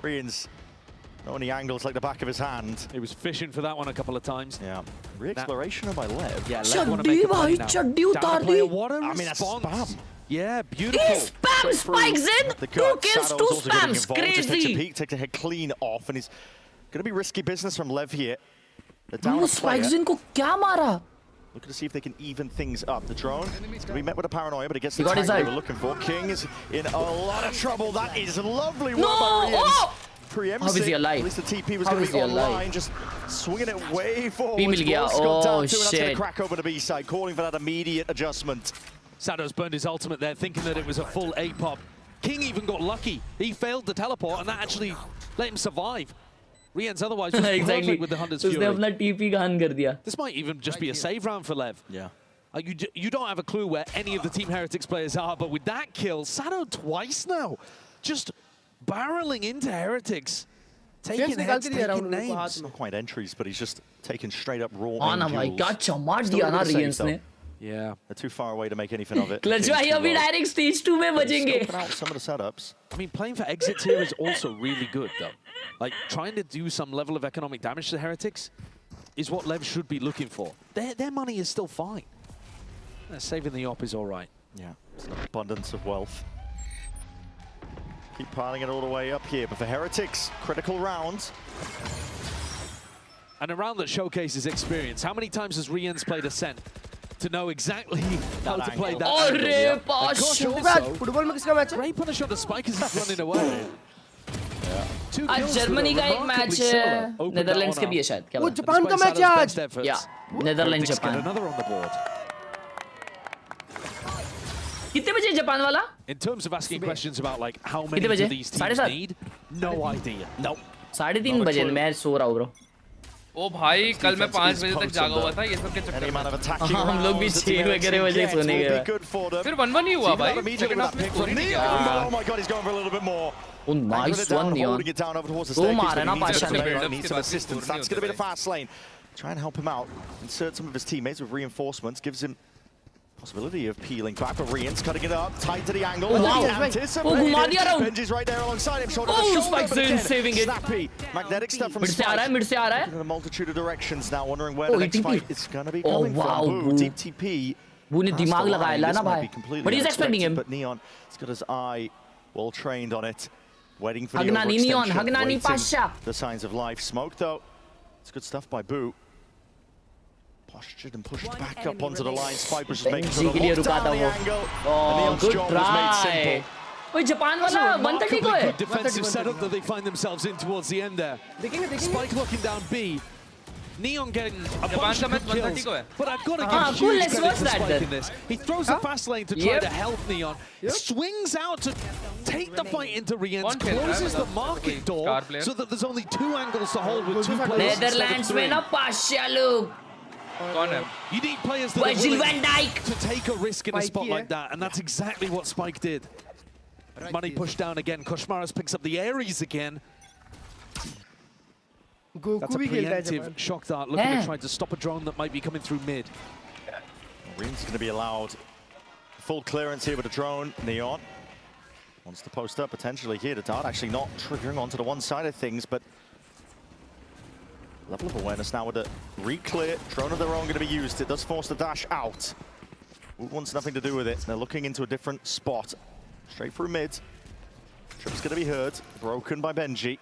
L: Rian's only angles like the back of his hand.
M: He was fishing for that one a couple of times.
L: Yeah. Re-exploration by LEV.
M: Yeah, LEV want to make a play now. What a response.
L: I mean, that's spam.
M: Yeah, beautiful.
H: He spam spikes in. 2 kills, 2 spams. Crazy.
L: Peek, take the head clean off, and he's going to be risky business from LEV here.
H: Spikes in को क्या मारा?
L: Looking to see if they can even things up. The drone is going to be met with a paranoia, but it gets the tag they were looking for. King is in a lot of trouble. That is lovely work by Rian.
H: How is he alive?
L: At least the TP was going to be online, just swinging it way forward.
H: Oh shit!
L: Crack over the B side, calling for that immediate adjustment.
M: Sado's burned his ultimate there, thinking that it was a full A pop. King even got lucky. He failed the teleport, and that actually let him survive. Rian's otherwise was perfect with the Hunter's Fury.
H: उसने अपना TP गहन कर दिया.
M: This might even just be a save round for LEV.
L: Yeah.
M: You don't have a clue where any of the Team Heretics players are, but with that kill, Sado twice now, just barreling into Heretics, taking heads, taking names.
L: Not quite entries, but he's just taking straight up raw.
H: Oh my God, चमार दिया ना Rian ने.
L: Yeah, they're too far away to make anything of it.
H: Clutch भाई अभी direct stage 2 में बचेंगे.
L: Some of the setups.
M: I mean, playing for exits here is also really good, though. Like, trying to do some level of economic damage to the Heretics is what LEV should be looking for. Their money is still fine. Saving the op is all right.
L: Yeah, it's an abundance of wealth. Keep piling it all the way up here, but for Heretics, critical round.
M: And a round that showcases experience. How many times has Rians played Ascent to know exactly how to play that angle? Yeah. Gosh, also, great punish on the spike as he's running away.
H: आज Germany का एक match Netherlands के भी है शायद क्या?
V: वो Japan का मैच है आज।
H: या नेदरलैंड जापान। कितने बजे जापान वाला?
M: In terms of asking questions about like how many of these teams need, no idea. No.
H: 3:30 बजे मैं सो रहा हूँ ब्रो।
N: ओ भाई कल मैं 5 बजे तक जागा हुआ था ये सब के चक्कर में।
H: हम लोग भी 6 वगैरह बजे सोने गए।
N: फिर 1-1 ही हुआ भाई।
L: Oh my god, he's going for a little bit more.
H: Oh, nice one, Neon. दो मारा ना पाशा ने।
L: Needs some assistance. That's going to be the fast lane. Try and help him out. Insert some of his teammates with reinforcements. Gives him possibility of peeling back. But Rian's cutting it up. Tight to the angle.
H: Oh, wow.
L: Benji's right there alongside him. Shoulder
H: to shoulder. Spikes in, saving it.
L: Snappy. Magnetic stuff from
H: Spike. Mid se aa raha hai.
L: In a multitude of directions now. Wondering where the next fight is going to be coming from. Boo. Deep TP.
H: Boo ne dimag lagaya la na bhai. But he's expecting him.
L: But Neon, he's got his eye well trained on it. Waiting for
H: Hagnani
L: the
H: Neon, Hagnani Pasha.
L: The signs of life. Smoke though. It's good stuff by Boo. Postured and pushed back up onto the line. Spike was just making sure to lock down the angle.
H: Oh, good try. Wait, Japan wala 130 ko hai.
M: Good defensive setup that they find themselves in towards the end there. Spike looking down B. Neon getting a bunch of good kills. But I've got to give huge credit to Spike in this. He throws a fast lane to try to help Neon. Swings out to take the fight into Rians. Closes the market door so that there's only 2 angles to hold with 2 players.
H: Netherlands में ना पाशा लोग.
M: You need players that are willing to take a risk in a spot like that, and that's exactly what Spike did. Money pushed down again. Koshmaras picks up the Ares again. That's a preemptive shock dart, looking to try to stop a drone that might be coming through mid.
L: Rian's going to be allowed full clearance here with a drone. Neon wants to post up potentially here. The dart actually not triggering onto the one side of things, but level of awareness now with a re-clear. Drone of their own going to be used. It does force the dash out. Who wants nothing to do with it? They're looking into a different spot. Straight through mid. Trip's going to be heard. Broken by Benji.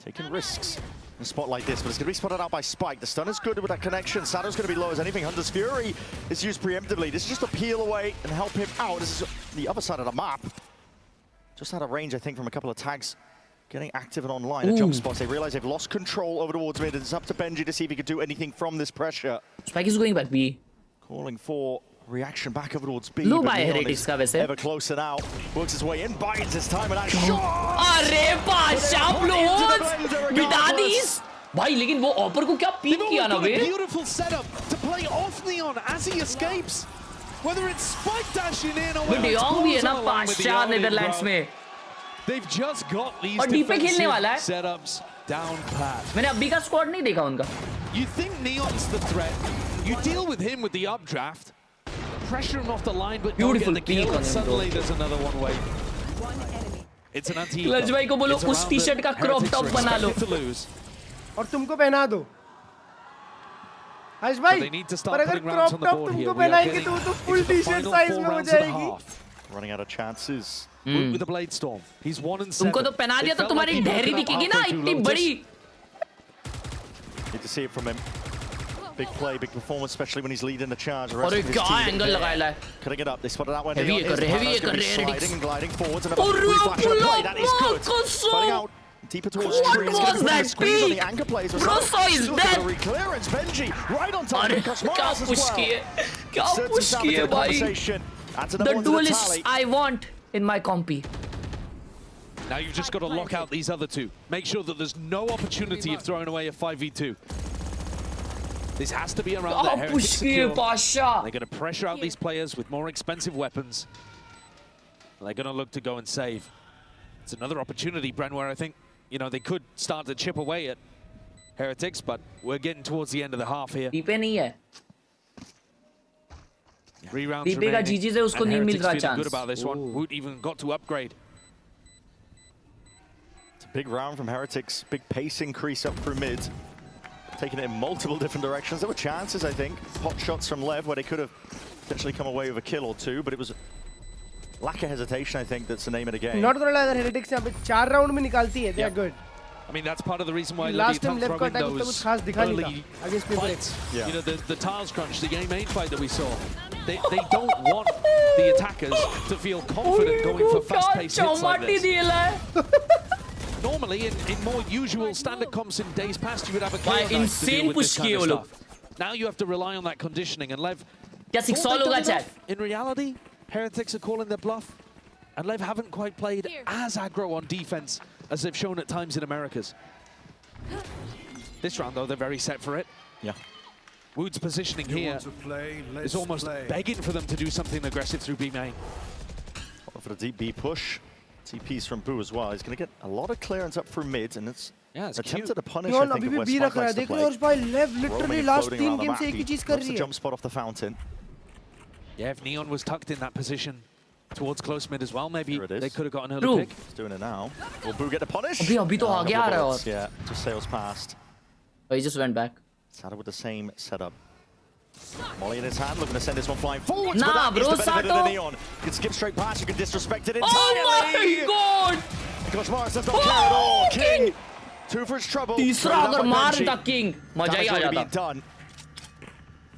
L: Taking risks in a spot like this, but it's going to be spotted out by Spike. The stun is good with that connection. Shadow's going to be low as anything. Hunter's Fury is used preemptively. This is just to peel away and help him out. This is the other side of the map. Just out of range, I think, from a couple of tags. Getting active and online at jump spots. They realize they've lost control over towards mid. It's up to Benji to see if he could do anything from this pressure.
H: Spike is going back B.
L: Calling for reaction back over towards B.
H: Low by Heretics का वैसे.
L: Ever closer now. Works his way in, bides his time with that shot.
H: अरे Pasha blows. Bidadis. भाई लेकिन वो ऑपर को क्या peak किया ना वे?
M: Beautiful setup to play off Neon as he escapes. Whether it's Spike dashing in or whether it's
H: भी है ना पाशा नेदरलैंड्स में.
M: They've just got these
H: defensive
M: setups down pat.
H: मैंने अभी का स्क्वाड नहीं देखा उनका.
M: You think Neon's the threat. You deal with him with the updraft. Pressure him off the line, but don't get the kill, and suddenly there's another one way. It's an anti-eco.
H: Clutch भाई को बोलो उस T-shirt का crop top बना लो.
V: और तुमको पहना दो. आयुष भाई, पर अगर क्रॉप टॉप तुमको पहनाएंगे तो फुल टी-शर्ट साइज में हो जाएगी.
L: Running out of chances.
M: With the blade storm, he's 1-7.
H: तुमको तो पहना दिया तो तुम्हारी ढेरी दिखेगी ना इतनी बड़ी.
L: Good to see it from him. Big play, big performance, especially when he's leading the charge.
H: और क्या एंगल लगाया है?
L: Cutting it up, they spotted out when
H: heavy कर रहे
L: sliding and gliding forwards and a flash and a play. That is good. Fighting out deeper towards trees.
H: What was that
L: squeeze on the anchor plays.
H: Bro, so is dead.
L: Clearance, Benji right on top of Cosmos as well.
H: क्या push किए भाई? The duelist I want in my compy.
M: Now you've just got to lock out these other two. Make sure that there's no opportunity of throwing away a 5v2. This has to be around the Heretics secure. They're going to pressure out these players with more expensive weapons. They're going to look to go and save. It's another opportunity, Bren, where I think, you know, they could start to chip away at Heretics, but we're getting towards the end of the half here. 3 rounds remaining, and Heretics feeling good about this one. Woot even got to upgrade.
L: It's a big round from Heretics. Big pace increase up through mid. Taking it in multiple different directions. There were chances, I think, pot shots from Lev where they could have potentially come away with a kill or two, but it was lack of hesitation, I think, that's the name of the game.
V: Not gonna lie, Heretics यहाँ पे 4 round में निकालती है. They are good.
M: I mean, that's part of the reason why
V: last time
M: Lev
V: Lev
M: throwing those early fights.
L: Yeah.
M: You know, the tiles crunch, the game 8 fight that we saw. They don't want the attackers to feel confident going for fast-paced hits like this. Normally, in more usual standard comps in days past, you would have a Khelraay to deal with this kind of stuff. Now you have to rely on that conditioning, and Lev... In reality, Heretics are calling their bluff, and Lev haven't quite played as aggro on defense as they've shown at times in Americas. This round, though, they're very set for it.
L: Yeah.
M: Wood's positioning here is almost begging for them to do something aggressive through B main.
L: For the deep B push. TPs from Boo as well. He's going to get a lot of clearance up through mid, and it's attempted to punish, I think, where Spike likes to play.
V: Lev literally last 3 games से एक ही चीज कर रही है.
L: Jump spot off the fountain.
M: Yeah, if Neon was tucked in that position towards close mid as well, maybe they could have got an early pick.
L: He's doing it now. Will Boo get the punish?
H: अभी तो आगे आ रहा है और.
L: Yeah, just sails past.
H: Oh, he just went back.
L: Sato with the same setup. Molly in his hand, looking to send this one flying forwards.
H: Nah,
L: but that
H: bro,
L: is the benefit
H: Sato.
L: of the Neon. You can skip straight past, you can disrespect it entirely.
H: Oh my god!
L: Because Morris does not care at all. King, 2 for his trouble.
H: तीसरा अगर मार था King, मजा ही आ जाता.
L: Done.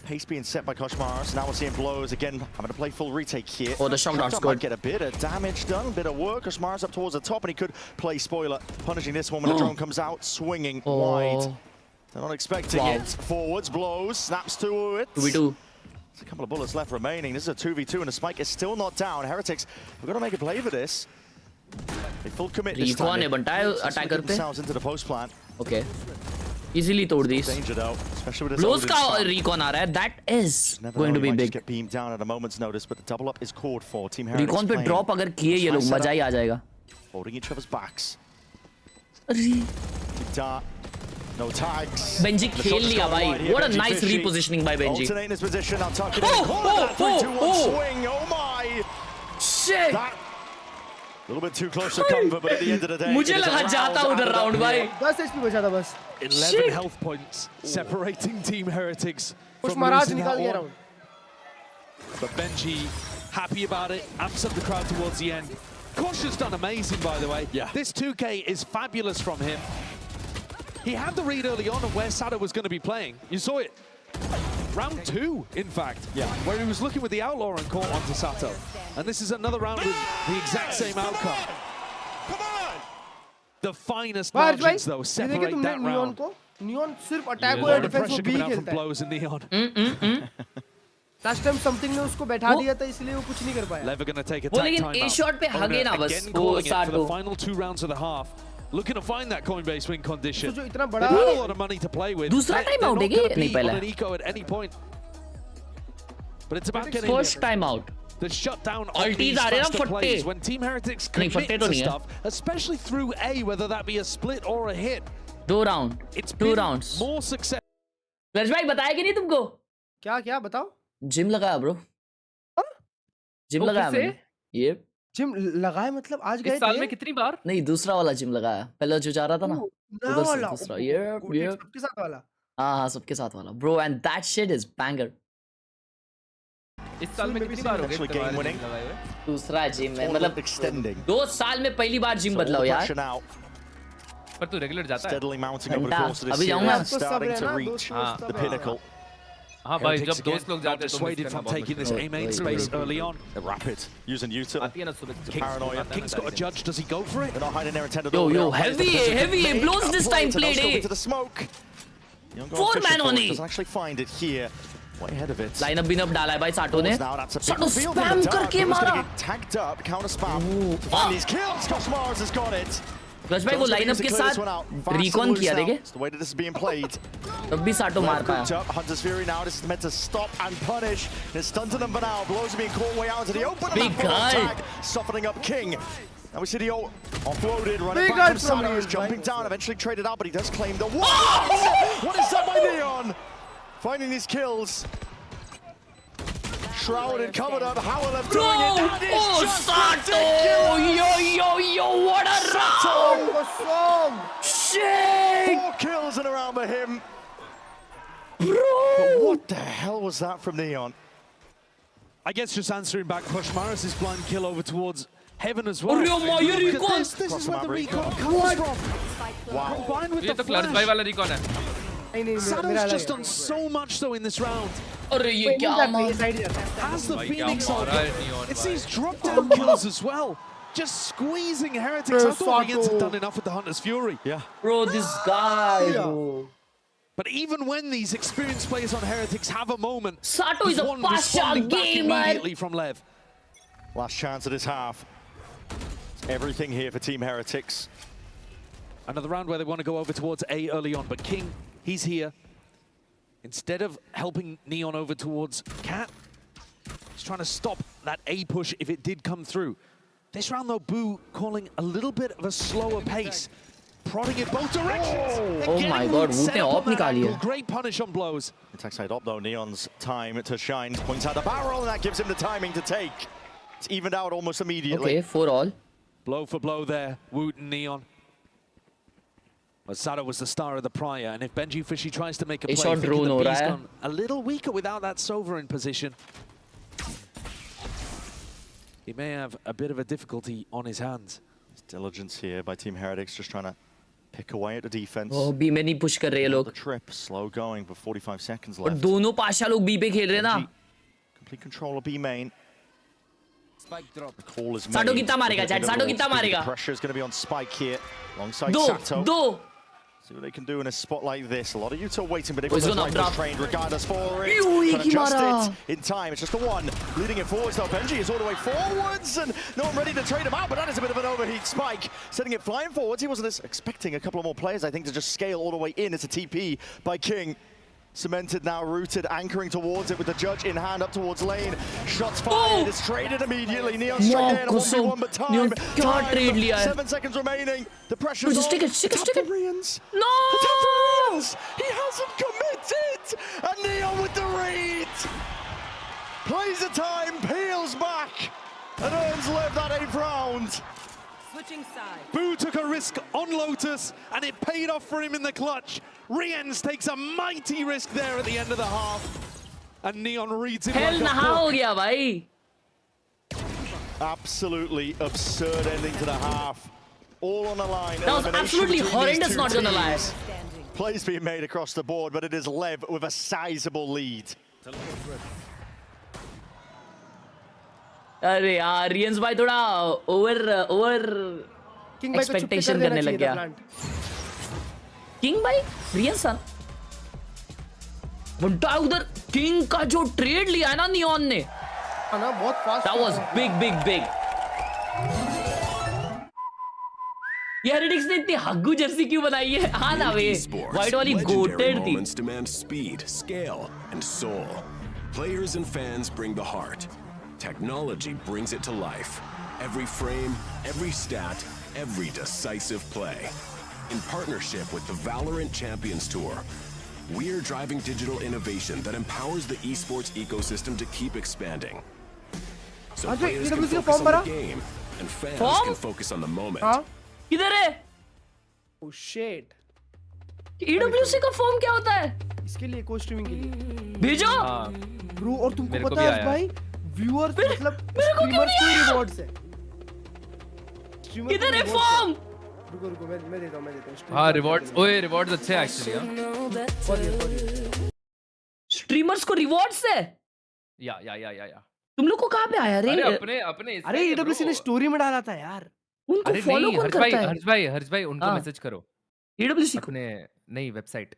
L: Pace being set by Koshmaris. Now we're seeing blows again. I'm going to play full retake here.
H: Oh, the shotgun's
L: Might
H: good.
L: get a bit of damage done, a bit of work. Koshmaris up towards the top, and he could play spoiler, punishing this one when the drone comes out, swinging wide. They're not expecting it. Forwards, blows, snaps to it.
H: 2v2.
L: There's a couple of bullets left remaining. This is a 2v2, and the spike is still not down. Heretics, we've got to make a play for this. They full commit this time. They themselves into the post plant.
H: Okay. Easily तोड़ दी.
L: Danger though, especially with this.
H: Blows का recon आ रहा है. That is going to be big.
L: Get beamed down at a moment's notice, but the double up is called for. Team Heretics
H: recon पे drop अगर किए ये लोग मजा ही आ जाएगा.
L: Holding each other's backs.
H: अरे.
L: No tags.
H: Benji खेल लिया भाई. What a nice repositioning by Benji.
L: Alternating his position. I'll tuck it in. 3-2-1 swing. Oh my.
H: Shit.
L: A little bit too close to comfort, but at the end of the day,
H: मुझे लगा जाता उधर round भाई.
V: 10 HP बचा था बस.
M: 11 health points separating Team Heretics from losing that one. But Benji happy about it, amps up the crowd towards the end. Kosh's done amazing, by the way.
L: Yeah.
M: This 2K is fabulous from him. He had the read early on of where Sato was going to be playing. You saw it. Round 2, in fact, where he was looking with the Outlaw and caught onto Sato. And this is another round with the exact same outcome.
L: Come on!
M: The finest margins, though, separate that round.
V: Neon सिर्फ attack और defense को भी
M: coming out from
V: खेलता है.
M: blows in Neon.
V: Last time something ने उसको बैठा दिया था इसलिए वो कुछ नहीं कर पाया.
M: Lev are going to take a tight time
H: A shot पे हगे ना बस.
M: Again calling it for the final 2 rounds of the half. Looking to find that Coinbase win condition. They've had a lot of money to play with.
H: दूसरा time out है क्या? नहीं पहला.
M: On an eco at any point. But it's about getting
H: first time out.
M: The shutdown of these faster plays when Team Heretics commit to stuff, especially through A, whether that be a split or a hit.
H: 2 round.
M: It's
H: 2 rounds.
M: More success.
H: Large भाई बताया कि नहीं तुमको?
V: क्या बताओ?
H: Gym लगाया bro. Gym लगाया मैंने. ये
V: जिम लगाया मतलब आज गए थे?
N: इस साल में कितनी बार?
H: नहीं दूसरा वाला जिम लगाया. पहला जो जा रहा था ना. उधर से दूसरा. ये
V: सबके साथ वाला.
H: हाँ सबके साथ वाला. Bro, and that shit is banger.
N: इस साल में कितनी बार हो गई?
H: दूसरा जिम है मतलब extending. 2 साल में पहली बार जिम बदलाओ यार.
N: पर तू रेगुलर जाता है?
L: Steadily mounting over the course of this series, starting to reach the pinnacle.
N: हाँ भाई जब दोस्त लोग जाते हैं तो
M: dissuaded from taking this A main space early on.
L: They're rapid, using util. Paranoia.
M: King's got a judge. Does he go for it?
L: They're not hiding their intended.
H: Yo, heavy blows this time played A.
L: To the smoke.
H: 4 man on E.
L: Doesn't actually find it here. Way ahead of it.
H: Lineup बिनअप डाला है भाई साटो ने.
L: साटो
H: spam करके मारा.
L: Tagged up, counter spam. To find these kills, Koshmaris has got it.
H: Rush भाई वो लाइनअप के साथ रिकॉन किया देखे.
L: The way that this is being played.
H: तब भी साटो मार पाया.
L: Hunter's Fury now. This is meant to stop and punish. It's stunted them for now. Blows are being caught way out into the open.
H: Big guy.
L: Softening up King. Now we see the ult offloaded, running back from Sato, is jumping down, eventually traded out, but he does claim the what? What is that by Neon? Finding these kills. Shrouded, covered up, how are they doing it? That is just
H: Sato! Yo, what a round! Shit!
L: 4 kills and around for him.
H: Bro!
L: But what the hell was that from Neon?
M: I guess just answering back, Koshmaris' blind kill over towards Heaven as well. This is where the recon comes from.
L: Wow.
M: Combined with
N: ये
M: the
N: तो clutch भाई वाला recon है.
M: Saddle's just done so much though in this round.
H: अरे ये क्या
M: As the Phoenix it sees drop down kills as well. Just squeezing Heretics. I thought Rians had done enough with the Hunter's Fury.
L: Yeah.
H: Bro, this guy, bro.
M: But even when these experienced players on Heretics have a moment,
H: Sato is a
M: one
H: pasha
M: responding back
H: gamer.
M: immediately from Lev.
L: Last chance of this half. Everything here for Team Heretics.
M: Another round where they want to go over towards A early on, but King, he's here. Instead of helping Neon over towards Cat, he's trying to stop that A push if it did come through. This round though, Boo calling a little bit of a slower pace, prodding in both directions.
H: Oh my god, Woot ne op nikali hai.
M: Great punish on blows.
L: Attack side op though, Neon's time to shine. Points out the barrel and that gives him the timing to take. It's evened out almost immediately.
H: Okay, for all.
M: Blow for blow there, Woot and Neon. But Sato was the star of the prior, and if Benji Fishy tries to make a play, thinking the B's gone a little weaker without that Sova in position. He may have a bit of a difficulty on his hands.
L: It's diligence here by Team Heretics, just trying to pick away at the defense.
H: Oh, B में नहीं push कर रहे लोग.
L: The trip slow going, but 45 seconds
H: और
L: left.
H: दोनों पाशा लोग B पे खेल रहे हैं ना.
L: Complete control of B main.
O: Spike drop.
L: The call is made.
H: Sato कितना मारेगा? Chat. Sato कितना मारेगा?
L: Pressure is going to be on Spike here, alongside Sato.
H: दो.
L: See what they can do in a spot like this. A lot of Utah waiting, but they've got those rifles trained regardless for it. Trying to adjust it in time. It's just the one. Leading it forwards though. Benji is all the way forwards, and no one ready to trade him out, but that is a bit of an overheat Spike. Sending it flying forwards. He wasn't expecting a couple of more players, I think, to just scale all the way in. It's a TP by King. Cemented now, rooted, anchoring towards it with the judge in hand up towards lane. Shots fired, it's traded immediately. Neon straight in, 1v1, but time. 7 seconds remaining. The pressure's on.
H: Stick it.
L: Rians.
H: No!
L: Rians. He hasn't committed! And Neon with the read. Plays the time, peels back, and earns Lev that 8th round.
C: Switching sides.
M: Boo took a risk on Lotus, and it paid off for him in the clutch. Rians takes a mighty risk there at the end of the half. And Neon reads it
H: Hell
M: like a
H: नहा हो गया भाई.
L: Absolutely absurd ending to the half. All on the line.
H: That was absolutely horrendous, not gonna lie.
L: Plays being made across the board, but it is Lev with a sizable lead.
H: अरे यार रियंस भाई थोड़ा over expectation करने लग गया. King भाई रियंस sir मुंडा उधर king का जो ट्रेड लिया है ना नियॉन ने
V: ना बहुत फास्ट.
H: That was big. ये हेरिटिक्स ने इतनी हग्गू जर्सी क्यों बनाई है? हाँ ना वे वाइट वाली गोटेड थी.
G: Moments demand speed, scale, and soul. Players and fans bring the heart. Technology brings it to life. Every frame, every stat, every decisive play. In partnership with the Valorant Champions Tour, we're driving digital innovation that empowers the esports ecosystem to keep expanding. So players can focus on the game, and fans can focus on the moment.
H: किधर है?
V: Oh shit.
H: EWC का form क्या होता है?
V: इसके लिए को streaming के लिए.
H: भेजो.
V: ब्रो और तुमको पता है भाई व्यूअर्स मतलब स्ट्रीमर्स को रिवॉर्ड्स है.
H: किधर है फॉर्म?
V: रुको मैं देता हूं.
N: हाँ रिवॉर्ड्स. ओए रिवॉर्ड्स अच्छे हैं एक्चुअली.
H: स्ट्रीमर्स को रिवॉर्ड्स है?
N: या.
H: तुम लोग को कहाँ पे आया रे?
N: अपने
V: अरे EWC ने स्टोरी में डाला था यार.
H: उनको फॉलो कौन करता है?
N: हर्ष भाई उनको मैसेज करो.
H: EWC
N: अपने नई वेबसाइट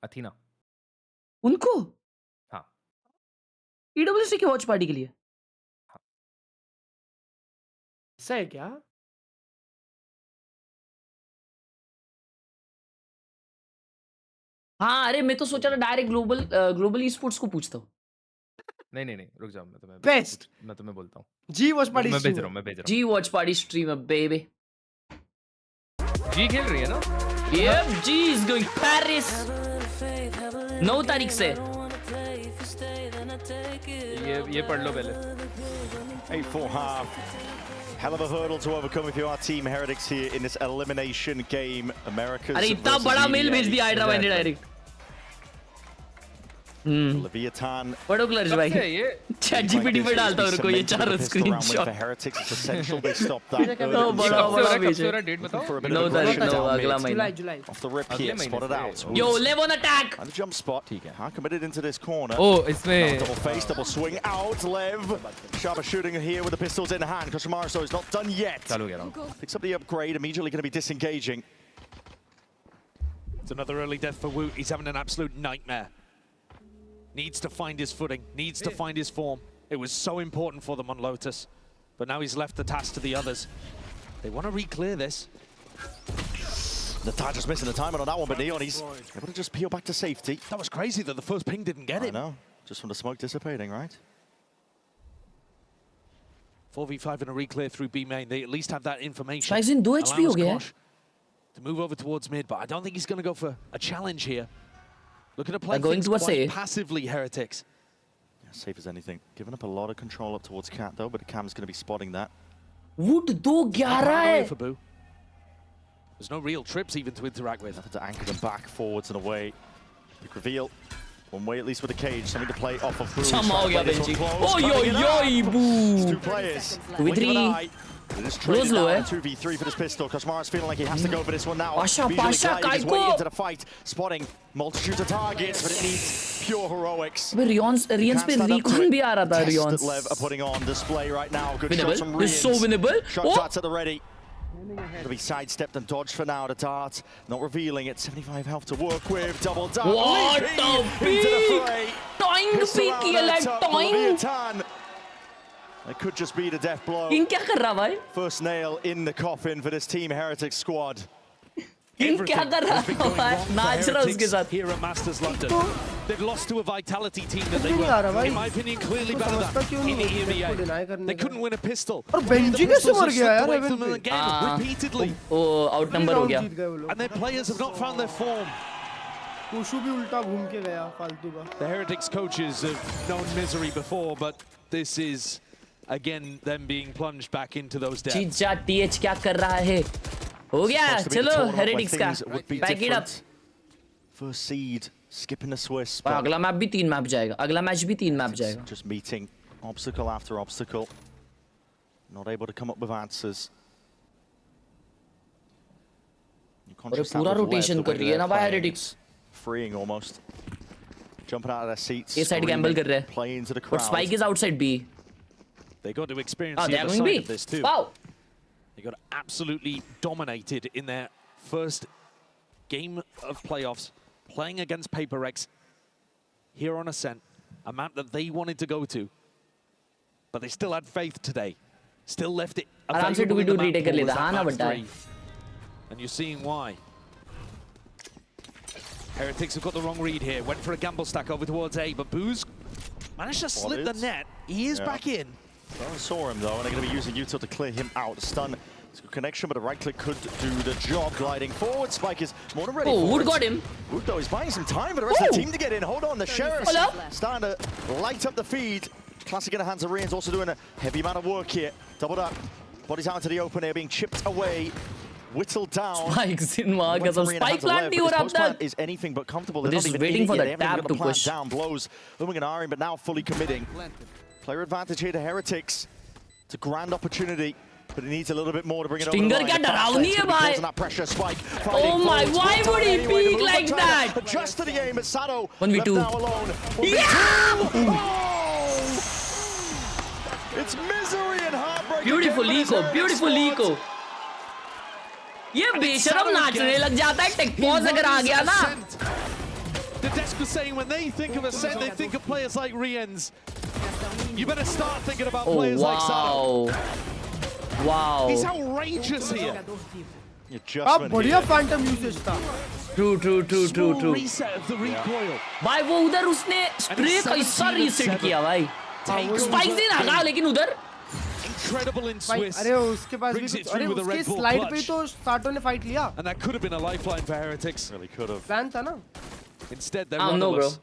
N: अथीना.
H: उनको?
N: हाँ.
H: EWC की वॉच पार्टी के लिए.
V: ऐसा है क्या?
H: हाँ अरे मैं तो सोचा था डायरेक्ट ग्लोबल ई स्पोर्ट्स को पूछता हूँ.
N: नहीं रुक जाओ मैं तुम्हें बोलता हूँ.
V: जी वॉच पार्टी
N: मैं भेज रहा हूँ.
H: जी वॉच पार्टी स्ट्रीमर बेबी.
N: जी खेल रही है ना?
H: Yep, G is going Paris 9 तारीख से.
N: ये पढ़ लो पहले.
L: 8-4 half. Hell of a hurdle to overcome if you are Team Heretics here in this elimination game. America's
H: अरे इतना बड़ा मेल भेज दिया हाइड्रा मैंने डायरेक्ट.
L: Leviathan.
H: बड़ो क्लच भाई ChatGPT पे डालता हूँ उनको ये चारों screenshot
L: for Heretics, it's essential they stop that.
H: तो बड़ा बीच है
N: डेट बताओ
H: 9 तारीख 9 अगला महीना
V: जुलाई
L: Off the rip here, spotted out.
H: Yo, LEV on attack.
L: And a jump spot. Huh, committed into this corner.
N: Oh, इसमें
L: double face, double swing out. Lev, Sharper shooting here with the pistols in hand. Koshimaru is not done yet.
N: चालू गया रहा
L: Picks up the upgrade, immediately going to be disengaging.
M: It's another early death for Woot. He's having an absolute nightmare. Needs to find his footing, needs to find his form. It was so important for them on Lotus. But now he's left the task to the others. They want to re-clear this.
L: The Tide just missing the timing on that one, but Neon, he's able to just peel back to safety.
M: That was crazy that the first ping didn't get him.
L: I know, just from the smoke dissipating, right?
M: 4v5 and a re-clear through B main. They at least have that information.
H: Spikes in 2 HP हो गया
M: to move over towards mid, but I don't think he's going to go for a challenge here. Looking to play
H: going
M: things
H: to a
M: quite
H: save.
M: Passively, Heretics.
L: Yeah, safe as anything. Giving up a lot of control up towards Cat though, but Cam's going to be spotting that.
H: Wood 2-11 है.
M: For Boo. There's no real trips even to interact with.
L: Have to anchor them back, forwards and away. Big reveal. One way at least with the cage, something to play off of Boo.
H: Chama ho gaya Benji. Oh yo yo Boo.
L: 2 players.
H: 2v3.
L: Close low, 2v3 for this pistol. Koshimaru's feeling like he has to go for this one now.
H: Pasha,
L: He's way into the fight, spotting multitudes of targets, but it needs pure heroics.
H: अबे Rion's पे recon भी आ रहा था Rion's.
L: Lev are putting on display right now. Good
H: winnable.
L: shots from Rians.
H: It's so winnable.
L: Shot shots at the ready. To be sidestepped and dodged for now. The dart not revealing it. 75 health to work with. Double down.
H: What the peak! Toing peak किया like toing.
L: It could just be the death blow.
H: King क्या कर रहा भाई?
L: First nail in the coffin for this Team Heretics squad.
H: King क्या कर रहा है? नाच रहा उसके साथ.
M: Here at Masters London. They've lost to a Vitality team that they were, in my opinion, clearly better than in EMEA. They couldn't win a pistol.
V: और Benji कैसे मर गया यार
M: Them again, repeatedly.
H: वो outnumber हो गया.
M: And their players have not found their form.
V: कुशु भी उल्टा घूम के गया फालतू का.
M: The Heretics coaches have known misery before, but this is again them being plunged back into those depths.
H: चीजा TH क्या कर रहा है? हो गया चलो Heretics का back it up.
L: First seed skipping the Swiss.
H: अगला मैच भी 3 मैप जाएगा. अगला मैच भी 3 मैप जाएगा.
L: Just meeting obstacle after obstacle. Not able to come up with answers.
H: और पूरा rotation कर रही है ना भाई Heretics.
L: Freeing almost. Jumping out of their seats.
H: A side gamble कर रहे हैं.
L: Play into the crowd.
H: But Spike is outside B.
M: They got to experience
H: the
M: other side of this too.
H: Wow.
M: They got absolutely dominated in their first game of playoffs, playing against Paper Rex here on Ascent, a map that they wanted to go to, but they still had faith today. Still left it available in the map pool as that map 3. And you're seeing why. Heretics have got the wrong read here. Went for a gamble stack over towards A, but Boo's managed to slip the net. He is back in.
L: Well, saw him though, and they're going to be using Util to clear him out. The stun, it's a good connection, but a right click could do the job. Gliding forward, Spike is more than ready.
H: Oh, Wood got him.
L: Wood though is buying some time for the rest of the team to get in. Hold on, the Sheriff's starting to light up the feed. Classic in the hands of Rian's also doing a heavy amount of work here. Doubled up, bodies out into the open air, being chipped away. Whittled down.
H: Spikes in वहाँ का सब spike plant नहीं हो रहा अब तक.
L: Is anything but comfortable.
H: They're just waiting for the tap to push.
L: Down blows, looming an Arin, but now fully committing. Player advantage here to Heretics. It's a grand opportunity, but it needs a little bit more to bring it over the line.
H: Stinger क्या डरावनी है भाई?
L: That pressure spike.
H: Oh my! Why would he peek like that?
L: Adjust to the game at Sado.
H: 1v2.
L: Now alone.
H: Yeah!
L: Oh! It's misery and heartbreak.
H: Beautiful Lico. Beautiful Lico. ये बेशरम नाचने लग जाता है टेक पॉज अगर आ गया ना.
M: The desk was saying when they think of Ascent, they think of players like Rians. You better start thinking about players like Sado.
H: Wow.
M: He's outrageous here.
V: अब बढ़िया Phantom usage था.
H: True.
M: Reset of the recoil.
H: भाई वो उधर उसने spray कैसा reset किया भाई. स्पाइक से ना लगा लेकिन उधर.
M: Incredible in Swiss.
V: अरे उसके पास भी कुछ अरे उसके स्लाइड पे तो साटो ने फाइट लिया.
M: And that could have been a lifeline for Heretics.
L: Really could have.
V: Plan था ना.
M: Instead they're
L: rudderless.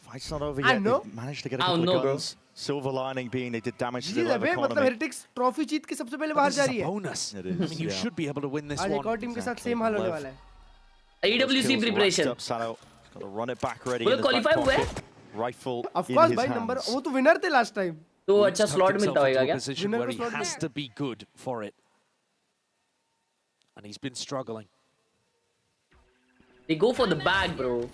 L: Fight's not over yet. They managed to get a couple of guns. Silver lining being they did damage to the level economy.
V: मतलब Heretics trophy जीत के सबसे पहले बाहर जा रही है.
M: Bonus. I mean, you should be able to win this one.
V: आज एक और टीम के साथ सेम हाल होने वाला है.
H: AWC preparation.
L: Got to run it back ready.
H: वो qualify हुआ है?
L: rifle
V: Of
L: in
V: course,
L: his
V: by
L: hands.
V: number. वो तो winner थे last time.
H: तो अच्छा slot मिलता होगा क्या?
M: Position where he has to be good for it. And he's been struggling.
H: They go for the bag, bro.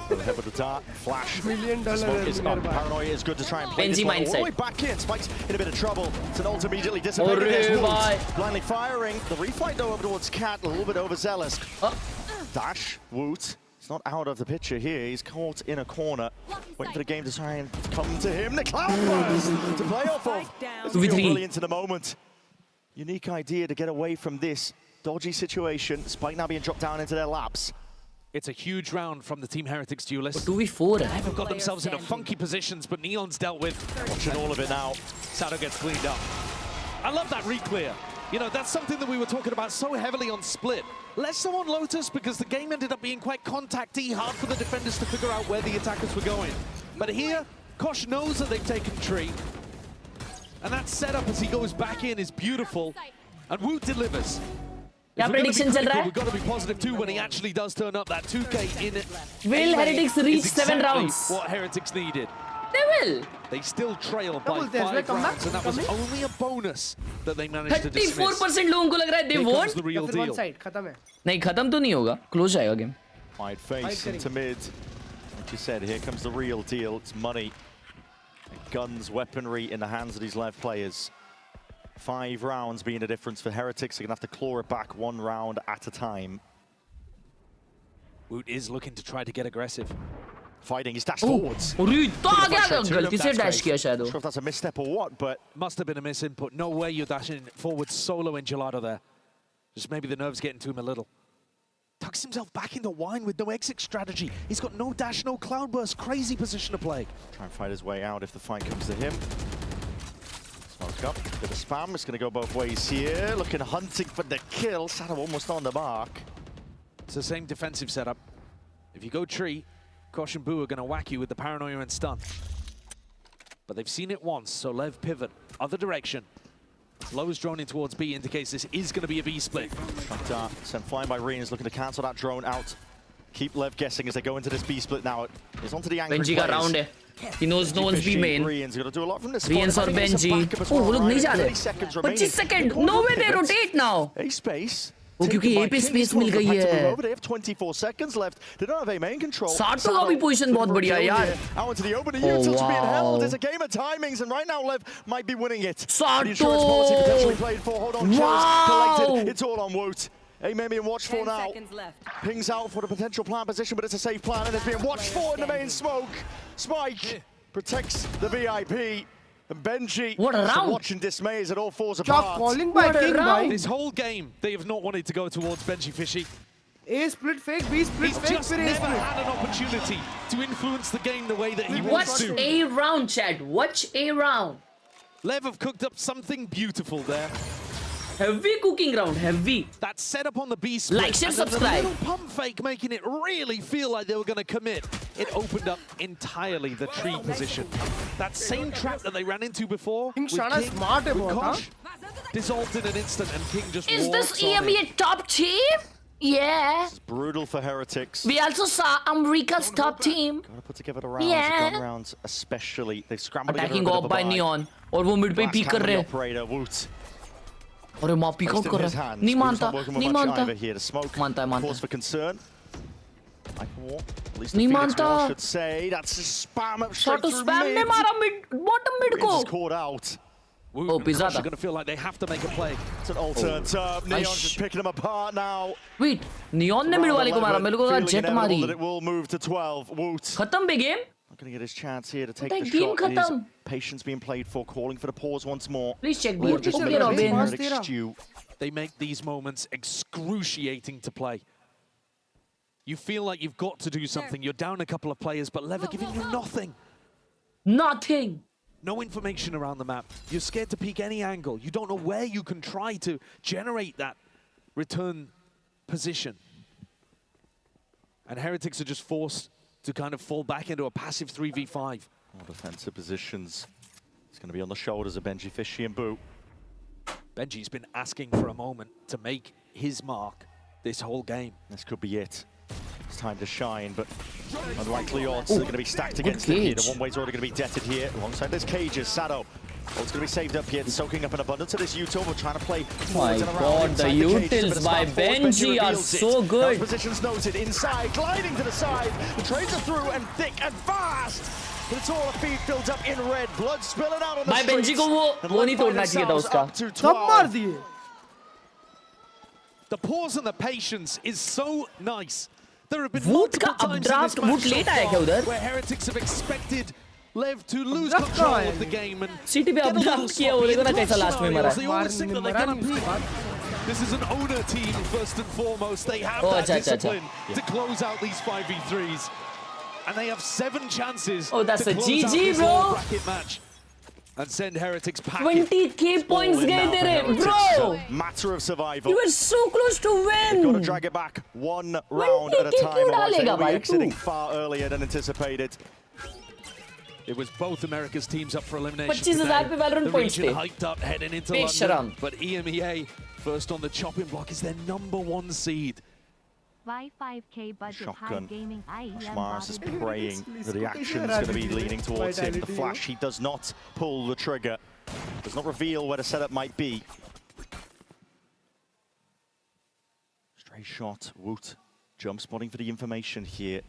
L: Go ahead with the dart, flash.
V: $1 million
L: Smoke is up. Paranoia is good to try and play
H: Benji
L: this one all
H: mindset.
L: the way back in. Spike's in a bit of trouble. It's an ult immediately dissipated against Woot. Blindly firing. The reflight though over towards Cat, a little bit overzealous. Dash, Woot. He's not out of the picture here. He's caught in a corner. Waiting for the game to try and come to him. The Cloudburst to play off of. Brilliant in the moment. Unique idea to get away from this dodgy situation. Spike now being dropped down into their laps.
M: It's a huge round from the Team Heretics duelists.
H: 2v4.
M: They've got themselves into funky positions, but Neon's dealt with.
L: Watching all of it now.
M: Sado gets cleaned up. I love that re-clear. You know, that's something that we were talking about so heavily on Split. Less so on Lotus because the game ended up being quite contacty, hard for the defenders to figure out where the attackers were going. But here, Kosh knows that they've taken tree. And that setup as he goes back in is beautiful. And Woot delivers.
H: क्या prediction चल रहा है?
M: We've got to be positive too when he actually does turn up. That 2K in it.
H: Will Heretics reach 7 rounds?
M: What Heretics needed.
H: They will.
M: They still trail by 5 rounds, and that was only a bonus that they managed to dismiss.
H: 34% लोगों को लग रहा है they won't.
M: The real deal.
V: खत्म है.
H: नहीं खत्म तो नहीं होगा. Close जाएगा game.
L: Wide face into mid. Like you said, here comes the real deal. It's money. Guns, weaponry in the hands of these LEV players. 5 rounds being the difference for Heretics. They're going to have to claw it back 1 round at a time.
M: Woot is looking to try to get aggressive.
L: Fighting his dash forwards.
H: तो आ गया गलती से dash किया शायद.
L: Not sure if that's a misstep or what, but
M: must have been a misinput. No way you're dashing forward solo in Gelato there. Just maybe the nerves getting to him a little. Tucks himself back into wine with no exit strategy. He's got no dash, no cloudburst. Crazy position to play.
L: Try and fight his way out if the fight comes to him. Smoke up, bit of spam. It's going to go both ways here. Looking hunting for the kill. Sado almost on the mark.
M: It's the same defensive setup. If you go tree, Kosh and Boo are going to whack you with the paranoia and stun. But they've seen it once, so LEV pivot. Other direction. Low's drone in towards B indicates this is going to be a B split.
L: Sent flying by Reen is looking to cancel that drone out. Keep LEV guessing as they go into this B split now. It's onto the angry
H: Benji का round है. He knows no one's B main.
L: Reen's got to do a lot from this.
H: Reen's or Benji. Oh, वो लोग नहीं जा रहे. 25 seconds. No way they rotate now.
L: A space.
H: वो क्योंकि A पे space मिल गई है.
L: They have 24 seconds left. They don't have A main control.
H: साटो का भी position बहुत बढ़िया है यार.
L: Out into the open. Util's being held. It's a game of timings, and right now LEV might be winning it.
H: Sato.
L: The insurance policy potentially played for. Hold on, collected. It's all on Woot. A may be in watch for now. Pings out for the potential plan position, but it's a safe plan, and it's being watched for in the main smoke. Spike protects the VIP. And Benji watching dismay as it all falls apart.
V: Calling by King by.
M: This whole game, they have not wanted to go towards Benji Fishy.
V: A split fake, B split
M: He's
V: fake.
M: just never had an opportunity to influence the game the way that he wants to.
H: Watch A round, Chad. Watch A round.
M: LEV have cooked up something beautiful there.
H: Heavy cooking round, heavy.
M: That setup on the B split.
H: Like, share,
M: and
H: subscribe.
M: The little pump fake making it really feel like they were going to commit. It opened up entirely the tree position. That same trap that they ran into before. King
V: smart
M: with Kosh, dissolved in an instant, and King just
H: Is
M: walks
H: this EME a top team? Yeah.
L: It's brutal for Heretics.
H: We also saw America's top team.
L: Gotta put together the rounds, the gun rounds especially. They've scrambled
H: Attacking off by Neon. और वो mid पे peek कर रहे हैं.
L: Operator Woot.
H: अरे माँ peek out कर रहा है. नहीं मानता. नहीं मानता. मानता है मानता.
L: Cause for concern.
H: नहीं मानता.
L: Should say that's a spam up
H: straight through spam ने मारा mid bottom mid को.
L: Caught out.
H: Oh, pizza.
M: They're going to feel like they have to make a play.
L: It's an all turns up. Neon's just picking them apart now.
H: Wait, Neon ने mid वाले को मारा. मेरे को लगा jet मारी.
L: It will move to 12. Woot.
H: खत्म बे game.
L: Not going to get his chance here to take the shot.
H: खत्म.
L: Patience being played for, calling for the pause once more.
H: Please check B. Okay, Robin.
M: They make these moments excruciating to play. You feel like you've got to do something. You're down a couple of players, but LEV are giving you nothing.
H: Nothing.
M: No information around the map. You're scared to peek any angle. You don't know where you can try to generate that return position. And Heretics are just forced to kind of fall back into a passive 3v5.
L: All defensive positions. It's going to be on the shoulders of Benji Fishy and Boo.
M: Benji's been asking for a moment to make his mark this whole game.
L: This could be it. It's time to shine, but unlikely odds are going to be stacked against him here. The one-way's already going to be deaded here. Alongside this cages, Sado. Oh, it's going to be saved up here, soaking up an abundance of this util. We're trying to play forwards and around.
H: Oh my god, the utils by Benji are so good.
L: Positions noted inside, gliding to the side. The trades are through and thick and fast. But it's all a feed filled up in red. Blood spilling out on the streets.
H: Benji को वो नहीं तोड़ना चाहिए था उसका.
V: सब मार दिए.
M: The pause and the patience is so nice. There have been multiple times in this match where Heretics have expected LEV to lose control of the game and
H: City पे updraft किया वो देखो ना कैसा last में मरा.
M: They always think that they're going to beat. This is an owner team first and foremost. They have that discipline to close out these 5v3s, and they have 7 chances to close out this whole bracket match and send Heretics packing.
H: 20k points गए तेरे, bro.
L: Matter of survival.
H: You were so close to win.
L: They've got to drag it back one round at a time. They'll be exiting far earlier than anticipated.
M: It was both America's teams up for elimination
H: 25,000 पे Valorant
M: the
H: points
M: region
H: थे.
M: hyped up heading into London, but EMEA first on the chopping block is their #1 seed.
T: Y5K budget high gaming
L: Mars is praying that the action's going to be leaning towards him. The flash, he does not pull the trigger. Does not reveal where the setup might be. Stray shot, Woot jump spotting for the information here.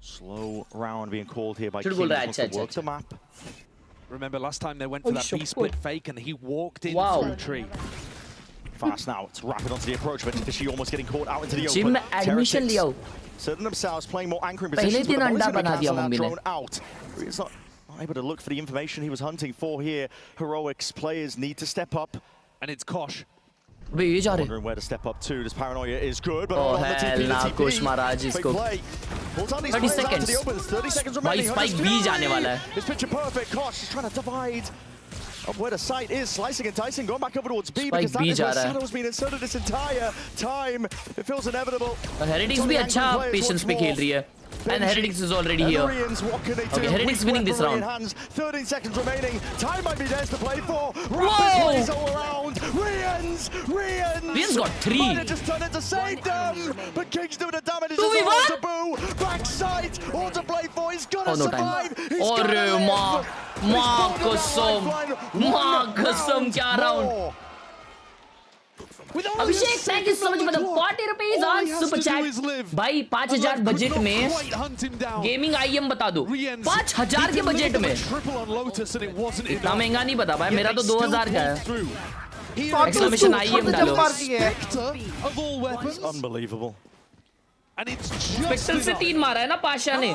L: Slow round being called here by King. Wants to work the map.
M: Remember last time they went for that B-split fake and he walked in through tree.
L: Fast now, it's rapid onto the approach, but Fishy almost getting caught out into the open.
H: Gym में admission लिया हो.
L: Certain themselves playing more anchoring positions, but the ball is going to be casting that drone out. He's not able to look for the information he was hunting for here. Heroics players need to step up.
M: And it's Kosh.
L: Wondering where to step up to. This paranoia is good, but
H: oh
L: on the TP,
H: Kush Maharaj इसको 30 seconds.
L: 30 seconds remaining.
H: Spike B जाने वाला है.
L: It's picture perfect. Kosh is trying to divide up where the site is, slicing and dicing, going back over towards B, because that is where Shadow's been inserted this entire time. It feels inevitable.
H: Heretics भी अच्छा patience पे खेल रही है. And Heretics is already here. Okay, Heretics winning this round.
L: 13 seconds remaining. Time might be theirs to play for. Rapid plays all around. Rians
H: got 3.
L: Might have just done it to save them. But King's doing the damage. It's all to boo. Backside. All to play for. He's got to survive.
H: Marcusum क्या round. Abhishek, thank you so much for the 40 rupees on super chat. भाई 5,000 budget में gaming IM बता दो. 5,000 के budget में इतना महंगा नहीं बता भाई. मेरा तो 2,000 का है. Exclamation IEM डालो.
L: Unbelievable.
H: Spectral से 3 मारा है ना पाशा ने.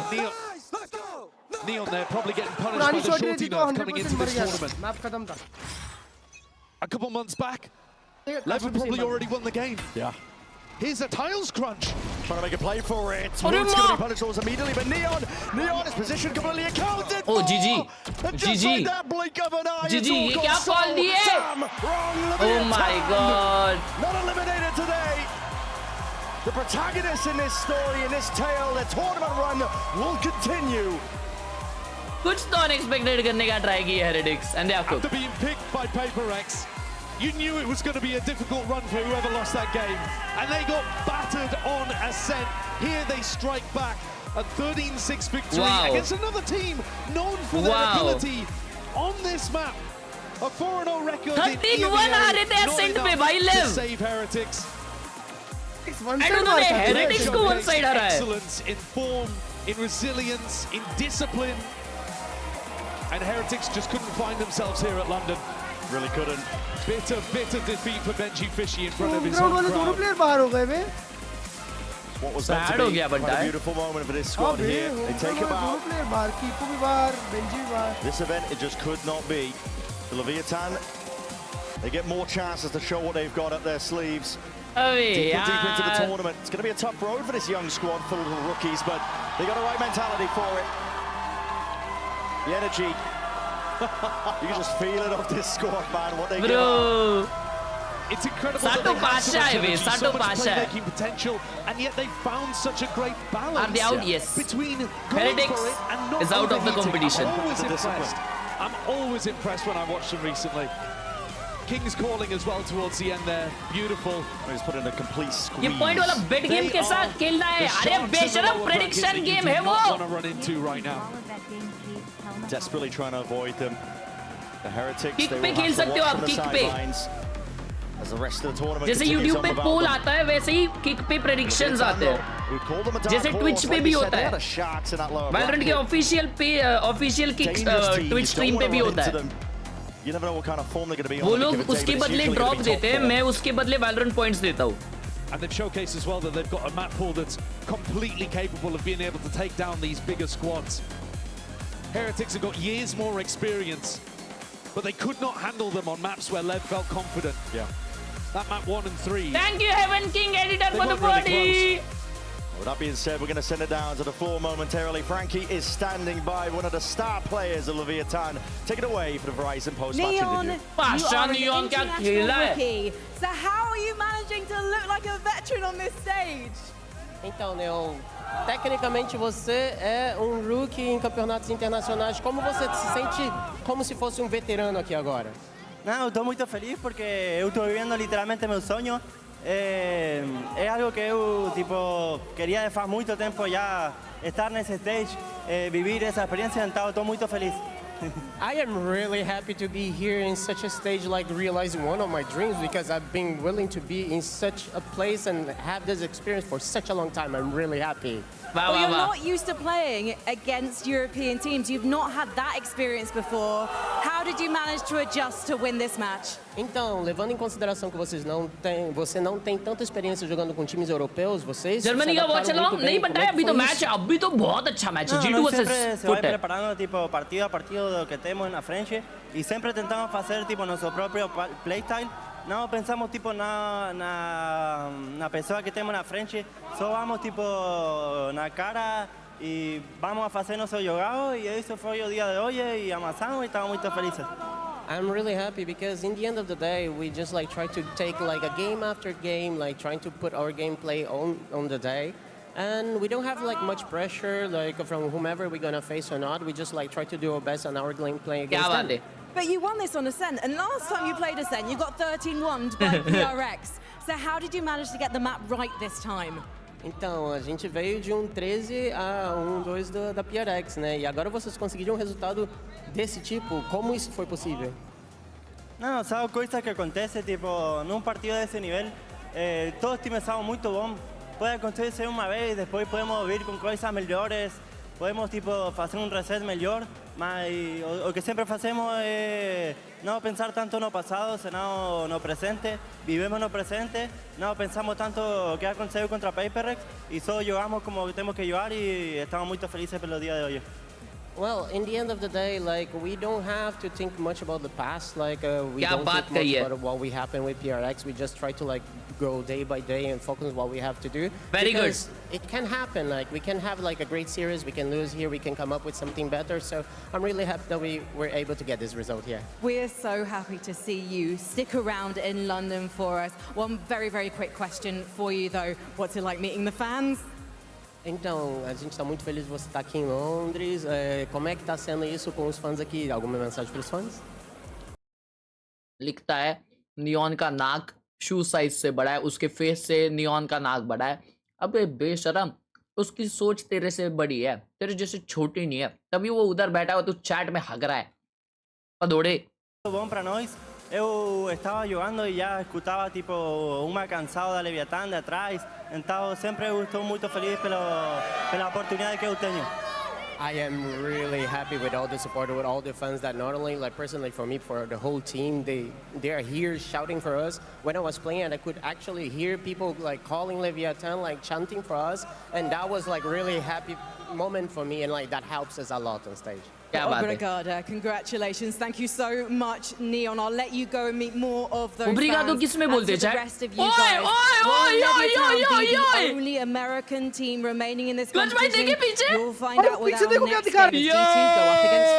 M: Neon there probably getting punished by the shorty nerf coming into this tournament. A couple months back, LEV had probably already won the game.
L: Yeah.
M: Here's a tiles crunch.
L: Trying to make a play for it. Woot's going to be punished almost immediately, but Neon is positioned completely accounted for.
H: Oh, GG.
L: And just like that blink of an eye,
H: GG, ये क्या call दिए? Oh my god.
L: Not eliminated today. The protagonist in this story, in this tale, the tournament run will continue.
H: कुछ तो unexpected करने का try किया Heretics, and they are cooked.
M: After being picked by Paper X, you knew it was going to be a difficult run for whoever lost that game. And they got battered on Ascent. Here they strike back. A 13-6 victory against another team known for their ability on this map. A 4-0 record in EMEA to save Heretics.
H: I don't know, Heretics को one side आ रहा है.
M: Excellence in form, in resilience, in discipline. And Heretics just couldn't find themselves here at London.
L: Really couldn't.
M: Bitter defeat for Benji Fishy in front of his own crowd.
L: What was that to be a beautiful moment for this squad here. They take him out. This event, it just could not be. The Leviathan, they get more chances to show what they've got up their sleeves. Deeper into the tournament. It's going to be a tough road for this young squad full of rookies, but they got the right mentality for it. The energy. You can just feel it off this squad, man. What they
H: Bro.
M: It's incredible that they have so much playmaking potential, and yet they found such a great balance.
H: Are they out? Yes.
M: Between
H: Heretics is out of the competition.
M: I'm always impressed when I watch them recently. King's calling as well towards the end there. Beautiful.
L: He's put in a complete squeeze.
H: ये point वाला बेट game के साथ खेलना है. अरे बेशरम prediction game है वो.
M: Want to run into right now.
L: Desperately trying to avoid them. The Heretics.
H: Kick पे खेल सकते हो आप, किक पे.
L: As the rest of the tournament
H: जैसे YouTube पे पोल आता है वैसे ही किक पे प्रेडिक्शंस आते हैं. जैसे ट्विच पे भी होता है. वैलोरेंट के ऑफिशियल किक ट्विच स्ट्रीम पे भी होता है. वो लोग उसके बदले ड्रॉप देते हैं, मैं उसके बदले वैलोरेंट पॉइंट्स देता हूँ.
M: And they've showcased as well that they've got a map pool that's completely capable of being able to take down these bigger squads. Heretics have got years more experience, but they could not handle them on maps where LEV felt confident.
L: Yeah.
M: That map 1 and 3.
H: Thank you, Heaven King editor, for the body.
L: With that being said, we're going to send it down to the floor momentarily. Frankie is standing by, one of the star players of Leviathan. Take it away for the Verizon post-match interview.
Q: Neon, you are an international rookie. So how are you managing to look like a veteran on this stage?
O: Então, Neon, tecnicamente você é rookie em campeonatos internacionais. Como você se sente como se fosse veterano aqui agora?
I: Não, eu estou muito feliz porque eu estou vivendo literalmente meu sonho. É algo que eu queria faz muito tempo já estar nesse stage, vivir essa experiência, então estou muito feliz.
O: I am really happy to be here in such a stage, like realizing one of my dreams, because I've been willing to be in such a place and have this experience for such a long time. I'm really happy.
Q: Well, you're not used to playing against European teams. You've not had that experience before. How did you manage to adjust to win this match?
O: Então, levando em consideração que você não tem tanta experiência jogando com times europeus, vocês
H: Germany का watch चलाओ नहीं पता है अभी तो match है, अभी तो बहुत अच्छा मैच है. G2 versus
I: se va preparando partido a partido que tenemos en la frente y siempre tentamos hacer nuestro propio playstyle. No pensamos na pessoa que temos na frente, só vamos na cara e vamos a fazer nosso jogado, e isso foi o dia de hoje e amassamos e estamos muito felizes.
O: I'm really happy because in the end of the day, we just try to take a game after game, trying to put our gameplay on the day. And we don't have much pressure from whomever we're gonna face or not. We just try to do our best on our gameplay against them.
Q: But you won this on Ascent, and last time you played Ascent, you got 13-1 by PRX. So how did you manage to get the map right this time?
O: Então, a gente veio de 13 a 2 da PRX, né? E agora vocês conseguiram resultado desse tipo. Como isso foi possível?
I: Não, são coisas que acontecem, num partido desse nível, todos os times são muito bons. Pode acontecer uma vez, depois podemos vir com coisas melhores, podemos fazer reset melhor, mas o que sempre fazemos é não pensar tanto no passado, senão no presente. Vivemos no presente, não pensamos tanto o que aconteceu contra PaperX e só jogamos como temos que jogar e estamos muito felizes pelo dia de hoje.
O: Well, in the end of the day, we don't have to think much about the past. We don't think much about what we happened with PRX. We just try to go day by day and focus on what we have to do.
H: Very good.
O: It can happen. We can have a great series. We can lose here. We can come up with something better. So I'm really happy that we were able to get this result here.
Q: We're so happy to see you. Stick around in London for us. One very, very quick question for you though. What's it like meeting the fans?
O: Então, a gente está muito feliz de você estar aqui em Londres. Como é que está sendo isso com os fãs aqui? Alguma mensagem para os fãs?
H: लिखता है neon का नाक शू size से बड़ा है, उसके face से neon का नाक बड़ा है. अबे बेशरम, उसकी सोच तेरे से बड़ी है, तेरे जैसे छोटी नहीं है, तभी वो उधर बैठा हुआ तू चैट में हग रहा है. पदोड़े.
I: Bom para nós. Eu estava jogando e já escutava uma cansada da Leviathan de atrás, então sempre eu estou muito feliz pela oportunidade que eu tenho.
O: I am really happy with all the support, with all the fans that not only personally for me, for the whole team, they are here shouting for us. When I was playing, I could actually hear people calling Leviathan, chanting for us, and that was really happy moment for me, and that helps us a lot on stage.
Q: Obrigada, congratulations. Thank you so much, Neon. I'll let you go and meet more of those
H: Obrigado किसमें बोलते
Q: the rest of you guys. The only American team remaining in this competition. You'll find out what our next game is. G2 go up against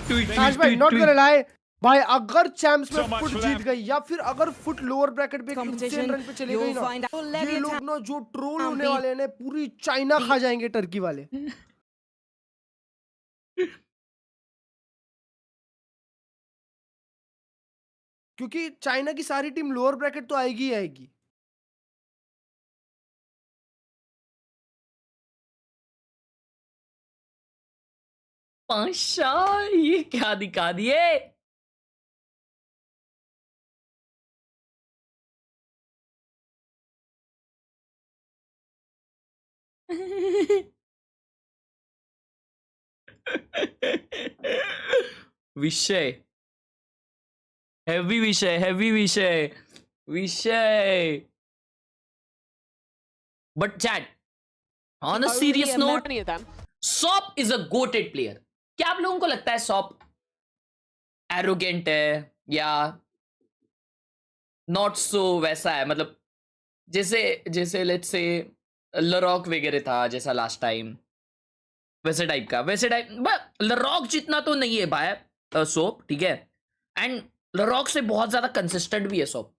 Q: FUT.
V: Ash bhai, not gonna lie. भाई अगर champs में foot जीत गई या फिर अगर foot lower bracket पे insane run पे चले गई ना, ये लोग ना जो ट्रोल होने वाले हैं पूरी चाइना खा जाएंगे टर्की वाले. क्योंकि चाइना की सारी टीम लोअर ब्रैकेट तो आएगी ही आएगी।
H: पाशा ये क्या दिखा दिए। विषय हैवी विषय but chat on a serious note shop is a GOATed player. क्या आप लोगों को लगता है सॉप एरोगेंट है या नॉट सो वैसा है? मतलब जैसे लेट्स से लरॉक वगैरह था जैसा लास्ट टाइम, वैसे टाइप लरॉक जितना तो नहीं है भाई सोप, ठीक है, एंड लरॉक से बहुत ज्यादा कंसिस्टेंट भी है सोप।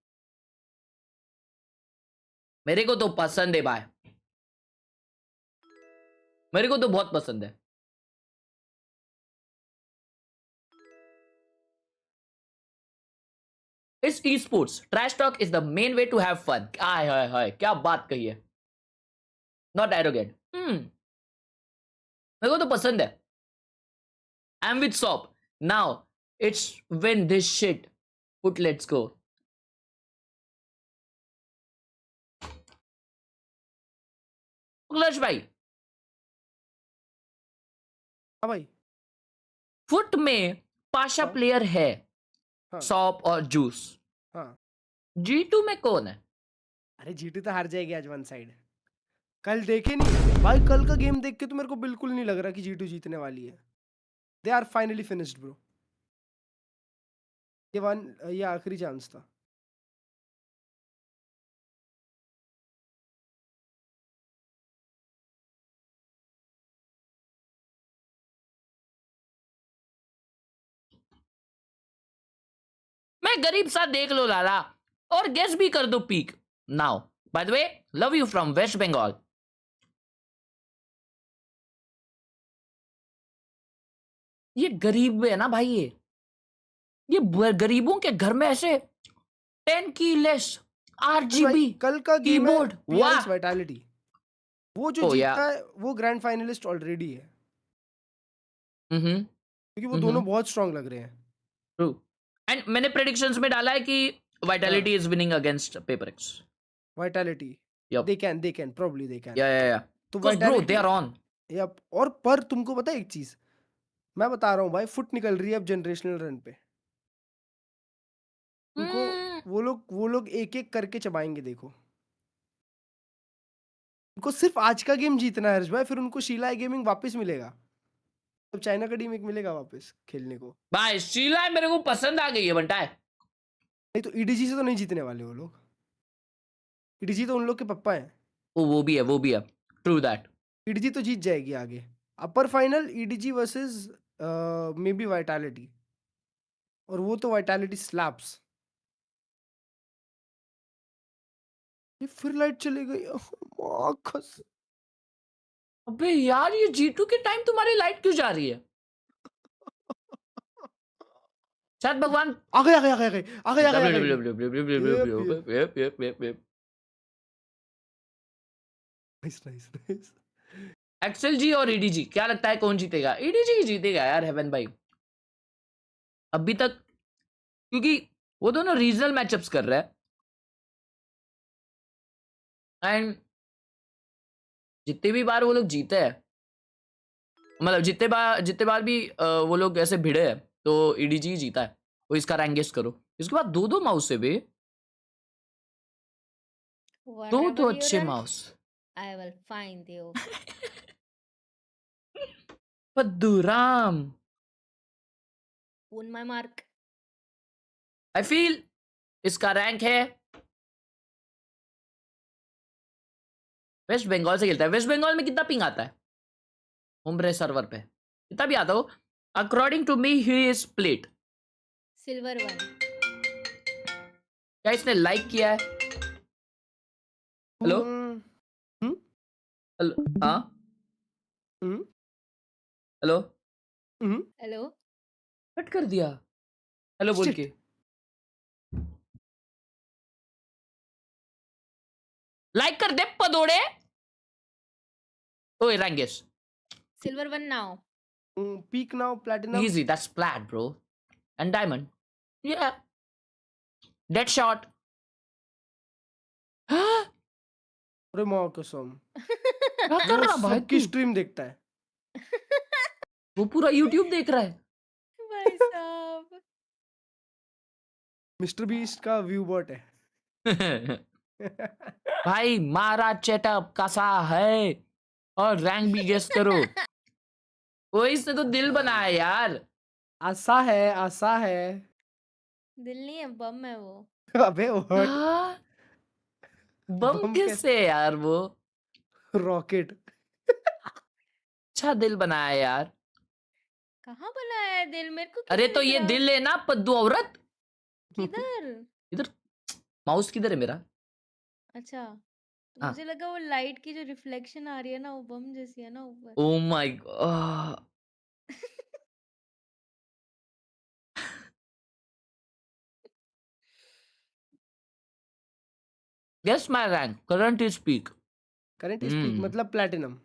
H: मेरे को तो पसंद है भाई, मेरे को तो बहुत पसंद है। इस esports trash talk is the main way to have fun. हाय हाय हाय क्या बात कही है, नॉट एरोगेंट। मेरे को तो पसंद है। I am with shop now, it's win this shit put let's go. भाई
V: हाँ भाई,
H: फुट में पाशा प्लेयर है, सॉप और जूस।
V: हाँ
H: G2 में कौन है?
V: अरे G2 तो हार जाएगी आज वन साइड। कल देखे नहीं भाई, कल का गेम देख के तो मेरे को बिल्कुल नहीं लग रहा कि G2 जीतने वाली है। They are finally finished bro. ये आखिरी चांस था।
H: मैं गरीब सा देख लो लाला और गेस भी कर दो pick. Now by the way love you from West Bengal. ये गरीब है ना भाई, ये गरीबों के घर में ऐसे 10 की लेस RGB
V: कल का
H: कीबोर्ड, वाह
V: वाइटैलिटी। वो जो जीता है वो ग्रैंड फाइनलिस्ट ऑलरेडी है। क्योंकि वो दोनों बहुत स्ट्रांग लग रहे हैं।
H: ट्रू, एंड मैंने प्रेडिक्शंस में डाला है कि vitality is winning against paper x.
V: Vitality they can probably they can
H: yeah
V: तो
H: bro they are on।
V: Yep, और पर तुमको पता है एक चीज मैं बता रहा हूँ भाई, फुट निकल रही है अब जनरेशनल रन पे। उनको वो लोग एक एक करके चबाएंगे देखो। उनको सिर्फ आज का गेम जीतना है हर्ष भाई, फिर उनको शीला गेमिंग वापस मिलेगा। अब चाइना का टीम एक मिलेगा वापस खेलने को।
H: भाई शीला मेरे को पसंद आ गई है बंटा है।
V: नहीं तो ईडीजी से तो नहीं जीतने वाले वो लोग। ईडीजी तो उन लोग के पप्पा हैं।
H: वो भी है ट्रू दैट।
V: ईडीजी तो जीत जाएगी आगे। Upper final EDG versus may be Vitality, और वो तो वाइटैलिटी स्लैप्स। ये फिर लाइट चली गई।
H: अबे यार ये G2 के टाइम तुम्हारी लाइट क्यों जा रही है? शायद भगवान
V: आ गए। नाइस।
H: एक्सेल जी और EDG क्या लगता है कौन जीतेगा? EDG जीतेगा यार हेवन भाई अभी तक, क्योंकि वो दोनों रीजनल मैचअप्स कर रहे हैं एंड जितने भी बार वो लोग जीते हैं, मतलब जितने बार भी वो लोग ऐसे भिड़े हैं तो EDG ही जीता है। वो इसका रैंक गेस करो। इसके बाद दो माउस से भी दो अच्छे mouse.
P: I will find you.
H: पद्दूराम
P: On my mark.
H: I feel इसका रैंक है वेस्ट बंगाल से खेलता है। वेस्ट बंगाल में कितना पिंग आता है होमब्रे सर्वर पे? कितना भी आता हो, according to me he is plat
P: Silver 1.
H: क्या इसने लाइक किया है? हेलो हेलो हाँ हेलो
P: Hello.
H: कट कर दिया हेलो बोल के। लाइक कर दे पदोड़े. ओए Rangesh.
P: Silver 1 now.
V: Peak now, platinum.
H: Easy, that's plat, bro. And diamond. Yeah. Dead shot.
V: अरे माँ कसम.
H: क्या कर रहा भाई
V: सबकी स्ट्रीम देखता है.
H: वो पूरा YouTube देख रहा है.
P: भाई साहब.
V: मिस्टर बीस्ट का व्यू बॉट है.
H: भाई मारा चेटअप कैसा है और रैंक भी गेस करो. वो इसने तो दिल बनाया यार.
V: आशा है, आशा है.
P: दिल नहीं है, बम है वो.
V: अबे व्हाट?
H: बम किससे यार वो?
V: रॉकेट.
H: अच्छा दिल बनाया यार.
P: कहाँ बनाया है दिल मेरे को?
H: अरे तो ये दिल है ना पद्दू औरत.
P: किधर?
H: इधर माउस किधर है मेरा?
P: अच्छा तो मुझे लगा वो लाइट की जो रिफ्लेक्शन आ रही है ना वो बम जैसी है ना ऊपर.
H: ओ my God. Guess my rank. Current is peak.
V: Current is peak मतलब platinum.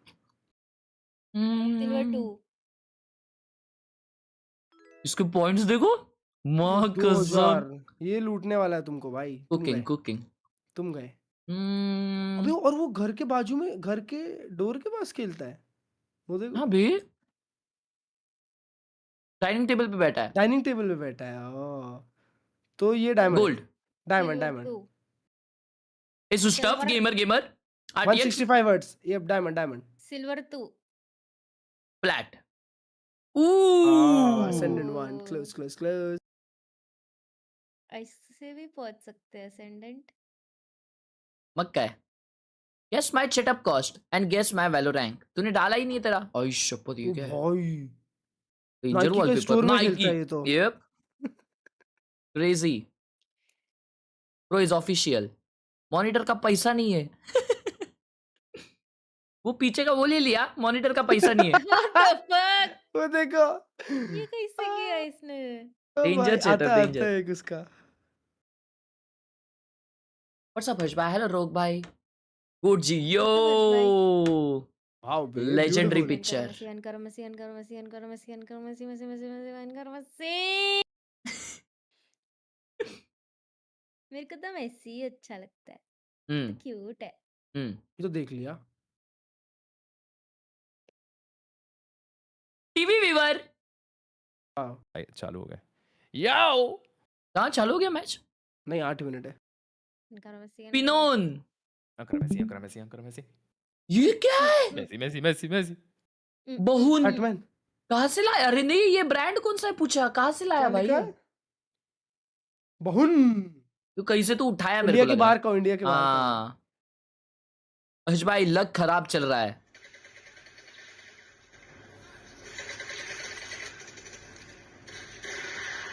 P: Silver 2.
H: इसके पॉइंट्स देखो. माँ कसम.
V: ये लूटने वाला है तुमको भाई.
H: कुकिंग.
V: तुम गए. अबे और वो घर के बाजू में घर के डोर के पास खेलता है. वो देखो.
H: हाँ भी. डाइनिंग टेबल पे बैठा है.
V: डाइनिंग टेबल पे बैठा है. तो ये diamond.
H: Gold.
V: Diamond.
H: Is stuff gamer.
V: 165 words. Yep, diamond.
P: Silver 2.
H: Plat. Ooh.
V: Ascendant 1. Close.
P: ऐसे भी पहुंच सकते हैं ascendant.
H: मक्का है. Guess my setup cost and guess my value rank. तूने डाला ही नहीं है तेरा. ओह शपथ ये क्या है? Ranger wallpaper. Nike. Yep. Crazy. Pro is official. Monitor का पैसा नहीं है. वो पीछे का वो ले लिया. मॉनिटर का पैसा नहीं है.
V: वो देखो.
P: ये कैसे किया इसने?
H: Danger chatter danger.
V: उसका.
H: What's up हर्ष भाई? हेलो रोग भाई. गुड जी यो.
V: Wow,
H: legendary picture.
P: मेरे को तो मैसी अच्छा लगता है. क्यूट है.
V: ये तो देख लिया.
H: TV viewer.
M: चालू हो गए. याओ.
H: कहाँ चालू हो गया मैच?
V: नहीं 8 मिनट है.
H: पिनोन.
M: अंकर मेसी.
H: ये क्या है?
M: मेसी.
H: बहुन. कहाँ से लाया? अरे नहीं ये ब्रांड कौन सा है पूछा? कहाँ से लाया भाई?
V: बहुन.
H: तो कहीं से तो उठाया मेरे को.
V: इंडिया के बाहर का. इंडिया के बाहर.
H: हाँ. हर्ष भाई लक खराब चल रहा है.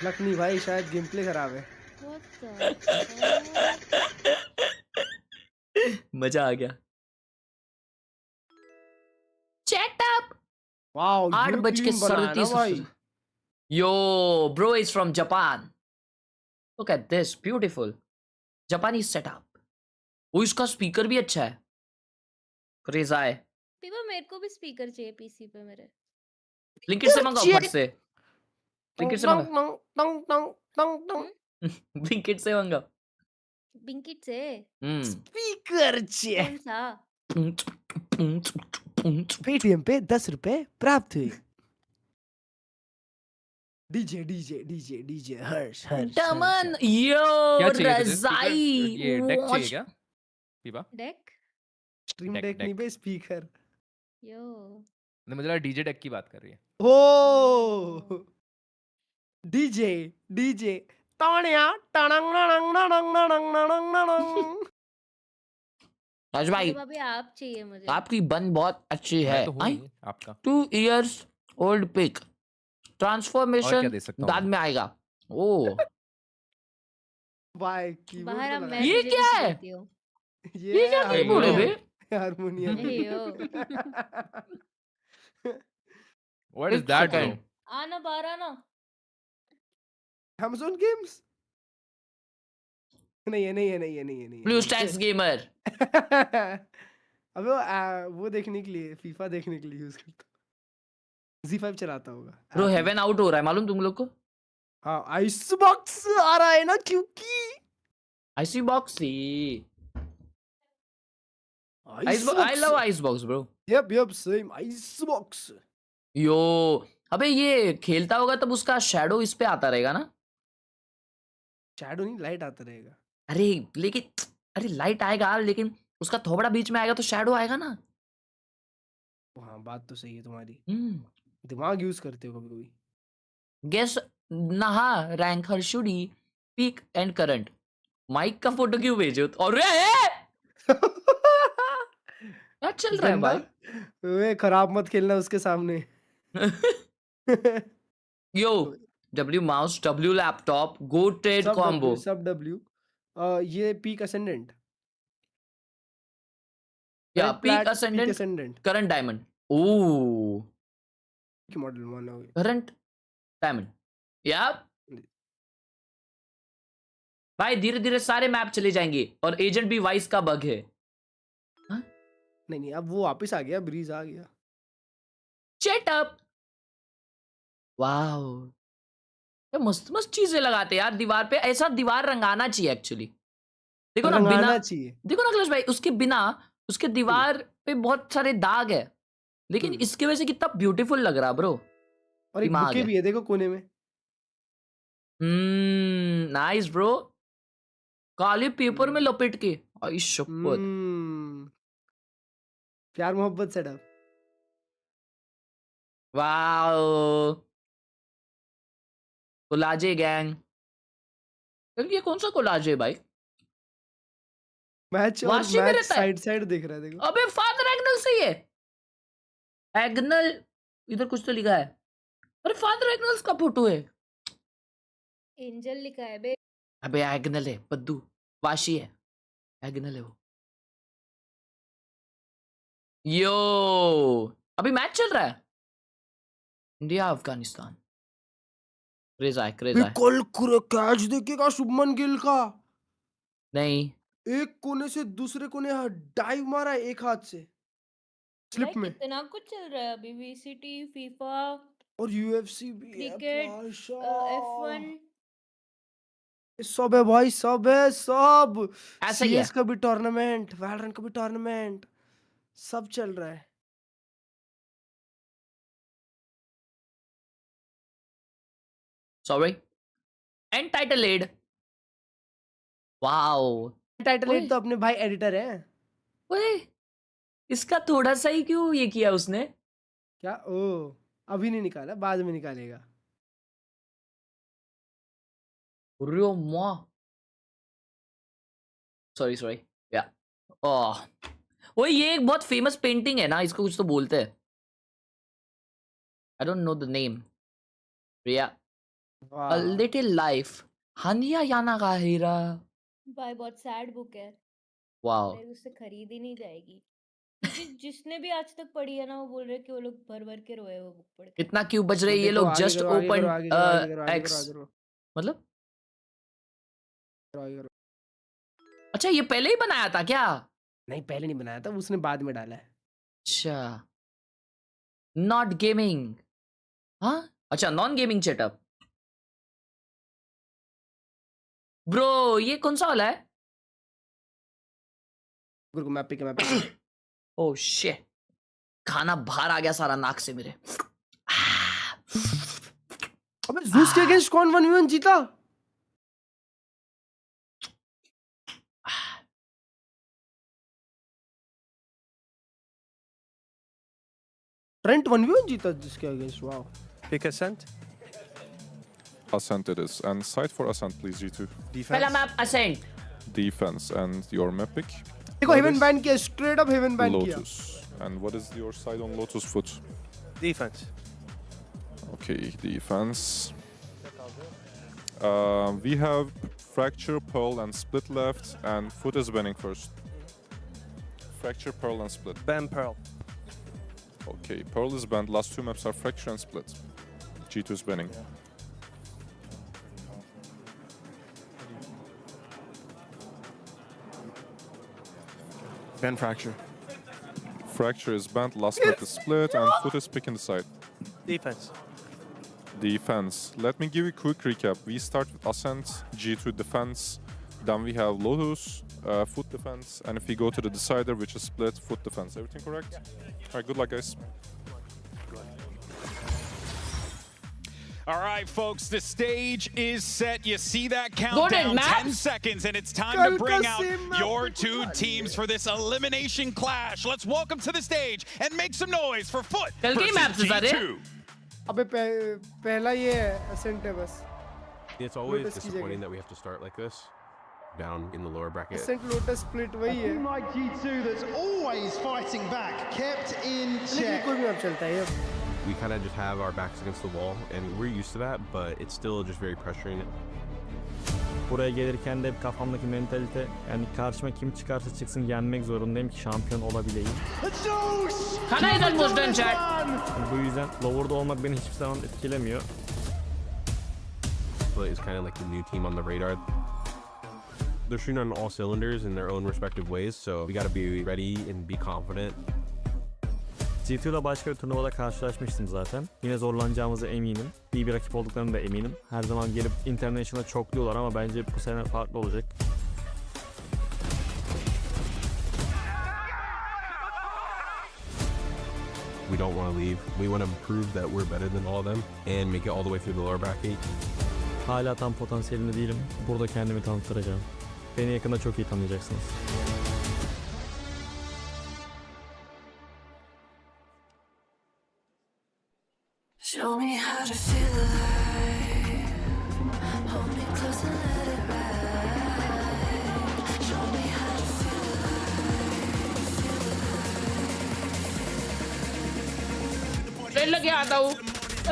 V: लक नहीं भाई शायद गेम प्ले खराब है.
H: मजा आ गया. Chat up.
V: Wow
H: 8:37. Yo, bro is from Japan. Look at this, beautiful. Japanese setup. वो इसका स्पीकर भी अच्छा है. क्रेजा है.
P: पीपा मेरे को भी स्पीकर चाहिए पीसी पे मेरे.
H: ब्लिंकिट से मंगाओ फट से. ब्लिंकिट से मंगाओ. ब्लिंकिट से मंगाओ.
P: ब्लिंकिट से.
V: स्पीकर चाहिए.
P: कौन सा?
V: पेटीएम पे 10 रुपए प्राप्त हुए. डीजे हर्ष.
H: दमन यो रजाई.
M: ये डेक चाहिए क्या? पीपा.
P: डेक.
V: स्ट्रीम डेक नहीं बे स्पीकर.
P: यो.
M: नहीं मुझे लगा डीजे डेक की बात कर रही है.
V: ओ डीजे तानिया टनंग
H: राज भाई
P: आप चाहिए मुझे.
H: आपकी बन बहुत अच्छी है.
M: आपका
H: 2 years old pic. ट्रांसफॉर्मेशन बाद में आएगा. ओ
V: भाई
P: बाहर
H: ये क्या है? ये क्या कीबोर्ड है बे?
V: हारमोनियम.
M: What is that?
P: आना बाहर आना.
V: Amazon Games. नहीं है.
H: Blue stacks gamer.
V: अबे वो देखने के लिए फीफा देखने के लिए यूज करता हूँ। Z5 चलाता होगा।
H: ब्रो हेवन आउट हो रहा है मालूम तुम लोग को?
V: हाँ आइस बॉक्स आ रहा है ना क्योंकि
H: आइसी बॉक्स ही I love Icebox bro.
V: Yep, same Icebox.
H: Yo अबे ये खेलता होगा तब उसका शैडो इस पे आता रहेगा ना?
V: शैडो नहीं लाइट आता रहेगा।
H: अरे लेकिन अरे लाइट आएगा लेकिन उसका थोबड़ा बीच में आएगा तो शैडो आएगा ना?
V: हाँ बात तो सही है तुम्हारी। दिमाग यूज करते हो कभी-कभी।
H: गेस नहा रैंक हर्षुडी पीक एंड करंट माइक का फोटो क्यों भेजो? और क्या चल रहा है भाई?
V: वे खराब मत खेलना उसके सामने।
H: यो W माउस W लैपटॉप गो ट्रेड कॉम्बो
V: सब W ये पीक असेंडेंट
H: या पीक असेंडेंट करंट डायमंड ओह
V: की मॉडल वन हो
H: करंट डायमंड या भाई धीरे धीरे सारे मैप चले जाएंगे और एजेंट भी वाइस का बग है।
V: नहीं अब वो वापस आ गया ब्रीज आ गया।
H: चेट अप वाओ ये मस्त मस्त चीजें लगाते यार दीवार पे। ऐसा दीवार रंगाना चाहिए एक्चुअली। देखो ना बिना देखो ना अखिलेश भाई उसके बिना उसके दीवार पे बहुत सारे दाग है लेकिन इसके वजह से कितना ब्यूटीफुल लग रहा ब्रो।
V: और एक बुके भी है देखो कोने में।
H: नाइस ब्रो काले पेपर में लपेट के आई शपथ
V: प्यार मोहब्बत सेटअप
H: वाओ कोलाजे गैंग ये कौन सा कोलाज है भाई?
V: मैच और मैच साइड देख रहा है देखो।
H: अबे फादर एग्नल सही है। एग्नल इधर कुछ तो लिखा है। अरे फादर एग्नल्स का फोटो है।
P: एंजल लिखा है बे।
H: अबे एग्नल है पद्दू वाशी है एग्नल है वो। यो अभी मैच चल रहा है इंडिया अफगानिस्तान। क्रेज है
V: कल कैच देखेगा शुभमन गिल का?
H: नहीं
V: एक कोने से दूसरे कोने डाइव मारा एक हाथ से स्लिप में।
P: कितना कुछ चल रहा है अभी VCT फीफा
V: और UFC भी
P: क्रिकेट F1
V: सब है भाई सब है सब।
H: ऐसा ही है।
V: CS का भी टूर्नामेंट वैलोरेंट का भी टूर्नामेंट सब चल रहा है।
H: सॉरी एंटाइटलेड वाओ
V: एंटाइटलेड तो अपने भाई एडिटर है।
H: ओए इसका थोड़ा सा ही क्यों ये किया उसने?
V: क्या ओ अभी नहीं निकाला बाद में निकालेगा।
H: सॉरी या ओह वो ये एक बहुत फेमस पेंटिंग है ना इसको कुछ तो बोलते हैं। I don't know the name. Riya A Little Life हानिया याना का हीरा
P: भाई बहुत सैड बुक है।
H: वाओ
P: उससे खरीद ही नहीं जाएगी। जिसने भी आज तक पढ़ी है ना वो बोल रहे कि वो लोग भर के रोए वो बुक पढ़ के।
H: इतना क्यों बज रहे ये लोग? जस्ट ओपन एक्स मतलब अच्छा ये पहले ही बनाया था क्या?
V: नहीं पहले नहीं बनाया था उसने बाद में डाला है।
H: अच्छा नॉट गेमिंग हाँ अच्छा नॉन गेमिंग सेटअप ब्रो ये कौन सा वाला है?
V: मैप पे
H: ओह शिट खाना बाहर आ गया सारा नाक से मेरे।
V: अबे ज़ूस के अगेंस्ट कौन 1v1 जीता? ट्रेंट 1v1 जीता जिसके against. Wow
R: pick ascent
S: Ascent it is, and side for Ascent, please, G2.
H: पहला map Ascent.
S: Defense, and your map pick?
V: देखो हेवन बैन किया, straight up हेवन बैन किया.
S: Lotus. And what is your side on Lotus FUT?
R: Defense.
S: Okay, defense. We have Fracture, Pearl, and Split left, and FUT is banning first. Fracture, Pearl, and Split.
R: Ban Pearl.
S: Okay, Pearl is banned. Last two maps are Fracture and Split. G2 is banning.
R: Yeah. Bend fracture.
S: Fracture is bent, last split is split, and FUT is picking the side.
R: Defense.
S: Defense. Let me give you a quick recap. We start with Ascent, G2 defense, then we have Lotus, FUT defense, and if we go to the decider, which is split, FUT defense. Everything correct? Alright, good luck, guys.
F: All right, folks, the stage is set. You see that countdown, 10 seconds, and it's time to bring out your two teams for this elimination clash. Let's welcome to the stage and make some noise for FUT versus G2.
V: पहला ये है Ascent है बस.
B: It's always disappointing that we have to start like this, down in the lower bracket.
V: Ascent Lotus split वही है.
U: A team like G2 that's always fighting back, kept in check.
V: कोई भी अब चलता है.
B: We kind of just have our backs against the wall, and we're used to that, but it's still just very pressuring.
W: Buraya gelirken de kafamdaki mentalite, yani karşıma kim çıkarsa çıksın yenmek zorundayım ki şampiyon olabileyim. Bu yüzden lower'da olmak beni hiçbir zaman etkilemiyor.
B: But it's kind of like the new team on the radar. They're shooting on all cylinders in their own respective ways, so we got to be ready and be confident.
W: G2 ile başka bir turnuvada karşılaşmıştım zaten. Yine zorlanacağımıza eminim. İyi bir rakip olduklarını da eminim. Her zaman gelip International'a çokluyorlar ama bence bu sene farklı olacak.
B: We don't want to leave. We want to prove that we're better than all of them and make it all the way through the lower bracket.
W: Hala tam potansiyelimde değilim. Burada kendimi tanıttıracağım. Beni yakında çok iyi tanıyacaksınız.
X: Show me how to feel alive. Hold me close and let it ride. Show me how to feel
H: alive.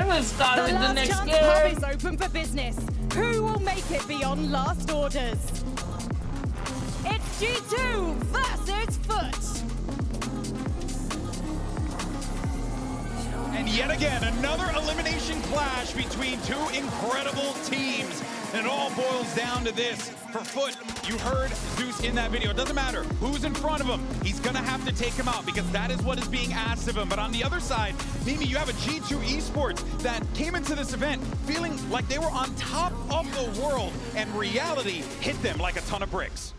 H: We'll start with the next game.
Q: The last chance pub is open for business. Who will make it beyond last orders? It's G2 versus FUT.
F: And yet again, another elimination clash between two incredible teams. And it all boils down to this. For FUT, you heard Zeus in that video. It doesn't matter who's in front of him. He's going to have to take him out because that is what is being asked of him. But on the other side, Mimi, you have a G2 esports that came into this event feeling like they were on top of the world, and reality hit them like a ton of bricks.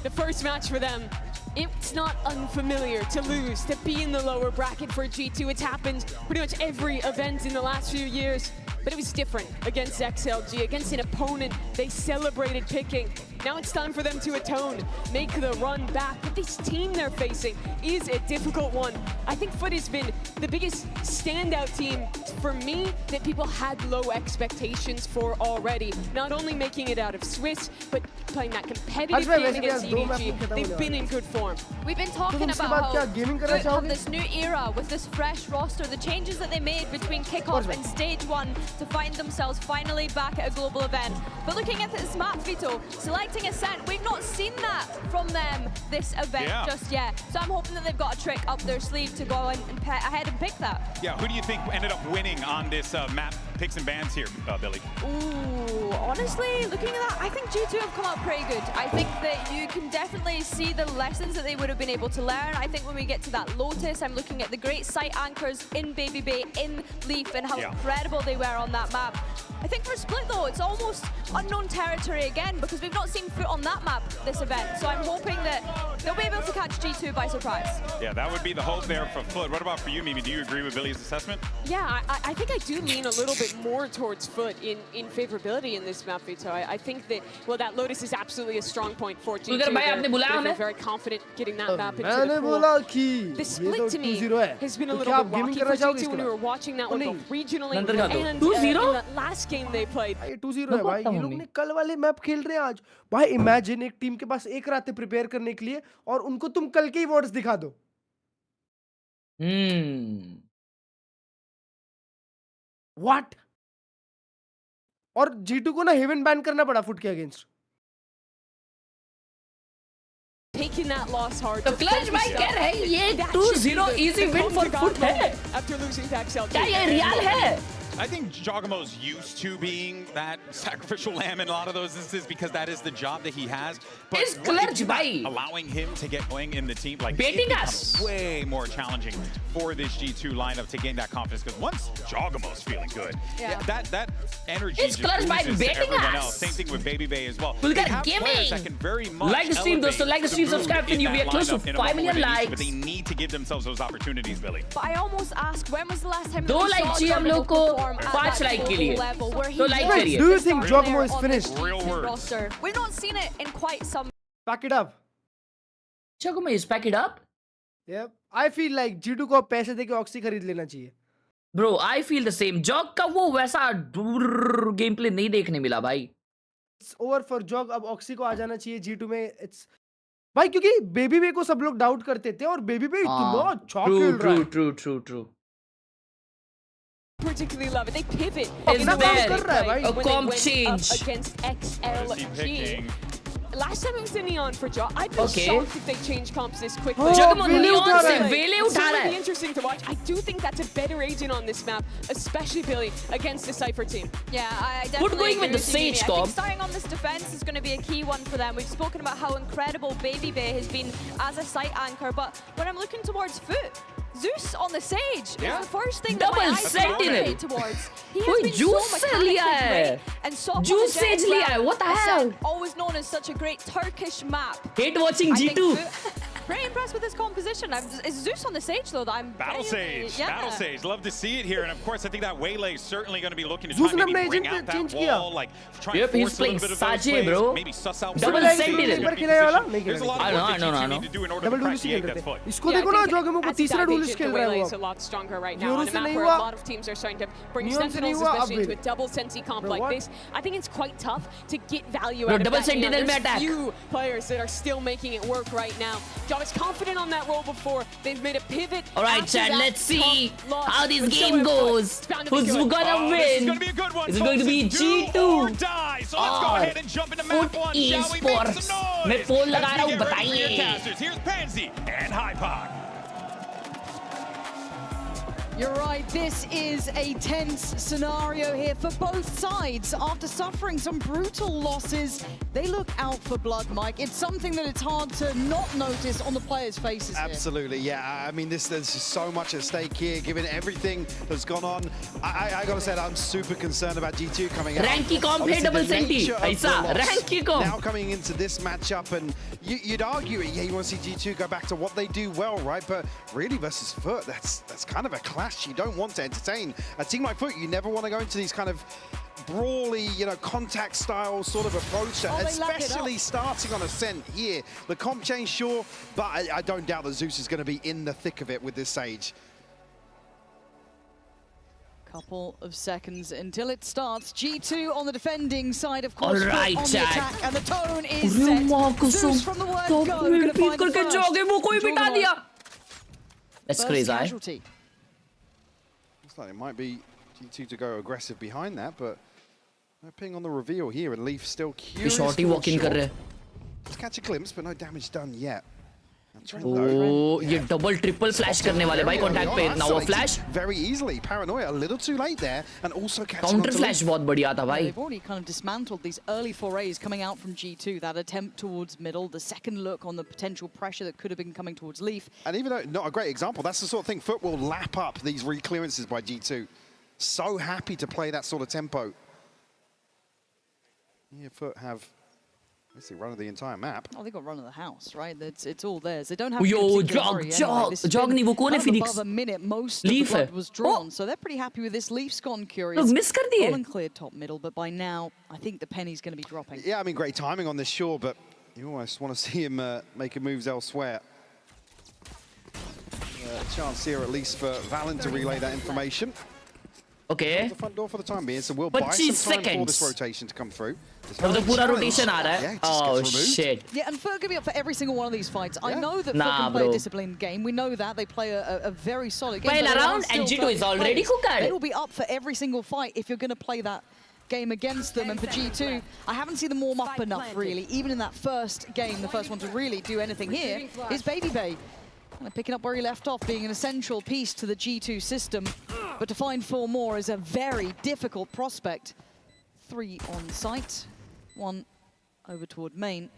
J: The first match for them, it's not unfamiliar to lose, to be in the lower bracket for G2. It's happened pretty much every event in the last few years. But it was different against XLG, against an opponent they celebrated picking. Now it's time for them to atone, make the run back. But this team they're facing is a difficult one. I think FUT has been the biggest standout team for me that people had low expectations for already. Not only making it out of Swiss, but playing that competitive game against EDG. They've been in good form.
K: We've been talking about how FUT have this new era with this fresh roster, the changes that they made between kickoff and stage 1 to find themselves finally back at a global event. But looking at this map, Vito, selecting Ascent, we've not seen that from them this event just yet. So I'm hoping that they've got a trick up their sleeve to go and ahead and pick that.
F: Yeah, who do you think ended up winning on this map picks and bans here, Billy?
K: Ooh, honestly, looking at that, I think G2 have come out pretty good. I think that you can definitely see the lessons that they would have been able to learn. I think when we get to that Lotus, I'm looking at the great site anchors in Baby Bay, in Leaf, and how incredible they were on that map. I think for Split though, it's almost unknown territory again because we've not seen FUT on that map this event. So I'm hoping that they'll be able to catch G2 by surprise.
F: Yeah, that would be the hope there for FUT. What about for you, Mimi? Do you agree with Billy's assessment?
J: Yeah, I think I do lean a little bit more towards FUT in favorability in this map, Vito. I think that, well, that Lotus is absolutely a strong point for G2. They're very confident getting that map into the pool. The split to me has been a little bit rocky for G2 when we were watching that one go regionally and in the last game they played.
V: 2-0 है भाई, ये लोग ने कल वाले map खेल रहे हैं आज. भाई इमेजिन एक टीम के पास एक रात है प्रिपेयर करने के लिए और उनको तुम कल के ही वर्ड्स दिखा दो. What? और G2 को ना हेवन बैन करना पड़ा FUT के against.
J: Taking that loss hard.
H: तो क्लच भाई कह रहे हैं ये 2-0 easy win for FUT है.
J: After losing to XLG.
H: क्या ये रियल है?
F: I think Jogamo's used to being that sacrificial lamb in a lot of those instances because that is the job that he has. But
H: It's clutch, bhai.
F: allowing him to get going in the team, like
H: Baiting
F: it becomes
H: us.
F: way more challenging for this G2 lineup to gain that confidence. Because once Jogamo's feeling good, that energy
H: It's
F: just
H: clutch by
F: oozes to
H: baiting
F: everyone
H: us.
F: else. Same thing with Baby Bay as well.
H: We'll
F: They
H: get
F: have players that
H: gaming.
F: can very much
H: Like the stream,
F: elevate
H: dosto. Like the stream,
F: the mood
H: subscribe to
F: in
H: you.
F: that
H: We are close to
F: lineup in a
H: 5
F: moment
H: million
F: where they need to,
H: likes.
F: But they need to give themselves those opportunities, Billy.
K: But I almost ask, when was the last time
H: दो
K: that we
H: like
K: saw
H: चाहिए हम
K: Jogamo
H: लोग को
K: perform at
H: 5
K: that
H: like के
K: global
H: लिए
K: level where he
H: दो like
K: was
H: करिए
V: Do you
K: the
V: think
K: star
V: Jogamo
K: player
V: is
K: on this
V: finished?
F: Real words.
K: roster? We've not seen it in quite some.
V: Pack it up.
H: Jogamo is pack it up.
V: Yep. I feel like G2 को पैसे देके oxy खरीद लेना चाहिए.
H: Bro, I feel the same. Jog का वो वैसा game play नहीं देखने मिला भाई.
V: It's over for Jog. अब ऑक्सी को आ जाना चाहिए G2 में. It's भाई क्योंकि बेबी बे को सब लोग डाउट करते थे और बेबी बे इतना अच्छा खेल रहा है.
H: True.
J: Particularly love it. They pivot.
H: It's bad. A
J: when
H: comp
J: they went
H: change.
J: up against XLG. Last time it was the Neon for Jaw. I'd be
H: Okay.
J: shocked if they changed comps this quickly.
H: Jogamo
V: Vele
H: Neon
V: उठा
H: से
V: रहा है.
H: Vele
J: It's
H: उठा रहा
J: really
H: है.
J: interesting to watch. I do think that's a better agent on this map, especially Billy against the Cypher team.
K: Yeah, I definitely
H: going
K: agree
H: with the
K: you, Mimi.
H: Sage
K: I think
H: comp.
K: starting on this defense is going to be a key one for them. We've spoken about how incredible Baby Bay has been as a site anchor, but when I'm looking towards FUT, Zeus on the Sage is the first thing that my
H: Double
K: eyes
H: Sentinel.
K: gravitate towards. He has
H: कोई
K: been
H: Juice
K: so
H: से लिया
K: mechanically
H: है.
K: great and so
H: Juice Sage लिया है. What the hell?
K: Always known as such a great Turkish map.
H: Hate watching
K: I think
H: G2.
K: Pretty impressed with his composition. It's Zeus on the Sage though that I'm
F: Battle
K: genuinely-
F: Sage,
K: yeah.
F: Battle Sage. Love to see it here, and of course, I think that Waylay is certainly going to be looking to
V: Zeus
F: try and
V: ने
F: maybe
V: अपने
F: bring
V: agent
F: out
V: change
F: that
V: किया.
F: wall, like try
H: Yep,
F: and
H: he's
F: force a
H: playing
F: little bit of those
H: Sache,
F: plays,
H: bro.
F: maybe suss out
H: Double
F: where
H: Sentinel.
F: he's gonna
V: पर
F: be
V: खेलने वाला
F: positioned.
V: नहीं
F: There's a lot
H: I
F: of
H: know,
F: work
H: I know,
F: that
H: I
F: G2
H: know.
F: need to do in order
V: double
F: to
V: dual
F: crack
V: से
F: the
V: खेल
F: egg
V: रहे
F: that's
V: थे.
F: FUT.
V: इसको
J: Yeah,
V: देखो
J: I
V: ना
J: think
V: Jogamo को
J: as
V: तीसरा
J: that
V: dualist
J: agent,
V: खेल
J: the
V: रहा है
J: Waylay
V: वो
J: is a
V: अब.
J: lot stronger right now.
V: Neon
J: On a
V: से
J: map
V: नहीं
J: where a
V: हुआ,
J: lot of teams are starting to bring
V: Neon से
J: Sentinels,
V: नहीं हुआ,
J: especially
V: अब
J: into a double Sensi comp
V: Bro,
J: like
V: what?
J: this. I think it's quite tough to get value
H: Bro,
J: out of
H: double
J: that Neon.
H: Sentinel में
J: There's
H: attack.
J: few players that are still making it work right now. Job is confident on that role before. They've made a pivot.
H: All right,
J: after
H: chat.
J: that
H: Let's see
J: comp loss,
H: how this
J: but so
H: game
J: is FUT.
H: goes.
J: It's bound to be
H: Who's
J: good.
H: gonna
F: Oh,
H: win?
F: this is going to be a good one,
H: Is it going to be
F: folks. It's
H: G2?
F: do or die. So let's go ahead and jump into map
H: FUT
F: one, shall we? Make
H: esports.
F: some noise.
H: मैं पोल लगा
F: As
H: रहा
F: we
H: हूँ,
F: get ready for your
H: बताइए.
F: casters. Here's Pansy and Hypoc.
A: You're right, this is a tense scenario here for both sides. After suffering some brutal losses, they look out for blood, Mike. It's something that it's hard to not notice on the players' faces here.
U: Absolutely, yeah. I mean, there's just so much at stake here, given everything that's gone on. I gotta say that I'm super concerned about G2 coming out.
H: Ranky comp
U: Obviously,
H: है double
U: the
H: Senti.
U: nature of the
H: ऐसा,
U: loss.
H: Ranky comp.
U: Now coming into this matchup, and you'd argue, yeah, you want to see G2 go back to what they do well, right? But really versus FUT, that's kind of a clash you don't want to entertain. A team like FUT, you never want to go into these kind of brawly, contact style sort of approach, especially starting on Ascent here. The comp change, sure, but I don't doubt that Zeus is going to be in the thick of it with this Sage.
A: Couple of seconds until it starts. G2 on the defending side, of course.
H: All right,
A: on the
H: chat.
A: attack, and the tone is set. Zeus from the word go. Gonna find the first.
H: That's
A: First
H: crazy.
A: casualty.
U: Looks like it might be G2 to go aggressive behind that, but no ping on the reveal here, and Leaf still curious.
H: Shorty walk in कर रहे हैं.
U: Just catch a glimpse, but no damage done yet.
H: Oh, ये double triple flash करने वाले भाई contact पे. Now a flash.
U: Very easily. Paranoia a little too late there, and also catching
H: Counter
U: onto
H: flash
U: Leaf.
H: बहुत बढ़िया था भाई.
A: They've already kind of dismantled these early forays coming out from G2, that attempt towards middle, the second look on the potential pressure that could have been coming towards Leaf.
U: And even though not a great example, that's the sort of thing FUT will lap up these re-clearances by G2. So happy to play that sort of tempo. Yeah, FUT have basically run of the entire map.
A: Oh, they got run of the house, right? It's all theirs. They don't have
H: Yo,
A: to
H: jog नहीं वो कौन है Phoenix?
A: above a minute, most of
H: Leaf
A: the
H: है.
A: blood was drawn, so they're pretty happy with this. Leaf's gone curious.
H: लोग miss कर दिए.
A: Well and cleared top middle, but by now, I think the penny's going to be dropping.
U: Yeah, I mean, great timing on this, sure, but you almost want to see him making moves elsewhere. Chance here, at least, for Valen to relay that information.
H: Okay.
U: The front door for the time being, so we'll
H: 25
U: buy some time for
H: seconds.
U: this rotation to come through.
H: अब तो पूरा rotation आ रहा है.
U: Yeah, it just
H: Oh
U: gets removed.
H: shit.
A: Yeah, and FUT could be up for every single one of these fights. I know that
H: Nah,
A: FUT can play
H: bro.
A: a disciplined game. We know that. They play a very solid game.
H: Playing
A: but there are
H: around and
A: still
H: G2 is
A: dirty
H: already
A: players.
H: cooked.
A: They will be up for every single fight if you're going to play that game against them. And for G2, I haven't seen them warm up enough, really. Even in that first game, the first one to really do anything here is Baby Bay. Kind of picking up where he left off, being an essential piece to the G2 system. But to find 4 more is a very difficult prospect. 3 on site, 1 over toward main.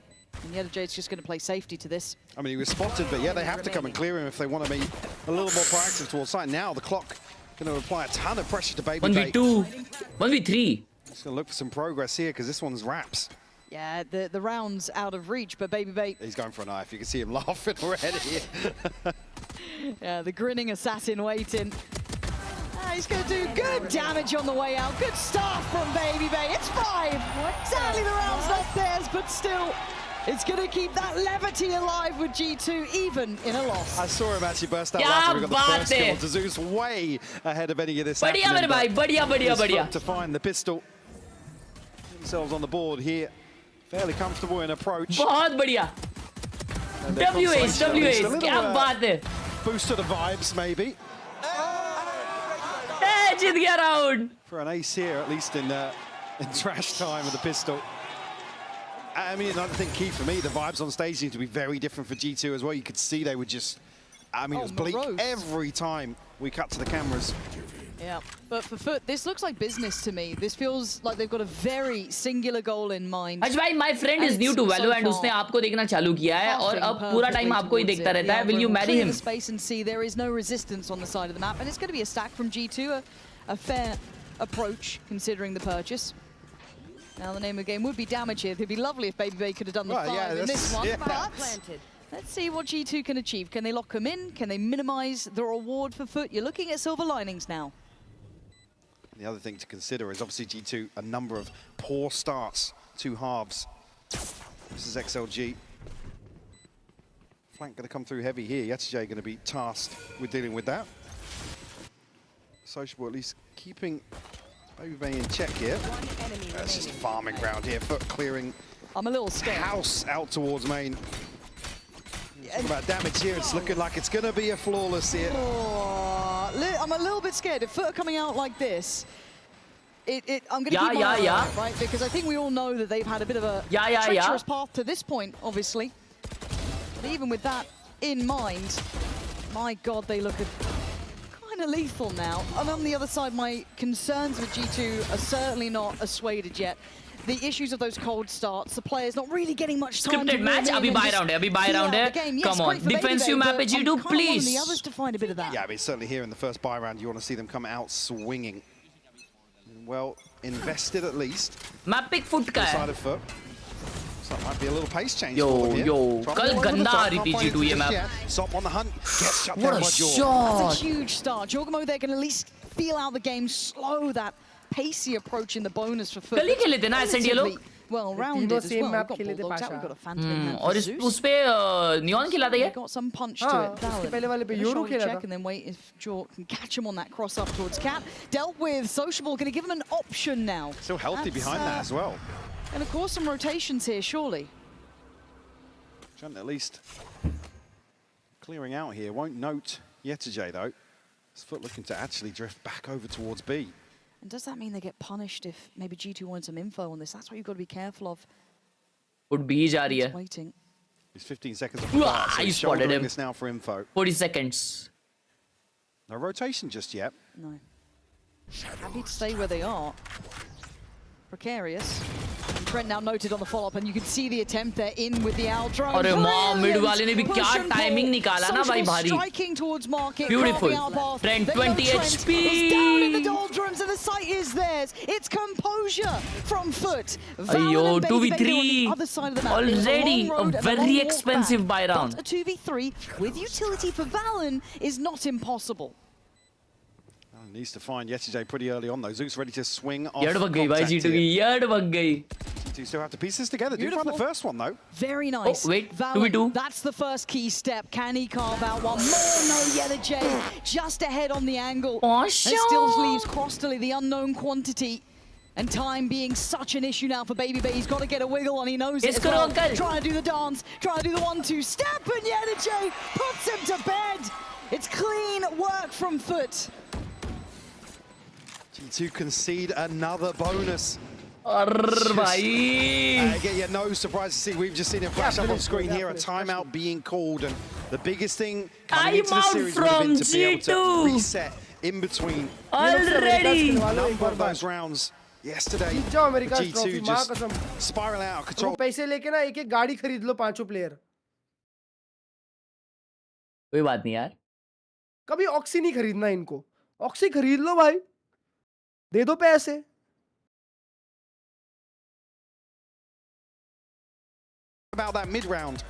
A: And Yeddajade's just going to play safety to this.
U: I mean, he was spotted, but yeah, they have to come and clear him if they want to be a little more proactive towards site. Now the clock going to apply a ton of pressure to Baby Bay.
H: 1v2, 1v3.
U: Just going to look for some progress here because this one's wraps.
A: Yeah, the round's out of reach, but Baby Bay...
U: He's going for a knife. You can see him laughing already.
A: Yeah, the grinning assassin waiting. He's going to do good damage on the way out. Good start from Baby Bay. It's 5. Sadly, the round's not theirs, but still, it's going to keep that levity alive with G2, even in a loss.
U: I saw him actually burst out after we got the first kill. Zeus way ahead of any of this happening.
H: Badhiya.
U: To find the pistol. Themselves on the board here. Fairly comfortable in approach.
H: बहुत बढ़िया. WH, क्या बात है?
U: Boost to the vibes, maybe.
H: जीत गया round.
U: For an ace here, at least in trash time with the pistol. I mean, another thing key for me, the vibes on stage seem to be very different for G2 as well. You could see they were just, I mean, it was bleak every time we cut to the cameras.
A: Yeah, but for FUT, this looks like business to me. This feels like they've got a very singular goal in mind.
H: Ajay, my friend is new to Valo and उसने आपको देखना चालू किया है और अब पूरा time आपको ही देखता रहता है. Will you marry him?
A: Space and see there is no resistance on the side of the map, and it's going to be a stack from G2, a fair approach considering the purchase. Now the name of the game would be damage here. It'd be lovely if Baby Bay could have done the 5 in this one, but let's see what G2 can achieve. Can they lock him in? Can they minimize the reward for FUT? You're looking at silver linings now.
U: The other thing to consider is obviously G2, a number of poor starts, 2 halves. This is XLG. Flank going to come through heavy here. Yettajay going to be tasked with dealing with that. Sociable at least keeping Baby Bay in check here. It's just a farming ground here. FUT clearing.
A: I'm a little scared.
U: House out towards main. Talk about damage here. It's looking like it's going to be a flawless here.
A: I'm a little bit scared. If FUT are coming out like this, I'm going to keep my eye on it, right? Because I think we all know that they've had a bit of a treacherous path to this point, obviously. But even with that in mind, my God, they look kind of lethal now. And on the other side, my concerns with G2 are certainly not assuaded yet. The issues of those cold starts, the players not really getting much time.
H: Scripted match, abhi buy round hai. Come on, defensive map पे G2, please.
A: The others to find a bit of that.
U: Yeah, I mean, certainly here in the first buy round, you want to see them come out swinging. Well invested at least.
H: Map pick FUT का
U: है. FUT. So that might be a little pace change.
H: Yo, कल गंदा आ रही थी G2 ये map.
U: Sop on the hunt. Gets shut
H: down by Jorg.
A: That's a huge start. Jorgamo, they're going to at least feel out the game, slow that pacey approach in the bonus for FUT.
H: कल ही खेले थे ना SNDLO?
A: Well rounded as well. We've got Bulldogs out, we've got a Phantom in hand
H: और उस पे Neon खिलाता है.
A: Got some punch to it.
V: उसके पहले वाले पे यूरो खेला था.
A: And then wait if Jorg can catch him on that cross up towards Cat. Dealt with Sociable, going to give him an option now.
U: Still healthy behind that as well.
A: And of course some rotations here, surely.
U: Trying at least clearing out here. Won't note Yettajay though. It's FUT looking to actually drift back over towards B.
A: And does that mean they get punished if maybe G2 wanted some info on this? That's what you've got to be careful of.
H: Would be जा रही है.
A: Waiting.
U: He's 15 seconds off the bar, so he's
H: spotted him.
U: This now for info.
H: 40 seconds.
U: No rotation just yet.
A: No. Happy to stay where they are. Precarious. And Trent now noted on the follow-up, and you can see the attempt there in with the Owl drone.
H: अरे माँ mid वाले ने भी क्या timing निकाला ना भाई भारी.
A: Striking towards market.
H: Beautiful. Trent 20 HP.
A: He's down in the doldrums, and the site is theirs. It's composure from FUT.
H: Yo, 2v3 already a very expensive buy round.
A: But a 2v3 with utility for Valen is not impossible.
U: Needs to find Yettajay pretty early on though. Zeus ready to swing off.
H: Yard bag gayi bhai G2 ki. Yard bag gayi.
U: G2 still have to piece this together. Do find the first one though.
A: Very nice.
H: Oh wait,
A: Valen,
H: 2v2.
A: That's the first key step. Can he carve out one more? No, Yettajay just ahead on the angle.
H: Oh,
A: and still leaves Crostally the unknown quantity. And time being such an issue now for Baby Bay. He's got to get a wiggle on. He knows it as well. Trying to do the dance. Trying to do the 1-2 step. And Yettajay puts him to bed. It's clean work from FUT.
U: G2 concede another bonus.
H: Again,
U: no surprise to see. We've just seen it flash up on screen here. A timeout being called, and the biggest thing coming into the series would have been to be able to reset in between.
H: Already.
U: Number of those rounds yesterday. G2 just spiraling out of control.
V: पैसे लेके ना एक गाड़ी खरीद लो पांचों player.
H: कोई बात नहीं यार.
V: कभी ऑक्सी नहीं खरीदना इनको. ऑक्सी खरीद लो भाई. दे दो पैसे.
U: About that mid round.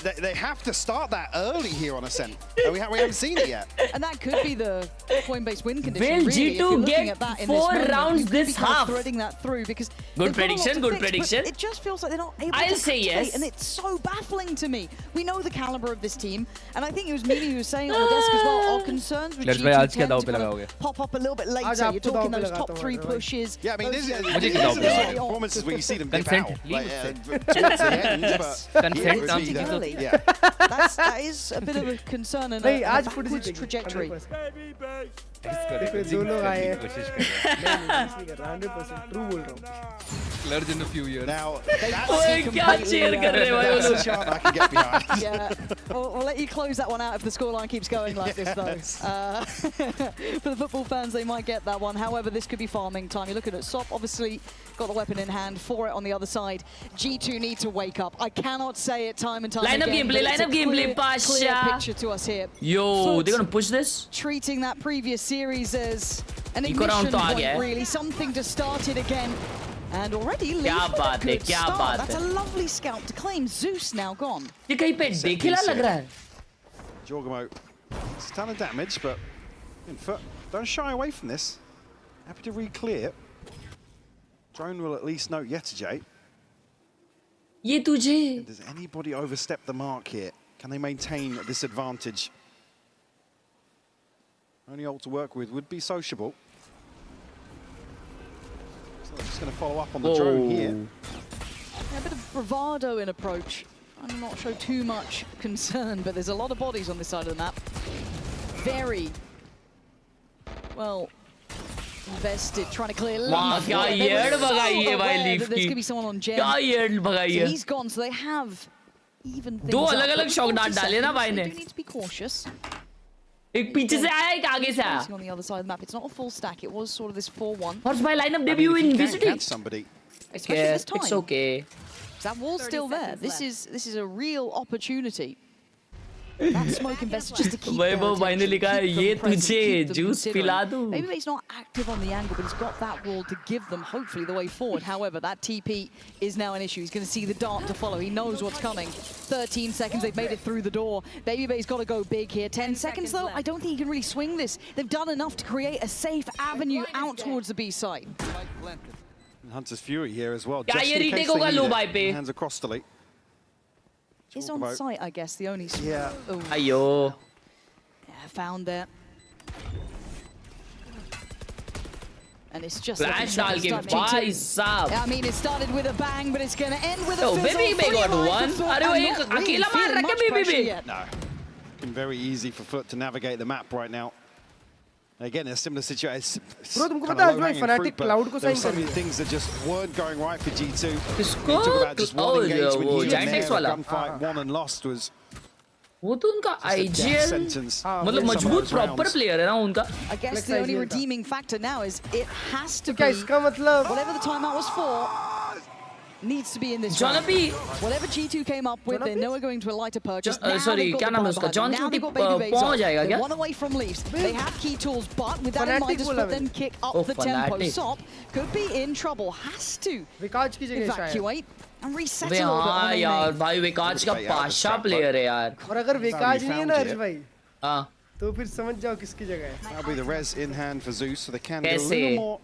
U: They have to start that early here on Ascent. We haven't seen it yet.
A: And that could be the point-based win condition.
H: Will
A: really,
H: G2 get 4 rounds this half?
A: Threading that through because
H: good prediction, good prediction.
A: It just feels like they're not able
H: I'll
A: to
H: say yes.
A: And it's so baffling to me. We know the caliber of this team, and I think it was Mimi who was saying on the desk as well. Our concerns with G2 tend to kind of pop up a little bit later. You're talking those top 3 pushes.
U: Yeah, I mean, this is the performances where you see them dip out. Towards the end, but yeah.
A: That is a bit of a concern and a backwards trajectory.
N: Large in a few years.
U: Now,
H: क्या cheer कर रहे हैं भाई वो लोग?
U: I can get behind.
A: Yeah, we'll let you close that one out if the scoreline keeps going like this, though. For the football fans, they might get that one. However, this could be farming time. You're looking at Sop, obviously got the weapon in hand for it on the other side. G2 need to wake up. I cannot say it time and time again.
H: Line up gameplay,
A: clear picture to us here.
H: Yo, they're gonna push this.
A: Treating that previous series as an ignition point, really, something to start it again. And already,
H: क्या बात है, क्या बात है.
A: That's a lovely scout to claim. Zeus now gone.
H: ये कहीं पे देखिला लग रहा है.
U: Jorgamo, it's a ton of damage, but don't shy away from this. Happy to re-clear. Drone will at least note Yetajay.
H: ये तुझे.
U: Does anybody overstep the mark here? Can they maintain this advantage? Only ult to work with would be sociable. So they're just going to follow up on the drone here.
A: Yeah, a bit of bravado in approach. I'm not sure too much concern, but there's a lot of bodies on this side of the map. Very well invested, trying to clear.
H: Wow, क्या येड भगाई है भाई leaf की.
A: There's going to be someone on Jen.
H: क्या येड भगाई है.
A: So he's gone, so they have even things.
H: दो अलग-अलग शॉट डाल डाले ना भाई ने.
A: They do need to be cautious.
H: एक पीछे से आया एक आगे से आया.
A: On the other side of the map, it's not a full stack. It was sort of this 4-1.
H: What's my lineup debut in VCT?
U: Somebody.
A: Especially this time.
H: It's okay.
A: That wall's still there. This is a real opportunity. That smoke invested just to keep their
H: भाई ने लिखा है ये तुझे juice पिला दूं.
A: Maybe he's not active on the angle, but he's got that wall to give them hopefully the way forward. However, that TP is now an issue. He's going to see the dart to follow. He knows what's coming. 13 seconds, they've made it through the door. Babybay's got to go big here. 10 seconds though, I don't think he can really swing this. They've done enough to create a safe avenue out towards the B side.
U: Hunter's Fury here as well.
H: क्या
U: Just
H: ये
U: in case
H: retake
U: they
H: होगा
U: need
H: low
U: it.
H: भाई पे.
U: Hands across the lead.
A: He's on site, I guess, the only...
U: Yeah.
A: Oh.
H: Ayo.
A: Yeah, found there. And it's just...
H: Flash डाल के भाई साहब.
A: I mean, it started with a bang, but it's going to end with a
H: Oh,
A: fizzle.
H: Baby got one. अरे वो एक अकेला मार रखा है Baby.
U: No. Been very easy for FUT to navigate the map right now. Again, a similar situation.
V: Bro, तुमको पता है आज Fnatic Cloud को sign कर दिया.
U: Things that just weren't going right for G2.
H: किसको?
U: Oh, वो
H: Giant X वाला.
U: Gunfight won and lost was.
H: वो तो उनका IGL मतलब मजबूत प्रॉपर प्लेयर है ना उनका.
A: I guess the only redeeming factor now is it has to be.
V: इसका मतलब
A: whatever the timeout was for needs to be in this round. Whatever G2 came up with, they know we're going to a lighter purchase.
H: Sorry, क्या नाम है उसका? John City पहुंच जाएगा क्या?
A: One away from Leafs. They have key tools, but with that in mind, just let them kick up the tempo. Sop could be in trouble. Has to evacuate and reset a little bit.
H: हाँ यार भाई विकास का Pasha player है यार.
V: और अगर विकास नहीं है ना हर्ष भाई.
H: हाँ.
V: तो फिर समझ जाओ किसकी जगह है.
U: That'll be the res in hand for Zeus, so they can get a little more.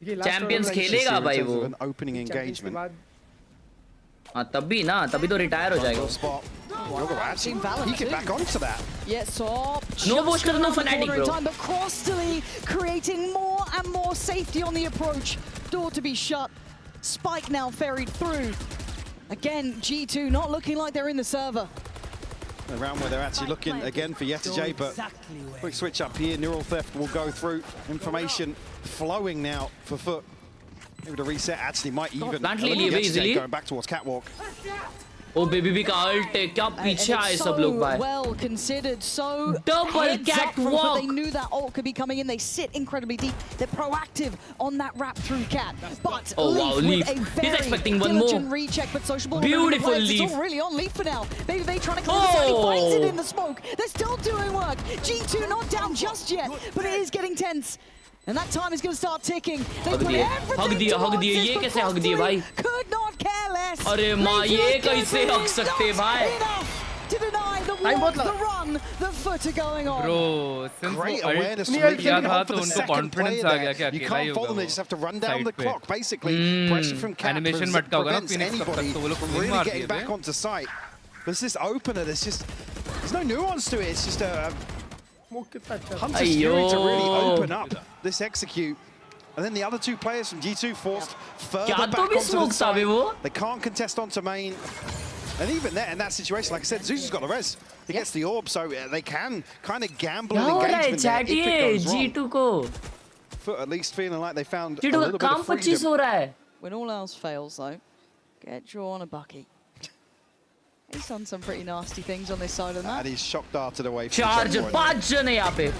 H: Champions खेलेगा भाई वो.
U: Opening engagement.
H: हाँ तभी ना तभी तो रिटायर हो जाएगा.
U: He get back onto that.
A: Yes, Sop.
H: No booster, no Fnatic, bro.
A: But Crossley creating more and more safety on the approach. Door to be shut. Spike now ferried through. Again, G2 not looking like they're in the server.
U: A round where they're actually looking again for Yetajay, but quick switch up here. Neural Theft will go through. Information flowing now for FUT. Maybe to reset actually might even
H: Yetajay
U: going back towards Catwalk.
H: O baby भी का alt है क्या पीछे आए सब लोग भाई
A: well considered, so
H: double catwalk.
A: They knew that ult could be coming in. They sit incredibly deep. They're proactive on that wrap through cat. But
H: oh wow, Leaf. He's expecting one more.
A: Recheck, but Sociable
H: Beautiful Leaf.
A: It's all really on Leaf for now. Baby Bay trying to clear this out. He finds it in the smoke. They're still doing work. G2 not down just yet, but it is getting tense. And that time is going to start ticking. They put everything
H: हक दिए ये कैसे हक दिए भाई
A: could not care less.
H: अरे माँ ये कैसे हक सकते भाई
A: to deny the walk, the run, the FUT are going on.
N: Bro, since
U: great
N: वो
U: awareness
N: ult
U: from
N: किया था
U: for
N: तो
U: the
N: उनको
U: second
N: confidence
U: player
N: आ गया
U: there.
N: कि
U: You
N: अकेला ही
U: can't follow
N: होगा
U: them, they just have to run down the
N: पे.
U: clock. Basically, pressure from Cat
N: Animation मटका होगा ना
U: prevents
N: Phoenix तब तक
U: anybody
N: तो वो लोग
U: from
N: swing
U: really
N: मार
U: getting
N: दिए
U: back
N: थे.
U: onto site. There's this opener, there's no nuance to it. It's just a Hunter's Fury to really open up this execute. And then the other two players from G2 forced further back onto the side. They can't contest onto main. And even there, in that situation, like I said, Zeus has got a res. He gets the orb, so they can kind of gamble an engagement there if it goes wrong.
H: G2 को
U: FUT at least feeling like they found a
H: G2
U: little
H: का
U: bit
H: काम
U: of
H: 25 हो
U: freedom.
H: रहा है
A: When all else fails, though, get draw on a Bucky. He's done some pretty nasty things on this side of the map.
U: And he's shock darted away from
H: charge 5 जन है यहाँ पे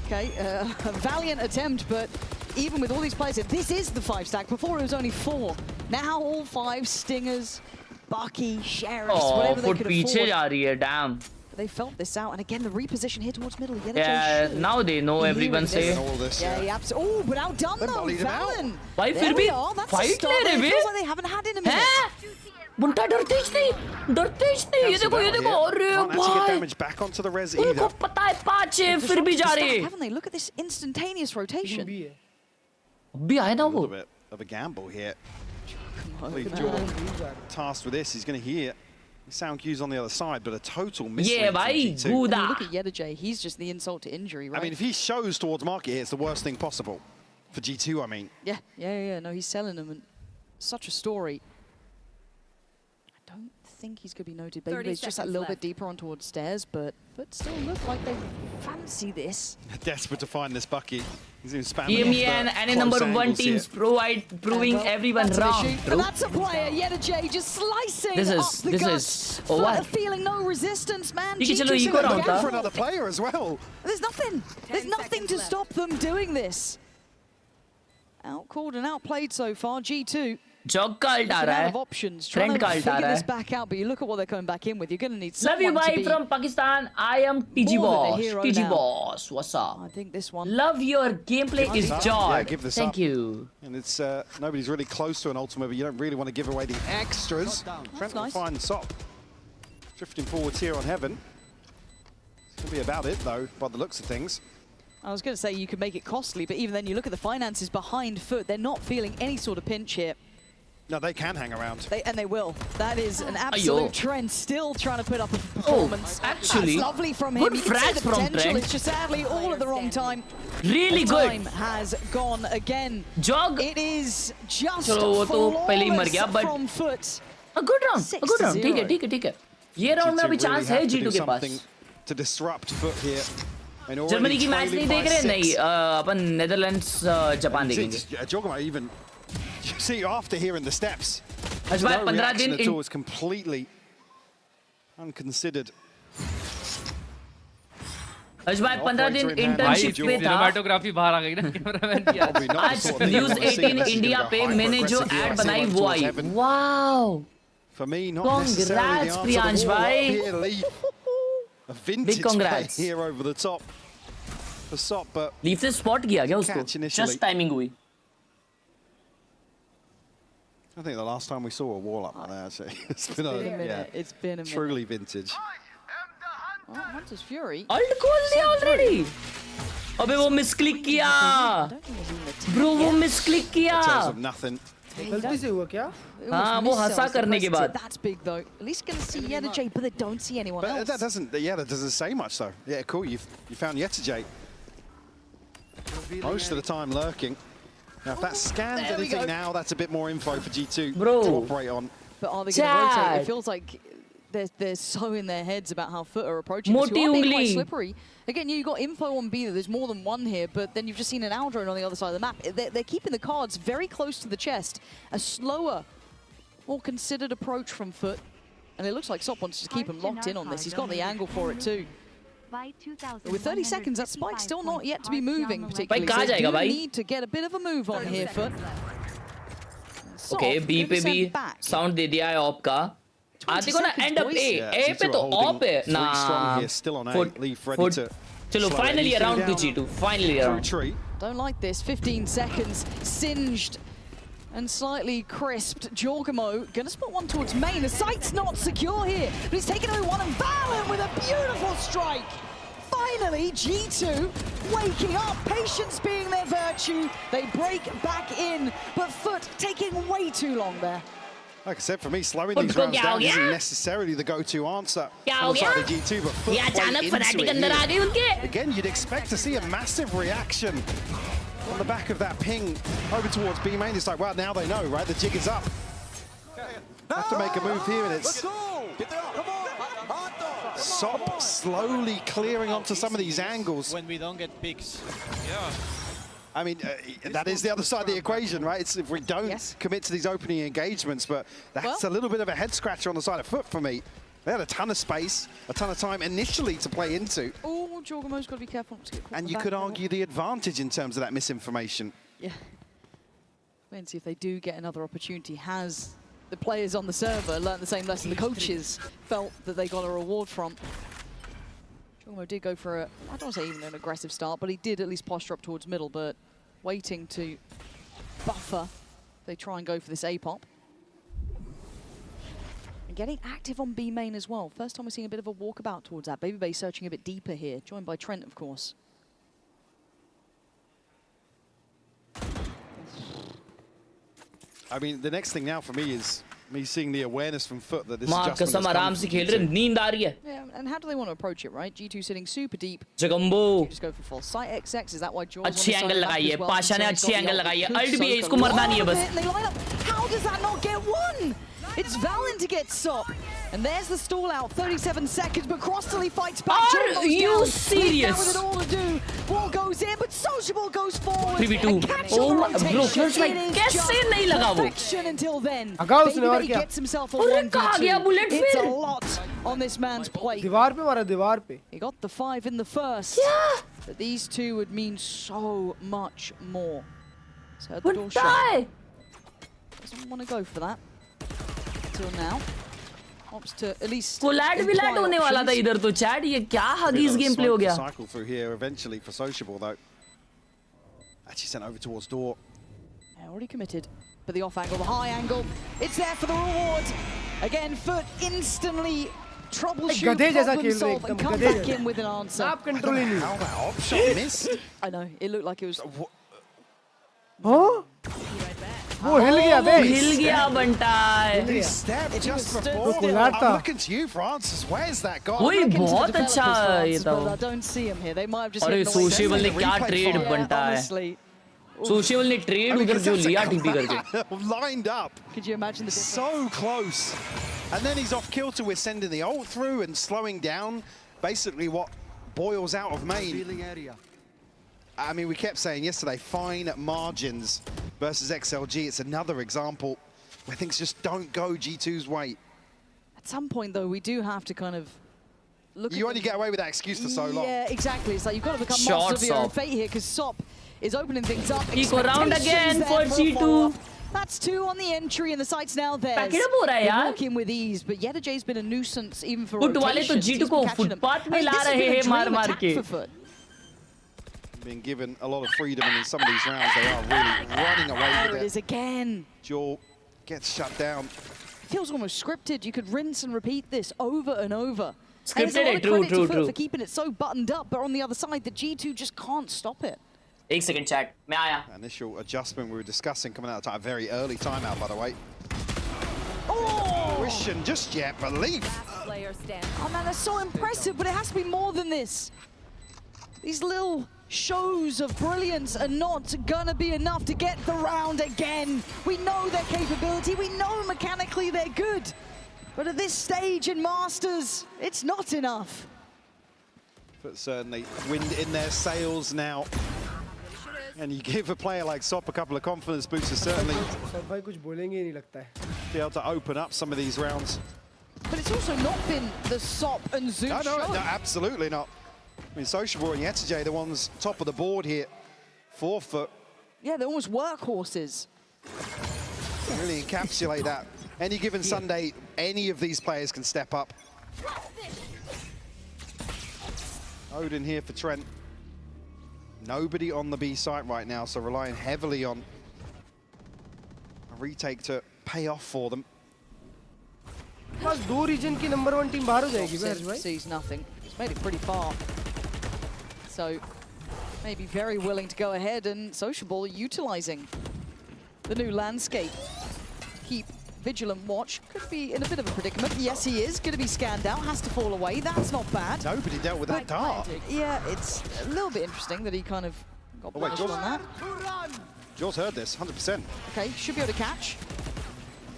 A: Okay, a valiant attempt, but even with all these players, this is the 5 stack. Before it was only 4. Now all 5 Stingers, Bucky, Sheriffs, whatever they could
H: पीछे
A: afford.
H: जा रही है damn
A: They felt this out, and again the reposition here towards middle.
H: yeah now they know everyone say
A: yeah, absolutely. Oh, but outdone though, Valen.
H: भाई फिर भी fight ले रहे
A: feels like they haven't had in a minute.
H: बुंटा डरते ही नहीं ये देखो अरे भाई
U: damage back onto the res
H: उनको
U: either.
H: पता है 5 है फिर भी जा रहे
A: Haven't they? Look at this instantaneous rotation.
H: अभी आए ना वो
U: A bit of a gamble here. Tasked with this, he's going to hear sound cues on the other side, but a total misread
H: Yeah,
U: from
H: bhai,
U: G2.
H: Guda.
A: Look at Yedajay, he's just the insult to injury, right?
U: I mean, if he shows towards market here, it's the worst thing possible. For G2, I mean.
A: Yeah. No, he's selling them, and such a story. I don't think he's going to be noted. Maybe it's just that little bit deeper on towards stairs, but still look like they fancy this.
U: Desperate to find this Bucky. He's even spamming
H: EMEN and a number 1 teams proving everyone wrong.
A: But that's a player, Yedajay, just slicing up the guts. Feeling no resistance, man.
U: Looking for another player as well.
A: There's nothing to stop them doing this. Outcalled and outplayed so far, G2.
H: Jog का alt आ रहा है
A: options.
H: Friend का alt आ रहा है
A: back out, but you look at what they're coming back in with. You're going to need
H: love you
A: someone to
H: bye
A: be
H: from Pakistan. I am TG Boss. What's up?
A: I think this one.
H: Love your gameplay is
U: Yeah,
H: Jord.
U: give this
H: Thank
U: up.
H: you.
U: And it's nobody's really close to an ultimate, but you don't really want to give away the extras. Trent will find Sop. Drifting forwards here on Heaven. It's going to be about it, though, by the looks of things.
A: I was going to say you could make it costly, but even then you look at the finances behind FUT, they're not feeling any sort of pinch here.
U: No, they can hang around.
A: And they will. That is an absolute Trent still trying to put up a performance.
H: Actually,
A: that's lovely from him.
H: good
A: You can see
H: frags
A: the
H: from
A: potential.
H: Trent.
A: It's just sadly all at the wrong time.
H: Really
A: the
H: good.
A: Time has gone again.
H: Jog.
A: It is just
H: चलो वो तो पहले ही मर गया, but
A: from FUT.
H: A good round. ठीक है. ये round में अभी चांस है G2 के पास.
U: To disrupt FUT here.
H: Germany की मैच नहीं देख रहे नहीं अपन नेदरलैंड्स जापान देखेंगे.
U: Jogma even you see after here in the steps.
H: अजबाई 15 दिन
U: it was completely unconsidered.
H: अजबाई 15 दिन इंटर्नशिप पे था.
N: सिनेमैटोग्राफी बाहर आ गई ना कैमरामैन की.
H: आज न्यूज़ 18 इंडिया पे मैंने जो ऐड बनाई वो आई. Wow.
U: For me, not necessarily the
H: Priyansh
U: bhai. A vintage play here over the top for Sop, but
H: leaf ने स्पॉट किया क्या उसको? Just timing हुई.
U: I think the last time we saw a wall up there, actually. It's been a minute.
A: It's been a minute.
U: Truly vintage.
A: Oh, Hunter's Fury.
H: Alt खोल दिया already. अबे वो misclick किया. Bro वो misclick किया.
U: Tells them nothing.
V: गलती से हुआ क्या?
H: हाँ वो हंसा करने के बाद.
A: That's big though. At least gonna see Yedajay, but they don't see anyone else.
U: That doesn't say much though. Yeah, cool. You found Yedajay. Most of the time lurking. Now if that scans anything now, that's a bit more info for G2 to operate on.
A: But are they going to rotate? It feels like they're so in their heads about how FUT are approaching this. You are being quite slippery. Again, you got info on B that there's more than one here, but then you've just seen an Aldrone on the other side of the map. They're keeping the cards very close to the chest. A slower, more considered approach from FUT. And it looks like Sop wants to keep him locked in on this. He's got the angle for it too. With 30 seconds, that spike's still not yet to be moving particularly. So they do need to get a bit of a move on here, FUT.
H: Okay, B पे भी sound दे दिया है op का. Are they gonna end up A? A पे तो op है. Nah. FUT. Chalo, finally around to G2. Finally around.
A: Don't like this. 15 seconds, singed and slightly crisped. Jorgamo gonna spot one towards main. The site's not secure here, but he's taken away one, and Valen with a beautiful strike. Finally, G2 waking up, patience being their virtue. They break back in, but FUT taking way too long there.
U: Like I said, for me, slowing these rounds down isn't necessarily the go-to answer on the side of G2, but FUT played into it. Again, you'd expect to see a massive reaction on the back of that ping over towards B main. It's like, well, now they know, right? The jig is up. Have to make a move here, and it's Sop slowly clearing onto some of these angles.
C: When we don't get picks.
U: Yeah. I mean, that is the other side of the equation, right? It's if we don't commit to these opening engagements, but that's a little bit of a head scratcher on the side of FUT for me. They had a ton of space, a ton of time initially to play into.
A: Oh, Jorgamo's got to be careful not to get caught.
U: And you could argue the advantage in terms of that misinformation.
A: Yeah. Wait and see if they do get another opportunity. Has the players on the server learned the same lesson the coaches felt that they got a reward from? Jorgamo did go for a, I don't want to say even an aggressive start, but he did at least posture up towards middle, but waiting to buffer. They try and go for this A-pop. And getting active on B main as well. First time we're seeing a bit of a walkabout towards that. Baby Bay searching a bit deeper here, joined by Trent, of course.
U: I mean, the next thing now for me is me seeing the awareness from FUT that this adjustment
A: Yeah, and how do they want to approach it, right? G2 sitting super deep.
H: Jagumbo.
A: Just go for false site XX. Is that why Jaws
H: अच्छी angle लगाई है. पाशा ने अच्छी angle लगाई है. Alt भी है, इसको मरना नहीं है बस.
A: They line up. How does that not get one? It's Valen to get Sop. And there's the stall out, 37 seconds, but Crossley fights back.
H: Are you serious?
A: With it all to do. Ball goes in, but Sociable goes forward.
H: 3v2. Oh, bro, Khelraay भाई कैसे नहीं लगा वो?
A: Perfection until then.
V: Baby
A: gets himself a 1v2. It's a lot on this man's plate.
V: दीवार पे मारा, दीवार पे.
A: He got the 5 in the first.
H: Yeah.
A: But these two would mean so much more. So the door shut. Doesn't want to go for that. Till now. Opts to at least
H: कोलैड विलैड होने वाला था इधर तो chat. ये क्या Huggies game play हो गया?
U: Cycle through here eventually for Sociable though. Actually sent over towards door.
A: Yeah, already committed. But the off angle, the high angle, it's there for the reward. Again, FUT instantly troubleshoot, problem solve, and come back in with an answer.
U: How that op shot missed.
A: I know, it looked like it was.
V: Huh? वो हिल गया बे.
H: हिल गया बंटा.
U: He stepped just before. I'm looking to you, Francis. Where's that guy?
H: वही बहुत अच्छा है ये तो.
A: I don't see him here. They might have just.
H: अरे Sociable ने क्या ट्रेड बंटा है. Sociable ने ट्रेड उधर जो लिया टीपी करके.
U: Lined up.
A: Could you imagine the
U: so close? And then he's off kilter. We're sending the ult through and slowing down. Basically, what boils out of main. I mean, we kept saying yesterday, fine margins versus XLG. It's another example where things just don't go G2's way.
A: At some point, though, we do have to kind of look.
U: You only get away with that excuse for so long.
A: Yeah, exactly. It's like you've got to become master of your own fate here, because Sop is opening things up.
H: Eco round again for G2.
A: That's 2 on the entry, and the site's now theirs.
H: Pack it up हो रहा है यार.
A: Walking with ease, but Yeta J's been a nuisance even for
H: FUT वाले तो G2 को footpath में ला रहे हैं मार-मार के.
U: Being given a lot of freedom, and in some of these rounds they are really running away with it.
A: There it is again.
U: Jaw gets shut down.
A: It feels almost scripted. You could rinse and repeat this over and over.
H: Scripted, true.
A: For keeping it so buttoned up, but on the other side, the G2 just can't stop it.
H: 1 second chat. मैं आया.
U: Initial adjustment we were discussing coming out of time. Very early timeout, by the way.
A: Oh!
U: Fruition just yet, belief.
A: Oh man, that's so impressive, but it has to be more than this. These little shows of brilliance are not gonna be enough to get the round again. We know their capability, we know mechanically they're good. But at this stage in Masters, it's not enough.
U: But certainly wind in their sails now. And you give a player like Sop a couple of confidence boosters, certainly
V: भाई कुछ बोलेंगे नहीं लगता है.
U: be able to open up some of these rounds.
A: But it's also not been the Sop and Zoot
U: No,
A: show.
U: absolutely not. I mean, Sociable and Yetijay, the ones top of the board here for FUT.
A: Yeah, they're almost workhorses.
U: Really encapsulate that. Any given Sunday, any of these players can step up. Odin here for Trent. Nobody on the B site right now, so relying heavily on a retake to pay off for them.
V: बस 2 reason की number 1 team बाहर हो जाएगी भाई.
A: Sees nothing. He's made it pretty far. So maybe very willing to go ahead, and Sociable utilizing the new landscape. Keep vigilant watch. Could be in a bit of a predicament. Yes, he is going to be scanned out. Has to fall away. That's not bad.
U: Nobody dealt with that dart.
A: Yeah, it's a little bit interesting that he kind of got punished on that.
U: Jaws heard this, 100%.
A: Okay, should be able to catch.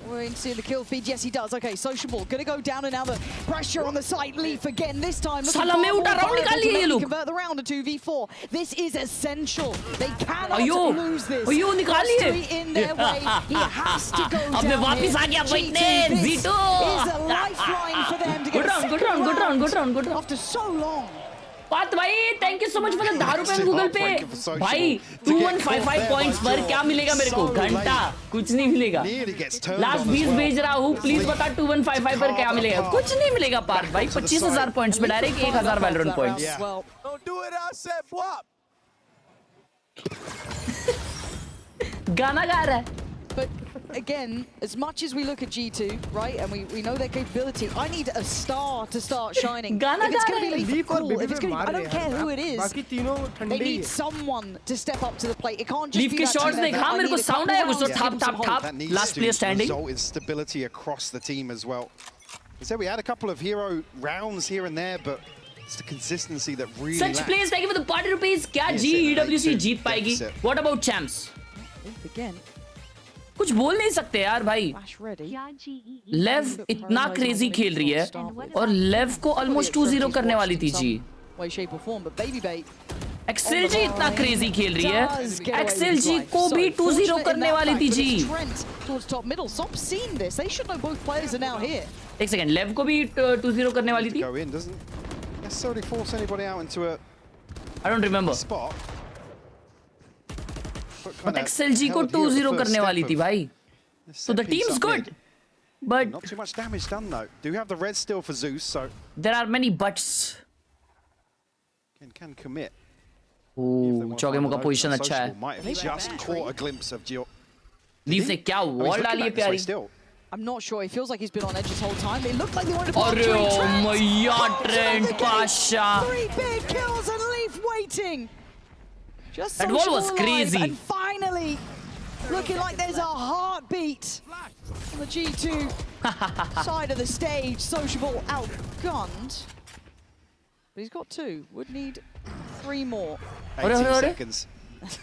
A: We're going to see the kill feed. Yes, he does. Okay, Sociable going to go down, and now the pressure on the side. Leaf again. This time looking far more viable to convert the round to 2v4. This is essential. They cannot lose this. History in their way. He has to go down here. GT, this is a lifeline for them to get
H: good round.
A: After so long.
H: पात भाई, thank you so much for the 10 रुपए Google पे. भाई 2155 points पर क्या मिलेगा मेरे को? घंटा कुछ नहीं मिलेगा. लास्ट 20 भेज रहा हूँ, प्लीज बता 2155 पर क्या मिलेगा? कुछ नहीं मिलेगा पार्थ भाई. 25,000 पॉइंट्स में direct 1,000 Valorant points.
M: Don't do it, I said what?
H: गाना गा रहा है.
A: But again, as much as we look at G2, right, and we know their capability, I need a star to start shining. If it's going to be Leaf, cool. If it's going to be, I don't care who it is. They need someone to step up to the plate. It can't just
H: Leaf
A: be
H: के
A: that
H: shots देख. हाँ मेरे को sound आया कुछ तो tap. Last player standing.
U: Result in stability across the team as well. So we had a couple of hero rounds here and there, but it's the consistency that really
H: Such players, thank you for the 40 rupees. क्या GEWC जीत पाएगी? What about champs?
A: Again.
H: कुछ बोल नहीं सकते यार भाई. लेव इतना क्रेजी खेल रही है और लेव को ऑलमोस्ट 2-0 करने वाली थी जी. XLG इतना क्रेजी खेल रही है. XLG को भी 2-0 करने वाली थी जी. एक सेकंड, लेव को भी 2-0 करने वाली थी. I don't remember. But XLG को 2-0 करने वाली थी भाई. So the team's good, but
U: not too much damage done though. Do have the red still for Zeus, so
H: there are many buts.
U: Can commit.
H: Oh, चौगेमो का position अच्छा है.
U: Might have just caught a glimpse of Gio.
H: Leaf ने क्या wall डाली है प्यारी.
A: I'm not sure. It feels like he's been on edge this whole time. It looked like they wanted to block
H: Trent. Oh my Trent Pasha.
A: 3 big kills and Leaf waiting. Just
H: that wall was crazy.
A: And finally, looking like there's a heartbeat on the G2 side of the stage. Sociable outgunned. But he's got 2. Would need 3 more.
U: 18 seconds.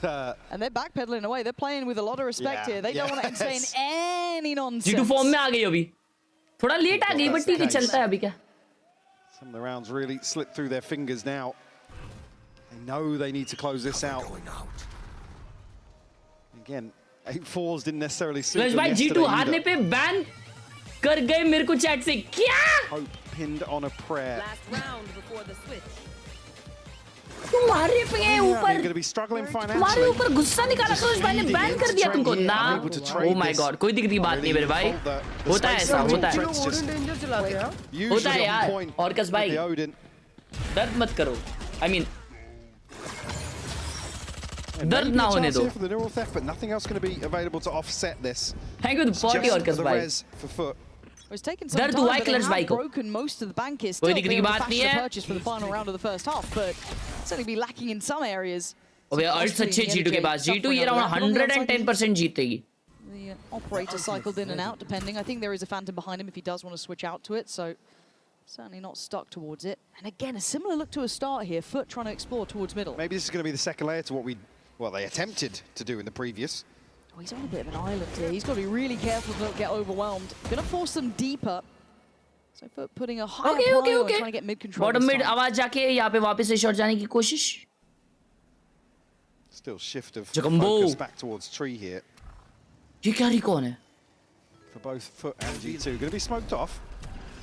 A: And they're backpedaling away. They're playing with a lot of respect here. They don't want to entertain any nonsense.
H: G2 form में आ गई अभी. थोड़ा late आ गई but ठीक है, चलता है अभी क्या.
U: Some of the rounds really slip through their fingers now. They know they need to close this out. Again, 8-4s didn't necessarily suit them
H: yesterday. G2 हारने पे बैन कर गए मेरे को चैट से. क्या?
U: Hope pinned on a prayer.
C: Last round before the switch.
H: तुम्हारे पे ऊपर.
U: You're going to be struggling financially.
H: तुम्हारे ऊपर गुस्सा निकाला तो भाई ने बैन कर दिया तुमको ना. Oh my God, कोई दिक्कत की बात नहीं मेरे भाई. होता है ऐसा, होता है. होता है यार. और कस भाई. दर्द मत करो. I mean. दर्द ना होने दो.
U: But nothing else going to be available to offset this.
H: Thank you the party और कस भाई. दर्द हुआ है क्लच भाई को. कोई दिक्कत की बात नहीं है. अबे अर्थ अच्छे G2 के पास. G2 ये राउंड 110% जीतेगी.
A: The operator cycled in and out, depending. I think there is a phantom behind him if he does want to switch out to it, so certainly not stuck towards it. And again, a similar look to a start here. FUT trying to explore towards middle.
U: Maybe this is going to be the second layer to what they attempted to do in the previous.
A: Oh, he's on a bit of an island here. He's got to be really careful to not get overwhelmed. Going to force them deeper. So FUT putting a high
H: okay.
A: trying to get mid control.
H: Bottom mid आवाज जाके यहाँ पे वापस से shot जाने की कोशिश.
U: Still shift of focus back towards tree here.
H: ये क्या रिकॉन है?
U: For both FUT and G2, going to be smoked off.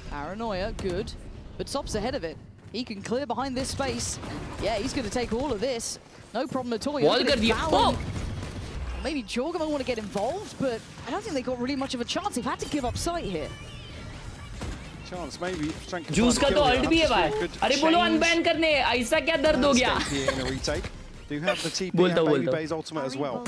A: Paranoia, good. But Sop's ahead of it. He can clear behind this space. Yeah, he's going to take all of this. No problem at all. Maybe Jorgama want to get involved, but I don't think they got really much of a chance. They've had to give up sight here.
U: Chance, maybe.
H: Juice का तो ult भी है भाई. अरे बोलो unban करने. ऐसा क्या दर्द हो गया?
U: Do have the TP and Baby Bay's ultimate as well.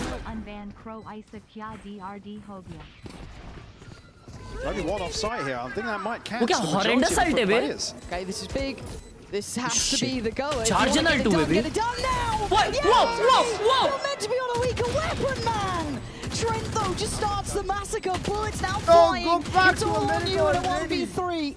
U: Only one off site here. I think that might catch the majority of the players.
A: Okay, this is big. This has to be the goal.
H: Charge an ult to
A: Get it done now!
H: What?
A: Yes!
H: Whoa!
A: You're meant to be on a weaker weapon, man! Trent, though, just starts the massacre. Bullets now
V: Go
A: flying.
V: back
A: It's
V: to
A: all on you in a
V: already.
A: 1v3.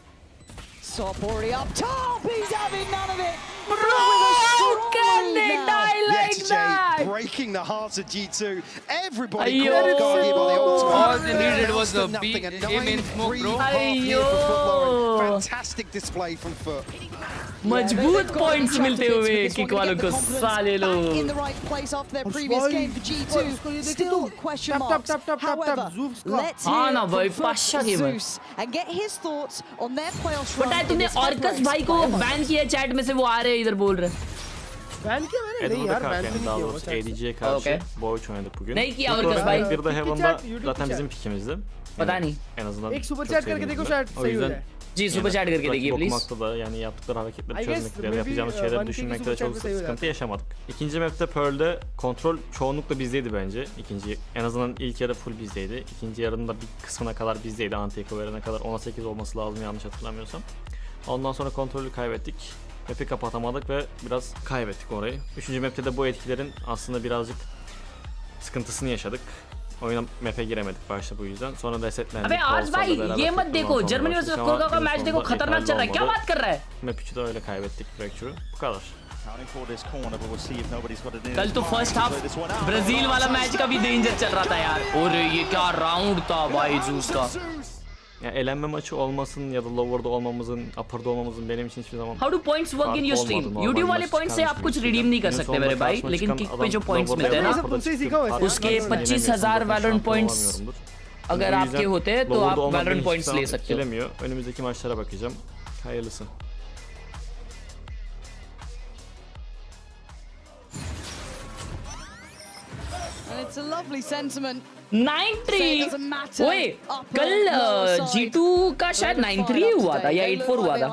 A: Sop already up top. He's having none of it.
H: Bro, can they die like that?
U: Breaking the hearts of G2. Everybody caught guard here by the ultimate.
N: All they needed was a beat him in smoke, bro.
U: Fantastic display from FUT.
H: मजबूत points मिलते हुए kick वालों को साले लोग.
A: In the right place after their previous game for G2. Still question marks. However, let's hear from Zeus and get his thoughts on their playoffs run.
H: पता है तुमने ऑर्कस भाई को बैन किया चैट में से वो आ रहे इधर बोल रहे.
V: बैन किया मैंने नहीं यार बैन नहीं किया.
W: ADC'ye karşı boy oynadık bugün.
H: नहीं किया ऑर्कस भाई.
W: Bir de Heaven'da zaten bizim pikimizdi.
H: पता नहीं.
W: En azından
V: एक सुपर चैट करके देखो शायद सही हो जाए.
H: जी सुपर चैट करके देखिए please.
W: Okumakta da yani yaptıkları hareketleri çözmekte, yapacağımız şeyleri düşünmekte de çok sıkıntı yaşamadık. İkinci map'te Pearl'de kontrol çoğunlukla bizdeydi bence. İkinci en azından ilk yarı full bizdeydi. İkinci yarının da bir kısmına kadar bizdeydi. Anti-Echo verene kadar 10'a 8 olması lazım yanlış hatırlamıyorsam. Ondan sonra kontrolü kaybettik. Map'i kapatamadık ve biraz kaybettik orayı. Üçüncü map'te de bu etkilerin aslında birazcık sıkıntısını yaşadık. Oyuna map'e giremedik başta bu yüzden. Sonra resetlendik.
H: अबे आज भाई ये मत देखो Germany versus Kolkata का match देखो खतरनाक चल रहा है क्या बात कर रहा है.
W: Map 3'de öyle kaybettik breakthrough. Bu kadar.
H: कल तो फर्स्ट हाफ ब्राजील वाला मैच का भी डेंजर चल रहा था यार. और ये क्या राउंड था भाई जूस का.
W: Yani elenme maçı olmasın ya da lower'da olmamızın, upper'da olmamızın benim için hiçbir zaman
H: How do points work in your stream? YouTube वाले points से आप कुछ redeem नहीं कर सकते मेरे भाई, लेकिन किक पे जो points मिलते हैं ना, उसके 25,000 Valorant points अगर आपके होते तो आप Valorant points ले सकते हो.
W: Önümüzdeki maçlara bakacağım. Hayırlısı.
A: And it's a lovely sentiment.
H: 9-3. ओए कल G2 का शायद 9-3 हुआ था या 8-4 हुआ था.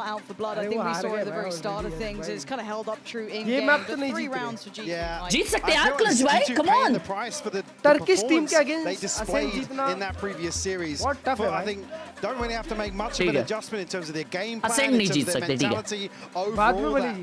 A: I think we saw at the very start of things. It's kind of held up true in game. The 3 rounds for G2.
H: जीत सकते हैं यार क्लच भाई. Come on.
V: Turkish team के against
U: they displayed in that previous series.
V: What tough
U: I think don't really have to make much of an adjustment in terms of their game plan,
H: Ascend
U: in
H: नहीं
U: terms
H: Jeet
U: of their
H: सकते, ठीक है.
U: mentality, overall that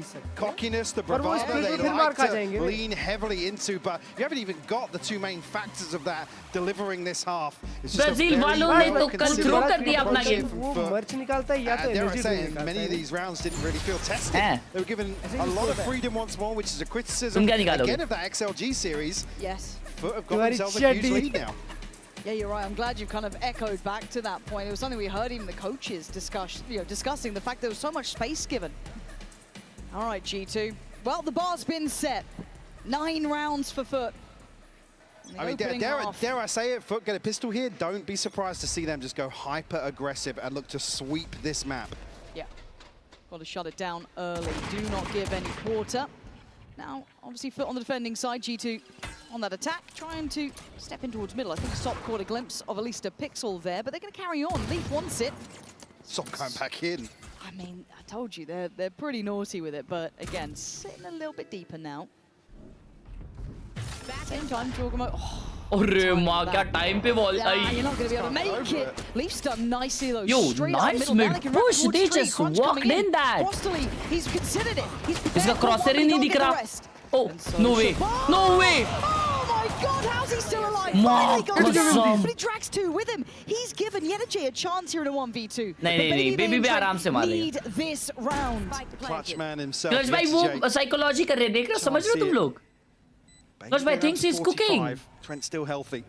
U: cockiness, the bravado they like to lean heavily into. But you haven't even got the two main factors of that delivering this half.
H: Brazil वालों ने तो कल throw कर दिया अपना गेम.
V: वो मर्च निकालता है या तो एनर्जी निकालता है.
U: Many of these rounds didn't really feel tested. They were given a lot of freedom once more, which is a criticism again of that XLG series.
A: Yes.
U: FUT have got themselves a huge lead now.
A: Yeah, you're right. I'm glad you've kind of echoed back to that point. It was something we heard even the coaches discussing the fact there was so much space given. All right, G2. Well, the bar's been set. 9 rounds for FUT.
U: I mean, dare I say it, FUT get a pistol here. Don't be surprised to see them just go hyper-aggressive and look to sweep this map.
A: Yeah. Got to shut it down early. Do not give any quarter. Now, obviously, FUT on the defending side. G2 on that attack, trying to step in towards middle. I think Sop caught a glimpse of at least a pixel there, but they're going to carry on. Leaf wants it.
U: Sop going back in.
A: I mean, I told you, they're pretty naughty with it, but again, sitting a little bit deeper now. Same time, Jorgamo.
H: अरे माँ क्या time पे ball I.
A: You're not going to be able to make it. Leaf's done nicely though.
H: Yo, nice mid push. They just walked in that.
A: He's considered it. He's
H: इसका crosser ही नहीं दिख रहा. Oh, no way. No way.
A: Oh my God, how's he still alive? Finally got him. But he drags 2 with him. He's given Yenergy a chance here in a 1v2.
H: नहीं, Baby भी आराम से मार लेगा.
A: Need this round.
U: Clutch man himself.
H: Clutch भाई वो psychology कर रहे हैं, देख रहे हो, समझ रहे हो तुम लोग? Clutch भाई thinks he's cooking.
U: Trent's still healthy,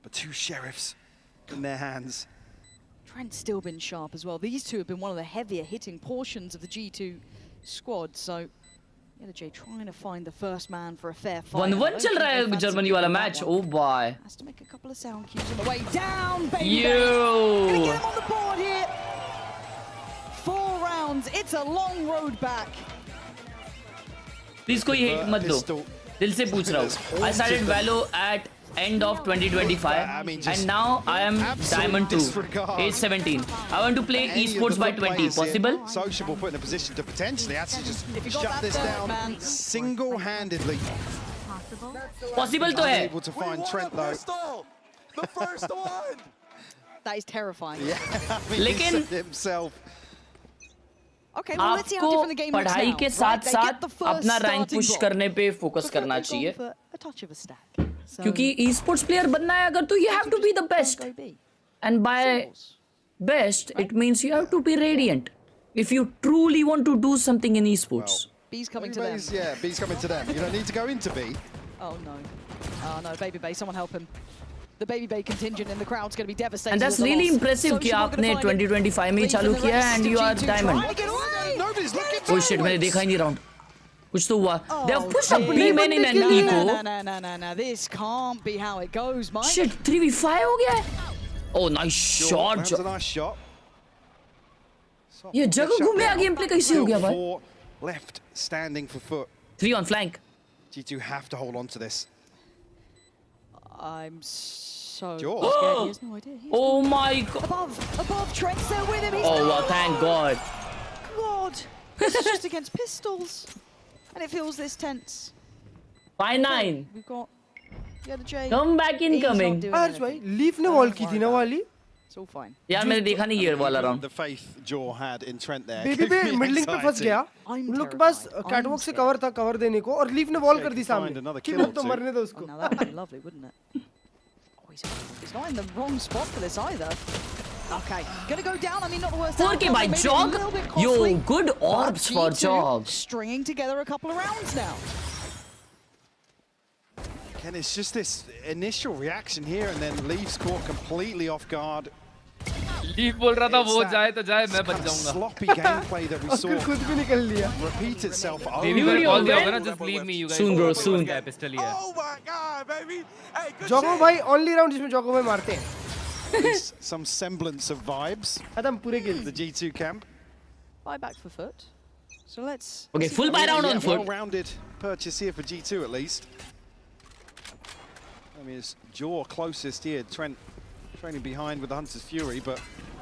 U: but 2 sheriffs in their hands.
A: Trent's still been sharp as well. These two have been one of the heavier hitting portions of the G2 squad, so Yenergy trying to find the first man for a fair fight.
H: 1-1 चल रहा है Germany वाला match. Oh boy.
A: Has to make a couple of sound cues on the way down, baby.
H: Yo.
A: Gonna get him on the board here. It's a long road back.
H: Please कोई hit मत दो. दिल से पूछ रहा हूँ. I started Valo at end of 2025 and now I am Diamond 2, age 17. I want to play esports by 20. Possible?
U: Sociable put in a position to potentially actually just shut this down single-handedly.
H: Possible तो है.
U: Able to find Trent though.
L: The first one.
A: That is terrifying.
U: Yeah, I mean,
H: लेकिन
U: himself.
A: Okay, well, let's see how different the game looks now.
H: पढ़ाई के साथ
A: Right,
H: साथ अपना rank push करने पे फोकस करना चाहिए. क्योंकि esports player बनना है अगर तो you have to be the best. And by best, it means you have to be radiant. If you truly want to do something in esports.
A: B's coming to them.
U: Yeah, B's coming to them. You don't need to go into B.
A: Oh no. Oh no, Baby Bay, someone help him. The Baby Bay contingent in the crowd's going to be devastated.
H: And that's really impressive कि आपने 2025 में चालू किया है and you are diamond. Oh shit, मैंने देखा ही नहीं round. कुछ तो हुआ. They have pushed up B-man in an eco.
A: No. This can't be how it goes, Mike.
H: Shit, 3v5 हो गया है. Oh, nice shot.
U: That's a nice shot.
H: ये जगह घूमे आ गेम प्ले कैसे हो गया भाई?
U: Left standing for FUT.
H: 3 on flank.
U: G2 have to hold on to this.
A: I'm so
U: George.
A: scared. He has no idea.
H: Oh my god.
A: Above Trent's there with him. He's
H: Oh, well, thank God.
A: God. This is just against pistols. And it feels this tense.
H: By 9.
A: We've got the J.
H: Come back incoming.
V: हर्ष भाई leaf ने wall की थी ना वाली.
A: It's all fine.
H: यार मैंने देखा नहीं ये वाला round.
U: The faith Jaw had in Trent there.
V: Baby पे मिडलिंग पे फंस गया. उन लोग के पास कैटवॉक से कवर था कवर देने को और लीफ ने वॉल कर दी सामने. कि लोग तो मरने दो उसको.
A: Now that would be lovely, wouldn't it? Oh, he's not in the wrong spot for this either. Okay, gonna go down. I mean, not the worst.
H: 4K by Jog. Yo, good orbs for Jog.
A: Stringing together a couple of rounds now.
U: Again, it's just this initial reaction here, and then Leaf's caught completely off guard.
N: Leave बोल रहा था वो जाए तो जाए मैं बच जाऊंगा.
U: Sloppy gameplay that we saw.
V: खुद भी निकल लिया.
U: Repeat itself over.
N: Maybe we'll call दिया होगा ना just leave me you guys.
H: Soon bro, soon.
N: Pistol ही है.
L: Oh my god, baby. Hey, good
V: जोगो भाई only round जिसमें जोगो भाई मारते हैं.
U: At least some semblance of vibes.
V: खत्म पूरे game.
U: The G2 camp.
A: Buy back for FUT. So let's.
H: Okay, full buy round on FUT.
U: Well-rounded purchase here for G2 at least. I mean, it's Jaw closest here. Trent training behind with the Hunter's Fury, but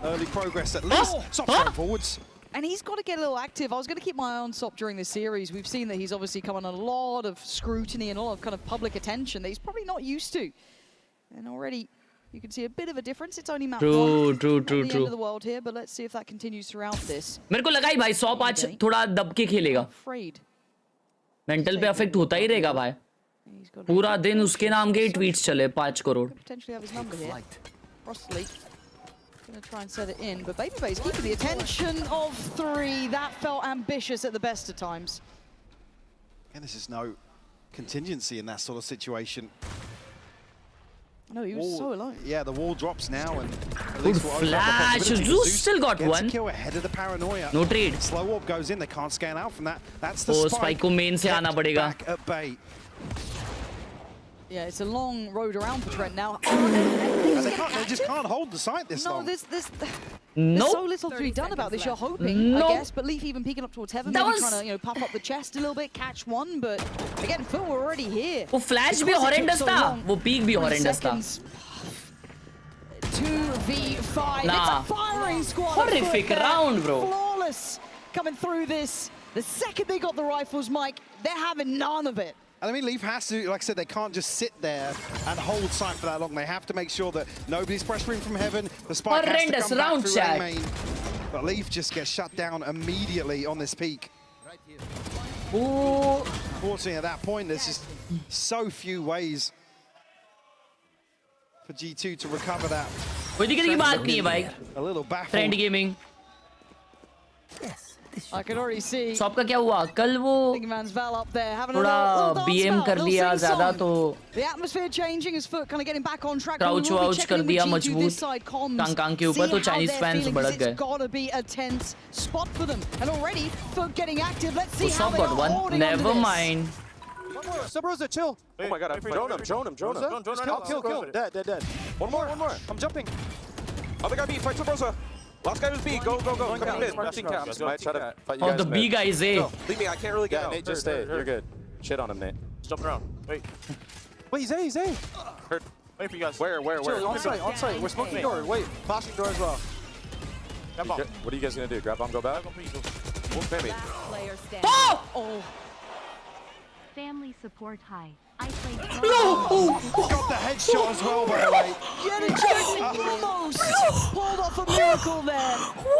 U: early progress at least. Sop going forwards.
A: And he's got to get a little active. I was going to keep my eye on Sop during this series. We've seen that he's obviously come on a lot of scrutiny and a lot of kind of public attention that he's probably not used to. And already you can see a bit of a difference. It's only map 1.
H: True.
A: The end of the world here, but let's see if that continues throughout this.
H: मेरे को लगा ही भाई shop आज थोड़ा दब के खेलेगा. Mental पे अफेक्ट होता ही रहेगा भाई. पूरा दिन उसके नाम के ट्वीट्स चले 5 crore.
A: Potentially have his number here. Rossley going to try and set it in, but Baby Bay's keeping the attention of 3. That felt ambitious at the best of times.
U: And this is no contingency in that sort of situation.
A: No, he was so alone.
U: Yeah, the wall drops now, and at
H: Good
U: least we'll open up the
H: flash.
U: possibility.
H: Zeus still got
U: Gets
H: one.
U: a kill ahead of the paranoia.
H: No trade.
U: Slow orb goes in. They can't scan out from that. That's the
H: Oh,
U: spike.
H: spike को main से आना पड़ेगा.
U: Back at bay.
A: Yeah, it's a long road around for Trent now.
U: And they just can't hold the site this long.
A: There's
H: Nope.
A: so little to be done about this. You're hoping, I guess, but Leaf even peeking up towards heaven, maybe trying to puff up the chest a little bit, catch one, but again, FUT were already here.
H: वो flash भी horrendous था. वो peak भी horrendous था.
A: 2v5.
H: Nah.
A: It's a firing squad.
H: Horrific round, bro.
A: Flawless coming through this. The second they got the rifles, Mike, they're having none of it.
U: And I mean, Leaf has to, like I said, they can't just sit there and hold sight for that long. They have to make sure that nobody's pressuring from heaven. The spike has to come back through A main. But Leaf just gets shut down immediately on this peak.
H: Oh.
U: Unfortunately, at that point, there's just so few ways for G2 to recover that.
H: कोई दिक्कत की बात नहीं है भाई.
U: A little baffled.
H: Friend gaming.
A: I can already see.
H: Shop का क्या हुआ? कल वो थोड़ा BM कर लिया ज़्यादा तो.
A: The atmosphere changing as FUT kind of getting back on track.
H: Crouch vouch कर दिया मजबूत. टांग के ऊपर तो Chinese fans भड़क गए.
A: It's got to be a tense spot for them. And already FUT getting active. Let's see how they
H: got
A: are
H: one.
A: holding on to
H: Never
A: this.
H: mind.
L: Subrosa, chill. Oh my god, drone him. Kill. Dead. One more. I'm jumping. Other guy beat, fight Subrosa.
D: Last guy was B. Go. Come mid. Might try to fight you guys.
H: The B guy is A.
D: No, leave me. I can't really get out. Nate, just stay. You're good. Shit on him, Nate.
E: Just jumping around. Wait.
D: Wait, he's A.
E: Hurt. Wait for you guys.
D: Where?
E: Chill,
D: On site. We're smoking the door. Wait, flashing door as well.
E: Grab bomb.
D: What are you guys gonna do? Grab bomb, go back? Maybe.
K: Oh!
G: Family support high. I played.
U: Got the headshot as well, by the way.
A: Almost pulled off a miracle there.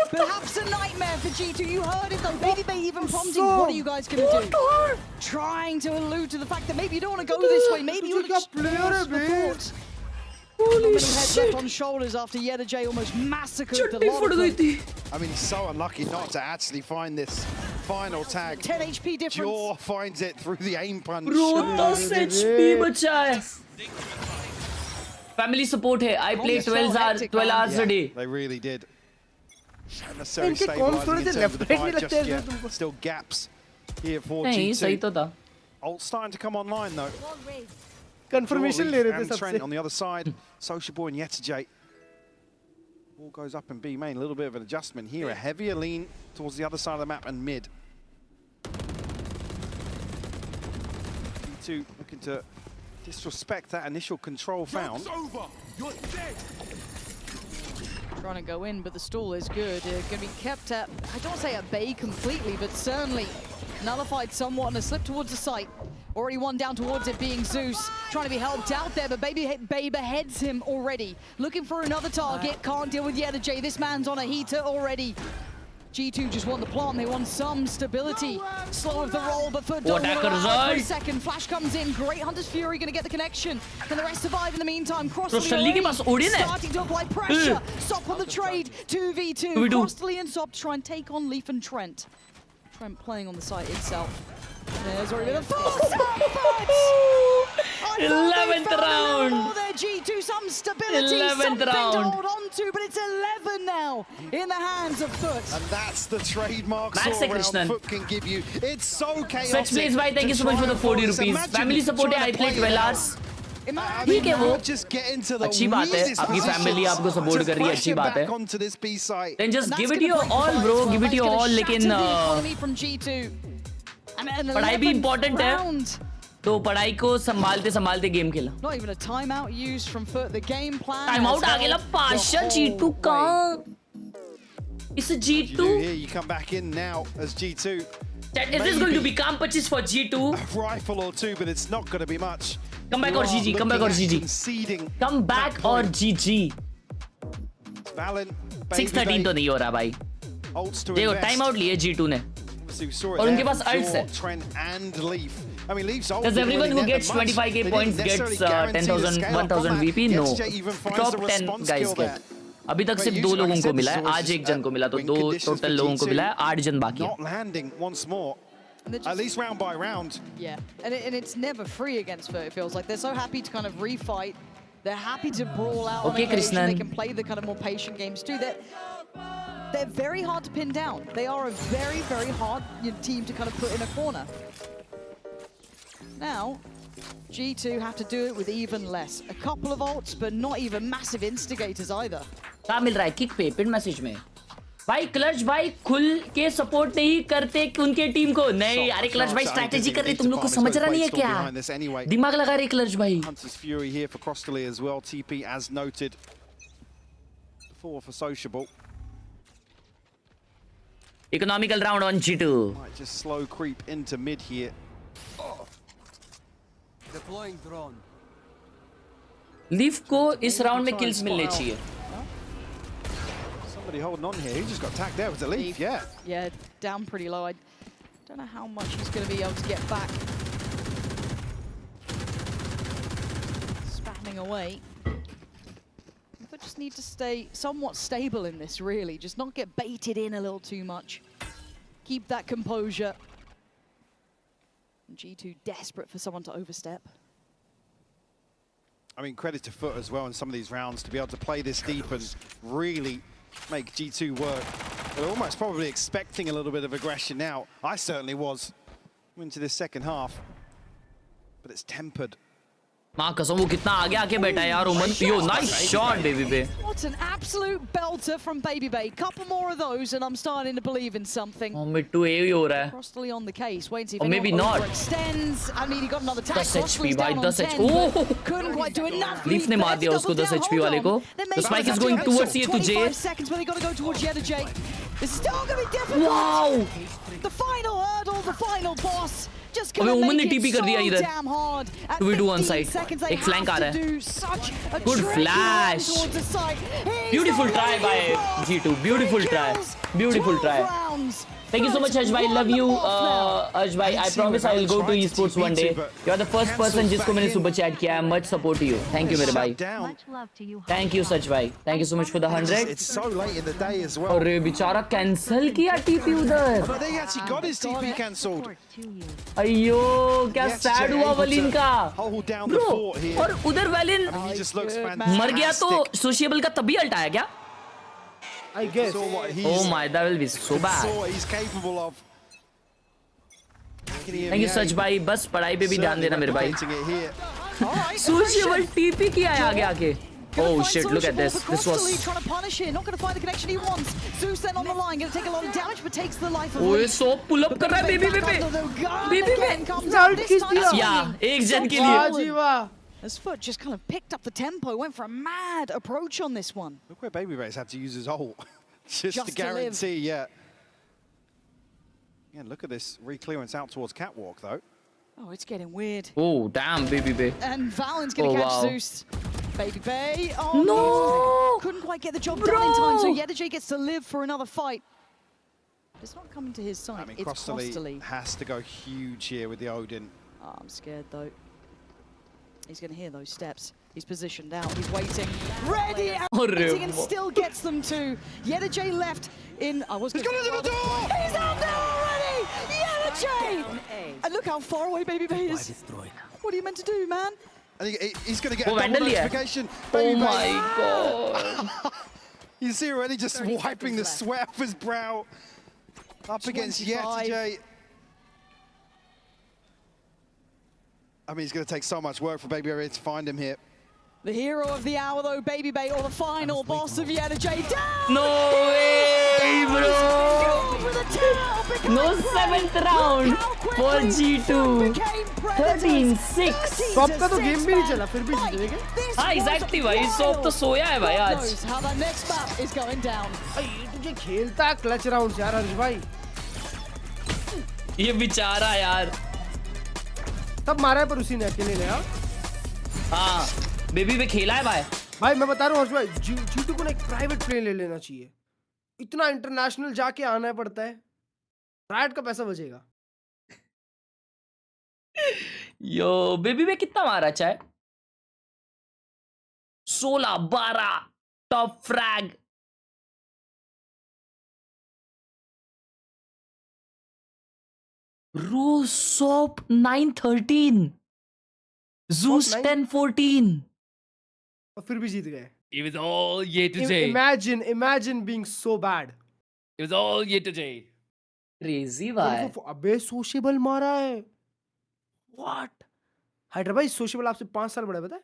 A: Perhaps a nightmare for G2. You heard it though. Maybe they even prompting. What are you guys going to do? Trying to allude to the fact that maybe you don't want to go this way. Maybe you just thought. Holy shit! On shoulders after Yedajay almost massacred the lot of them.
U: I mean, he's so unlucky not to actually find this final tag.
A: 10 HP difference.
U: Jaw finds it through the aim punch.
H: Bro, 10 HP बचा है. Family support है. I play 12 hours a day.
U: They really did. Not necessarily stabilizing in terms of the fight just yet. Still gaps here for G2.
H: सही तो था.
U: Ult starting to come online though.
V: Confirmation ले रहे थे सबसे.
U: Trent on the other side. Social Boy and Yetajay. Ball goes up in B main. A little bit of an adjustment here. A heavier lean towards the other side of the map and mid. G2 looking to disrespect that initial control found.
A: Trying to go in, but the stall is good. Going to be kept at, I don't say at bay completely, but certainly nullified somewhat and a slip towards the site. Already one down towards it being Zeus. Trying to be helped out there, but Baby beheads him already. Looking for another target. Can't deal with Yedajay. This man's on a heater already. G2 just want the plant. They want some stability. Slow of the roll, but for for a second. Flash comes in. Great Hunter's Fury going to get the connection. Can the rest survive in the meantime? Crossley starting to apply pressure. Sop on the trade. 2v2. Crossley and Sop try and take on Leaf and Trent. Trent playing on the site itself. There's already been a first
H: 11th round.
A: There, G2, some stability,
H: 11th
A: something
H: round.
A: to hold on to, but it's 11 now in the hands of FUT.
U: And that's the trademark
H: Max
U: sort
H: Krishnan.
U: round FUT can give you. It's so chaotic.
H: Such plays, bhai. Thank you so much for the 40 rupees. Family support है. I play 12 hours. ठीक है वो अच्छी बात है आपकी family आपको support कर रही है अच्छी बात है then just give it your all bro give it your all लेकिन पढ़ाई भी important है तो पढ़ाई को संभालते संभालते गेम खेला
A: Not even a timeout used from FUT. The game plan.
H: Timeout आ गया पाशा G2 कहाँ इस G2
U: here you come back in now as G2.
H: Is this going to become purchase for G2?
U: A rifle or two, but it's not going to be much.
H: Come back or GG. Come back or GG. Come back or GG.
U: Valen,
H: 6-13 तो नहीं हो रहा भाई. देखो time out लिए G2 ने. और उनके पास ults है. Does everyone who gets 25k points gets 10,000, 1,000 VP? No. Top 10 guys get. अभी तक सिर्फ 2 लोगों को मिला है. आज एक जन को मिला तो 2 टोटल लोगों को मिला है. 8 जन बाकी है.
U: At least round by round.
A: Yeah, and it's never free against FUT. It feels like they're so happy to kind of refight. They're happy to brawl out.
H: Okay, Krishnan.
A: They can play the kind of more patient games too. They're very hard to pin down. They are a very, very hard team to kind of put in a corner. Now, G2 have to do it with even less. A couple of ults, but not even massive instigators either.
H: क्या मिल रहा है kick पे pin message में भाई clutch भाई खुल के support नहीं करते उनके टीम को नहीं अरे क्लच भाई स्ट्रेटजी कर रहे तुम लोग को समझ रहा नहीं है क्या दिमाग लगा रहे क्लच भाई
U: Hunter's Fury here for Crossley as well. TP as noted. 4 for Sociable.
H: Economical round on G2.
U: Might just slow creep into mid here.
T: Deploying drone.
H: Leaf को इस राउंड में किल्स मिलने चाहिए.
U: Somebody holding on here. He just got tagged there with the leaf. Yeah.
A: Yeah, down pretty low. I don't know how much he's going to be able to get back. Spamming away. But just need to stay somewhat stable in this, really. Just not get baited in a little too much. Keep that composure. G2 desperate for someone to overstep.
U: I mean, credit to FUT as well in some of these rounds to be able to play this deep and really make G2 work. They're almost probably expecting a little bit of aggression now. I certainly was into this second half. But it's tempered
H: माँ कसम वो कितना आगे आके बैठा है यार उमन yo nice shot baby bae
A: What an absolute belter from Baby Bay. Couple more of those and I'm starting to believe in something.
H: Mid to A ही हो रहा है
A: Crossley on the case, waiting to see
H: or
A: if
H: maybe
A: anyone
H: not
A: overextends. I mean, he got another tag.
H: 10 HP
A: Crossley's
H: भाई
A: down on
H: 10
A: 10,
H: HP
A: but couldn't quite do enough.
H: Leaf ने मार दिया उसको 10 HP वाले को the spike is going towards ये to J
A: 25 seconds, but they got to go towards Yeda J. This is still going to be difficult.
H: Wow.
A: The final hurdle, the final boss. Just
H: अबे
A: gonna
H: उमन ने
A: make
H: TP
A: it
H: कर दिया
A: so
H: इधर
A: damn hard. At
H: 2v2 on
A: 15
H: side
A: seconds, they
H: एक flank uh
A: have
H: रहा
A: to
H: है
A: do such a
H: good
A: tricky
H: flash
A: run towards the side. He's
H: beautiful try by G2 beautiful try beautiful try thank you so much Harsh bhai love you Harsh bhai I promise I will go to esports one day you are the first person जिसको मैंने super chat किया है much support to you thank you मेरे भाई thank you Sach bhai thank you so much for the 100
U: It's so late in the day as well.
H: अरे बेचारा cancel किया TP उधर
U: But they actually got his TP cancelled.
H: अयो क्या sad हुआ वलिन का
U: Hold down the fort here.
H: और उधर वलिन
U: He just looks fantastic.
H: मर गया तो सोशिएबल का तभी अल्ट आया क्या
U: I guess.
H: Oh my, that will be so bad.
U: Saw what he's capable of.
H: Thank you सच भाई बस पढ़ाई पे भी ध्यान देना मेरे भाई सोशिएबल टीपी किया है आगे आके Oh shit, look at this. This was
A: trying to punish it, not going to find the connection he wants. Zeus then on the line, going to take a lot of damage, but takes the life of
H: ओए सो pull up कर रहा है baby या एक जन के लिए
A: As FUT just kind of picked up the tempo, went for a mad approach on this one.
U: Look where Baby Bay's had to use his ult. just to guarantee, yeah. Yeah, look at this reclearance out towards Catwalk, though.
A: Oh, it's getting weird.
H: Oh, damn, Baby Bay.
A: And Valen's going to catch
H: wow.
A: Zeus. Baby Bay. Oh,
H: no!
A: Couldn't quite get the job done in time, so Yeda J gets to live for another fight. It's not coming to his side.
U: I mean,
A: it's Crossley.
U: Has to go huge here with the Odin.
A: Oh, I'm scared, though. He's going to hear those steps. He's positioned out. He's waiting. Ready and still gets them to. Yeda J left in. I was.
U: He's got into the door!
A: He's out there already! Yeda J! And look how far away Baby Bay is. What are you meant to do, man?
U: I think he's going to get a double notification.
H: Oh my god.
U: You see already just wiping the sweat off his brow. Up against Yeda J. I mean, it's going to take so much work for Baby Bay to find him here.
A: The hero of the hour, though, Baby Bay, or the final boss of Yeda J. Down!
H: No way, bro! No 7th round for G2. 13-6.
V: Shop का तो game भी नहीं चला, फिर भी जीत गए।
H: हाँ, exactly भाई, सॉप तो सोया है भाई आज।
A: How the next map is going down.
V: ये तुझे खेलता है क्लच राउंड यार हर्ष भाई।
H: ये बेचारा यार।
V: तब मारा है पर उसी ने अकेले ने यार।
H: हाँ, बेबी पे खेला है भाई।
V: भाई मैं बता रहा हूँ हर्ष भाई, G2 को ना एक प्राइवेट प्लेन ले लेना चाहिए। इतना इंटरनेशनल जाके आना पड़ता है। राइट का पैसा बचेगा।
H: यो बेबी पे कितना मारा चाहे 16 12 टॉप फ्रैग रो सोप 9-13 Zeus 10-14
V: और फिर भी जीत गए।
N: It was all yay to J.
V: Imagine being so bad.
N: It was all yay to J.
H: Crazy भाई।
V: अबे सोशेबल मारा है। What? हाइड्रा भाई सोशेबल आपसे 5 साल बड़ा है पता है?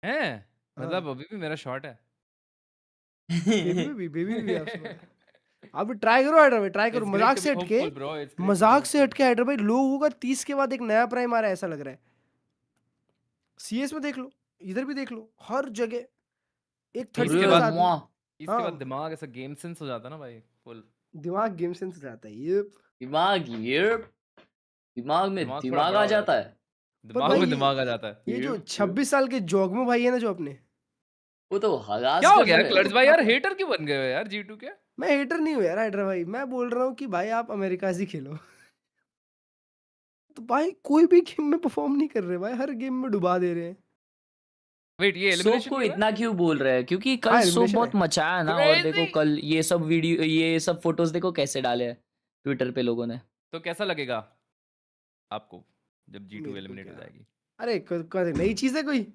N: हैं? मतलब अभी भी मेरा शॉट है।
V: बेबी भी आपसे बड़ा है। अब ट्राई करो हाइड्रा भाई, ट्राई करो। मजाक से हटके हाइड्रा भाई लोगों का 30 के बाद एक नया प्राइम आ रहा है ऐसा लग रहा है। सीएस में देख लो, इधर भी देख लो, हर जगह एक 30
N: के बाद इसके बाद दिमाग ऐसा गेम सेंस हो जाता है ना भाई, फुल
V: दिमाग गेम सेंस हो जाता है। ये
H: दिमाग में दिमाग आ जाता है।
N: दिमाग आ जाता है।
V: ये जो 26 साल के जोगमो भाई है ना जो अपने,
H: वो तो हगास
N: क्या हो गया क्लर्स भाई यार, हेटर क्यों बन गए हो यार G2 के?
V: मैं हेटर नहीं हूँ यार हाइड्रा भाई, मैं बोल रहा हूँ कि भाई आप अमेरिका से खेलो। तो भाई कोई भी गेम में परफॉर्म नहीं कर रहे भाई, हर गेम में डुबा दे रहे हैं।
N: वेट ये
H: सोप को इतना क्यों बोल रहे हैं? क्योंकि कल सोप बहुत मचाया ना, और देखो कल ये सब वीडियो ये सब फोटोज देखो कैसे डाले हैं ट्विटर पे लोगों ने।
N: तो कैसा लगेगा आपको जब G2 एलिमिनेट हो जाएगी?
V: अरे नई चीज है कोई?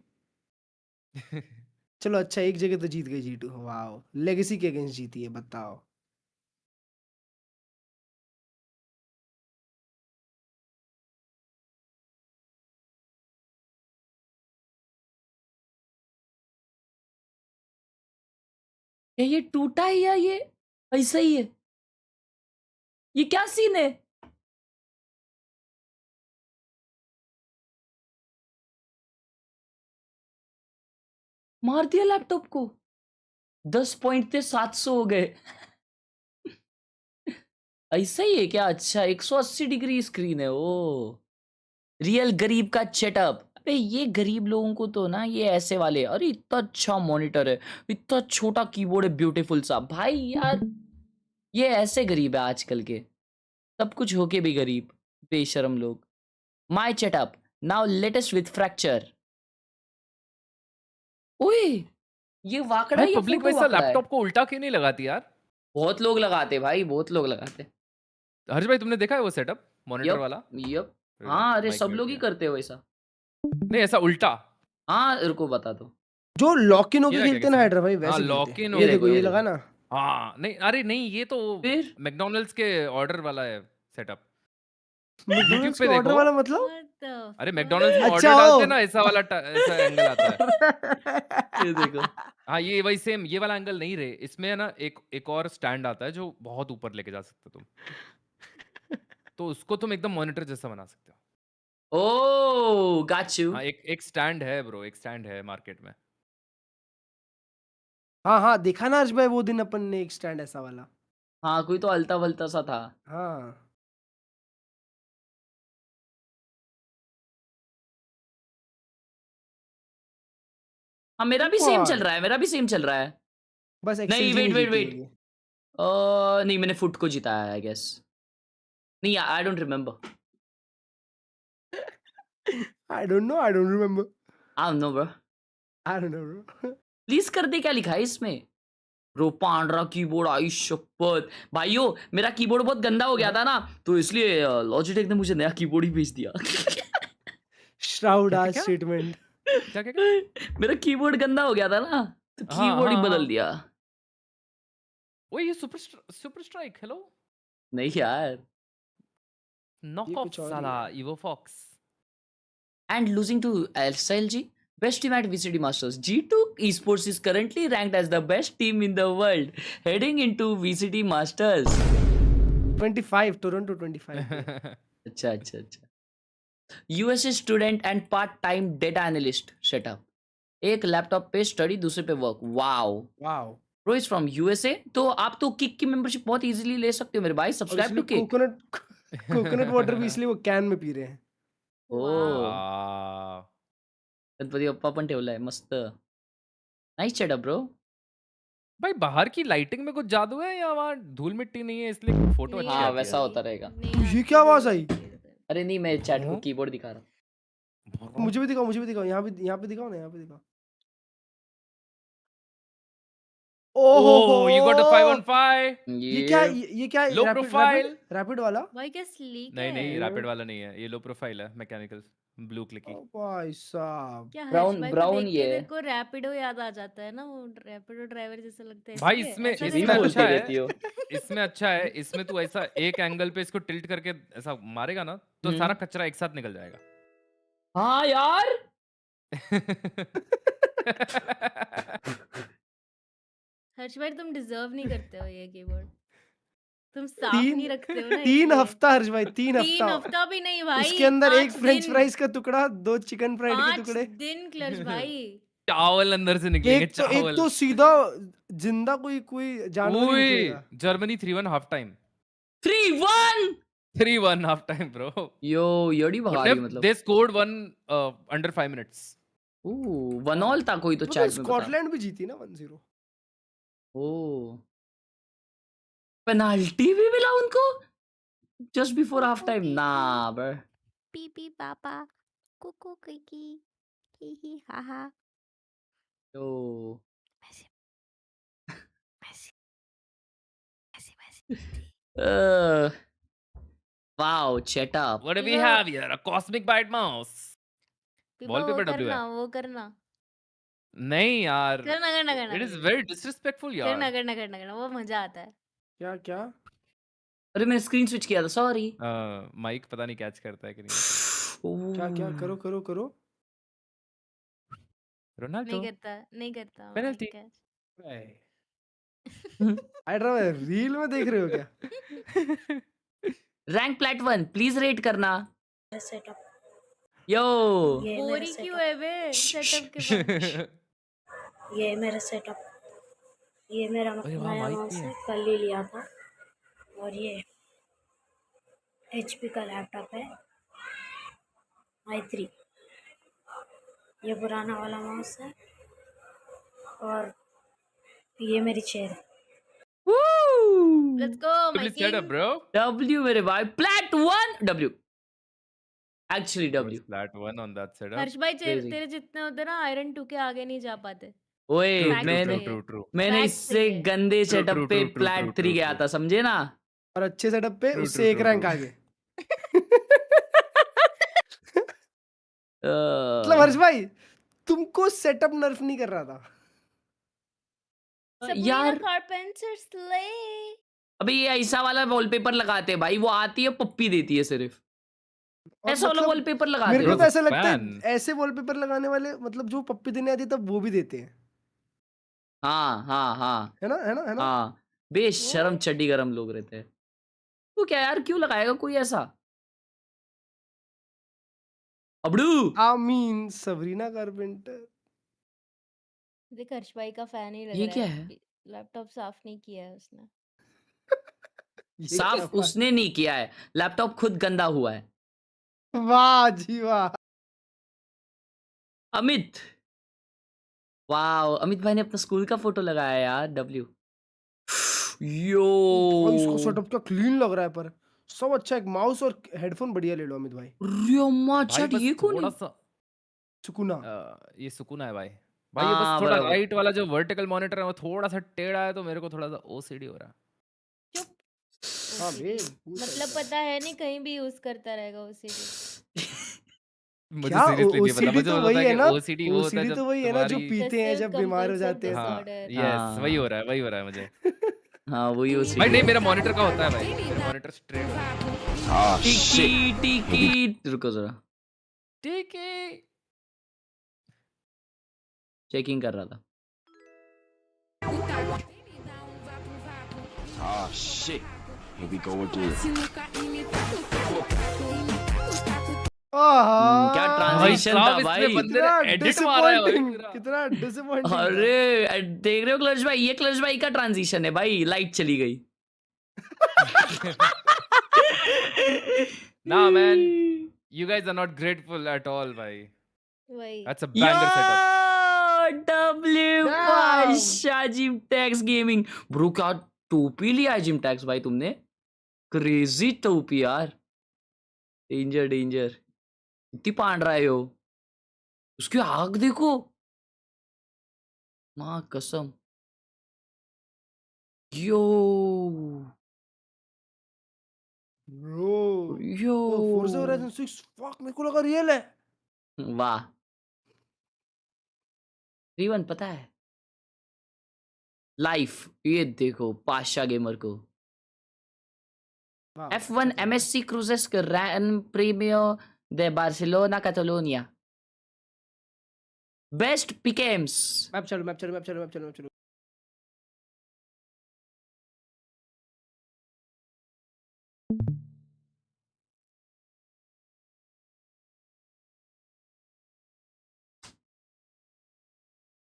V: चलो अच्छा एक जगह तो जीत गई G2। वाओ, लेगेसी के अगेंस्ट जीती है, बताओ।
H: क्या ये टूटा है या ये ऐसा ही है? ये क्या सीन है? मार दिया लैपटॉप को। 10 पॉइंट थे 700 हो गए। ऐसा ही है क्या? अच्छा 180 डिग्री स्क्रीन है। ओ रियल गरीब का सेटअप। अबे ये गरीब लोगों को तो ना ये ऐसे वाले, अरे इतना अच्छा मॉनिटर है, इतना छोटा कीबोर्ड है, ब्यूटीफुल सा भाई यार। ये ऐसे गरीब है आजकल के, सब कुछ होके भी गरीब, बेशरम लोग। My setup now latest with fracture. ओए ये वाकड़ा,
N: भाई
H: ये
N: पब्लिक
H: फोटो
N: वैसा
H: वाकड़ा है।
N: लैपटॉप को उल्टा क्यों नहीं लगाती यार?
H: बहुत लोग लगाते भाई, बहुत लोग लगाते।
N: हर्ष भाई तुमने देखा है वो सेटअप मॉनिटर वाला?
H: यप हाँ, अरे
N: माइक
H: सब
N: म्यूट
H: लोग ही
N: किया।
H: करते हो ऐसा।
N: नहीं ऐसा उल्टा।
H: हाँ रुको बता दो।
V: जो लॉक इन होके
N: ये रहा क्या
V: खेलते ना
N: किसी
V: हाइड्रा भाई,
N: ने? हाँ
V: वैसे
N: लॉक
V: खेलते
N: इन
V: हैं। ये देखो, ये
H: देखो।
V: लगा ना।
N: हाँ नहीं अरे नहीं ये तो
H: फिर
N: मैकडॉनल्ड्स के ऑर्डर वाला है सेटअप। यूट्यूब
V: मैकडॉनल्ड्स
N: पे
V: के ऑर्डर
N: देखो।
V: वाला मतलब?
N: अरे मैकडॉनल्ड्स में
V: अच्छा
N: ऑर्डर डालते हैं
V: ओ
N: ना, ऐसा वाला ऐसा एंगल आता है।
H: ये देखो।
N: हाँ ये वही सेम ये वाला एंगल नहीं रहे, इसमें है ना एक और स्टैंड आता है जो बहुत ऊपर लेके जा सकते हो तुम, तो उसको तुम एकदम मॉनिटर जैसा बना सकते हो।
H: ओ गॉट यू।
N: हाँ एक स्टैंड है ब्रो, एक स्टैंड है मार्केट में।
V: हाँ हाँ, देखा ना अर्श भाई वो दिन अपन ने एक स्टैंड ऐसा वाला।
H: हाँ कोई तो अलता वलता सा था।
V: हाँ
H: हाँ मेरा भी सेम चल रहा है, मेरा भी सेम चल रहा है।
V: बस
H: नहीं
V: एक्सएलजी
H: वेट
V: नहीं
H: वेट
V: जीती
H: वेट,
V: होगी।
H: नहीं मैंने फुट को जिताया है आई गेस। नहीं I don't remember.
V: I don't no, I don't remember,
H: I don't no bro.
V: I don't no bro.
H: Please कर दे, क्या लिखा है इसमें? रो पांडरा कीबोर्ड, आई शपथ भाइयों मेरा कीबोर्ड बहुत गंदा हो गया था ना, तो इसलिए लॉजिटेक ने मुझे नया कीबोर्ड ही भेज दिया।
V: श्राउड
N: क्या
V: आज
N: क्या
V: स्टेटमेंट।
N: क्या क्या क्या?
H: मेरा कीबोर्ड गंदा हो गया था ना, तो
N: हाँ
H: कीबोर्ड ही
N: हाँ
H: बदल
N: हाँ
H: दिया।
N: वो ये सुपर स्ट्राइक हेलो
H: नहीं यार।
N: नॉक
V: ये
N: ऑफ
V: कुछ और ही
N: साला
V: है।
N: इवो fox.
H: And losing to SLG, best team at VCT Masters. G2 Esports is currently ranked as the best team in the world, heading into VCT Masters.
V: 25 Toronto 25 पे।
H: अच्छा अच्छा अच्छा। USA student and part-time data analyst setup. एक laptop पे study, दूसरे पे work. Wow
V: wow.
H: Bro is from USA, तो आप तो किक की मेंबरशिप बहुत इजीली ले सकते हो मेरे भाई।
V: और
H: सब्सक्राइब
V: इसलिए
H: टू किक।
V: कोकोनट वाटर भी इसलिए वो कैन में पी रहे हैं।
H: ओ
N: वाह
H: गणपती बाप्पा पण ठेवलाय मस्त। Nice setup bro.
N: भाई बाहर की लाइटिंग में कुछ जादू है या वहाँ धूल मिट्टी नहीं है इसलिए फोटो अच्छी
H: हाँ
N: आती
H: वैसा
N: है?
H: होता रहेगा।
V: ये क्या आवाज आई?
H: अरे नहीं मैं चैट को कीबोर्ड दिखा रहा।
V: मुझे भी दिखाओ, मुझे भी दिखाओ, यहाँ पे दिखाओ ना, यहाँ पे दिखाओ।
N: Oh, you got a 5 on
V: ओहो
N: 5.
V: ये क्या, ये क्या
N: Low
V: रैपिड
N: profile.
V: रैपिड वाला?
K: भाई क्या स्लीक
N: नहीं
K: है।
N: नहीं रैपिड वाला नहीं है, ये लो प्रोफाइल है, मैकेनिकल ब्लू क्लिकी।
V: ओ भाई साहब।
K: क्या हर्ष
H: ब्राउन
K: भाई को
H: ब्राउन
K: देख के
H: ये
K: तेरे को रैपिडो याद आ जाता है ना, वो रैपिडो ड्राइवर जैसा लगता है
N: भाई
K: इसलिए?
N: इसमें
K: ऐसा
N: इसमें
K: नहीं
N: अच्छा
H: बोलती रहती हो।
N: है, इसमें अच्छा है, इसमें तू ऐसा एक एंगल पे इसको टिल्ट करके ऐसा मारेगा ना तो सारा कचरा एक साथ निकल जाएगा।
H: हाँ यार।
K: हर्ष भाई तुम डिजर्व नहीं करते हो ये कीबोर्ड, तुम साफ नहीं रखते हो ना
V: 3
K: इसलिए।
V: हफ्ता हर्ष भाई, 3
K: तीन
V: हफ्ता
K: हफ्ता भी नहीं भाई,
V: उसके अंदर एक
K: 5
V: फ्रेंच
K: दिन,
V: फ्राइज का टुकड़ा, 2 चिकन फ्राइड के
K: 5
V: टुकड़े।
K: दिन क्लच भाई।
N: चावल अंदर से निकलेंगे,
V: एक
N: चावल।
V: तो सीधा जिंदा कोई जानवर ही निकलेगा।
N: Germany 3-1 half time.
H: 3-1
N: 3-1 half time bro.
H: Yo यड़ी भगा रही मतलब।
N: They scored 1 under 5 minutes.
H: Oh 1-1 था कोई तो चैट में बता।
V: स्कॉटलैंड भी जीती ना 1-0।
H: ओह पेनाल्टी भी मिला उनको जस्ट बिफोर हाफ टाइम ना ब्रो।
K: पी पापा कुकू किकी ही ही हा हा।
H: Oh wow setup.
N: What do we have here? A cosmic bite mouse. Wallpaper W है।
K: वो करना
N: नहीं यार।
K: करना करना करना
N: It is very disrespectful यार।
K: करना करना करना करना, वो मजा आता है।
V: क्या क्या?
H: अरे मैंने स्क्रीन स्विच किया था सॉरी।
N: माइक पता नहीं कैच करता है कि नहीं।
V: क्या क्या करो करो करो।
N: रोनाल्डो
K: नहीं करता
N: Penalty.
K: कैच।
V: हाइड्रा में रील में देख रहे हो क्या?
H: रैंक प्लेट 1 प्लीज रेट करना।
I: सेटअप
H: यो
I: बोरी क्यों है बे सेटअप के बाद? ये मेरा सेटअप, ये मेरा नया माउस है, कल ही लिया था। और ये HP का लैपटॉप है i3, ये पुराना वाला माउस है। और ये मेरी चेयर है। Let's go my
N: Please shut up, bro.
H: W मेरे भाई plate 1 W actually W
N: Flat one on that setup.
I: हर्ष भाई तेरे जितने होते ना आयरन 2 के आगे नहीं जा पाते।
H: ओए
N: True.
H: मैंने इससे गंदे सेटअप पे प्लेट 3 गया था, समझे ना?
V: और अच्छे सेटअप पे उससे एक रैंक आगे। मतलब हर्ष भाई तुमको सेटअप नर्फ नहीं कर रहा था
H: यार।
I: कारपेंटर स्ले
H: अबे ये ऐसा वाला वॉलपेपर लगाते हैं भाई, वो आती है पप्पी देती है सिर्फ। ऐसा वाला वॉलपेपर लगाते हैं।
V: मेरे को तो ऐसा लगता है ऐसे वॉलपेपर लगाने वाले मतलब जो पप्पी देने आती तब वो भी देते हैं।
H: हाँ
V: है ना
H: हाँ बेशरम चड्डी गरम लोग रहते हैं। तो क्या यार क्यों लगाएगा कोई ऐसा? अबड़ू
V: आमीन सबरीना कारपेंटर।
I: देख हर्ष भाई का फैन ही लग रहा है।
H: ये क्या है?
I: लैपटॉप साफ नहीं किया है उसने।
H: साफ उसने नहीं किया है, लैपटॉप खुद गंदा हुआ है।
V: वाह जी वाह।
H: अमित, वाह अमित भाई ने अपना स्कूल का फोटो लगाया यार। W यो
V: इसको सेटअप क्या क्लीन लग रहा है, पर सब अच्छा। एक माउस और हेडफोन बढ़िया ले लो अमित भाई।
H: ये कौन
N: थोड़ा
H: है?
N: सा
V: सुकुना।
N: ये सुकुना है भाई। भाई ये बस थोड़ा राइट वाला जो वर्टिकल मॉनिटर है वो थोड़ा सा टेढ़ा है, तो मेरे को थोड़ा सा OCD हो रहा है।
V: हाँ बे
I: मतलब पता है नहीं कहीं भी यूज करता रहेगा उसी
N: मुझे सीरियसली नहीं पता। मुझे
V: वही है ना
N: OCD वो होता है
V: तो वही है ना जो पीते हैं जब बीमार हो जाते हैं।
N: यस वही हो रहा है मुझे।
H: हाँ वही OCD
N: भाई नहीं मेरा मॉनिटर का होता है भाई, मॉनिटर स्ट्रेट।
H: टिकी रुको जरा,
N: टिकी
H: चेकिंग कर रहा था।
O: Ah shit. Here we go again.
H: क्या ट्रांजिशन था भाई,
N: बंदे ने एडिट मारा है भाई।
V: कितना डिसअपॉइंटिंग।
H: अरे देख रहे हो क्लच भाई, ये क्लच भाई का ट्रांजिशन है भाई। लाइट चली गई।
N: Nah man, you guys are not grateful at all भाई। That's a banger setup।
H: W भाई शाजिम टैक्स गेमिंग ब्रो, क्या टोपी लिया है जिम टैक्स भाई तुमने? क्रेजी टोपी यार, डेंजर। इतनी पांड रहा है हो, उसकी आग देखो, माँ कसम। यो
V: Forza Horizon 6 fuck मेरे को लगा रियल है।
H: वाह 3-1 पता है लाइफ। ये देखो पाशा गेमर को। F1 MSC Cruises Gran Premio de Barcelona Catalonia। Best pick'ems.
V: Map चलो।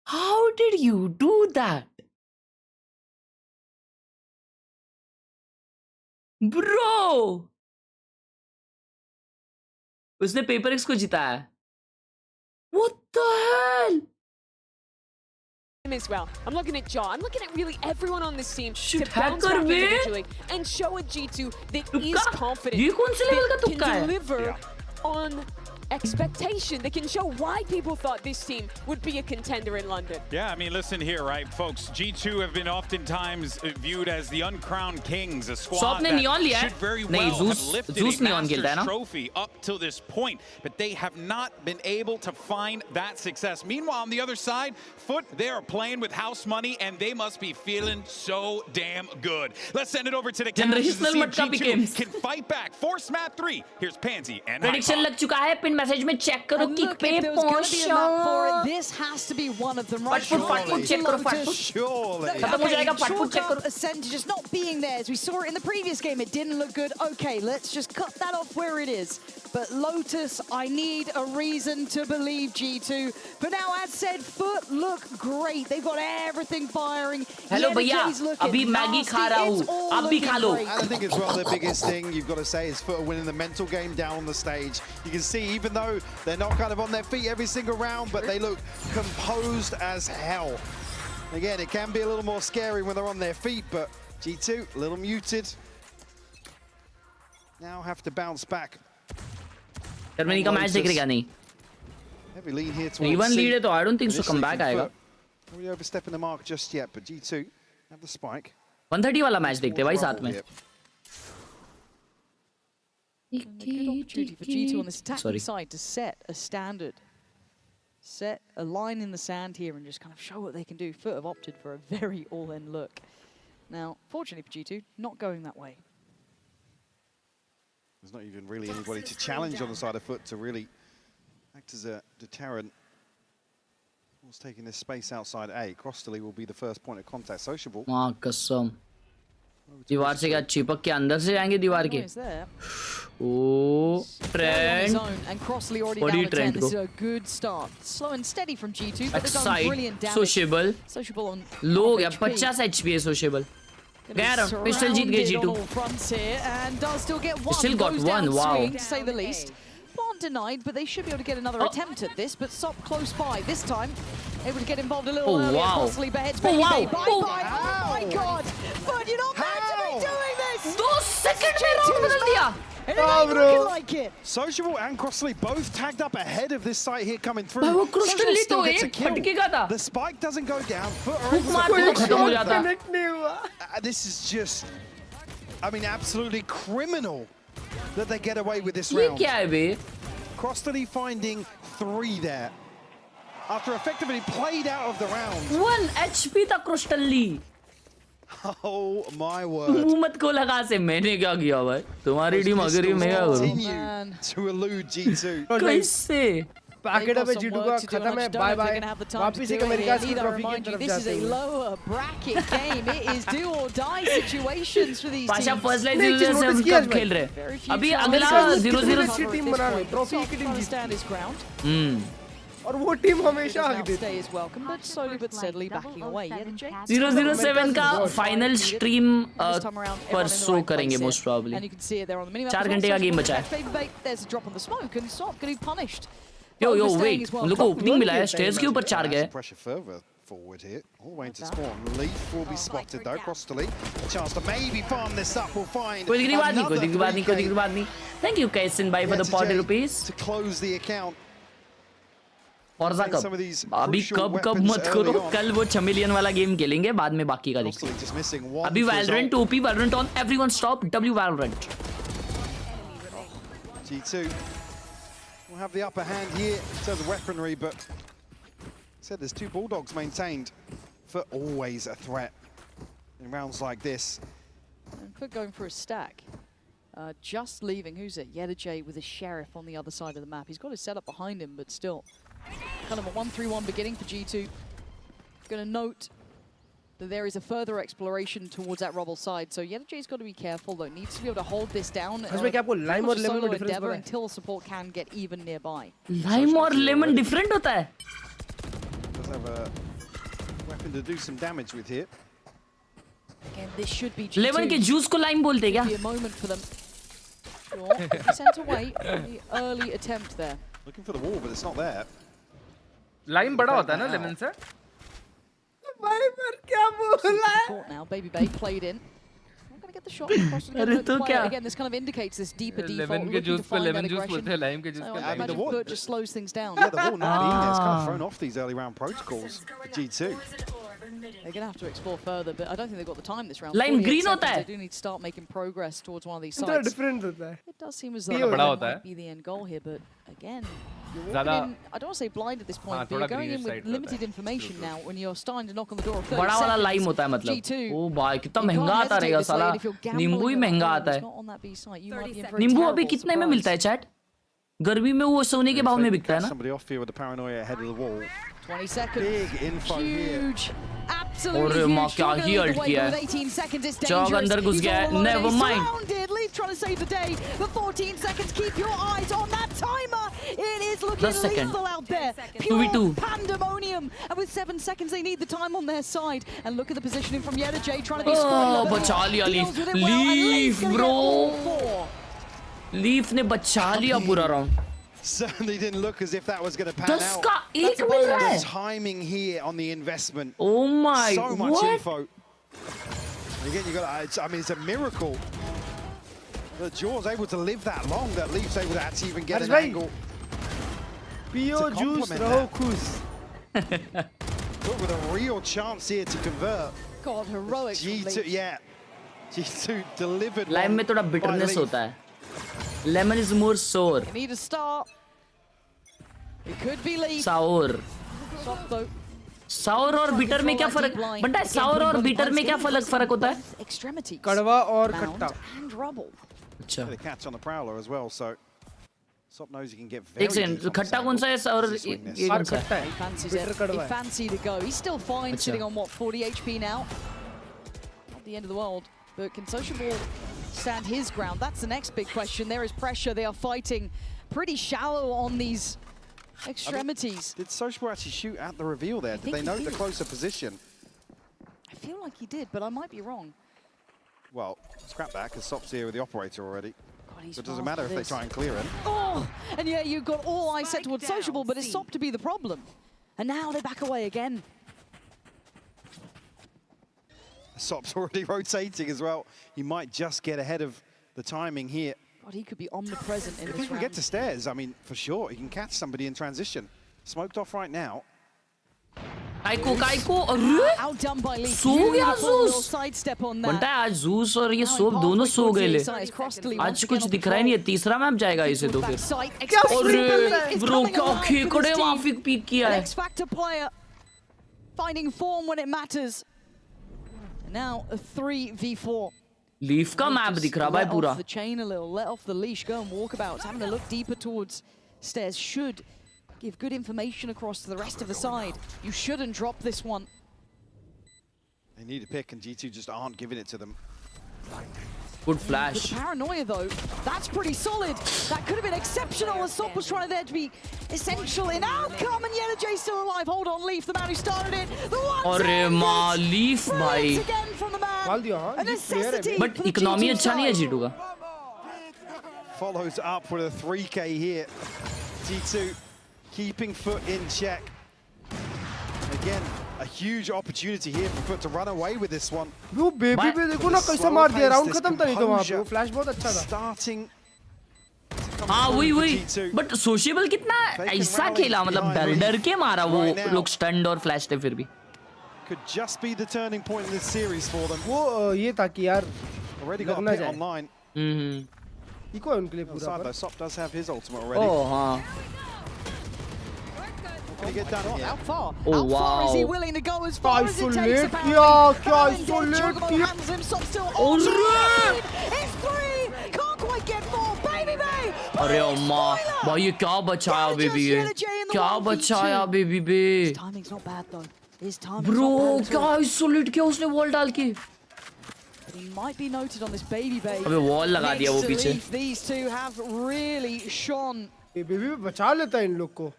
H: How did you do that? Bro! उसने पेपर एक्स को जिताया। What the hell?
J: As well. I'm looking at Jaw. I'm looking at really everyone on this team to
H: Shit,
J: bounce
H: hacker
J: back
H: bhai.
J: individually and show a G2 that is
H: ये
J: confident,
H: कौन से level का
J: that
H: तुक्का
J: can
H: है?
J: deliver on expectation. They can show why people thought this team would be a contender in London.
F: Yeah, I mean, listen here, right, folks. G2 have been oftentimes viewed as the uncrowned kings, a squad that should very well have lifted a Masters trophy up till this point, but they have not been able to find that success. Meanwhile, on the other side, FUT, they are playing with house money, and they must be feeling so damn good. Let's send it over to the cameras to see if G2 can fight back. Force map 3. Here's Pansy and
H: Prediction लग चुका है, pin comment message में check करो Kick पे
A: This has to be one of them, right?
H: फटफुट check करो
A: Surely.
H: खत्म हो जाएगा फटफुट चेक करो
A: Ascent just not being there as we saw it in the previous game. It didn't look good. Okay, let's just cut that off where it is. But Lotus, I need a reason to believe G2. But now, as said, FUT look great. They've got everything firing.
H: Hello भैया, अभी Maggi खा रहा हूँ, आप भी खा लो.
U: And I think as well the biggest thing you've got to say is FUT are winning the mental game down on the stage. You can see even though they're not kind of on their feet every single round, but they look composed as hell. Again, it can be a little more scary when they're on their feet, but G2 a little muted. Now have to bounce back.
H: Germany का match देख रहे क्या नहीं?
U: Heavy lead here towards
H: Even lead है तो I don't think so comeback आएगा.
U: We overstepping the mark just yet, but G2 have the spike.
H: 130 वाला match देखते हैं भाई साथ में.
A: Good opportunity for G2 on this attacking side to set a standard. Set a line in the sand here and just kind of show what they can do. FUT have opted for a very all-in look. Now, fortunately for G2, not going that way.
U: There's not even really anybody to challenge on the side of FUT to really act as a deterrent. Who's taking this space outside A? Crossley will be the first point of contact. Sociable.
H: माँ कसम. दीवार से क्या चिपक के अंदर से जाएंगे दीवार के? Oh, trend. Body trend
A: This is a good start. Slow and steady from G2, but they've done brilliant damage.
H: Sociable.
A: Sociable on
H: low गया 50 HP है sociable. गया पिस्टल जीत गए G2. Still got one. Wow.
A: To say the least. Aren't denied, but they should be able to get another attempt at this. But Sop close by this time, able to get involved a little earlier. Crossley beheads Baby. Oh my God! But you're not meant to be doing this.
H: 2 seconds में round बदल दिया.
A: Like it.
U: Sociable and Crossley both tagged up ahead of this site here coming through.
H: वो Crossley तो एक फटकेगा था.
U: The spike doesn't go down.
H: खत्म हो जाता.
U: This is just, I mean, absolutely criminal that they get away with this round.
H: ये क्या है बे?
U: Crossley finding 3 there after effectively played out of the round.
H: 1 HP था Crossley.
U: Oh my word.
H: Muhammad को लगा से मैंने क्या किया भाई? तुम्हारी टीम अगर ये मैं क्या
U: करूँ? To elude G2.
H: कैसे?
V: पैकेट पे G2 का खत्म है. Bye bye. वापस एक अमेरिका की ट्रॉफी की तरफ
A: This is a lower bracket game. It is do or die situations for these teams.
H: Pasha first line 0-0 से कब खेल रहे? अभी अगला 0-0
V: टीम बना रहे. ट्रॉफी की टीम
A: stand his ground.
V: और वो टीम हमेशा आगे देती
A: है. Welcome, but slowly but steadily backing away.
H: 007 का फाइनल स्ट्रीम पर शो करेंगे most probably. 4 घंटे का गेम बचा है.
A: There's a drop on the smoke and Sop going to be punished.
H: Yo, wait. उन लोगों को ओपनिंग मिला है. स्टेयर्स के ऊपर 4 गए.
U: Pressure further forward here, all the way into spawn. Leaf will be spotted though. Crossley, a chance to maybe farm this up. We'll find.
H: कोई दिक्कत नहीं. Thank you, Kaisin Bhai, for the 40 rupees.
U: To close the account.
H: Forza कब? अभी कब मत करो. कल वो 6 मिलियन वाला गेम खेलेंगे. बाद में बाकी का देखेंगे. अभी Valorant OP, Valorant on. Everyone stop. W Valorant.
U: G2 will have the upper hand here in terms of weaponry, but said there's 2 bulldogs maintained. For always a threat in rounds like this.
A: And for going for a stack. Just leaving. Who's it? Yedajay with a sheriff on the other side of the map. He's got his setup behind him, but still. Kind of a 1-3-1 beginning for G2. Going to note that there is a further exploration towards that rubble side. So Yedajay's got to be careful though. Needs to be able to hold this down.
V: Lime और lemon में difference है.
A: Until support can get even nearby.
H: Lime और lemon different होता है.
U: Does have a weapon to do some damage with here.
A: Again, this should be G2.
H: Lemon के juice को lime बोलते क्या?
A: Be a moment for them. Sure, sent away the early attempt there.
U: Looking for the wall, but it's not there.
N: Lime बड़ा होता है ना lemon से?
V: भाई पर क्या बोला है?
A: Now, Baby Bay played in. Not going to get the shot across the again, this kind of indicates this deeper default.
N: Lemon के juice को lemon juice बोलते हैं, lime के juice को lime.
A: I imagine FUT just slows things down.
U: Yeah, the wall not being there has kind of thrown off these early round protocols for G2.
A: They're going to have to explore further, but I don't think they've got the time this round.
H: Lime green होता है.
A: They do need to start making progress towards one of these
V: sites.
A: sites.
V: Different होता है.
A: It does seem as though that might be the end goal here, but again, you're walking in, I don't want to say blind at this point, but you're going in with limited information now when you're starting to knock on the door of 30
H: बड़ा वाला lime होता है मतलब. ओ भाई कितना महंगा आता रहेगा साला. नींबू ही महंगा आता है. नींबू अभी कितने में मिलता है चैट? गर्मी में वो सोने के भाव में बिकता है ना?
U: Somebody off here with the paranoia ahead of the wall.
A: 20 seconds.
U: Big info
A: Huge.
U: here.
A: Absolutely
H: और
A: huge.
H: क्या ही अल्ट किया है?
A: 18 seconds, it's
H: चौक
A: dangerous.
H: अंदर घुस गया है. Never mind.
A: Surrounded. Leaf trying to save the day. For 14 seconds, keep your eyes on that timer. It is looking lethal out there. Pure
H: 2v2.
A: pandemonium. And with 7 seconds, they need the time on their side. And look at the positioning from Yeda J trying to be
H: Oh, बचा लिया Leaf. Leaf, bro. Leaf ने बचा लिया पूरा round.
U: Certainly didn't look as if that was going to pan out.
H: 10 का 1 मिल रहा है.
U: The timing here on the investment.
H: Oh my,
U: so much
H: what?
U: info. Again, you got. I mean, it's a miracle that Jaw's able to live that long. That Leaf's able to actually even get an angle.
V: Pio juice, raho khus.
U: But with a real chance here to convert.
A: God, heroic.
U: G2, yeah. G2 delivered.
H: Lime में थोड़ा bitterness होता है. Lemon is more sour.
A: You need a start. It could be Leaf.
H: Sour.
A: Soft though.
H: Sour और bitter में क्या फर्क? बंटा sour और bitter में क्या फर्क होता है?
A: Extremities.
V: कड़वा और खट्टा.
A: And rubble.
H: अच्छा.
U: The cat's on the prowler as well, so Sop knows he can get very.
H: एक सेकंड, खट्टा कौन सा है और ये कौन सा है?
A: He fancy to go. He's still fine, sitting on what 40 HP now. Not the end of the world, but can Sociable stand his ground? That's the next big question. There is pressure. They are fighting pretty shallow on these extremities.
U: Did Sociable actually shoot at the reveal there? Did they note the closer position?
A: I feel like he did, but I might be wrong.
U: Well, scrap that because Sop's here with the operator already.
A: God,
U: so it doesn't matter if they try and clear him.
A: Oh, and yeah, you've got all eyes set towards Sociable, but it's Sop to be the problem. And now they back away again.
U: Sop's already rotating as well. He might just get ahead of the timing here.
A: God, he could be omnipresent in
U: if
A: this
U: he can get to stairs, I mean, for sure, he can catch somebody in transition. Smoked off right now.
H: काइको
A: Outdone by Leaf.
H: सो गया Zeus.
A: Sidestep on that.
H: बंटा आज Zeus और ये soap दोनों सो गए ले. आज कुछ दिख रहा ही नहीं है. तीसरा मैप जाएगा इसे तो फिर. अरे ब्रो क्या खेकड़े माफिक पीक किया है.
A: X Factor player finding form when it matters. Now a 3v4.
H: Leaf का मैप दिख रहा भाई पूरा.
A: Let off the chain a little, let off the leash, go and walkabouts. Having a look deeper towards stairs should give good information across to the rest of the side. You shouldn't drop this one.
U: They need a pick and G2 just aren't giving it to them.
H: Good flash.
A: With the paranoia though, that's pretty solid. That could have been exceptional as Sop was trying there to be essential in outcome, and Yellow J still alive. Hold on, Leaf, the man who started it. The one
H: अरे माँ Leaf भाई.
A: again from the man. A necessity.
H: But economy अच्छा नहीं है G2 का.
U: Follows up with a 3K here. G2 keeping FUT in check. Again, a huge opportunity here for FUT to run away with this one.
V: वो baby पे देखो ना कैसे मार दिया. राउंड खत्म था नहीं तो वहाँ पे. वो फ्लैश बहुत अच्छा था.
U: Starting.
H: हाँ वही. But Sociable कितना ऐसा खेला, मतलब डर के मारा वो लोग स्टंड और फ्लैश थे फिर भी.
U: Could just be the turning point in this series for them.
V: वो ये था कि यार
U: already got a hit online.
V: Echo है उनके लिए पूरा.
U: Though Sop does have his ultimate already.
H: Oh हाँ.
U: Can he get done here?
A: How far?
H: Oh,
A: How
H: wow.
A: far is he willing to go as far as it takes?
V: Isolate क्या isolate किया?
A: Still it's 3. Can't quite get 4. Baby Bay.
H: अरे अम्मा भाई ये क्या बचाया baby ये. क्या बचाया baby bae.
A: His timing's not bad though. His timing's
H: Bro
A: not bad.
H: क्या isolate किया उसने वॉल डाल के.
A: He might be noted on this Baby Bay.
H: अबे वॉल लगा दिया वो पीछे.
A: These two have really shone.
V: ये बेबी बचा लेता है इन लोग को.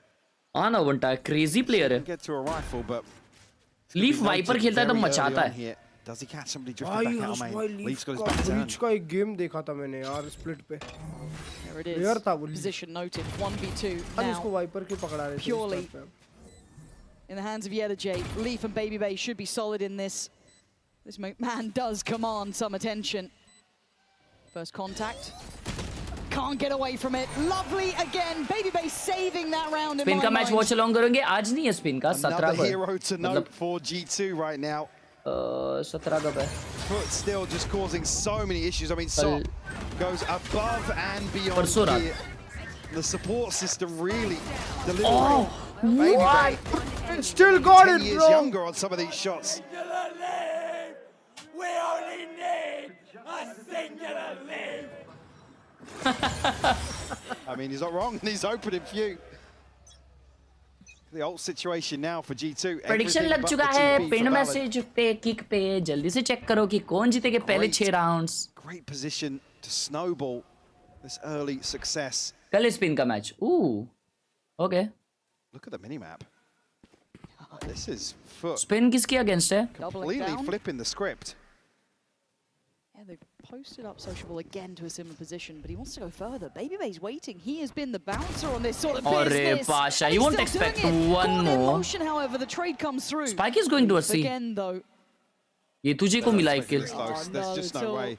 H: हाँ ना बंटा क्रेजी प्लेयर है. लीफ वाइपर खेलता है तो मचाता है.
U: Does he catch somebody drifting back out of main? Leaf's got his back turn.
V: Leech का एक गेम देखा था मैंने यार स्प्लिट पे.
A: There it is. Position noted. 1v2 now.
V: इसको वाइपर के पकड़ा रहे थे.
A: Purely in the hands of Yeda J. Leaf and Baby Bay should be solid in this. This man does command some attention. First contact. Can't get away from it. Lovely again. Baby Bay saving that round in my mind.
H: Spin का match watch along करेंगे. आज नहीं है spin का. 17
U: को. Another hero to note for G2 right now.
H: 17 कब है?
U: FUT still just causing so many issues. I mean, Sop goes above and beyond here. The support system really delivering.
V: Baby Bay still got it, bro.
U: He is younger on some of these shots.
P: We only need a singular leave.
U: mean, he's not wrong. He's opening few. The ult situation now for G2.
H: Prediction लग चुका है pin message पे kick पे जल्दी से check करो कि कौन जीतेगा पहले 6 rounds
U: Great position to snowball this early success.
H: कल स्पिन का match okay
U: Look at the minimap. This is FUT.
H: Spin किसके अगेंस्ट है
U: Completely flipping the script.
A: Yeah, they've posted up Sociable again to a similar position, but he wants to go further. Babybay's waiting. He has been the bouncer on this sort of business.
H: Pasha, you won't expect one more.
A: Motion, however, the trade comes through.
H: Spike is going to a C.
A: Again, though.
H: ये तुझे को मिला एक kill.
U: There's just no way.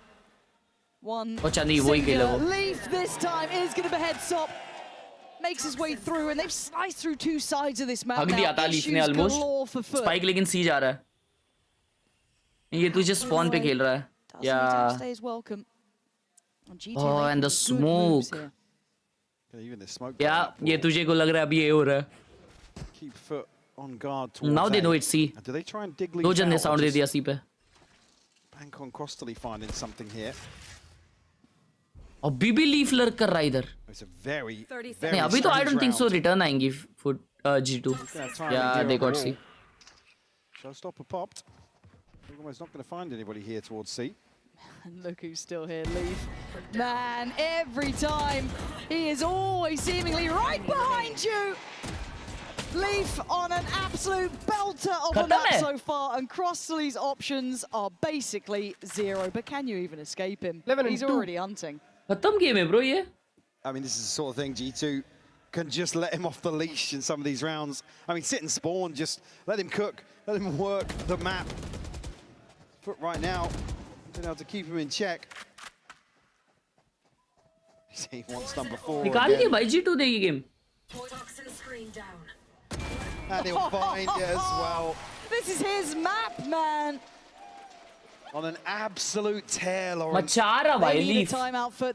A: One.
H: अच्छा नहीं वही kill है वो.
A: Leaf this time is going to be head stop. Makes his way through, and they've sliced through 2 sides of this map.
H: भाग दिया था Leaf ने almost. Spike लेकिन C जा रहा है. ये तुझे spawn पे खेल रहा है. Yeah. Oh, and the smoke.
U: Even the smoke.
H: Yeah, ये तुझे को लग रहा है अभी ये हो रहा है.
U: Keep FUT on guard.
H: Now they know it's C.
U: Do they try and dig Leaf?
H: दो जन ने sound दे दिया C पे.
U: Bank on Crostally finding something here.
H: और BB Leaf lurk कर रहा है इधर.
U: It's a very.
H: नहीं अभी तो I don't think so return आएंगी FUT G2. Yeah, they got C.
U: Showstopper popped. Almost not going to find anybody here towards C.
A: And look who's still here, Leaf. Man, every time he is always seemingly right behind you. Leaf on an absolute belter of a map so far, and Crossley's options are basically 0. But can you even escape him? He's already hunting.
H: खत्म game है bro ये.
U: I mean, this is the sort of thing G2 can just let him off the leash in some of these rounds. I mean, sit and spawn, just let him cook, let him work the map. FUT right now, been able to keep him in check. He wants number 4.
H: निकाल दिया भाई G2 दे ये game.
U: And he'll find it as well.
A: This is his map, man.
U: On an absolute tear, Lawrence.
H: मचा रहा भाई Leaf.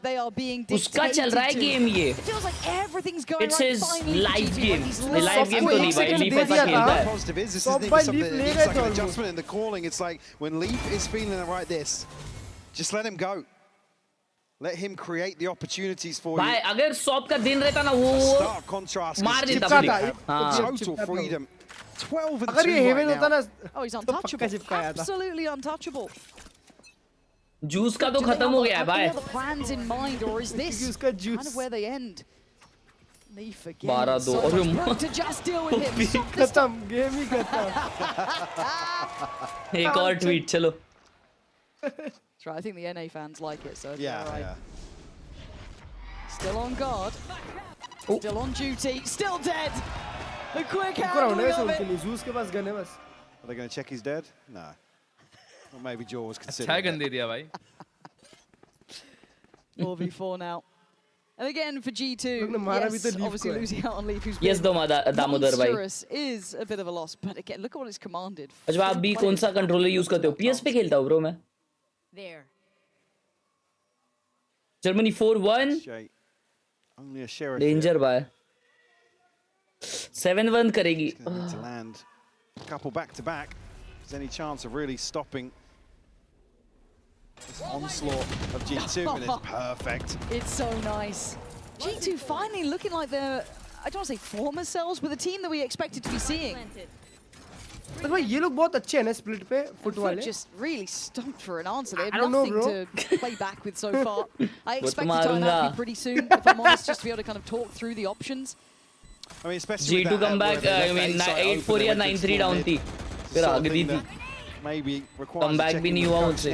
A: They are being dictated
H: उसका चल रहा है गेम ये.
A: It feels like everything's going
H: It's
A: right
H: his
A: finally.
H: live game. Live game तो नहीं भाई Leaf ऐसा खेलता है.
U: Positive is this isn't even something that needs like an adjustment in the calling. It's like when Leaf is feeling it right this, just let him go. Let him create the opportunities for you.
H: भाई अगर shop का दिन रहता ना वो मार देता
U: Total freedom. 12 and 2
V: अगर ये हेवन होता ना
A: Oh, he's untouchable. Absolutely untouchable.
H: Juice का तो खत्म हो गया है भाई.
A: Have all the plans in mind, or is this kind of where they end? Leaf again.
H: 12-2
A: So
H: और
A: much work to just deal with him.
V: खत्म गेम ही खत्म.
H: एक और ट्वीट चलो.
A: That's right. I think the NA fans like it, so
U: yeah,
A: right.
U: yeah.
A: Still on guard. Still on duty. Still dead. The quick handling of it.
U: Zeus के पास gun है बस. Are they going to check he's dead? No. Or maybe Jaw was considering.
N: अच्छा gun दे दिया भाई.
A: 4v4 now. And again for G2, yes, obviously losing out on Leaf, who's
H: yes, Damodar भाई.
A: monstrous, is a bit of a loss. But again, look at what is commanded.
H: अच्छा आप भी कौन सा controller use करते हो? PS पे खेलता हूँ ब्रो मैं.
Q: There.
H: Germany 4-1.
U: Only a sheriff.
H: Danger भाई. 7-1 करेगी.
U: Need to land a couple back to back. Is there any chance of really stopping this onslaught of G2? And it's perfect.
A: It's so nice. G2 finally looking like they're, I don't want to say former selves, but the team that we expected to be seeing.
V: But भाई ये लोग बहुत अच्छे हैं ना split पे FUT वाले.
A: Just really stumped for an answer. They have nothing to play back with so far. I expect to turn out pretty soon, if I'm honest, just to be able to kind of talk through the options.
U: I mean, especially
H: G2 come back. I mean 8-4 या 9-3 down थी. फिर आगे दी थी.
U: Maybe
H: come back भी नहीं हुआ उनसे.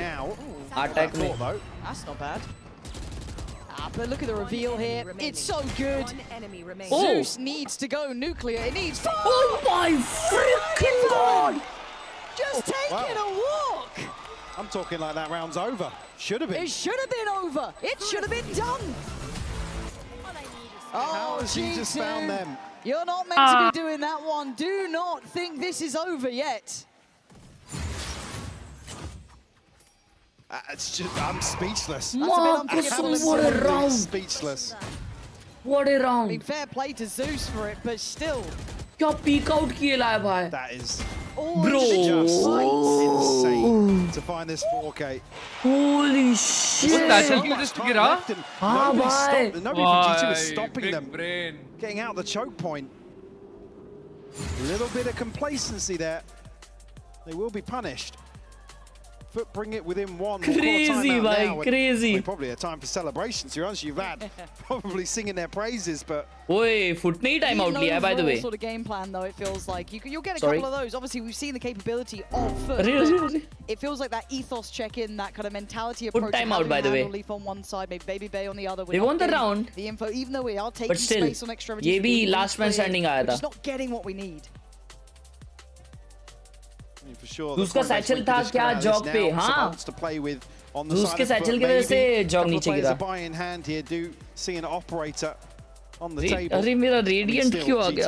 H: Attack में.
A: That's not bad. But look at the reveal here. It's so good.
H: Oh.
A: Zeus needs to go nuclear. It needs.
H: Oh my freaking god!
A: Just taking a walk.
U: I'm talking like that round's over. Should have been.
A: It should have been over. It should have been done.
U: How has he just found them?
A: You're not meant to be doing that one. Do not think this is over yet.
U: It's just, I'm speechless.
H: What a round!
U: Speechless.
H: What a round!
A: I mean, fair play to Zeus for it, but still.
H: क्या peek out किए लाए भाई?
U: That is
H: Bro.
U: Insane to find this 4K.
H: Holy shit.
U: Just to get up. Nobody from G2 is stopping them. Getting out the choke point. A little bit of complacency there. They will be punished. FUT bring it within one.
H: Crazy, bhai, crazy.
U: Probably a time for celebrations. You're honest, you've had probably singing their praises, but.
H: Oi, FUT nahi time out liya, by the way.
A: Sort of game plan, though, it feels like you'll get a couple of those. Obviously, we've seen the capability of FUT. It feels like that ethos check-in, that kind of mentality approach.
H: Time out, by the way.
A: Leaf on one side, maybe Baby Bay on the other.
H: They won the round.
A: The info, even though we are taking
H: still,
A: space on extremities.
H: ये भी last man standing आया था.
A: We're just not getting what we need.
H: उसका satchel था क्या jog पे हाँ उसके सैचल की वजह से जॉग नीचे गिरा अरे मेरा रेडिएंट क्यों आ गया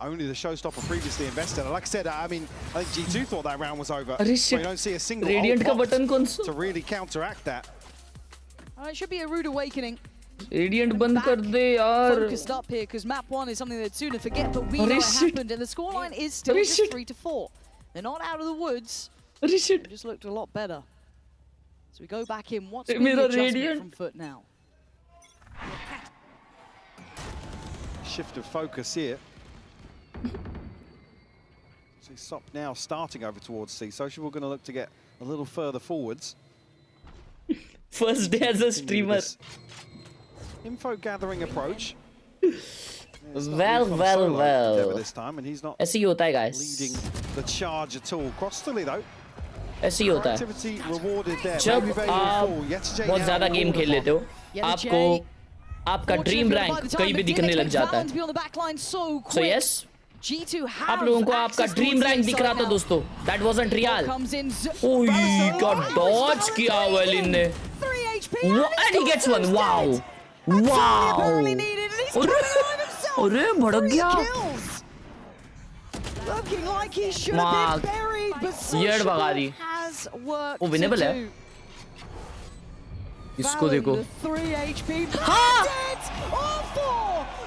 U: Only the showstopper previously invested. Like I said, I mean, I think G2 thought that round was over.
H: अरे shit.
U: We don't see a single
H: Radiant का बटन कौन सा?
U: To really counteract that.
A: It should be a rude awakening.
H: Radiant बंद कर दे यार.
A: Focused up here because map 1 is something they'd sooner forget, but we know it happened, and the scoreline is still just 3-4. They're not out of the woods. They just looked a lot better. So we go back in. What's the adjustment from FUT now?
U: Shift of focus here. So Sop now starting over towards C. Social, we're going to look to get a little further forwards.
H: First day as a streamer.
U: Info gathering approach.
H: Well.
U: This time, and he's not
H: ऐसे ही होता है guys.
U: Leading the charge at all. Crossley though.
H: ऐसे ही होता है. जब आप बहुत ज़्यादा गेम खेल लेते हो, आपको आपका ड्रीम रैंक कहीं भी दिखने लग जाता है. So yes. आप लोगों को आपका ड्रीम रैंक दिख रहा था दोस्तों. That wasn't real. ओह क्या डॉज किया वेलिन ने. And he gets one. Wow. अरे भड़क गया. ये भगा दी. वो विनेबल है. इसको देखो. हाँ.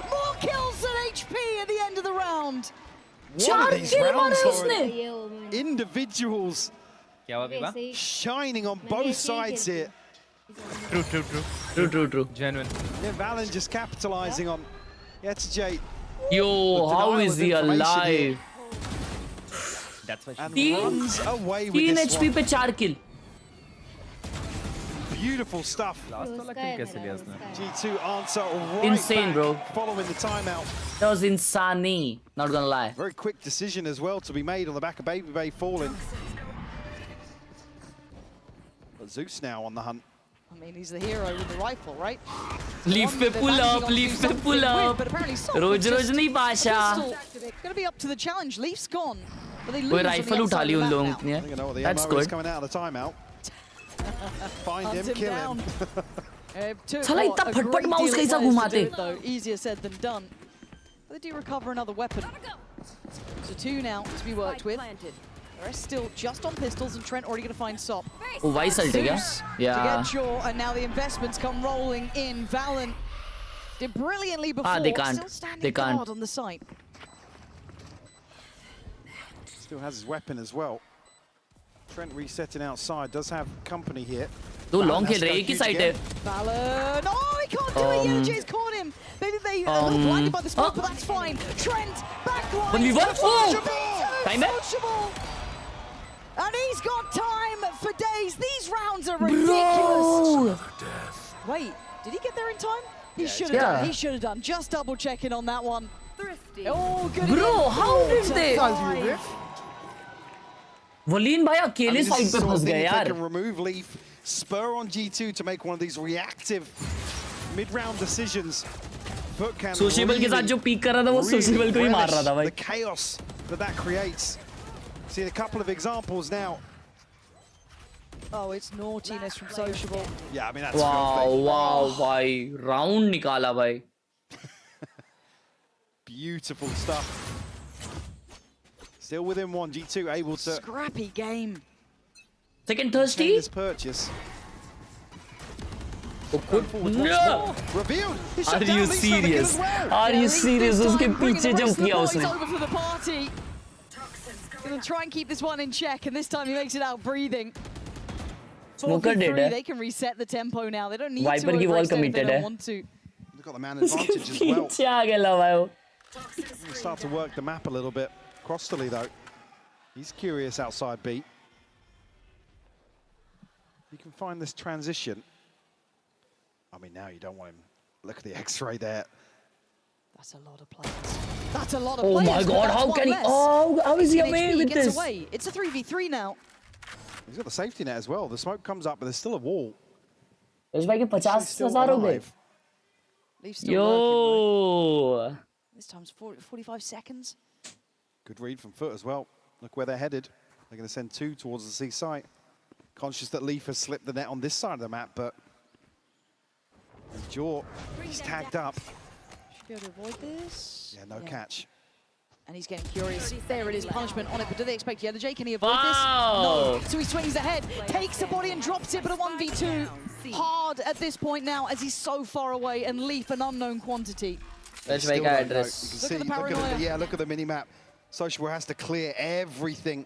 A: More kills than HP at the end of the round.
U: One of these rounds for individuals shining on both sides here.
N: True. Genuine.
U: Yeah, Valen just capitalizing on YetJ.
H: Yo, how is he alive?
N: That's what
U: she runs away with
H: 3
U: this
H: HP
U: one.
H: पे 4 kill.
U: Beautiful stuff. G2 answer right
H: Insane,
U: back
H: bro.
U: Following the timeout.
H: That was insane. Not gonna lie.
U: Very quick decision as well to be made on the back of Baby Bay falling. But Zeus now on the hunt.
A: I mean, he's the hero with the rifle, right?
H: Leaf पे pull up. रोज नहीं Pasha.
A: Gonna be up to the challenge. Leaf's gone. But they lose.
H: कोई rifle उठा ली उन लोगों ने. That's good.
U: Coming out of the timeout. Find him, kill him.
H: साला इतना फटफट mouse कैसा घुमाते?
A: Easier said than done. But they do recover another weapon. So 2 now to be worked with. The rest still just on pistols, and Trent already going to find Sop.
H: Oh, Vice ult है क्या?
A: Yeah. To get Jaw, and now the investments come rolling in. Valen did brilliantly before.
H: They can't.
A: Still standing guard on the site.
U: Still has his weapon as well. Trent resetting outside, does have company here.
H: दो long खेल रहे हैं, एक ही side है.
A: Valen, oh, he can't do it. Yellowjay's caught him. Maybe they a little blinded by the smoke, but that's fine. Trent back line.
H: 1v1. Oh, time है.
A: And he's got time for days. These rounds are ridiculous. Wait, did he get there in time? He should have done. He should have done. Just double checking on that one. Oh, good.
H: Bro, how did they? Clean भाई अकेले side पे फंस गए यार.
U: Can remove Leaf, spur on G2 to make one of these reactive mid-round decisions.
H: Sociable के साथ जो peak कर रहा था वो सोशेबल को ही मार रहा था भाई.
U: The chaos that creates. See a couple of examples now.
A: Oh, it's naughtiness from Sociable.
U: Yeah, I mean that's
H: wow, भाई round निकाला भाई.
U: Beautiful stuff. Still within one. G2 able to
A: scrappy game.
H: Second thirsty.
U: This purchase.
H: No.
U: Revealed.
H: Are you serious? Are you serious? उसके पीछे jump किया उसने.
A: Gonna try and keep this one in check, and this time he makes it out breathing.
H: Smoker did it.
A: They can reset the tempo now. They don't need
H: Viper
A: to
H: की wall
A: overextend if they
H: committed
A: don't
H: है.
A: want to.
U: They've got the man advantage as well.
H: पीछे आ गया भाई वो.
U: We'll start to work the map a little bit. Crossley though, he's curious outside B. You can find this transition. I mean, now you don't want him. Look at the X-ray there.
A: That's a lot of players. That's a lot of
H: Oh
A: players.
H: my God! How can he? Oh, how is he away with
A: gets
H: this?
A: Away. It's a 3v3 now.
U: He's got the safety net as well. The smoke comes up, but there's still a wall.
H: इस भाई के 50,000 हो गए.
A: Leaf's still
H: Yo.
A: working, right? This time's 45 seconds.
U: Good read from FUT as well. Look where they're headed. They're going to send 2 towards the C site. Conscious that Leaf has slipped the net on this side of the map, but Jaw, he's tagged up.
A: Should be able to avoid this.
U: Yeah, no catch.
A: And he's getting curious. There it is, punishment on it, but do they expect the other J? Can he avoid
H: Wow.
A: this? No. So he swings ahead, takes the body and drops it, but a 1v2. Hard at this point now as he's so far away, and Leaf an unknown quantity.
H: Let's make our address.
A: Look at the paranoia.
U: Yeah, look at the mini-map. Sociable has to clear everything.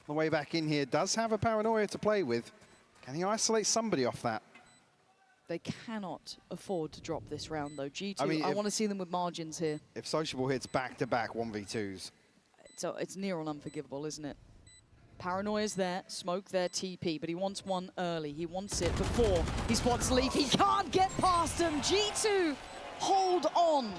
U: The way back in here does have a paranoia to play with. Can he isolate somebody off that?
A: They cannot afford to drop this round, though. G2,
U: I mean,
A: I want to see them with margins here.
U: If Sociable hits back-to-back 1v2s.
A: So it's near on unforgivable, isn't it? Paranoia's there, smoke there, TP, but he wants one early. He wants it before he spots Leaf. He can't get past him. G2, hold on.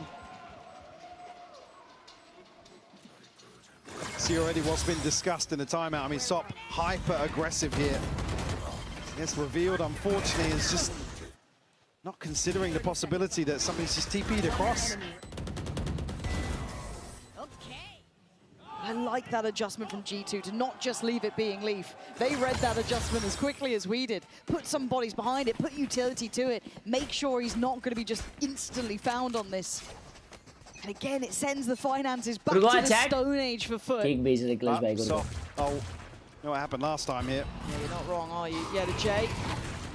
U: See already what's been discussed in the timeout. I mean, Sop hyper-aggressive here. Gets revealed, unfortunately, is just not considering the possibility that somebody's just TP'd across.
A: I like that adjustment from G2 to not just leave it being Leaf. They read that adjustment as quickly as we did. Put some bodies behind it, put utility to it, make sure he's not going to be just instantly found on this. And again, it sends the finances back to the Stone Age for FUT.
U: So, you know what happened last time here?
A: Yeah, you're not wrong, are you? Yeah, the J.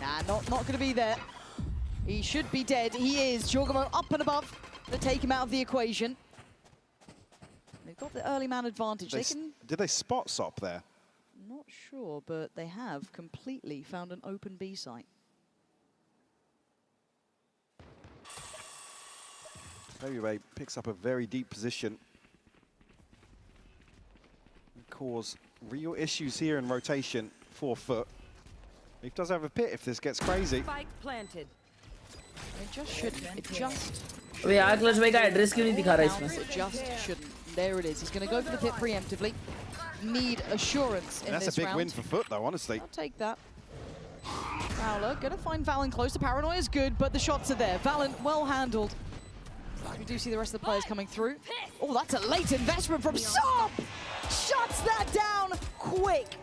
A: Nah, not going to be there. He should be dead. He is. Jorgamo up and above to take him out of the equation. They've got the early man advantage.
U: Did they spot Sop there?
A: Not sure, but they have completely found an open B site.
U: Khelraay picks up a very deep position. Cause real issues here in rotation for FUT. He does have a pit if this gets crazy.
C: Spike planted.
A: It just shouldn't. It just.
H: अबे यार clutch भाई का address क्यों नहीं दिखा रहा इसमें?
A: It just shouldn't. There it is. He's going to go for the pit preemptively. Need assurance in
U: That's
A: this
U: a big
A: round.
U: win for FUT, though, honestly.
A: I'll take that. Fowler going to find Valen close. The paranoia is good, but the shots are there. Valen well handled. We do see the rest of the players coming through. Oh, that's a late investment from Sop! Shuts that down quick.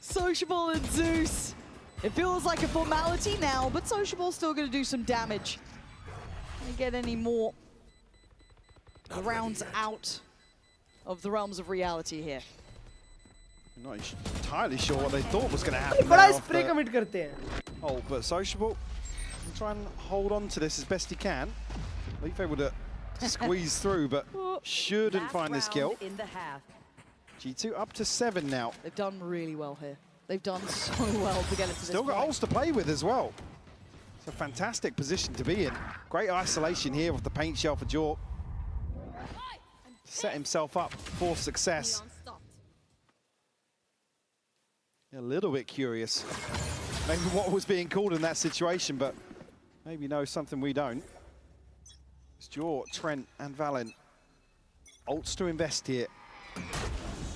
A: Sociable and Zeus. It feels like a formality now, but Sociable's still going to do some damage. Can't get any more rounds out of the realms of reality here.
U: I'm not entirely sure what they thought was going to happen.
V: बड़ा spray commit करते हैं.
U: Oh, but Sociable can try and hold on to this as best he can. Leaf able to squeeze through, but shouldn't find this kill.
C: In the half.
U: G2 up to 7 now.
A: They've done really well here. They've done so well to get it to
U: Still
A: this
U: got
A: point.
U: holes to play with as well. It's a fantastic position to be in. Great isolation here with the paint shell for Jork. Set himself up for success. A little bit curious. Maybe what was being called in that situation, but maybe knows something we don't. It's Jaw, Trent, and Valen. Ults to invest here.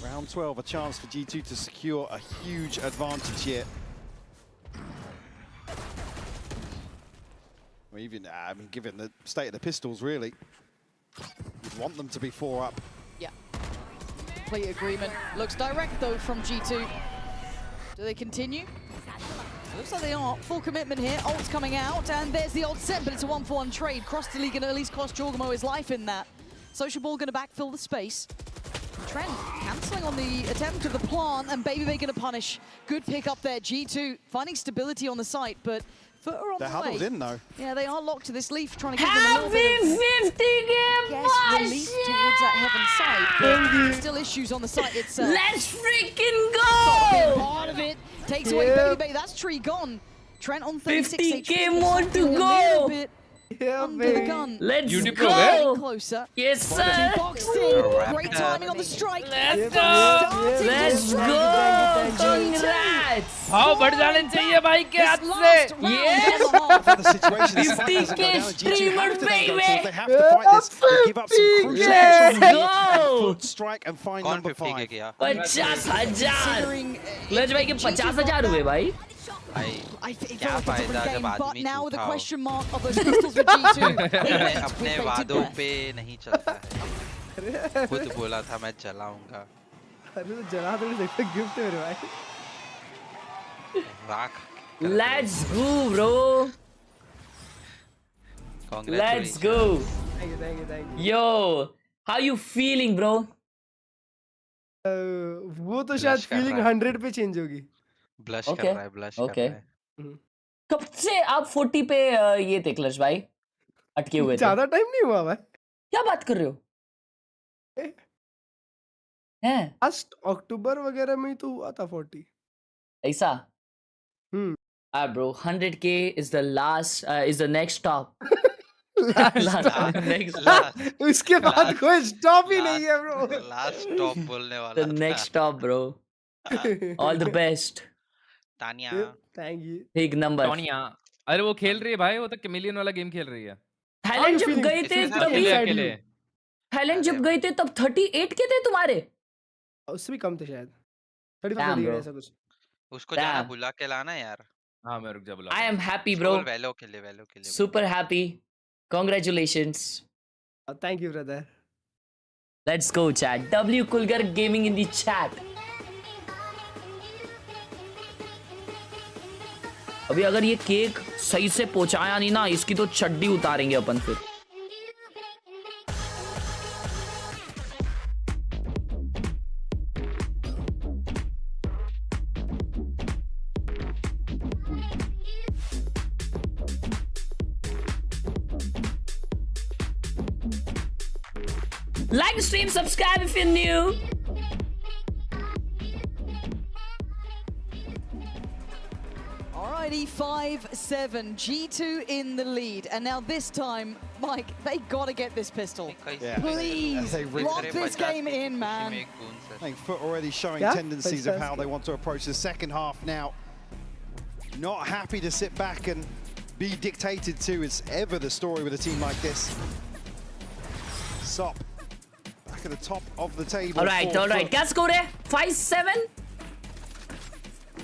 U: Round 12, a chance for G2 to secure a huge advantage here. Well, even, I mean, given the state of the pistols, really, you'd want them to be 4 up.
A: Yeah. Complete agreement. Looks direct, though, from G2. Do they continue? Looks like they are. Full commitment here. Ult's coming out, and there's the ult sent, but it's a 1-for-1 trade. Cross-delete going to at least cost Jorgamo his life in that. Sociable going to backfill the space. Trent cancelling on the attempt of the plant, and Baby going to punish. Good pick up there. G2 finding stability on the site, but FUT are on
U: They're
A: the way.
U: huddled in, though.
A: Yeah, they are locked to this leaf, trying to give them a little bit of...
H: 50
A: relief towards that heaven site. But still issues on the site itself.
H: Let's freaking
A: Being
H: go!
A: part of it. Takes away Baby Bay. That's tree gone. Trent on 36
H: 50k more to go.
A: Under the gun.
H: Let's
N: YouTube
H: go.
A: Getting closer.
H: Yes, sir.
A: Boxed in. Great timing on the strike.
H: Let's go. Let's go. Congrats.
N: भाव बढ़ जाने चाहिए भाई के हाथ से.
H: Yes. 50k streamer baby.
U: They have to fight this. They give up some crucial
H: Let's
U: action
H: go.
U: and strike and find number 5.
H: 50,000. लज भाई के 50,000 हुए भाई.
A: I think it's a different game, but now the question mark of those pistols with G2.
P: अपने वादों पे नहीं चलता है. खुद बोला था मैं चलाऊंगा.
V: अरे तो जला तो नहीं सकता गिफ्ट है मेरे भाई.
H: Let's go, bro. Let's go.
V: Thank you.
H: Yo, how you feeling, bro?
V: वो तो शायद फीलिंग 100 पे चेंज होगी.
P: ब्लश कर रहा है, ब्लश कर रहा है.
H: कब से आप 40 पे ये थे क्लच भाई अटके हुए थे?
V: ज्यादा टाइम नहीं हुआ भाई.
H: क्या बात कर रहे हो? हैं?
V: लास्ट अक्टूबर वगैरह में ही तो हुआ था 40.
H: ऐसा? Bro, 100k is the last, is the next stop.
V: Next. उसके बाद कोई स्टॉप ही नहीं है bro.
P: लास्ट स्टॉप बोलने वाला.
H: The next stop, bro. All the best.
P: Tania.
V: Thank you.
H: Big number.
N: Tania. अरे वो खेल रही है भाई, वो तो कैमिलियन वाला गेम खेल रही है.
H: थाईलैंड जब गए थे तभी थाईलैंड जब गए थे तब 38 के थे तुम्हारे.
V: उससे भी कम थे शायद. 35 ऐसा कुछ.
P: उसको जाना बुला के लाना यार.
N: हाँ मैं रुक जा बुला.
H: I am happy, bro.
P: वेलो के लिए.
H: Super happy. Congratulations.
V: Thank you, brother.
H: Let's go, chat. W Kulgar Gaming in the chat. अभी अगर ये केक सही से पहुंचाया नहीं ना, इसकी तो चड्डी उतारेंगे अपन फिर. Like the stream, subscribe if you're new.
A: Alrighty, 5-7. G2 in the lead. And now this time, Mike, they gotta get this pistol.
U: Yeah.
A: Please, lock this game in, man.
U: I think FUT already showing tendencies of how they want to approach the second half now. Not happy to sit back and be dictated to is ever the story with a team like this. Sop. Back at the top of the table.
H: All right. क्या score है? 5-7.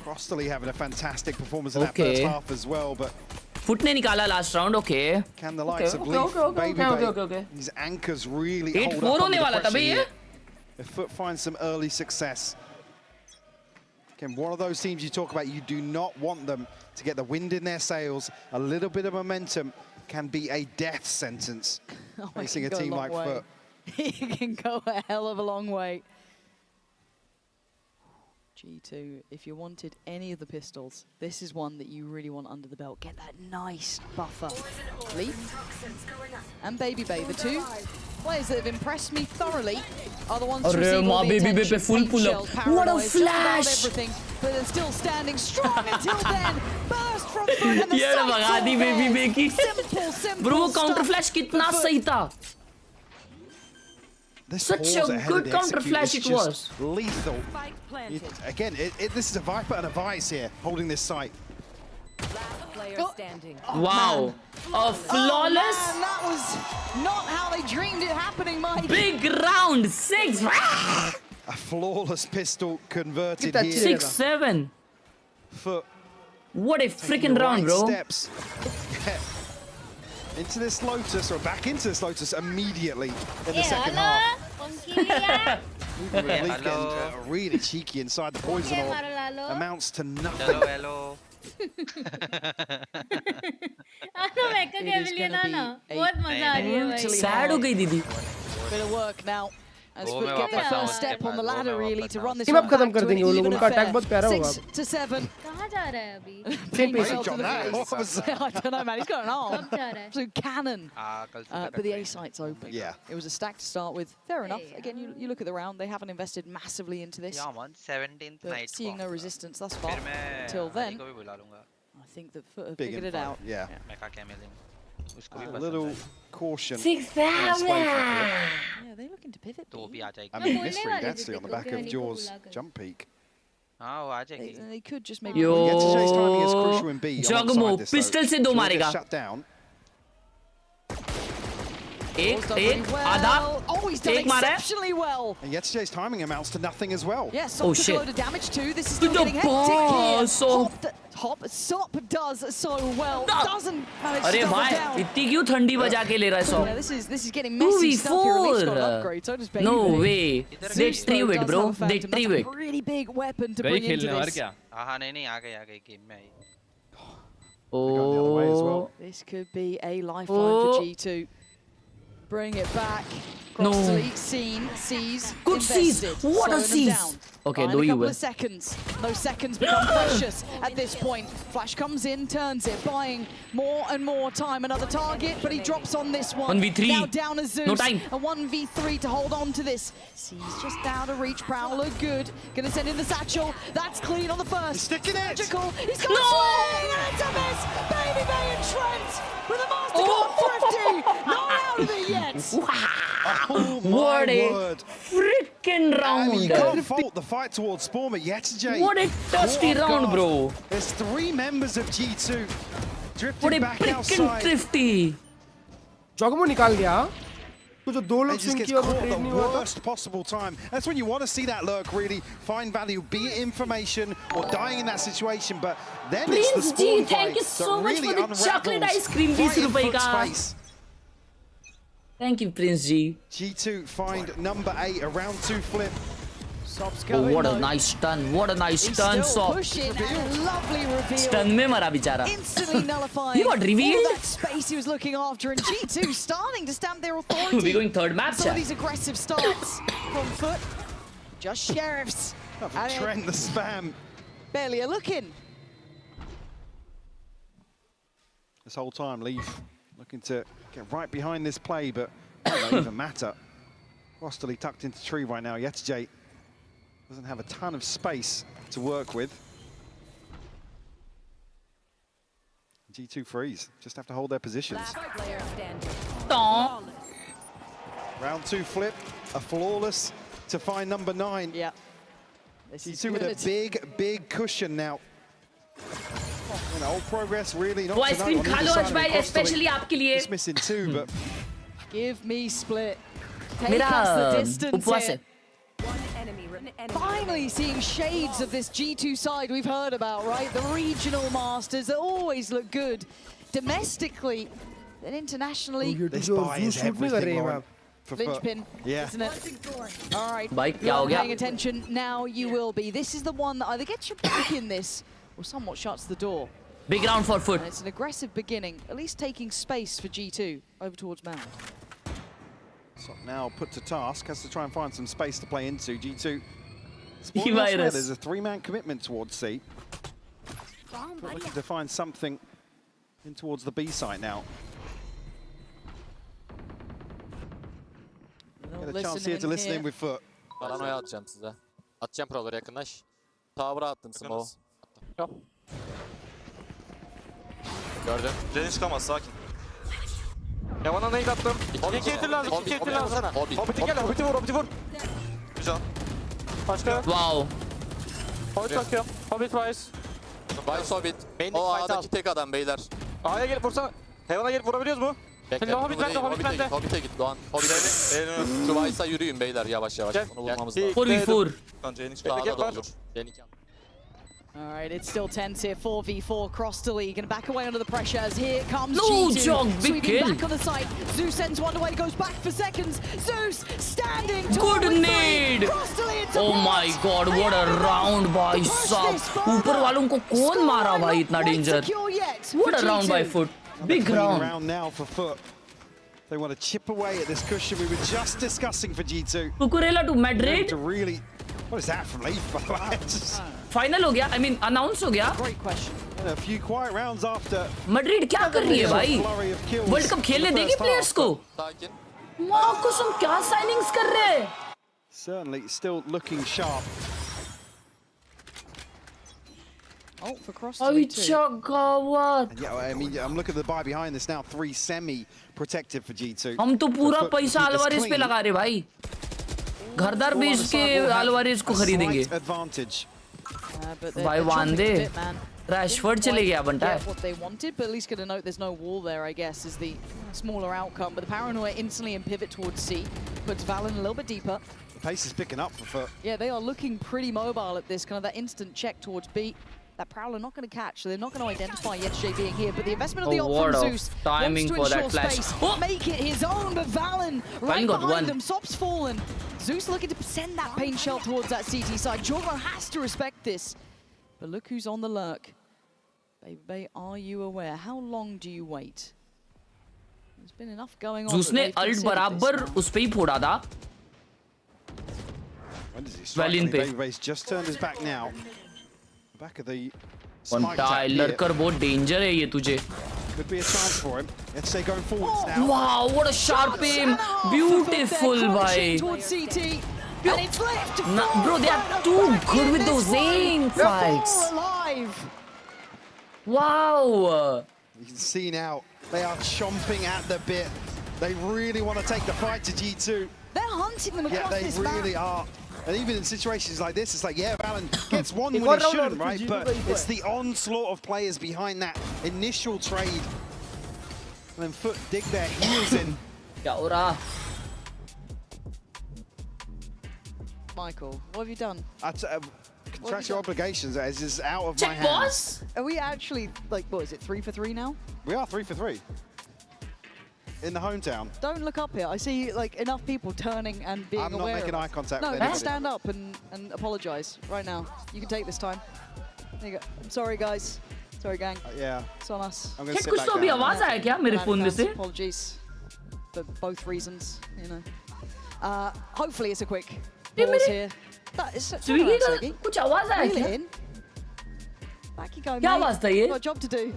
U: Crossley having a fantastic performance in that first half as well, but
H: FUT ने निकाला last round. Okay.
U: Can the likes of Leaf, Baby, these anchors really hold up under the pressure here? If FUT finds some early success. Again, one of those teams you talk about, you do not want them to get the wind in their sails. A little bit of momentum can be a death sentence facing a team like FUT.
A: He can go a hell of a long way. G2, if you wanted any of the pistols, this is one that you really want under the belt. Get that nice buffer. Leaf and Baby Bay, the two players that have impressed me thoroughly are the ones receiving all the attention.
H: Full pull up. What a flash!
A: Everything, but they're still standing strong until then. Burst from FUT and the simple
H: Bro, counter flash kitna sahi tha. Such a good counter flash it was.
U: Lethal. Again, this is a Viper and a Vice here, holding this site.
H: Wow. A flawless.
A: Oh, man, that was not how they dreamed it happening, Mike.
H: Big round 6.
U: A flawless pistol converted here.
H: 6-7.
U: FUT.
H: What a freaking round, bro.
U: Steps. Into this Lotus, or back into this Lotus immediately in the second half. Really cheeky inside the poison orb. Amounts to nothing.
P: Hello.
A: Sad
H: हो गई दीदी.
A: Bit of work now. As we get the first step on the ladder, really, to run this
V: Team up
A: one
V: खत्म
A: back
V: कर
A: to an
V: देंगे वो लोग,
A: even
V: उनका attack
A: affair.
V: बहुत प्यारा होगा
A: 6 to 7.
B: कहाँ जा रहा है अभी?
V: Same pace.
A: Well to the face. I don't know, man. He's got an arm.
B: कब जा रहा है?
A: Absolute cannon. But the A site's open.
U: Yeah.
A: It was a stack to start with. Fair enough. Again, you look at the round. They haven't invested massively into this.
P: Yeah, man. 17th
A: But
P: night.
A: seeing no resistance thus far. Till then, I think that FUT have figured it out.
U: Yeah. A little caution.
H: 6
A: Yeah, they're looking to pivot.
U: I mean, mystery actually on the back of Jaws jump peak.
A: They could just maybe.
H: Yo,
U: Yesterday's timing is crucial in B.
H: Jagmo pistol से 2 मारेगा.
U: Shut down.
H: एक आधा.
A: Oh, he's done exceptionally well.
U: And yesterday's timing amounts to nothing as well.
A: Yes,
H: oh,
A: took
H: shit.
A: a load of damage too. This is still getting hectic here. Sop does so well. Doesn't manage to
H: अरे
A: double
H: भाई
A: down.
H: इतनी क्यों ठंडी बजा के ले रहा है Sop?
A: Yeah, this is getting messy stuff here. At least got an upgrade. So does Baby.
H: No way. They threw it, bro. They threw it.
A: Pretty big weapon to bring into this.
P: हाँ नहीं आ गई game में.
H: Oh.
A: This could be a lifeline for G2. Bring it back. Cross delete, sees,
H: good sees.
A: Invested.
H: What a
A: Slowing them
H: sees.
A: down.
H: Okay,
A: Find
H: do
A: a
H: you
A: couple
H: will.
A: of seconds. Those seconds become precious at this point. Flash comes in, turns it, buying more and more time. Another target, but he drops on this one.
H: 1v3.
A: Now down as Zeus.
H: No time.
A: A 1v3 to hold on to this. Sees just out of reach. Prowler good. Gonna send in the satchel. That's clean on the first.
U: He's sticking it.
A: Magical. He's got a swing and it's a miss. Baby Bay and Trent with a masterclass thrifty. Not out of it yet.
U: Oh my
H: What a
U: word.
H: freaking round.
U: You can't fault the fight towards Spawn, but Yetijay.
H: What a dusty round, bro.
U: There's 3 members of G2
H: What
U: drifting
H: a
U: back
H: freaking
U: outside.
V: thrifty. Jogmo निकाल गया. तो जो 2 लोग
U: It just
V: sink
U: gets
V: किया वो
U: caught
V: trade
U: at
V: नहीं
U: the
V: हुआ था.
U: worst possible time. That's when you want to see that lurk really find value, be it information or dying in that situation. But then it's the
H: Prince
U: Spawn
H: G, thank
U: fight
H: you so
U: that
H: much
U: really
H: for the chocolate
U: unravels
H: ice cream, 20
U: right in
H: रुपए
U: FUT's
H: का.
U: face.
H: Thank you, Prince G.
U: G2 find number 8, a round 2 flip.
A: Sop's
H: Oh,
A: going
H: what a
A: though.
H: nice stun. What a nice
A: He's
H: stun,
A: still
H: Sop.
A: pushing and lovely reveal.
H: Stun में मरा बेचारा.
A: Instantly nullifying
H: He got revealed.
A: all that space he was looking after, and G2 starting to stamp their authority.
H: We're going third match.
A: Some of these aggressive starts from FUT. Just sheriffs. And
U: Trent the spam.
A: barely a look in.
U: This whole time, Leaf looking to get right behind this play, but it doesn't even matter. Rosterly tucked into tree right now. Yetijay doesn't have a ton of space to work with. G2 freeze. Just have to hold their positions. Round 2 flip, a flawless to find number 9.
A: Yeah. This is
U: G2 with a
A: good.
U: big cushion now. And old progress really not
H: वो ice cream खा लो आज भाई, especially आपके लिए.
U: Just missing 2, but
A: Give me split. Take
H: मेरा
A: us the distance
H: उपवास
A: here.
H: है.
A: Finally seeing shades of this G2 side we've heard about, right? The regional masters that always look good domestically, then internationally.
U: this buy is everything, Lauren, for FUT.
A: Linchpin,
U: Yeah.
A: isn't it? All right,
H: Bhai,
A: you're
H: क्या हो गया?
A: paying attention, now you will be. This is the one that either gets you back in this or somewhat shuts the door.
H: Big round for FUT.
A: And it's an aggressive beginning, at least taking space for G2 over towards Mound.
U: So now put to task, has to try and find some space to play into. G2. Spawn
H: E-virus.
U: elsewhere, there's a 3-man commitment towards C. But looking to find something in towards the B site now. Get a chance here to listen in with FUT.
D: Paranoya atacağım size. Atacağım proları yakınlaş. Tower'a attım smoke. Gördüm. Deniz çıkamaz sakin. Yaman'a nade attım. İki etir lazım. İki etir lazım. Hobbit'i gel. Hobbit'i vur. Hobbit'i vur. Güzel. Başka.
H: Wow.
D: Hobbit bakıyorum. Hobbit Vice. Vice Hobbit. O A'daki tek adam beyler. A'ya gelip vursana. Heaven'a gelip vurabiliyoruz mu? Bekle. Hobbit bende. Hobbit bende. Hobbit'e git Doğan. Hobbit'e git. Şu Vice'a yürüyün beyler yavaş yavaş. Onu vurmamız lazım.
H: 4v4.
D: Sağda da olur.
A: All right, it's still tense here. 4v4 cross the league and back away under the pressure as here comes
H: No,
A: G2.
H: Jog, big
A: Sweeping
H: kill.
A: back on the site. Zeus sends one away, goes back for seconds. Zeus standing tall
H: Good
A: with
H: nade.
A: three. Cross the lead.
H: Oh my God, what a round भाई साहब. ऊपर वालों को कौन मारा भाई इतना danger. What a round by FUT. Big
U: Clean
H: round.
U: round now for FUT. They want to chip away at this cushion we were just discussing for G2.
H: Cucurella to Madrid.
U: To really, what is that from Leaf, by the way?
H: Final हो गया, I mean announce हो गया.
U: Great question. And a few quiet rounds after.
H: Madrid क्या कर रही है भाई? World Cup खेलने देगी players को? माँ कसम क्या signings कर रहे हैं?
U: Certainly still looking sharp.
A: Oh, for cross.
H: Yeah,
U: I mean, I'm looking at the buy behind this now. 3 semi-protected for G2.
H: हम तो पूरा पैसा अल्वारेज पे लगा रहे भाई. घरदार बेच के अल्वारेज को खरीदेंगे. भाई वांदे. Rashford चले गया बनता है.
A: What they wanted, but at least get a note. There's no wall there, I guess, is the smaller outcome. But the paranoia instantly in pivot towards C puts Valen a little bit deeper.
U: The pace is picking up for FUT.
A: Yeah, they are looking pretty mobile at this kind of that instant check towards B. That Prowler not going to catch, so they're not going to identify Yesterday being here. But the investment of the op from Zeus
H: timing
A: wants to
H: for
A: ensure
H: that
A: space,
H: flash.
A: make it his own. But Valen right behind them, Sop's fallen. Zeus looking to send that pain shell towards that CT side. Jorgo has to respect this. But look who's on the lurk. Baby, are you aware? How long do you wait? There's been enough going on.
H: Zeus ने alt बराबर उस पे ही फोड़ा था.
U: When does he strike? Baby's just turned his back now. Back of the spike tap here.
H: लड़कर बहुत danger है ये तुझे.
U: Could be a chance for him. Let's say going forwards now.
H: Wow, what a sharp aim. Beautiful, bhai.
A: Towards CT. And it's left.
H: Bro, they are too good with those aim fights.
A: Alive.
H: Wow.
U: You can see now they are chomping at the bit. They really want to take the fight to G2.
A: They're hunting them across this map.
U: Yeah, they really are. And even in situations like this, it's like, yeah, Valen gets one when he shouldn't, right? But it's the onslaught of players behind that initial trade. And then FUT dig their heels in.
A: Michael, what have you done?
U: Contractual obligations is out of my
H: hands.
U: Boss?
A: Are we actually, like, what is it, 3 for 3 now?
U: We are 3 for 3. In the hometown.
A: Don't look up here. I see like enough people turning and being aware.
U: I'm not making eye contact with
A: anybody.
U: anybody.
A: No, stand up and apologize right now. You can take this time. There you go. I'm sorry, guys. Sorry, gang.
U: Yeah.
A: It's on us.
U: I'm going to sit back down.
H: आवाज आया क्या मेरे phone में से?
A: Apologies for both reasons, you know. Hopefully it's a quick pause here. That is
H: Swiggy का कुछ आवाज आया क्या?
A: Back you go,
H: क्या आवाज था ये?
A: Got a job to do.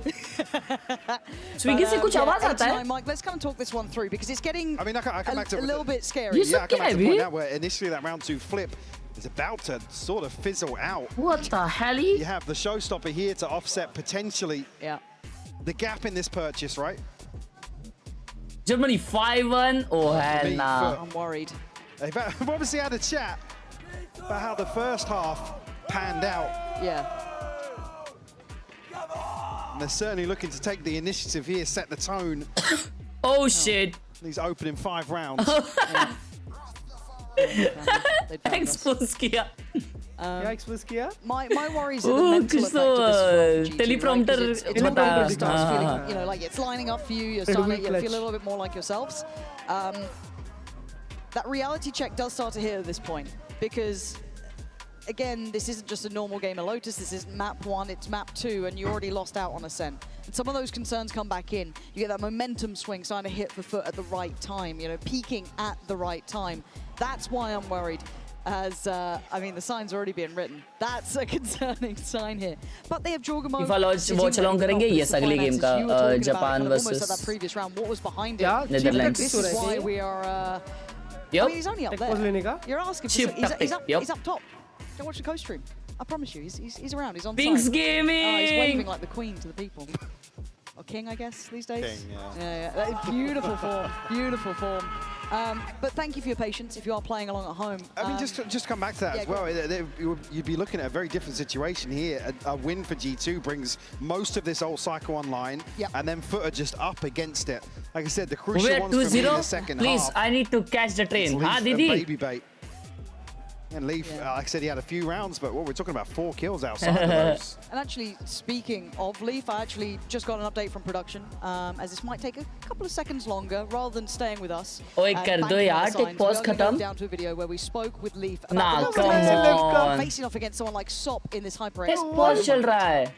H: Swiggy से कुछ आवाज आता है?
A: Mike, let's come and talk this one through because it's getting
U: I come back to
A: a little bit scary.
U: Yeah, I come back to the point now where initially that round 2 flip is about to sort of fizzle out.
H: What the hell?
U: You have the showstopper here to offset potentially the gap in this purchase, right?
H: Germany 5-1. Oh hell nah.
A: I'm worried.
U: They've obviously had a chat about how the first half panned out.
A: Yeah.
U: And they're certainly looking to take the initiative here, set the tone.
H: Oh shit.
U: These opening 5 rounds.
H: Expose किया.
V: क्या expose किया?
A: My worries are the mental effect of this
H: teleprompter
A: it's all starts feeling, you know, like it's lining up for you. You're starting to feel a little bit more like yourselves. That reality check does start to hit at this point because. Again, this isn't just a normal game of Lotus, this isn't map 1, it's map 2, and you already lost out on Ascent. And some of those concerns come back in. You get that momentum swing starting to hit for FUT at the right time, you know, peaking at the right time. That's why I'm worried, as, I mean, the sign's already been written. That's a concerning sign here. But they have Jorgamo.
H: watch along करेंगे yes अगले game का Japan versus
A: almost at that previous round. What was behind it?
H: Netherlands.
A: This is why we are, I mean, he's only up there. You're asking for he's up top. Go watch the co-stream. I promise you, he's around. He's on
H: Pink's
A: side.
H: Gaming!
A: He's waving like the queen to the people. Or king, I guess, these days.
U: King,
A: yeah. Beautiful form. Beautiful form. But thank you for your patience if you are playing along at home.
U: I mean, just come back to that as well. You'd be looking at a very different situation here. A win for G2 brings most of this old cycle online, and then FUT are just up against it. Like I said, the crucial ones for me in the second
H: Please,
U: half.
H: I need to catch the train.
U: Leaf
H: Didi?
U: baby bait. And Leaf, like I said, he had a few rounds, but what we're talking about 4 kills outside of those.
A: And actually, speaking of Leaf, I actually just got an update from production, as this might take a couple of seconds longer, rather than staying with us.
H: Oi, kar do yaar, take pause khatam.
A: Down to a video where we spoke with Leaf
H: Nah,
A: about
H: come on.
A: facing off against someone like Sop in this HyperX.
H: Test pause चल रहा है.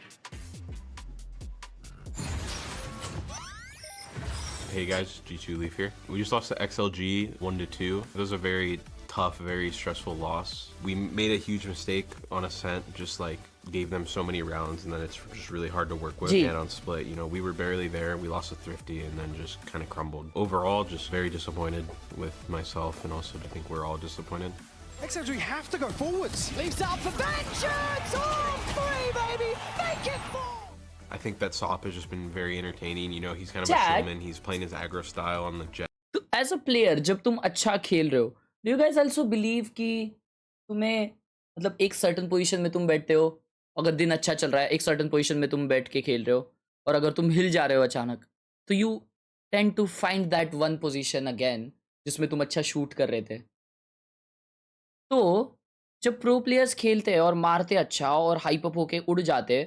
B: Hey guys, G2 Leaf here. We just lost to XLG 1-2. It was a very tough, very stressful loss. We made a huge mistake on Ascent, just like gave them so many rounds, and then it's just really hard to work with. And on Split, you know, we were barely there. We lost to Thrifty and then just kind of crumbled. Overall, just very disappointed with myself, and also I think we're all disappointed.
U: XLG have to go forwards.
A: Leaves out for vengeance! All three, baby! Make it four!
B: I think that Sop has just been very entertaining. You know, he's kind of a showman. He's playing his aggro style on the jet.
H: As a player, जब तुम अच्छा खेल रहे हो, do you guys also believe कि तुम्हें मतलब एक certain position में तुम बैठते हो, अगर दिन अच्छा चल रहा है, एक certain position में तुम बैठ के खेल रहे हो, और अगर तुम हिल जा रहे हो अचानक, तो you tend to find that one position again, जिसमें तुम अच्छा shoot कर रहे थे. तो जब pro players खेलते हैं और मारते अच्छा और hype up होके उड़ जाते,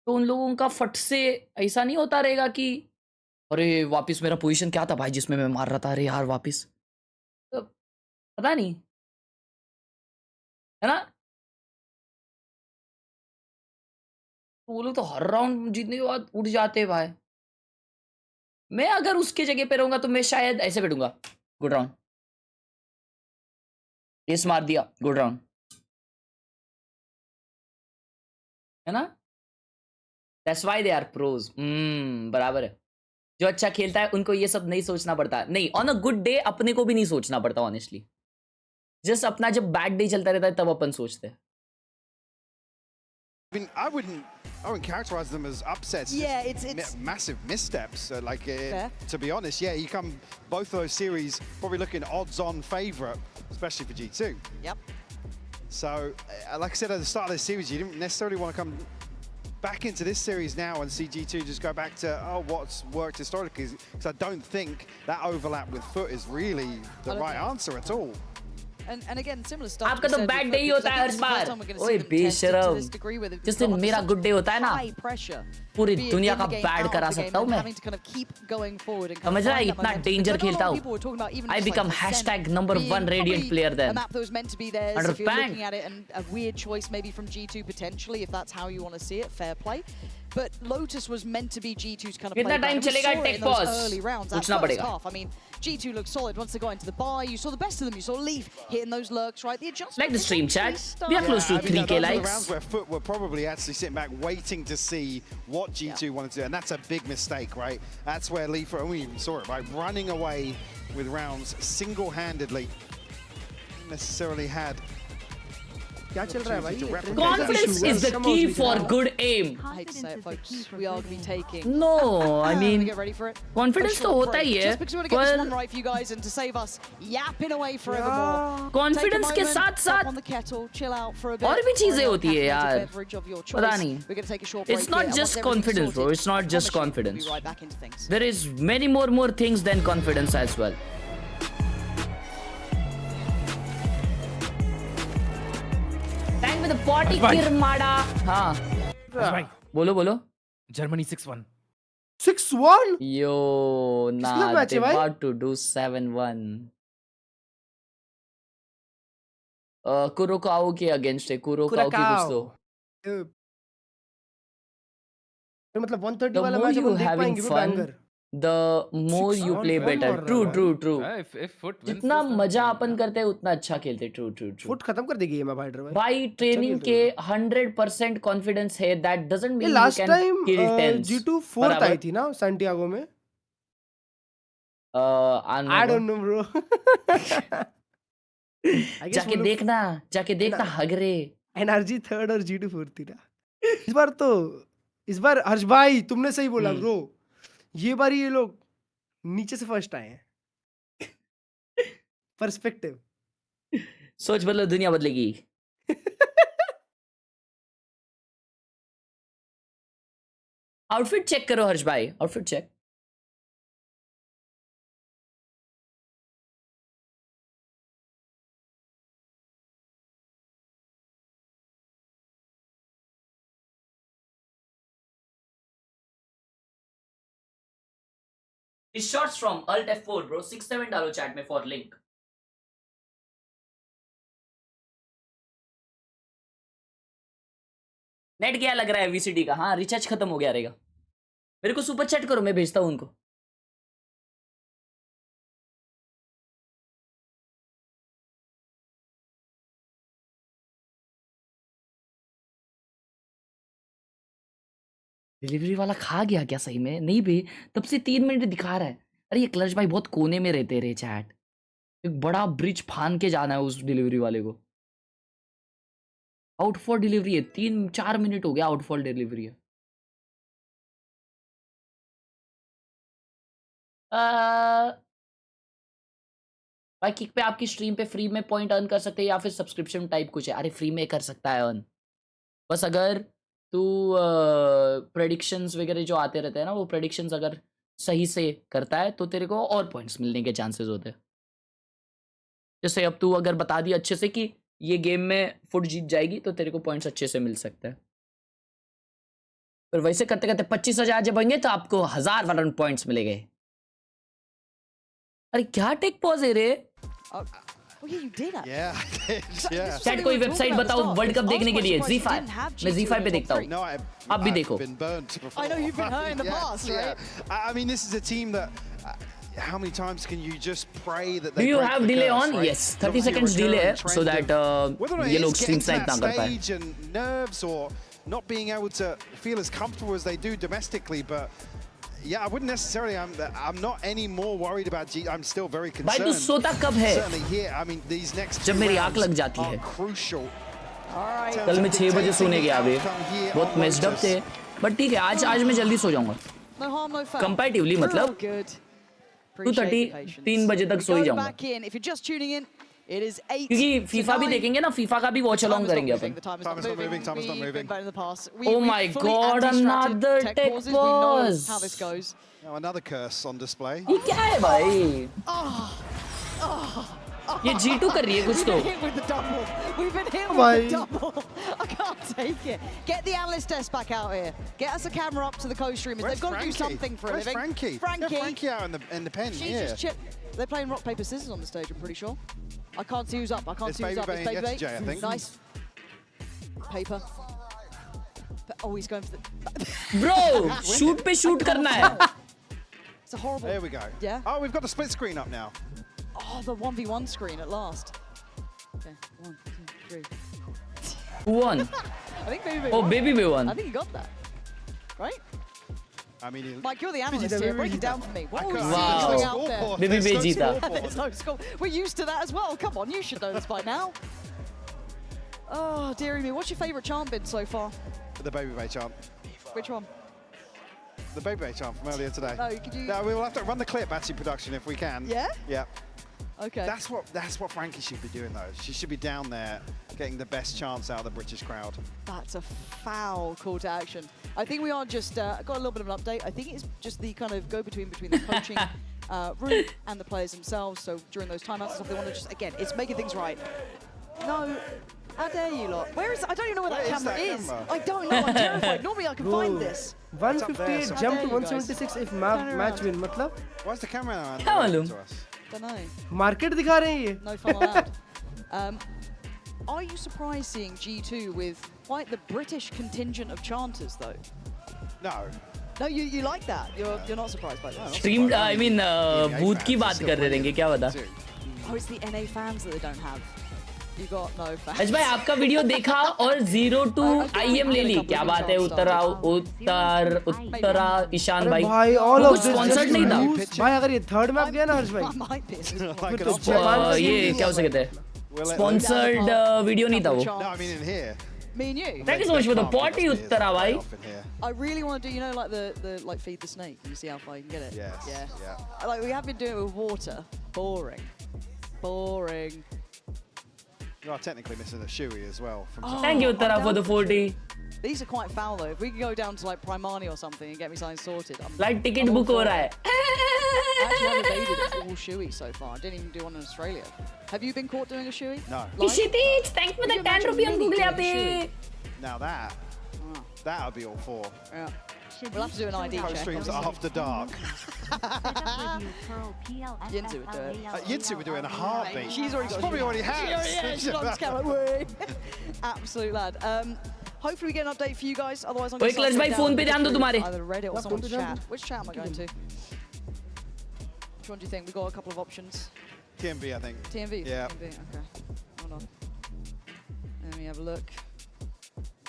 H: तो उन लोगों का फट से ऐसा नहीं होता रहेगा कि अरे वापस मेरा पोजीशन क्या था भाई जिसमें मैं मार रहा था, अरे यार वापस, तो पता नहीं है ना. तो वो लोग तो हर राउंड जीतने के बाद उठ जाते हैं भाई. मैं अगर उसके जगह पे रहूंगा तो मैं शायद ऐसे बैठूंगा, गुड राउंड, एस मार दिया, गुड राउंड, है ना. That's why they are pros. बराबर है. जो अच्छा खेलता है उनको ये सब नहीं सोचना पड़ता. नहीं, on a good day अपने को भी नहीं सोचना पड़ता honestly. Just अपना जब bad day चलता रहता है तब अपन सोचते हैं.
U: I mean, I wouldn't characterize them as upsets.
A: Yeah, it's
U: massive missteps. To be honest, yeah, you come both of those series probably looking odds-on favourite, especially for G2.
A: Yep.
U: So, like I said at the start of this series, you didn't necessarily want to come back into this series now and see G2 just go back to what's worked historically, because I don't think that overlap with FUT is really the right answer at all.
A: And again, similar stuff.
H: आपका तो bad day ही होता है हर बार. ओए बेशरम. जिस दिन मेरा good day होता है ना, पूरी दुनिया का बैड करा सकता हूँ मैं. समझ रहा है, इतना डेंजर खेलता हूँ. I become #1 Radiant player then.
A: And a weird choice maybe from G2 potentially, if that's how you want to see it. Fair play. But Lotus was meant to be G2's kind of
H: कितना time चलेगा take pause?
A: early rounds.
H: पूछना पड़ेगा.
A: I mean, G2 looked solid once they got into the buy. You saw the best of them. You saw Leaf hitting those lurks, right? The adjustment.
H: Like the stream chat. We are close to 3K likes.
U: Rounds where FUT were probably actually sitting back waiting to see what G2 wanted to do, and that's a big mistake, right? That's where Leaf, and we even saw it, right? Running away with rounds single-handedly. Necessarily had.
V: क्या चल रहा है भाई?
H: Confidence is the key for good aim.
A: I hate to say it, folks. We are going to be taking.
H: No, I mean,
A: get ready for it.
H: Confidence तो होता ही है.
A: Just because we want to get this one right for you guys and to save us yapping away forevermore.
H: Confidence के साथ-साथ
A: on the kettle, chill out for a bit.
H: और भी चीजें होती है यार. पता नहीं.
A: We're going to take a short break.
H: It's not just confidence, bro. It's not just confidence.
A: We'll be right back into things.
H: There is many more things than confidence as well. Time with the potty Kirmada. हाँ. बोलो.
N: Germany 6-1.
V: 6-1?
H: Yo, nah, they about to do 7-1. Kurokawa के against है. Kurokawa की कुछ तो.
V: मतलब 130
H: The
V: वाला
H: more
V: match
H: you
V: अपन देख
H: having
V: पाएंगे
H: fun, the more you play better. True.
N: If FUT wins
H: जितना
N: this, then
H: मजा अपन करते हैं उतना अच्छा खेलते. True.
V: फुट खत्म कर देगी ये मैं फाइटर भाई.
H: भाई ट्रेनिंग के 100% कॉन्फिडेंस है. That doesn't mean you
V: last
H: can
V: time
H: kill tens.
V: G2 4th आई थी ना सैंटियागो में. I don't know bro.
H: जाके देखना हगरे.
V: एनआरजी 3rd और G2 4th थी ना. इस बार हर्ष भाई तुमने सही बोला ब्रो. ये बार ये लोग नीचे से फर्स्ट आए हैं. पर्सपेक्टिव.
H: सोच बदलो दुनिया बदलेगी. आउटफिट चेक करो हर्ष भाई. Outfit check. These shots from Alt F4 bro. 6-7 डालो chat में for link. नेट गया लग रहा है VCT का. हाँ रिचार्ज खत्म हो गया रहेगा. मेरे को सुपर चैट करो, मैं भेजता हूँ उनको. डिलीवरी वाला खा गया क्या सही में? नहीं बे, तब से 3 मिनट दिखा रहा है। अरे ये क्लच भाई बहुत कोने में रहते रहे चैट। एक बड़ा ब्रिज फान के जाना है उस डिलीवरी वाले को। आउट फॉर डिलीवरी है, 3-4 मिनट हो गया आउट फॉर डिलीवरी है। भाई किक पे आपकी स्ट्रीम पे फ्री में पॉइंट अर्न कर सकते हैं या फिर सब्सक्रिप्शन टाइप कुछ है? अरे फ्री में कर सकता है अर्न, बस अगर तू प्रेडिक्शंस वगैरह जो आते रहते हैं ना, वो प्रेडिक्शंस अगर सही से करता है तो तेरे को और पॉइंट्स मिलने के चांसेस होते हैं। जैसे अब तू अगर बता दिया अच्छे से कि ये गेम में फुट जीत जाएगी तो तेरे को पॉइंट्स अच्छे से मिल सकते हैं। पर वैसे करते करते 25,000 जब बनेंगे तो आपको 1000 पॉइंट्स मिलेंगे। अरे क्या टेक पॉज है रे? चैट कोई वेबसाइट बताओ वर्ल्ड कप देखने के लिए। Z5 मैं Z5 पे देखता हूँ, आप भी देखो।
U: I know you've been hurt in the past, right? I mean, this is a team that. How many times can you just pray that they?
H: Do you have delay on? Right? Yes, 30 seconds delay so that ये लोग stream snipe ना कर पाए.
U: And nerves or not being able to feel as comfortable as they do domestically, but yeah, I wouldn't necessarily. I'm not any more worried about G. I'm still very concerned.
H: भाई तू सोता कब है?
U: Certainly here. I mean, these next.
H: जब मेरी आँख लग जाती है.
U: Crucial.
H: कल मैं 6 बजे सोने गया अभी. बहुत messed up थे. But ठीक है, आज मैं जल्दी सो जाऊँगा. Comparatively मतलब. 2:30 3 बजे तक सो ही जाऊँगा. क्योंकि फीफा भी देखेंगे ना, फीफा का भी वॉच अलोंग करेंगे अपन. Oh my God, another tech pause.
U: Another curse on display.
H: ये क्या है भाई? ये G2 कर रही है कुछ तो.
A: We've been hit with the double. I can't take it. Get the analyst desk back out here. Get us a camera up to the co-streamers. They've got to do something for a living.
U: Frankie? Frankie out in the pen.
A: She's just chipped. They're playing rock paper scissors on the stage. I'm pretty sure. I can't see who's up. I can't see who's up. It's Baby Bait.
U: I think.
A: Nice. Paper. Oh, he's going for the.
H: Bro, shoot पे shoot करना है.
A: It's a horrible.
U: There we go.
A: Yeah.
U: Oh, we've got the split screen up now.
A: Oh, the 1v1 screen at last. Okay, 1, 2, 3.
H: Who won?
A: I think Baby Bait
H: Oh,
A: won.
H: Baby Bait won.
A: I think he got that. Right?
U: I mean,
A: Mike, you're the analyst here. Break it down for me. What was
H: Wow.
A: out there?
H: Baby Bait जीता.
A: There's no score. We're used to that as well. Come on, you should know this by now. Oh, dearie me. What's your favourite chant been so far?
U: The Baby Bait chant.
A: Which one?
U: The Baby Bait chant from earlier today.
A: No, could you...
U: No, we will have to run the clip, Batsy Production, if we can.
A: Yeah?
U: Yeah.
A: Okay.
U: That's what Frankie should be doing, though. She should be down there getting the best chance out of the British crowd.
A: That's a foul call to action. I think we are just got a little bit of an update. I think it's just the kind of go-between between the coaching room and the players themselves. So during those timeouts and stuff, they want to just, again, it's making things right. No. How dare you lot? Where is? I don't even know where that camera is. I don't know. I'm terrified. Normally I can find this.
V: 158 jump to 176 if match win. मतलब?
U: Why's the camera on?
H: क्या मालूम?
A: Don't know.
V: Market दिखा रहे हैं ये.
A: No fun allowed. Are you surprised seeing G2 with quite the British contingent of chanters though?
U: No.
A: No, you like that. You're not surprised by that.
H: Streamed, I mean, booth की बात कर रहे हैं क्या बता?
A: Oh, it's the NA fans that they don't have. You got no fans.
H: अज भाई आपका video देखा और 0-2 IM ले ली. क्या बात है? उत्तरा ईशान भाई.
V: भाई all of this
H: sponsored नहीं था.
V: भाई अगर ये थर्ड मैप गया ना हर्ष भाई.
H: ये क्या हो सकता है? Sponsored वीडियो नहीं था वो.
U: No, I mean in here.
A: Me and you.
H: Thank you so much for the party, Uttara bhai.
A: I really want to do, you know, like the like feed the snake. You see how far you can get it.
U: Yes.
A: Yeah. Like we have been doing it with water. Boring. Boring.
U: You are technically missing a shoey as well. From
H: Thank you, Uttara, for the 40.
A: These are quite foul though. If we could go down to like Primani or something and get me something sorted.
H: Flight ticket book हो रहा है.
A: I actually haven't evaded all shoey so far. I didn't even do one in Australia. Have you been caught doing a shoey?
U: No.
H: Ishitich, thanks for the 10 rupee on Google Pay.
U: Now that would be all for.
A: Yeah. We'll have to do an ID check.
U: Streams after dark.
A: Yinzu would do it.
U: Yinzu would do it in a heartbeat.
A: She's
U: probably already has.
A: She's on the scale like, way. Absolute lad. Hopefully we get an update for you guys. Otherwise I'm going to
H: Clutch भाई phone पे ध्यान दो तुम्हारे.
A: Either Reddit or someone's chat. Which chat am I going to? Which one do you think? We've got a couple of options.
U: TMV, I think.
A: TMV?
U: Yeah.
A: TMV, okay. Hold on. Let me have a look.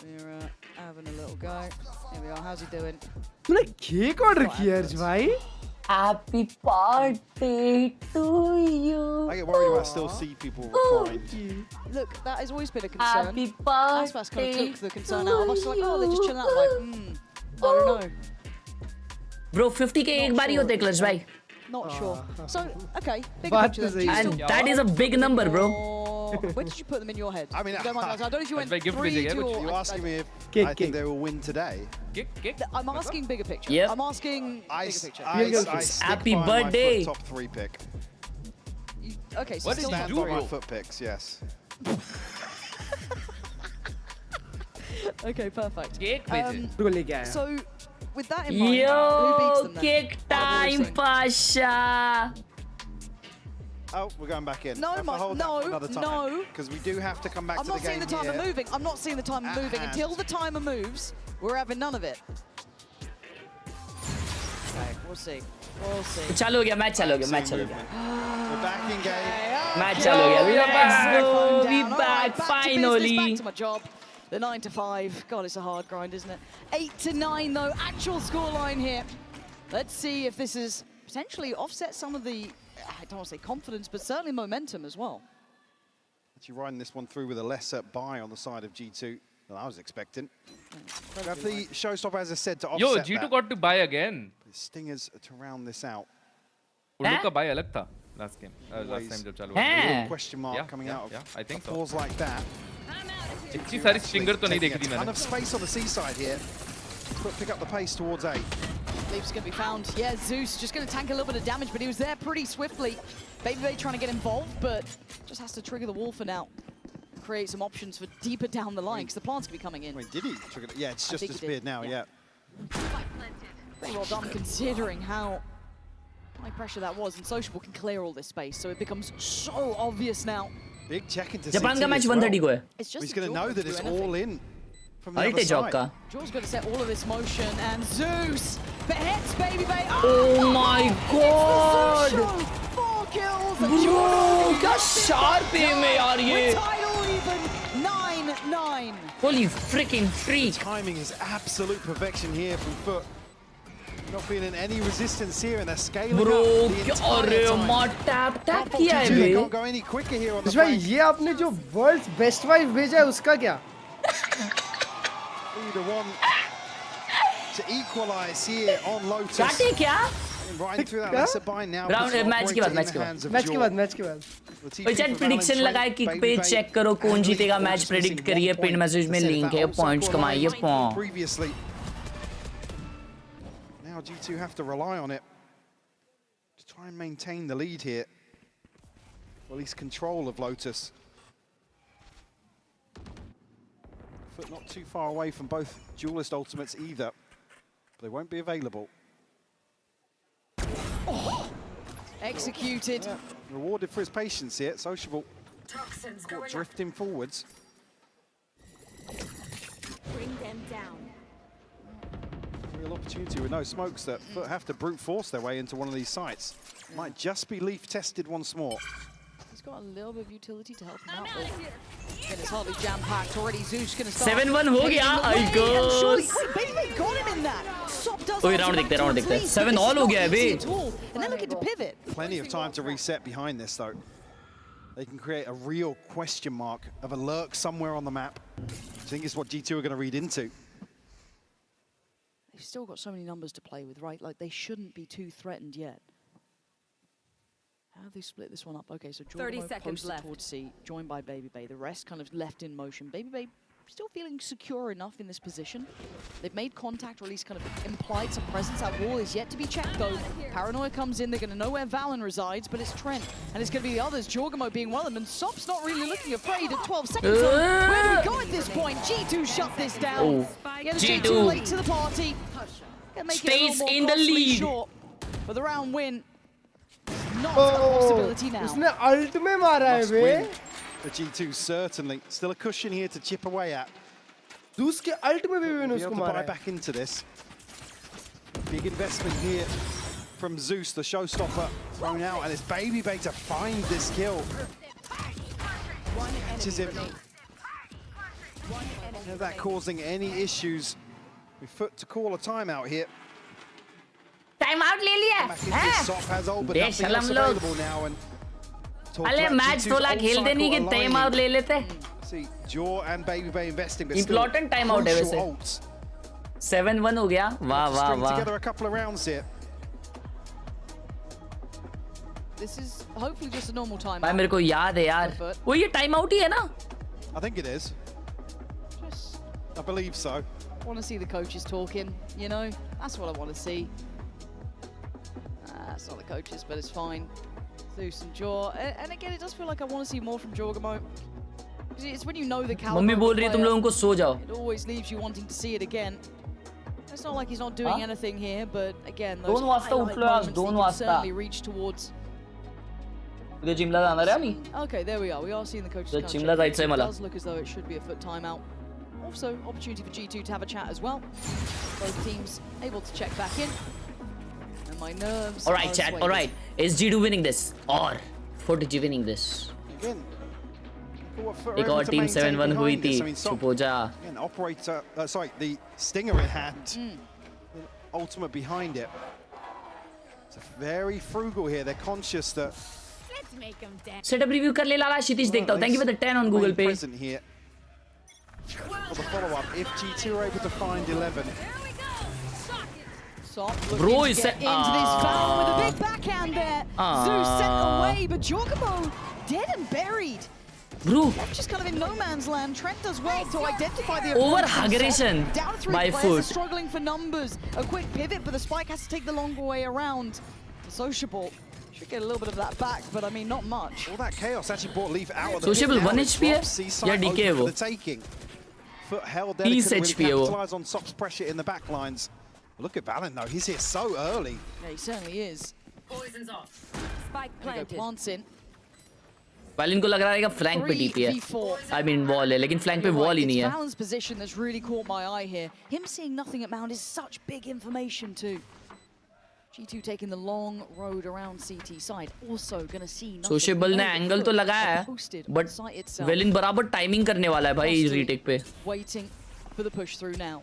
A: We're Having a little go. Here we are. How's he doing?
V: तूने cake order किया है भाई?
H: Happy birthday to you.
U: I get worried about still see people reclined.
A: Look, that has always been a concern.
H: Happy
A: That's kind of took the concern out of us. Like, oh, they're just chilling out. Like, I don't know.
H: Bro, 50k एक बार ही होते clutch भाई.
A: Not sure. So, okay, big picture then.
H: And that is a big number, bro.
A: Where did you put them in your head? I mean, I don't know if you went 3-2 or...
U: You're asking me if I think they will win today?
A: I'm asking bigger picture.
H: Yep.
A: I'm asking bigger picture.
U: I
H: Happy birthday.
U: My top 3 pick.
A: Okay, so
U: what
A: still
U: did you do? My FUT picks, yes.
A: Okay, perfect. So, with that in mind, who beats them then?
H: Cake time, Pasha.
U: Oh, we're going back in.
A: No,
U: no.
A: No.
U: Because we do have to come back to the game.
A: I'm not seeing the timer moving. I'm not seeing the timer moving. Until the timer moves, we're having none of it. Okay, we'll see. We'll see.
H: चालू हो गया match चालू हो गया match चालू हो गया
U: We're back in game.
H: Match चालू हो गया let's go we back finally
A: back to my job. The 9 to 5. God, it's a hard grind, isn't it? 8 to 9 though. Actual scoreline here. Let's see if this is potentially offset some of the, I don't want to say confidence, but certainly momentum as well.
U: Actually riding this one through with a lesser buy on the side of G2 than I was expecting. We have the showstopper, as I said, to offset
N: G2
U: that.
N: got to buy again.
U: The Stingers to round this out.
N: Ullu ka buy alag tha last game. Last time jab chalu
U: hua. Question mark coming out of
N: I think
U: a pause like that.
N: इतनी सारी stinger तो नहीं देखी थी मैंने.
U: Ton of space on the seaside here. But pick up the pace towards A.
A: Leap's going to be found. Yeah, Zeus just going to tank a little bit of damage, but he was there pretty swiftly. Baby trying to get involved, but just has to trigger the wall for now. Create some options for deeper down the line, because the plant's going to be coming in.
U: Wait, did he trigger it? Yeah, it's just disappeared now, yeah.
A: Pretty well done, considering how high pressure that was, and Sociable can clear all this space, so it becomes so obvious now.
U: Big check into
H: Japan का match 130 को है.
U: He's going to know that it's all in from the
H: Alte
U: other
H: job
U: side.
H: का.
A: Jor's going to set all of this motion, and Zeus hits Baby Bay.
H: Oh my god!
A: 4 kills.
H: Bro, क्या sharp aim है यार ये.
A: Title even 9-9.
H: Holy freaking freak!
U: Timing is absolute perfection here from FUT. Not feeling any resistance here, and they're scaling
H: Bro,
U: up the entire time.
H: tap किया है
U: They can't go any quicker here on the
V: भाई
U: flank.
V: ये आपने जो world's best wife भेजा है उसका क्या?
U: Either one to equalize here on Lotus.
H: काटे क्या?
U: Riding through that lesser buy now.
H: Round match के बाद
V: मैच के बाद.
H: और चैट प्रेडिक्शन लगाए किक पे चेक करो कौन जीतेगा मैच प्रेडिक्ट करिए पिन मैसेज में लिंक है पॉइंट्स कमाइए
U: Previously. Now G2 have to rely on it to try and maintain the lead here. Or at least control of Lotus. FUT not too far away from both duelist ultimates either. But they won't be available.
A: Oh, executed.
U: Yeah, rewarded for his patience here. Sociable caught drifting forwards.
I: Bring them down.
U: Real opportunity with no smokes that FUT have to brute force their way into one of these sites. Might just be Leaf tested once more.
A: He's got a little bit of utility to help him out. And it's hardly jam-packed already. Zeus going to start.
H: 7-1 हो गया. I goes.
A: Wait, Baby got him in that. Sop does.
H: ओए round देखते हैं. 7 all हो गया अभी.
A: And they're looking to pivot.
U: Plenty of time to reset behind this though. They can create a real question mark of a lurk somewhere on the map. I think is what G2 are going to read into.
A: They've still got so many numbers to play with, right? Like, they shouldn't be too threatened yet. How have they split this one up? Okay, so
C: 30 seconds
A: posted
C: left.
A: Towards C, joined by Baby Bay. The rest kind of left in motion. Baby Bay still feeling secure enough in this position. They've made contact, or at least kind of implied some presence. That wall is yet to be checked, though. Paranoia comes in. They're going to know where Valen resides, but it's Trent. And it's going to be the others, Jorgamo being one of them. And Sop's not really looking afraid at 12 seconds. Where do we go at this point? G2 shut this down. Yeah, the G2 late to the party. Gonna make
H: Space
A: it a
H: in the lead.
A: Short, but the round win not a possibility now.
V: उसने alt में मारा है बे.
U: The G2 certainly still a cushion here to chip away at.
V: Zeus के alt में भी मैंने उसको मारा
U: buy
V: है.
U: back into this. Big investment here from Zeus, the showstopper, thrown out, and it's Baby Bay to find this kill.
A: One
U: Which is it.
A: One enemy
U: Is that causing any issues? We FUT to call a timeout here.
H: Timeout ले लिया
U: Sop has all but nothing else available now. And
H: अरे match थोड़ा खेलते नहीं कि time out ले लेते
U: See, Jaw and Baby Bay investing, but
H: important time out है वैसे 7-1 हो गया वाह वाह वाह
U: together a couple of rounds here.
A: This is hopefully just a normal time.
H: भाई मेरे को याद है यार वो ये टाइम आउट ही है ना
U: I think it is. I believe so.
A: I want to see the coaches talking, you know. That's what I want to see. That's not the coaches, but it's fine. Zeus and Jaw. And again, it does feel like I want to see more from Jorgamo. It's when you know the caliber.
H: Mummy बोल रही है तुम लोगों को सो जाओ.
A: It always leaves you wanting to see it again. It's not like he's not doing anything here, but again, those highlight moments he can certainly reach towards.
H: उधर जिमला जाना है अमी.
A: Okay, there we are. We are seeing the coaches.
H: The जिमला जाइट से मला.
A: It does look as though it should be a FUT timeout. Also, opportunity for G2 to have a chat as well. Both teams able to check back in. And my nerves.
H: All right, chat. All right. Is G2 winning this or FUT winning this?
U: Again.
H: एक और team 7-1 हुई थी. चुप हो जा.
U: Again, operator. Sorry, the stinger in hand. Ultimate behind it. It's very frugal here. They're conscious that.
H: Setup review कर ले लाला क्षितिज देखता हूँ. Thank you for the 10 on Google Pay.
U: For the follow-up, if G2 are able to find 11.
A: Bro is set into this foul with a big backhand there. Zeus sent away, but Jorgamo dead and buried.
H: Bro,
A: just kind of in no man's land. Trent does well to identify the
H: over aggression by FUT.
A: Struggling for numbers. A quick pivot, but the spike has to take the longer way around. Sociable should get a little bit of that back, but I mean not much.
U: All that chaos actually brought Leaf out of the
H: Sociable 1 HP है या DK है वो?
U: FUT held there, couldn't really capitalize on Sop's pressure in the back lines. Look at Valen though, he's here so early.
A: Yeah, he certainly is.
C: Poison's off. Spike planted.
A: Plants in.
H: Valen को लग रहा है कि flank पे TP है. I mean wall है, लेकिन flank पे wall ही नहीं है.
A: Valen's position that's really caught my eye here. Him seeing nothing at Mount is such big information too. G2 taking the long road around CT side. Also gonna see nothing.
H: Sociable ने angle तो लगाया है, but Valen बराबर timing करने वाला है भाई retake पे.
A: Waiting for the push through now.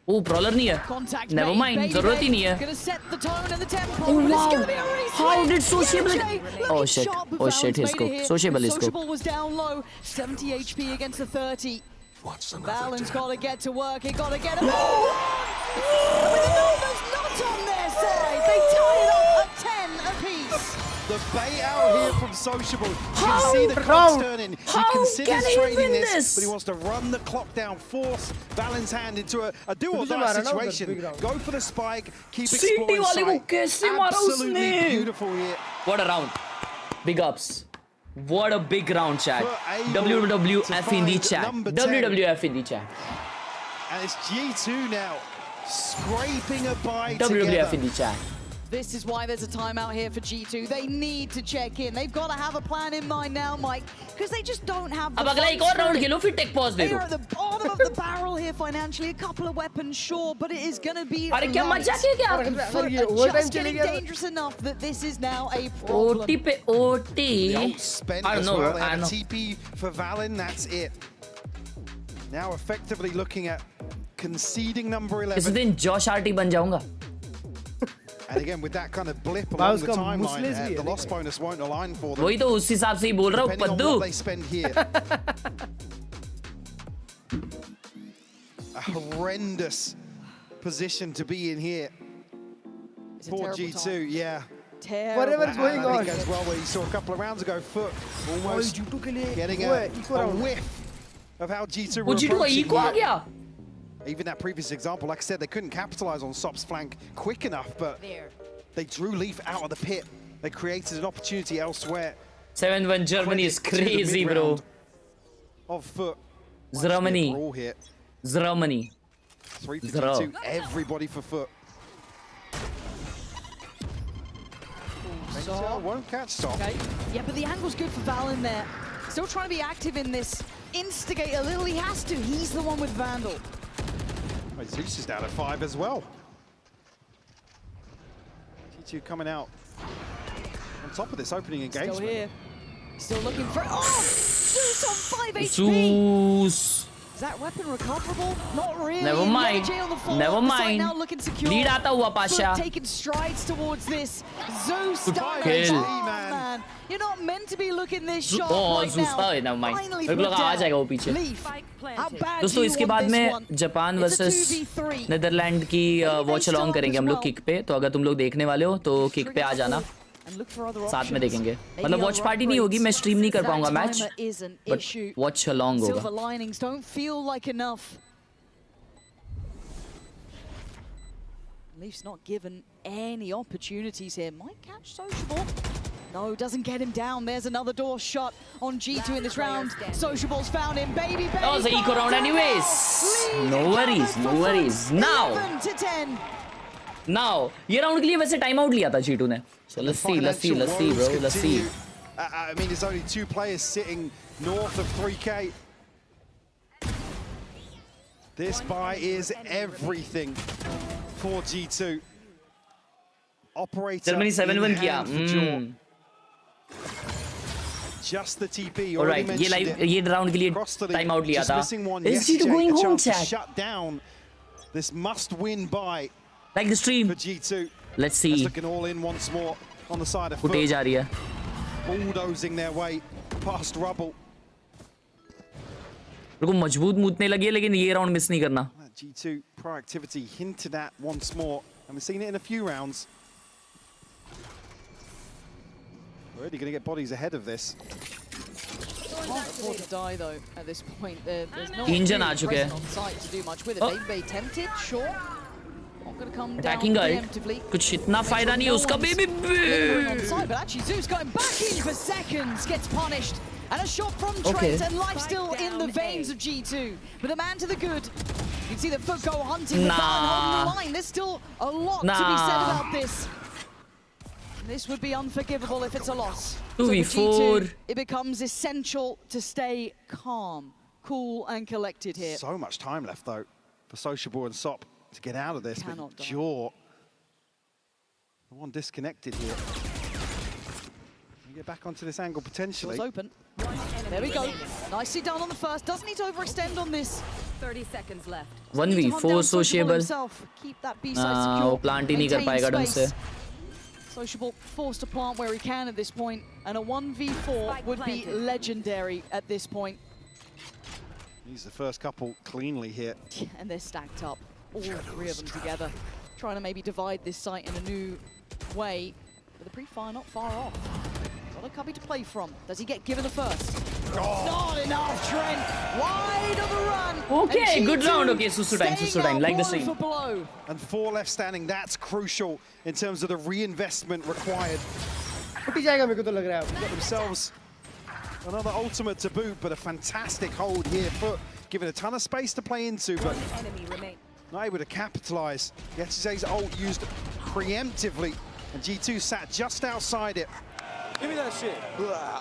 H: Oh, brawler नहीं है. Never mind, जरूरत ही नहीं है.
A: Gonna set the tone and the tempo.
H: Oh wow! How did Sociable? Oh shit! Oh shit! He's cooked. Sociable is cooked.
A: Sociable was down low. 70 HP against the 30. Valen's got to get to work. He got to get him. With the numbers not on their side, they tie it up at 10 apiece.
U: The bait out here from Sociable. You can see the clock turning. He considers trading this, but he wants to run the clock down, force Valen's hand into a do-or-die situation. Go for the spike, keep exploring side. Absolutely beautiful here.
H: What a round. Big ups. What a big round, chat. WWF in the chat. WWF in the chat.
U: And it's G2 now, scraping a bye
H: WWF in the chat.
A: This is why there's a timeout here for G2. They need to check in. They've got to have a plan in mind now, Mike, because they just don't have the
H: अब अगला एक और round खेलो फिर tech pause दे दो.
A: They're at the bottom of the barrel here financially. A couple of weapons, sure, but it is going to be
H: अरे क्या मजाक है क्या?
A: just getting dangerous enough that this is now a problem.
H: OT पे OT.
U: Spent as well. They have a TP for Valen. That's it. Now effectively looking at conceding number 11.
H: इस दिन Josh RT बन जाऊंगा.
U: And again, with that kind of blip along the timeline, the loss bonus won't align for them.
H: वही तो उस हिसाब से ही बोल रहा हूँ पद्दू.
U: What they spend here. A horrendous position to be in here. Poor G2, yeah.
V: Whatever is going on.
U: As well, where you saw a couple of rounds ago, FUT almost getting a whiff of how G2 were approaching here. Even that previous example, like I said, they couldn't capitalize on Sop's flank quick enough, but they drew Leaf out of the pit. They created an opportunity elsewhere.
H: 7-1 Germany is crazy, bro.
U: Of FUT.
H: Germany.
U: 3-2, everybody for FUT. Won't catch Sop.
A: Okay. Yeah, but the angle's good for Valen there. Still trying to be active in this. Instigate a little, he has to. He's the one with Vandal.
U: Zeus is down at 5 as well. G2 coming out on top of this opening engagement.
A: Still here. Still looking for... Oh! Zeus on 5 HP!
H: Zeus!
A: that weapon recoverable? Not really.
H: Never mind. Never mind. Lead आता हुआ Pasha.
A: Taking strides towards this. Zeus
H: Kill.
A: man. You're not meant to be looking this sharp
H: Oh,
A: right
H: Zeus.
A: now.
H: Never mind.
A: Finally
H: मेरे को लगा आ जाएगा वो पीछे. दोस्तों इसके बाद में जापान वर्सेस नीदरलैंड की वॉच अलोंग करेंगे हम लोग किक पे. तो अगर तुम लोग देखने वाले हो तो किक पे आ जाना. साथ में देखेंगे. मतलब वॉच पार्टी नहीं होगी, मैं स्ट्रीम नहीं कर पाऊंगा मैच, बट वॉच अलोंग होगा.
A: Silver linings don't feel like enough. Leaf's not given any opportunities here. Might catch Sociable. No, doesn't get him down. There's another door shot on G2 in this round. Sociable's found him. Baby.
H: That was an eco round anyways. No worries, no worries. Now.
A: 11-10.
H: Now, ये round के लिए वैसे time out लिया था G2 ने. So let's see, bro. Let's see.
U: I mean, there's only 2 players sitting north of 3K. This buy is everything for G2. Operator.
H: Germany 7-1 किया.
U: Just the TP.
H: Alright, ये round के लिए time out लिया था. Is G2 going home, chat?
U: Shut down this must-win buy.
H: Like the stream.
U: For G2.
H: Let's see.
U: Looking all in once more on the side of FUT.
H: Footage आ रही है.
U: Bulldozing their way past rubble.
H: उनको मजबूत मूतने लगी है, लेकिन ये round miss नहीं करना.
U: G2 proactivity hinted at once more, and we've seen it in a few rounds. Already going to get bodies ahead of this.
A: Can't afford to die though at this point. There's no
H: engine आ चुके
A: on site to do much with it. They may tempted, sure. Not going to come
H: Attacking
A: down
H: guy.
A: preemptively.
H: कुछ इतना फायदा नहीं है उसका. Baby.
A: On side, but actually Zeus going back in for seconds, gets punished. And a shot from Trent, and life still in the veins of G2. But a man to the good. You can see the FUT go hunting the Baron holding the line. There's still a lot to be said about this. This would be unforgivable if it's a loss.
H: 2v4.
A: So for G2, it becomes essential to stay calm, cool and collected here.
U: So much time left though for Sociable and Sop to get out of this.
A: Cannot
U: but Jaw, the one disconnected here. Get back onto this angle potentially.
A: Doors open. There we go. Nicely done on the first. Doesn't need to overextend on this.
C: 30 seconds left.
H: 1v4 sociable.
A: Keep that B-side secure.
H: वो plant ही नहीं कर पाएगा ढंग से.
A: Sociable forced to plant where he can at this point, and a 1v4 would be legendary at this point.
U: He's the first couple cleanly here.
A: And they're stacked up, all 3 of them together, trying to maybe divide this site in a new way. But the pre-fire not far off. Got a cubby to play from. Does he get given the first? Not enough, Trent. Wide of the run.
H: Okay, good round. Okay, Susu time. Like the stream.
U: And 4 left standing. That's crucial in terms of the reinvestment required. Got themselves another ultimate to boot, but a fantastic hold here. FUT given a ton of space to play into, but not able to capitalize. Yetsuze's ult used preemptively, and G2 sat just outside it.
E: Give me that shit.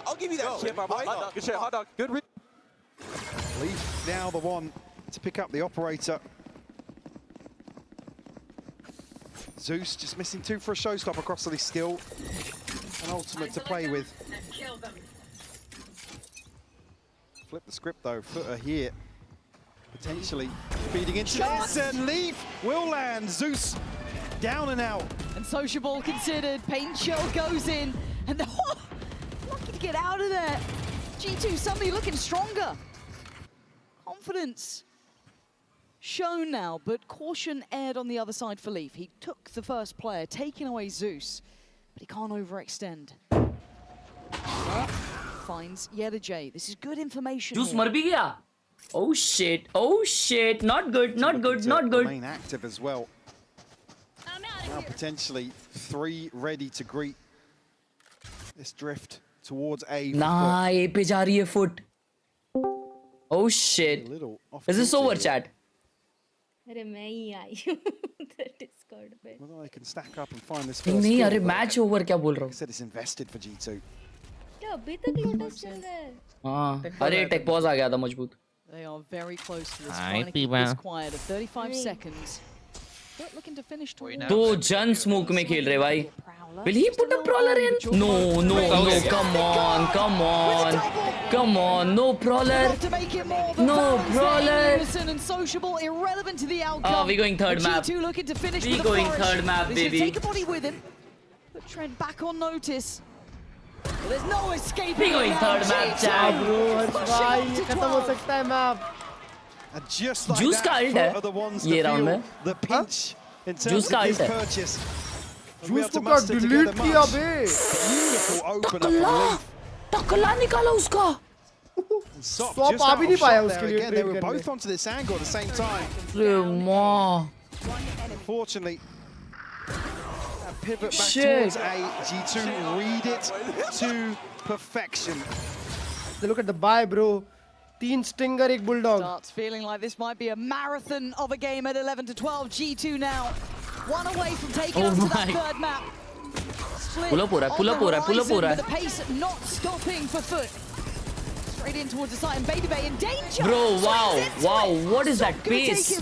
E: I'll give you that shit, my boy. Good shit, hot dog. Good.
U: Leaf now the one to pick up the operator. Zeus just missing 2 for a showstopper across the still. An ultimate to play with. Flip the script though, FUT are here. Potentially feeding into this, and Leaf will land. Zeus down and out.
A: And Sociable considered. Paint shell goes in. And lucky to get out of there. G2 suddenly looking stronger. Confidence shown now, but caution aired on the other side for Leaf. He took the first player, taking away Zeus, but he can't overextend. Finds Yeda J. This is good information.
H: Zeus mar bhi gaya. Oh shit. Oh shit. Not good. Not good. Not good.
U: Remain active as well. Now potentially 3 ready to greet this drift towards A.
H: Nah, A pe ja rahi hai FUT. Oh shit. Is this over, chat?
I: अरे मैं ही आई हूँ Discord पे.
U: Whether they can stack up and find this first.
H: नहीं अरे match over क्या बोल रहा हूँ?
U: I said it's invested for G2.
I: क्या अभी तक लोटस चल रहा है?
H: हाँ अरे tech pause आ गया था मजबूत.
A: They are very close to this. Trying to keep this quiet. 35 seconds. Looking to finish.
H: दो जन स्मोक में खेल रहे भाई. Will he put a brawler in? No, no, no, come on, come on. Come on, no brawler. No brawler.
A: And sociable, irrelevant to the outcome.
H: Oh, we're going third map.
A: G2 looking to finish
H: We're
A: with
H: going
A: a
H: third map,
A: He's gonna
H: baby.
A: take a body with him. Put Trent back on notice. Well, there's no escaping.
H: We're going third map, Chad.
V: Bro, भाई ये खत्म हो सकता है map.
U: And just like
H: Juice का ult है ये round में.
U: the pinch in terms
H: Juice का
U: of his
H: ult है.
U: purchase.
V: Juice को क्या delete किया बे?
U: Beautiful open up
H: टकला, टकला निकाला उसका.
U: Stop
V: आ भी नहीं पाया उसके लिए
U: again. They were
V: trade
U: both
V: करने.
U: onto this angle at the same time. Unfortunately, that pivot back
V: Shit.
U: towards A. G2 read it to perfection.
V: They look at the buy, bro. 3 stinger, 1 bulldog.
A: Starts feeling like this might be a marathon of a game at 11 to 12. G2 now, one away from taking us to that third map.
H: Pull up हो रहा है, pull up हो रहा है, pull up हो रहा है.
A: The pace not stopping for FUT. Straight in towards the site, and Baby Bay in danger.
H: Bro, wow, wow, what is that pace?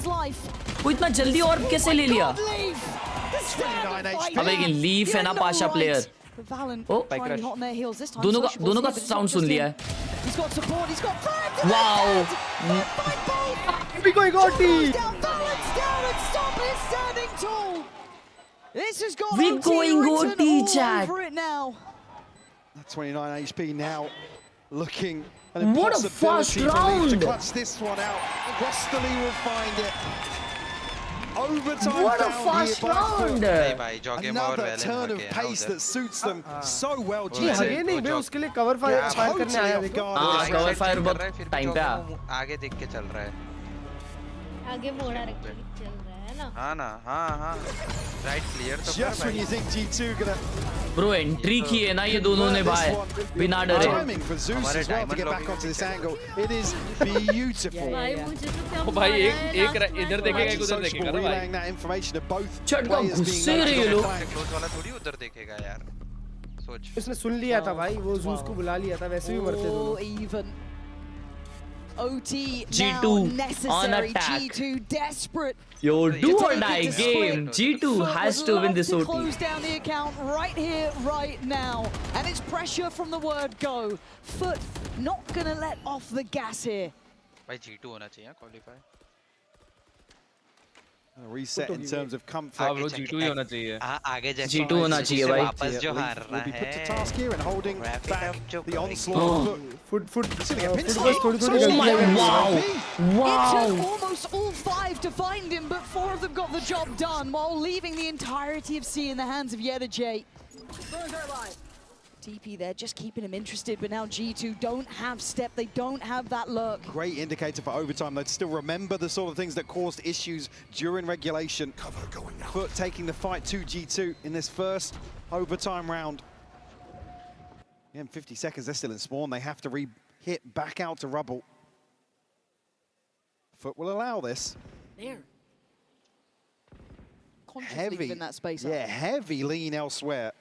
H: वो इतना जल्दी और कैसे ले लिया? अबे ये लीफ है ना पाशा player. Oh, दोनों का sound सुन लिया है.
A: He's got support, he's got
H: Wow.
V: We going OT.
A: Balance down and stop is standing tall. This has got
H: We going OT, Jack.
A: over it now.
U: 29 HP now, looking an
H: What a
U: impossibility
H: fast
U: for Leaf to
H: round.
U: clutch this one out. Rostally will find it. Overtime
H: What a
U: found
H: fast
U: here by
H: round.
U: FUT. Another turn of pace that suits them so well.
V: ये हगे नहीं बे उसके लिए cover fire करने आया देखो.
H: हाँ, cover fire बहुत time पे आ.
P: आगे देख के चल रहा है.
I: आगे मोड़ा रख के चल रहा है ना.
P: हाँ ना, हाँ. Right clear तो कर
U: Just when you think G2 gonna
H: Bro, entry की है ना ये दोनों ने भाई. बिना डरे.
U: timing for Zeus as well to get back onto this angle. It is beautiful.
I: भाई मुझे तो क्या
N: ओ भाई एक इधर देखेगा एक उधर देखेगा ना भाई.
U: Relaying that information of both
H: चटका
U: players being
H: घुसे रहे ये लोग.
P: क्लोज वाला थोड़ी उधर देखेगा यार. सोच.
V: उसने सुन लिया था भाई वो Zeus को बुला लिया था वैसे भी मरते दोनों.
A: Even. OT
H: G2
A: now
H: on
A: necessary.
H: attack.
A: G2 desperate.
H: Yo, do or
A: take
H: die
A: it to
H: game.
A: split.
H: G2
A: FUT
H: has
A: would
H: to win
A: love
H: this
A: to
H: OT.
A: close down the account right here, right now. And it's pressure from the word go. FUT not gonna let off the gas here.
P: भाई G2 होना चाहिए qualify.
U: A reset in terms of comfort.
N: हाँ bro G2 ही होना चाहिए.
P: आगे जैसे
H: G2 होना चाहिए भाई.
P: वापस जो हार रहा
U: Will be put to
P: है.
U: task here and holding
P: Wrap it
U: back
P: up, जो
U: the
P: करेंगे.
U: onslaught.
V: Foot
U: Sitting a pin
V: foot
U: stop.
V: बस थोड़ी
H: Oh
V: गलती
H: my,
V: है.
H: wow.
A: It
H: Wow.
A: took almost all 5 to find him, but 4 of them got the job done while leaving the entirety of C in the hands of Yeda J. TP there, just keeping him interested, but now G2 don't have step, they don't have that lurk.
U: Great indicator for overtime. They'd still remember the sort of things that caused issues during regulation. FUT taking the fight to G2 in this first overtime round. In 50 seconds, they're still in spawn. They have to hit back out to rubble. FUT will allow this.
A: There. Consciously
U: Heavy,
A: giving that space
U: yeah,
A: up.
U: heavy lean elsewhere.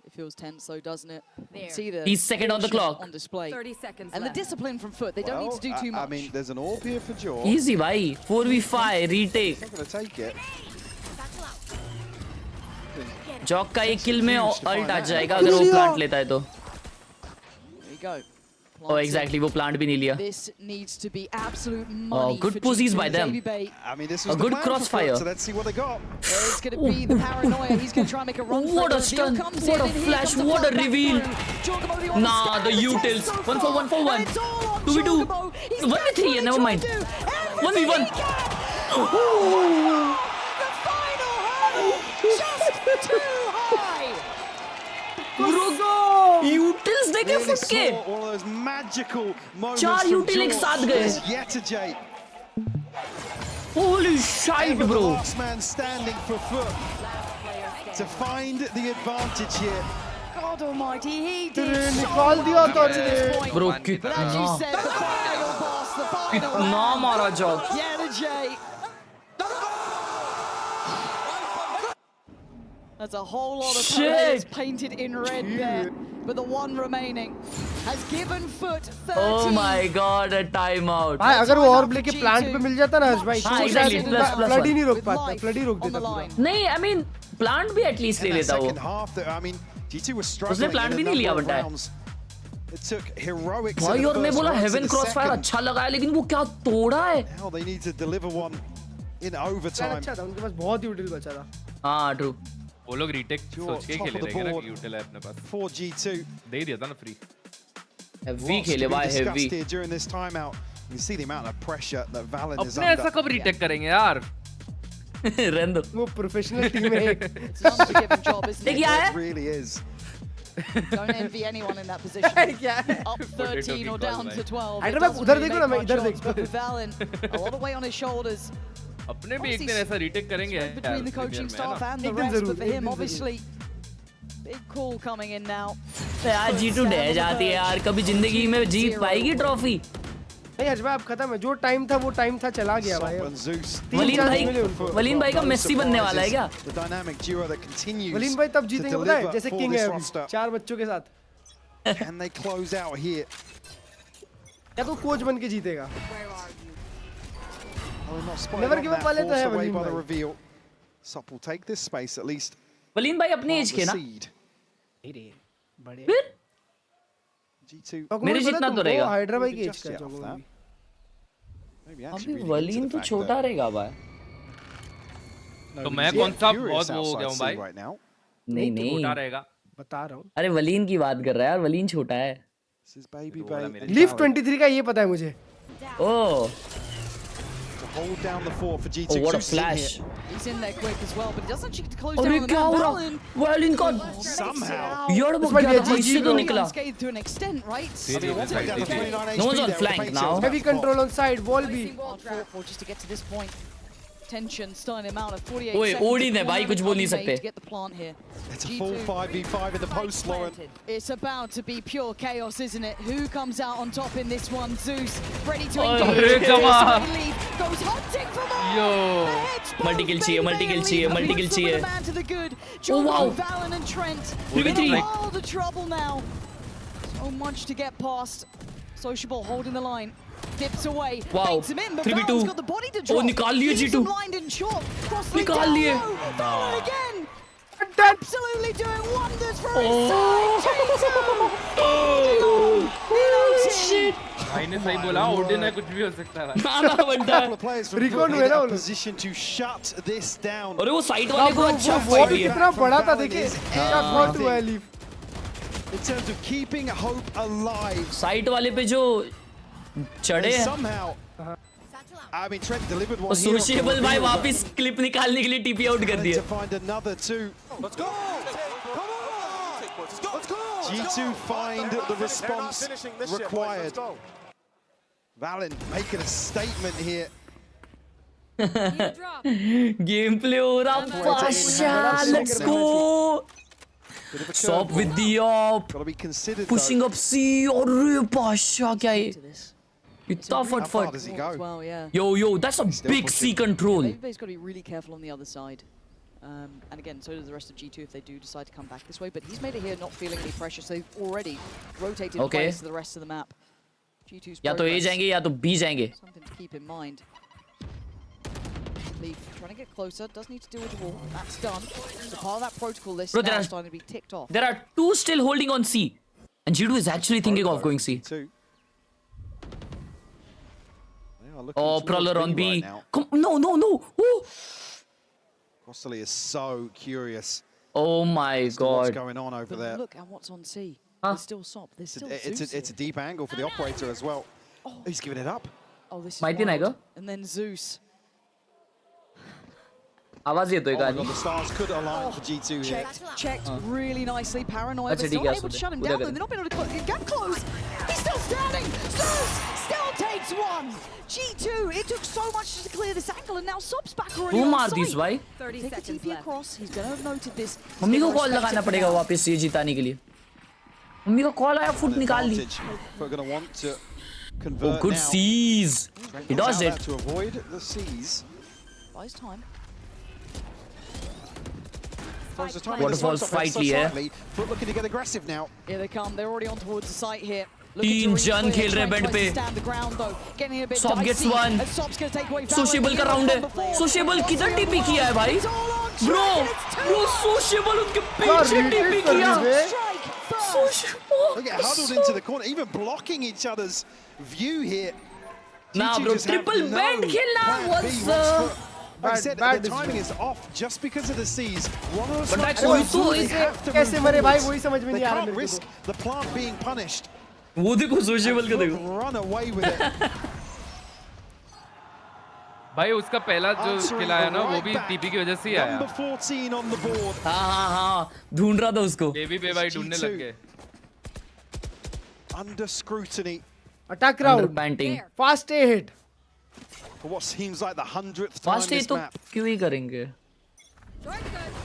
A: It feels tense though, doesn't it? See the
H: He's second on the
A: caution
H: clock.
A: on display.
K: 30 seconds
A: And the
K: left.
A: discipline from FUT, they don't need to do too much.
U: I mean, there's an AWP here for Jaw.
H: Easy भाई. 4v5 retake.
U: Not going to take it.
H: जॉक का एक किल में alt आ जाएगा अगर वो plant लेता है तो.
A: There you go.
H: Oh, exactly. वो प्लांट भी नहीं लिया.
A: This needs to be absolute money.
H: Oh, good
A: for
H: pussies
A: G2.
H: by them.
A: Baby Bay.
U: I mean, this
H: A
U: was the
H: good
U: plan for
H: crossfire.
U: FUT, so let's see what they got.
A: It's going to be the paranoia. He's going to try and make a run
H: What
A: for
H: a
A: it.
H: stun.
A: Reveal comes
H: What
A: in,
H: a
A: and here
H: flash.
A: comes the
H: What a
A: flow back
H: reveal.
A: through. Chocobo, the one
H: Nah,
A: scan
H: the
A: test
H: utils.
A: so
H: 1 for 1 for 1.
A: And it's all on
H: 2v2.
A: Chocobo. He's
H: 1v3,
A: desperately
H: never mind.
A: trying to do everything
H: 1v1.
A: he can. The final hurdle just too high.
H: Utils देखे
U: Really
H: foot के.
U: saw one of those magical moments
H: 4
U: from
H: util एक
U: Jaw.
H: साथ गए.
U: There's Yeta J.
H: Holy shit,
U: Ever the
H: bro.
U: last man standing for FUT to find the advantage here.
A: God almighty, he did
V: तेरे
A: so
V: निकाल दिया
A: well
V: था
A: at this
V: तेरे.
A: point.
H: Bro,
A: But as you
H: कितना
A: said, the final boss, the final
H: कितना
A: round.
H: मारा Jacques.
A: Yeah, the J. That's a whole lot of
H: Shit.
A: players painted in red there, but the one remaining has given FUT 13.
H: Oh my god, a timeout.
V: भाई अगर वो ऑर्ब लेके plant पे मिल जाता ना भाई
H: हाँ,
V: तो
H: exactly,
V: शायद
H: plus
V: फ्लड ही
H: one.
V: नहीं रोक पाता, फ्लड ही रोक देता पूरा।
H: नहीं, I mean प्लांट भी एटलीस्ट ले लेता वो। उसने प्लांट भी नहीं लिया बट भाई और मैं बोला हेवन क्रॉसफायर अच्छा लगा है लेकिन वो क्या तोड़ा है।
V: अच्छा था, उनके पास बहुत यूटिल बचा था।
H: हाँ ट्रू।
N: वो लोग रीटेक सोच के खेले रहेंगे ना कि यूटिल है अपने पास।
U: 4G2
N: दे दिया था ना फ्री।
H: हेवी खेले भाई heavy.
U: You see the amount of pressure that Valen is
N: अपने
U: under.
N: ऐसा कब रीटेक करेंगे यार?
H: रहने दो।
V: वो प्रोफेशनल टीम है।
A: It's an unforgiving job, isn't it?
U: It really is.
A: Don't envy anyone in that position.
V: क्या है?
A: Up 13 or down to 12.
V: अरे मैं उधर देखो ना, मैं इधर देखता
A: हूँ। Valen, a lot of weight on his shoulders.
N: अपने भी एक दिन ऐसा रीटेक करेंगे यार।
A: Between the coaching staff and the rest, but for him, obviously, big call coming in now.
H: यार G2 डह जाती है यार, कभी जिंदगी में जीत पाएगी ट्रॉफी?
V: नहीं हजबा अब खत्म है, जो टाइम था वो टाइम था, चला गया भाई।
H: वलीन भाई का मेसी बनने वाला है क्या?
V: वलीन भाई तब जीतेंगे पता है, जैसे किंग है अभी 4 बच्चों के साथ।
U: Can they close out here?
V: या तो कोच बन के जीतेगा।
U: Never give up वाले तो है वलीन भाई। Sup will take this space at least.
H: Clean भाई अपने एज के ना?
V: बड़े।
U: G2
H: मेरे जितना तो रहेगा।
V: हाइड्रा भाई की एज का है।
H: अभी वलीन तो छोटा रहेगा भाई।
N: तो मैं कौन सा बहुत वो हो गया हूँ भाई?
H: नहीं नहीं
N: छोटा रहेगा।
V: बता रहा हूँ।
H: अरे वलीन की बात कर रहा है यार, वलीन छोटा है।
V: लीफ 23 का ये पता है मुझे।
H: ओह
U: hold down the fort for G2.
H: Oh, what a flash!
A: He's in there quick as well, but he doesn't actually close
H: अरे
A: down
H: क्या हो रहा? वलीन का
U: somehow
H: यार वो क्या था इससे तो निकला।
A: To an extent, right?
H: No one's on flank now.
V: Heavy control on side, wall भी।
A: Just to get to this point. Tension starting amount of 48
H: ओए
A: seconds.
H: ओडी ने भाई कुछ बोल नहीं सकते।
A: Get the plant here.
U: It's a full 5v5 in the post, Lauren.
A: It's about to be pure chaos, isn't it? Who comes out on top in this one? Zeus, ready to
H: अरे
A: engage.
H: जमा।
A: Goes hunting for more.
H: Yo, multi kill चाहिए, multi kill चाहिए, multi kill चाहिए। Oh wow.
A: Valen and Trent.
H: 3v3.
A: All the trouble now. So much to get past. Sociable holding the line. Dips away.
H: Wow.
A: Baits him in, but
H: 3v2.
A: Valen's got the body to drop.
H: Oh, निकाल लिए G2. निकाल लिए।
A: Valen again. Absolutely doing wonders for his side. G2.
H: Shit.
N: भाई ने सही बोला, Odin है कुछ भी हो सकता है।
H: ना बनता है।
U: Recon हुए ना position to shut this down.
H: अरे वो साइड वाले को अच्छा
V: वो कितना बड़ा था देखिए, क्या थॉट हुआ है leaf.
U: In terms of keeping hope alive.
H: Side वाले पे जो चढ़े हैं।
U: Somehow. I mean, Trent delivered one.
H: Sociable भाई वापस क्लिप निकालने के लिए टीपी आउट कर दिया।
U: To find another two. Let's go. G2 find the response required. Valen making a statement here.
H: Game play हो रहा Pasha, let's go. Stop with the up. Pushing up C. अरे पाशा क्या है? इतना फट। Yo, that's a big C control.
A: He's got to be really careful on the other side. And again, so does the rest of G2 if they do decide to come back this way. But he's made it here not feeling any pressure, so they've already rotated place to the rest of the map. G2's
H: या तो A जाएंगे या तो B जाएंगे।
A: Something to keep in mind. Leaf trying to get closer, does need to deal with the wall. That's done. So part of that protocol list
H: Bro,
A: now is starting to be ticked off.
H: There are two still holding on C, and G2 is actually thinking of going C. Oh, Prowler on B. Come, no. Ooh.
U: Crossley is so curious.
H: Oh my God.
U: What's going on over there?
A: Look at what's on C. There's still SOP. There's still Zeus.
U: It's a deep angle for the operator as well. Oh, he's giving it up.
A: Oh, this is
H: Mighty
A: wild.
H: Niger.
A: And then Zeus.
H: आवाज ये तो एक
U: The stars could align for G2 here.
A: Checked really nicely. Paranoia, but still not able to shut him down. They're not being able to get close. He's still standing. Zeus still takes one. G2, it took so much to clear this angle, and now SOP's back already.
H: Who मार this भाई?
A: 30 seconds left. Across. He's going to have noted this.
H: Mummy को call लगाना पड़ेगा वापस ये जिताने के लिए। मम्मी का कॉल आया, फुट निकाल ली।
U: We're going to want to convert
H: Oh, good
U: now.
H: C's. He dodged it.
U: To avoid the C's.
A: Buys time.
U: Waterfalls
H: fight ली है।
U: FUT looking to get aggressive now.
A: Here they come. They're already on towards the site here.
H: तीन जन खेल रहे bed पे. Sop gets one. Sociable का round है. Sociable किधर TP किया है भाई? Bro, Sociable उनके पीछे TP किया.
U: They get huddled into the corner, even blocking each other's view here.
H: Nah, bro, triple bend खेलना was.
U: Like I said, the timing is off just because of the C's. One of the
V: कैसे मरे भाई वही समझ में नहीं आ रहा मेरे को.
U: risk the plant being punished.
H: वो देखो Sociable का देखो.
U: Run away with it.
N: भाई उसका पहला जो किल आया ना वो भी टीपी की वजह से ही आया.
U: Number 14 on the board.
H: हाँ ढूंढ रहा था उसको.
N: बेबी पे भाई ढूंढने लग गए.
U: Under scrutiny.
V: Attack round.
H: Under panting.
V: Fast hit.
U: For what seems like the 100th time
H: Fast hit
U: this
H: तो
U: map.
H: क्यों ही करेंगे?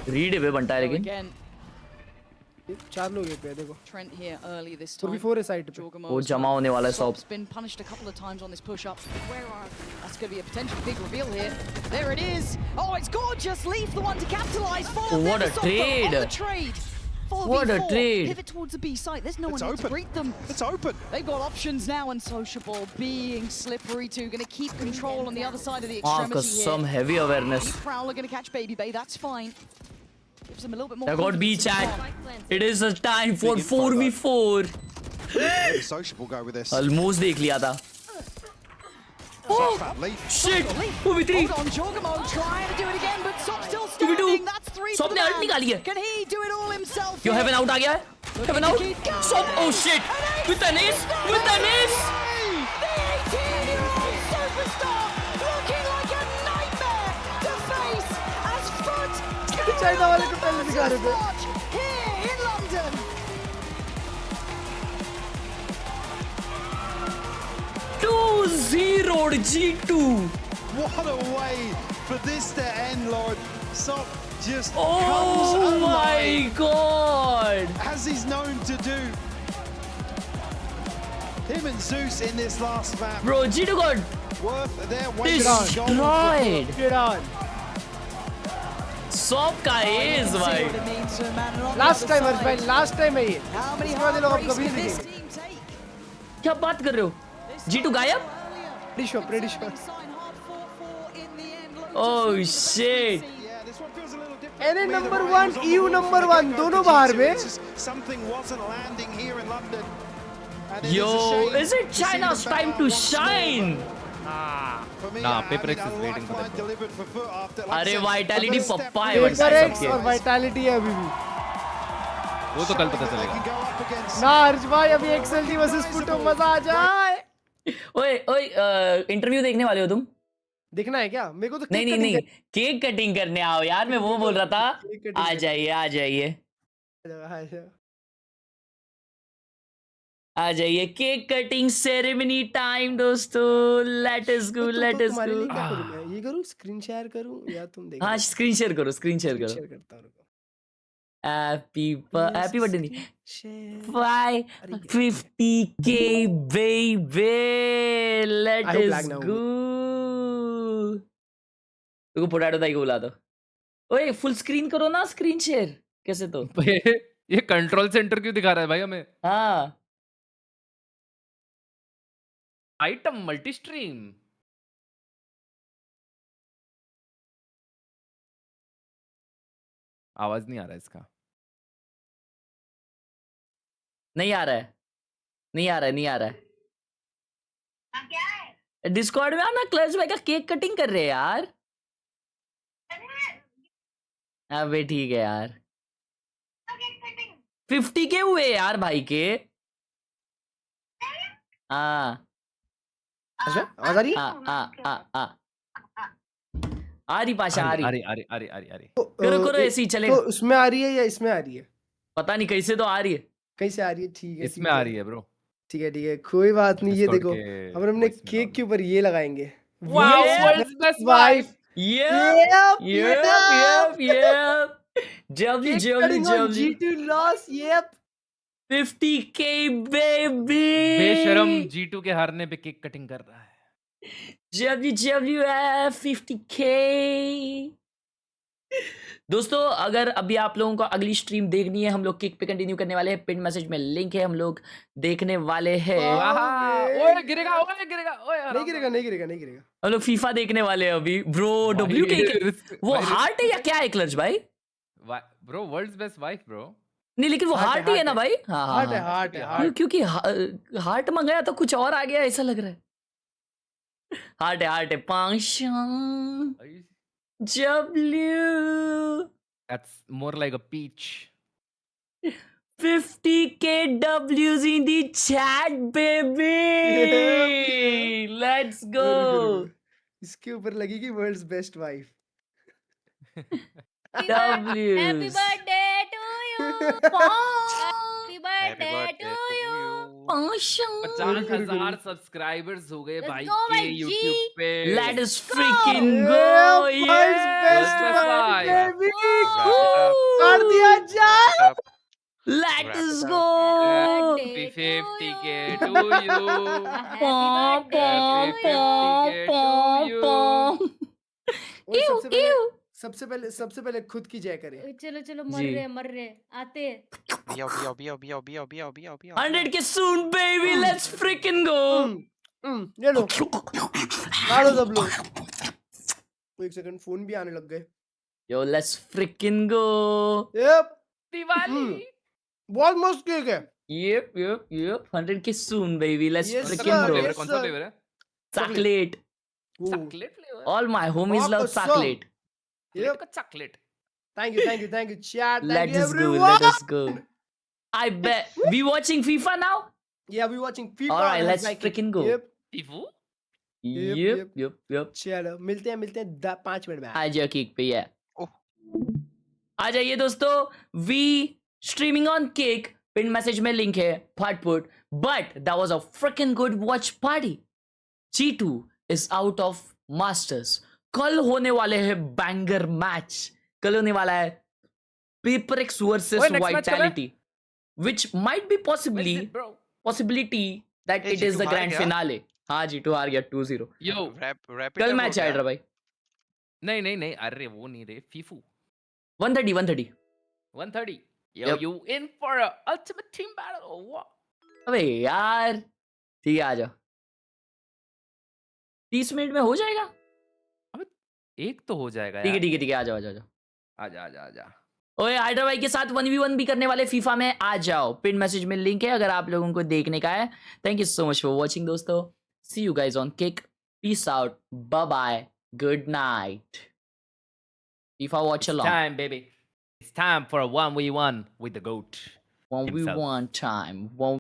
H: Read पे बनता है लेकिन.
V: चार लोग हैं पे देखो.
A: Trent here early this time.
V: 4v4 है साइड पे.
H: वो जमा होने वाला है सब.
A: Been punished a couple of times on this push up. Where are that's going to be a potential big reveal here. There it is. Oh, it's gorgeous. Leaf the one to capitalize.
H: What a trade. What a trade.
A: Pivot towards the B site. There's no one here to greet them.
U: It's open.
A: They've got options now, and Sociable being slippery too. Going to keep control on the other side of the extremity here.
H: Some heavy awareness.
A: Prowler going to catch Baby Bay. That's fine. Gives them a little bit more.
H: I got B chat. It is a time for 4v4.
U: Sociable go with this.
H: Almost देख लिया था. Oh shit! 2v3.
A: Hold on, Jorgamo trying to do it again, but Sop still standing. That's 3 for the
H: ने ult निकाली है.
A: Can he do it all himself?
H: Yo, Heaven out आ गया है. Heaven out. Sop. Oh shit! With an ace. With an ace.
A: The 18-year-old superstar looking like a nightmare to face as FUT
V: China वाले को पहले दिखा रहे थे.
A: here in London.
H: Zeroed G2.
U: What a way for this to end, Lord. Sop just
H: Oh
U: comes
H: my
U: alive,
H: god.
U: as he's known to do. Him and Zeus in this last map.
H: Bro, G2 got
U: Worth their weight in
H: destroyed.
V: Get on.
H: Sop का ace भाई.
V: Last time हर्ष भाई, last time है ये. इसके बाद ये लोग अब कभी नहीं देखेंगे.
H: क्या बात कर रहे हो? G2 गायब?
V: Pretty sure.
H: Oh shit.
V: NA number 1, EU number 1, दोनों बाहर में.
U: Something wasn't landing here in London.
H: Yo, is it China's time to shine?
N: Nah, Paperex is waiting for them.
H: अरे Vitality पप्पा है भाई.
V: Paperex और Vitality है अभी भी.
N: वो तो कल पता चलेगा.
V: ना हर्ष भाई अभी XLT वर्सेस फुटो मजा आ जाए.
H: ओए इंटरव्यू देखने वाले हो तुम?
V: देखना है क्या? मेरे को तो
H: नहीं केक कटिंग करने आओ यार. मैं वो बोल रहा था. आ जाइए केक कटिंग सेरेमनी टाइम दोस्तों. लेट अस गो.
V: ये करूं स्क्रीन शेयर करूं या तुम देखो?
H: हाँ स्क्रीन शेयर करो.
V: करता हूं.
H: हैप्पी बर्थडे नहीं. 50K baby. Let us go. तुमको पोटैटो दाई को बुला दो. ओए फुल स्क्रीन करो ना. स्क्रीन शेयर कैसे तो?
N: ये कंट्रोल सेंटर क्यों दिखा रहा है भाई हमें?
H: हाँ
N: आइटम मल्टी स्ट्रीम. आवाज नहीं आ रहा है इसका.
H: नहीं आ रहा है. डिस्कॉर्ड में आना. क्लच भाई का केक कटिंग कर रहे हैं यार. अबे ठीक है यार. 50K हुए यार भाई के. हाँ
V: आवाज आ रही है?
H: आ रही पाशा. आ रही. करो ऐसे ही चलेगा.
V: तो उसमें आ रही है या इसमें आ रही है?
H: पता नहीं कैसे तो आ रही है.
V: कैसे आ रही है? ठीक है
N: इसमें आ रही है ब्रो.
V: ठीक है कोई बात नहीं. ये देखो अब हमने केक के ऊपर ये लगाएंगे.
N: Wow world's best wife.
H: Yep. Jolly.
V: G2 loss. Yep.
H: 50K baby.
N: बेशरम G2 के हारने पे केक कटिंग कर रहा है.
H: WWF 50K. दोस्तों अगर अभी आप लोगों को अगली स्ट्रीम देखनी है, हम लोग किक पे कंटिन्यू करने वाले हैं, पिन मैसेज में लिंक है, हम लोग देखने वाले हैं।
N: ओए गिरेगा, ओए गिरेगा, ओए
V: नहीं गिरेगा, नहीं गिरेगा, नहीं गिरेगा।
H: हम लोग फीफा देखने वाले हैं अभी ब्रो। डब्ल्यू के वो हार्ट है या क्या है क्लच भाई?
N: Bro world's best wife bro.
H: नहीं लेकिन वो हार्ट ही है ना भाई? हाँ
V: हार्ट है, हार्ट है, हार्ट।
H: क्योंकि हार्ट मंगाया तो कुछ और आ गया ऐसा लग रहा है। हार्ट है 5 W.
N: That's more like a peach.
H: 50k W's in the chat baby. Let's go.
V: इसके ऊपर लगेगी world's best wife.
H: W's.
I: Happy birthday to you. Happy birthday to you.
N: 50,000 subscribers हो गए भाई
I: go,
N: के
I: my G.
N: YouTube पे।
H: Let us freaking go.
V: World's best wife baby. कर दिया जान।
H: Let us go.
N: Happy 50k to you.
H: Pom pom pom pom pom.
V: सबसे पहले खुद की जय करें।
I: चलो चलो
H: जी।
I: मर रहे आते।
H: 100 के soon baby. Let's freaking go.
V: ले लो। मारो सब लोग। एक सेकंड फोन भी आने लग गए।
H: Yo, let's freaking go.
V: Yep.
N: Diwali.
V: बहुत मस्त केक है।
H: Yep. 100 के soon baby. Let's
V: Yes,
H: freaking
V: sir.
H: go.
V: Yes,
N: कौन सा फ्लेवर है?
H: Chocolate.
N: Chocolate flavour.
H: All my homies love
V: Awesome.
H: chocolate.
V: Yep.
N: Chocolate.
V: Thank you, chat.
H: Let
V: Thank you,
H: us go.
V: everyone.
H: Let us go. I bet. We watching FIFA now?
V: Yeah, we watching FIFA.
H: All right,
V: and
H: let's
V: like it.
H: freaking go.
V: Yep.
N: टीफू?
V: Yep. चलो मिलते हैं 5 minute में।
H: आ जाओ kick पे है। आ जाइए दोस्तों। We streaming on kick. Pin message में लिंक है। फटफट। But that was a freaking good watch party. G2 is out of Masters. कल होने वाले हैं बैंगर मैच। कल होने वाला है paper x versus vitality, which might be possibility that it is the grand finale. हाँ जी, 2 हार गया 2-0।
N: यो
H: कल मैच है भाई।
N: नहीं अरे वो नहीं रे फीफू।
H: 130
N: Yo, you in for a ultimate team battle or what?
H: अबे यार ठीक है आ जाओ। 30 मिनट में हो जाएगा।
N: एक तो हो जाएगा
H: ठीक है आ जाओ।
N: आजा।
H: ओए हाइड्रा भाई के साथ 1v1 भी करने वाले फीफा में आ जाओ। पिन मैसेज में लिंक है अगर आप लोगों को देखने का है। Thank you so much for watching दोस्तों। See you guys on Kick. Peace out. Bye bye. Good night. FIFA watch along.
N: Time baby. It's time for a 1v1 with the GOAT.
H: 1v1 time.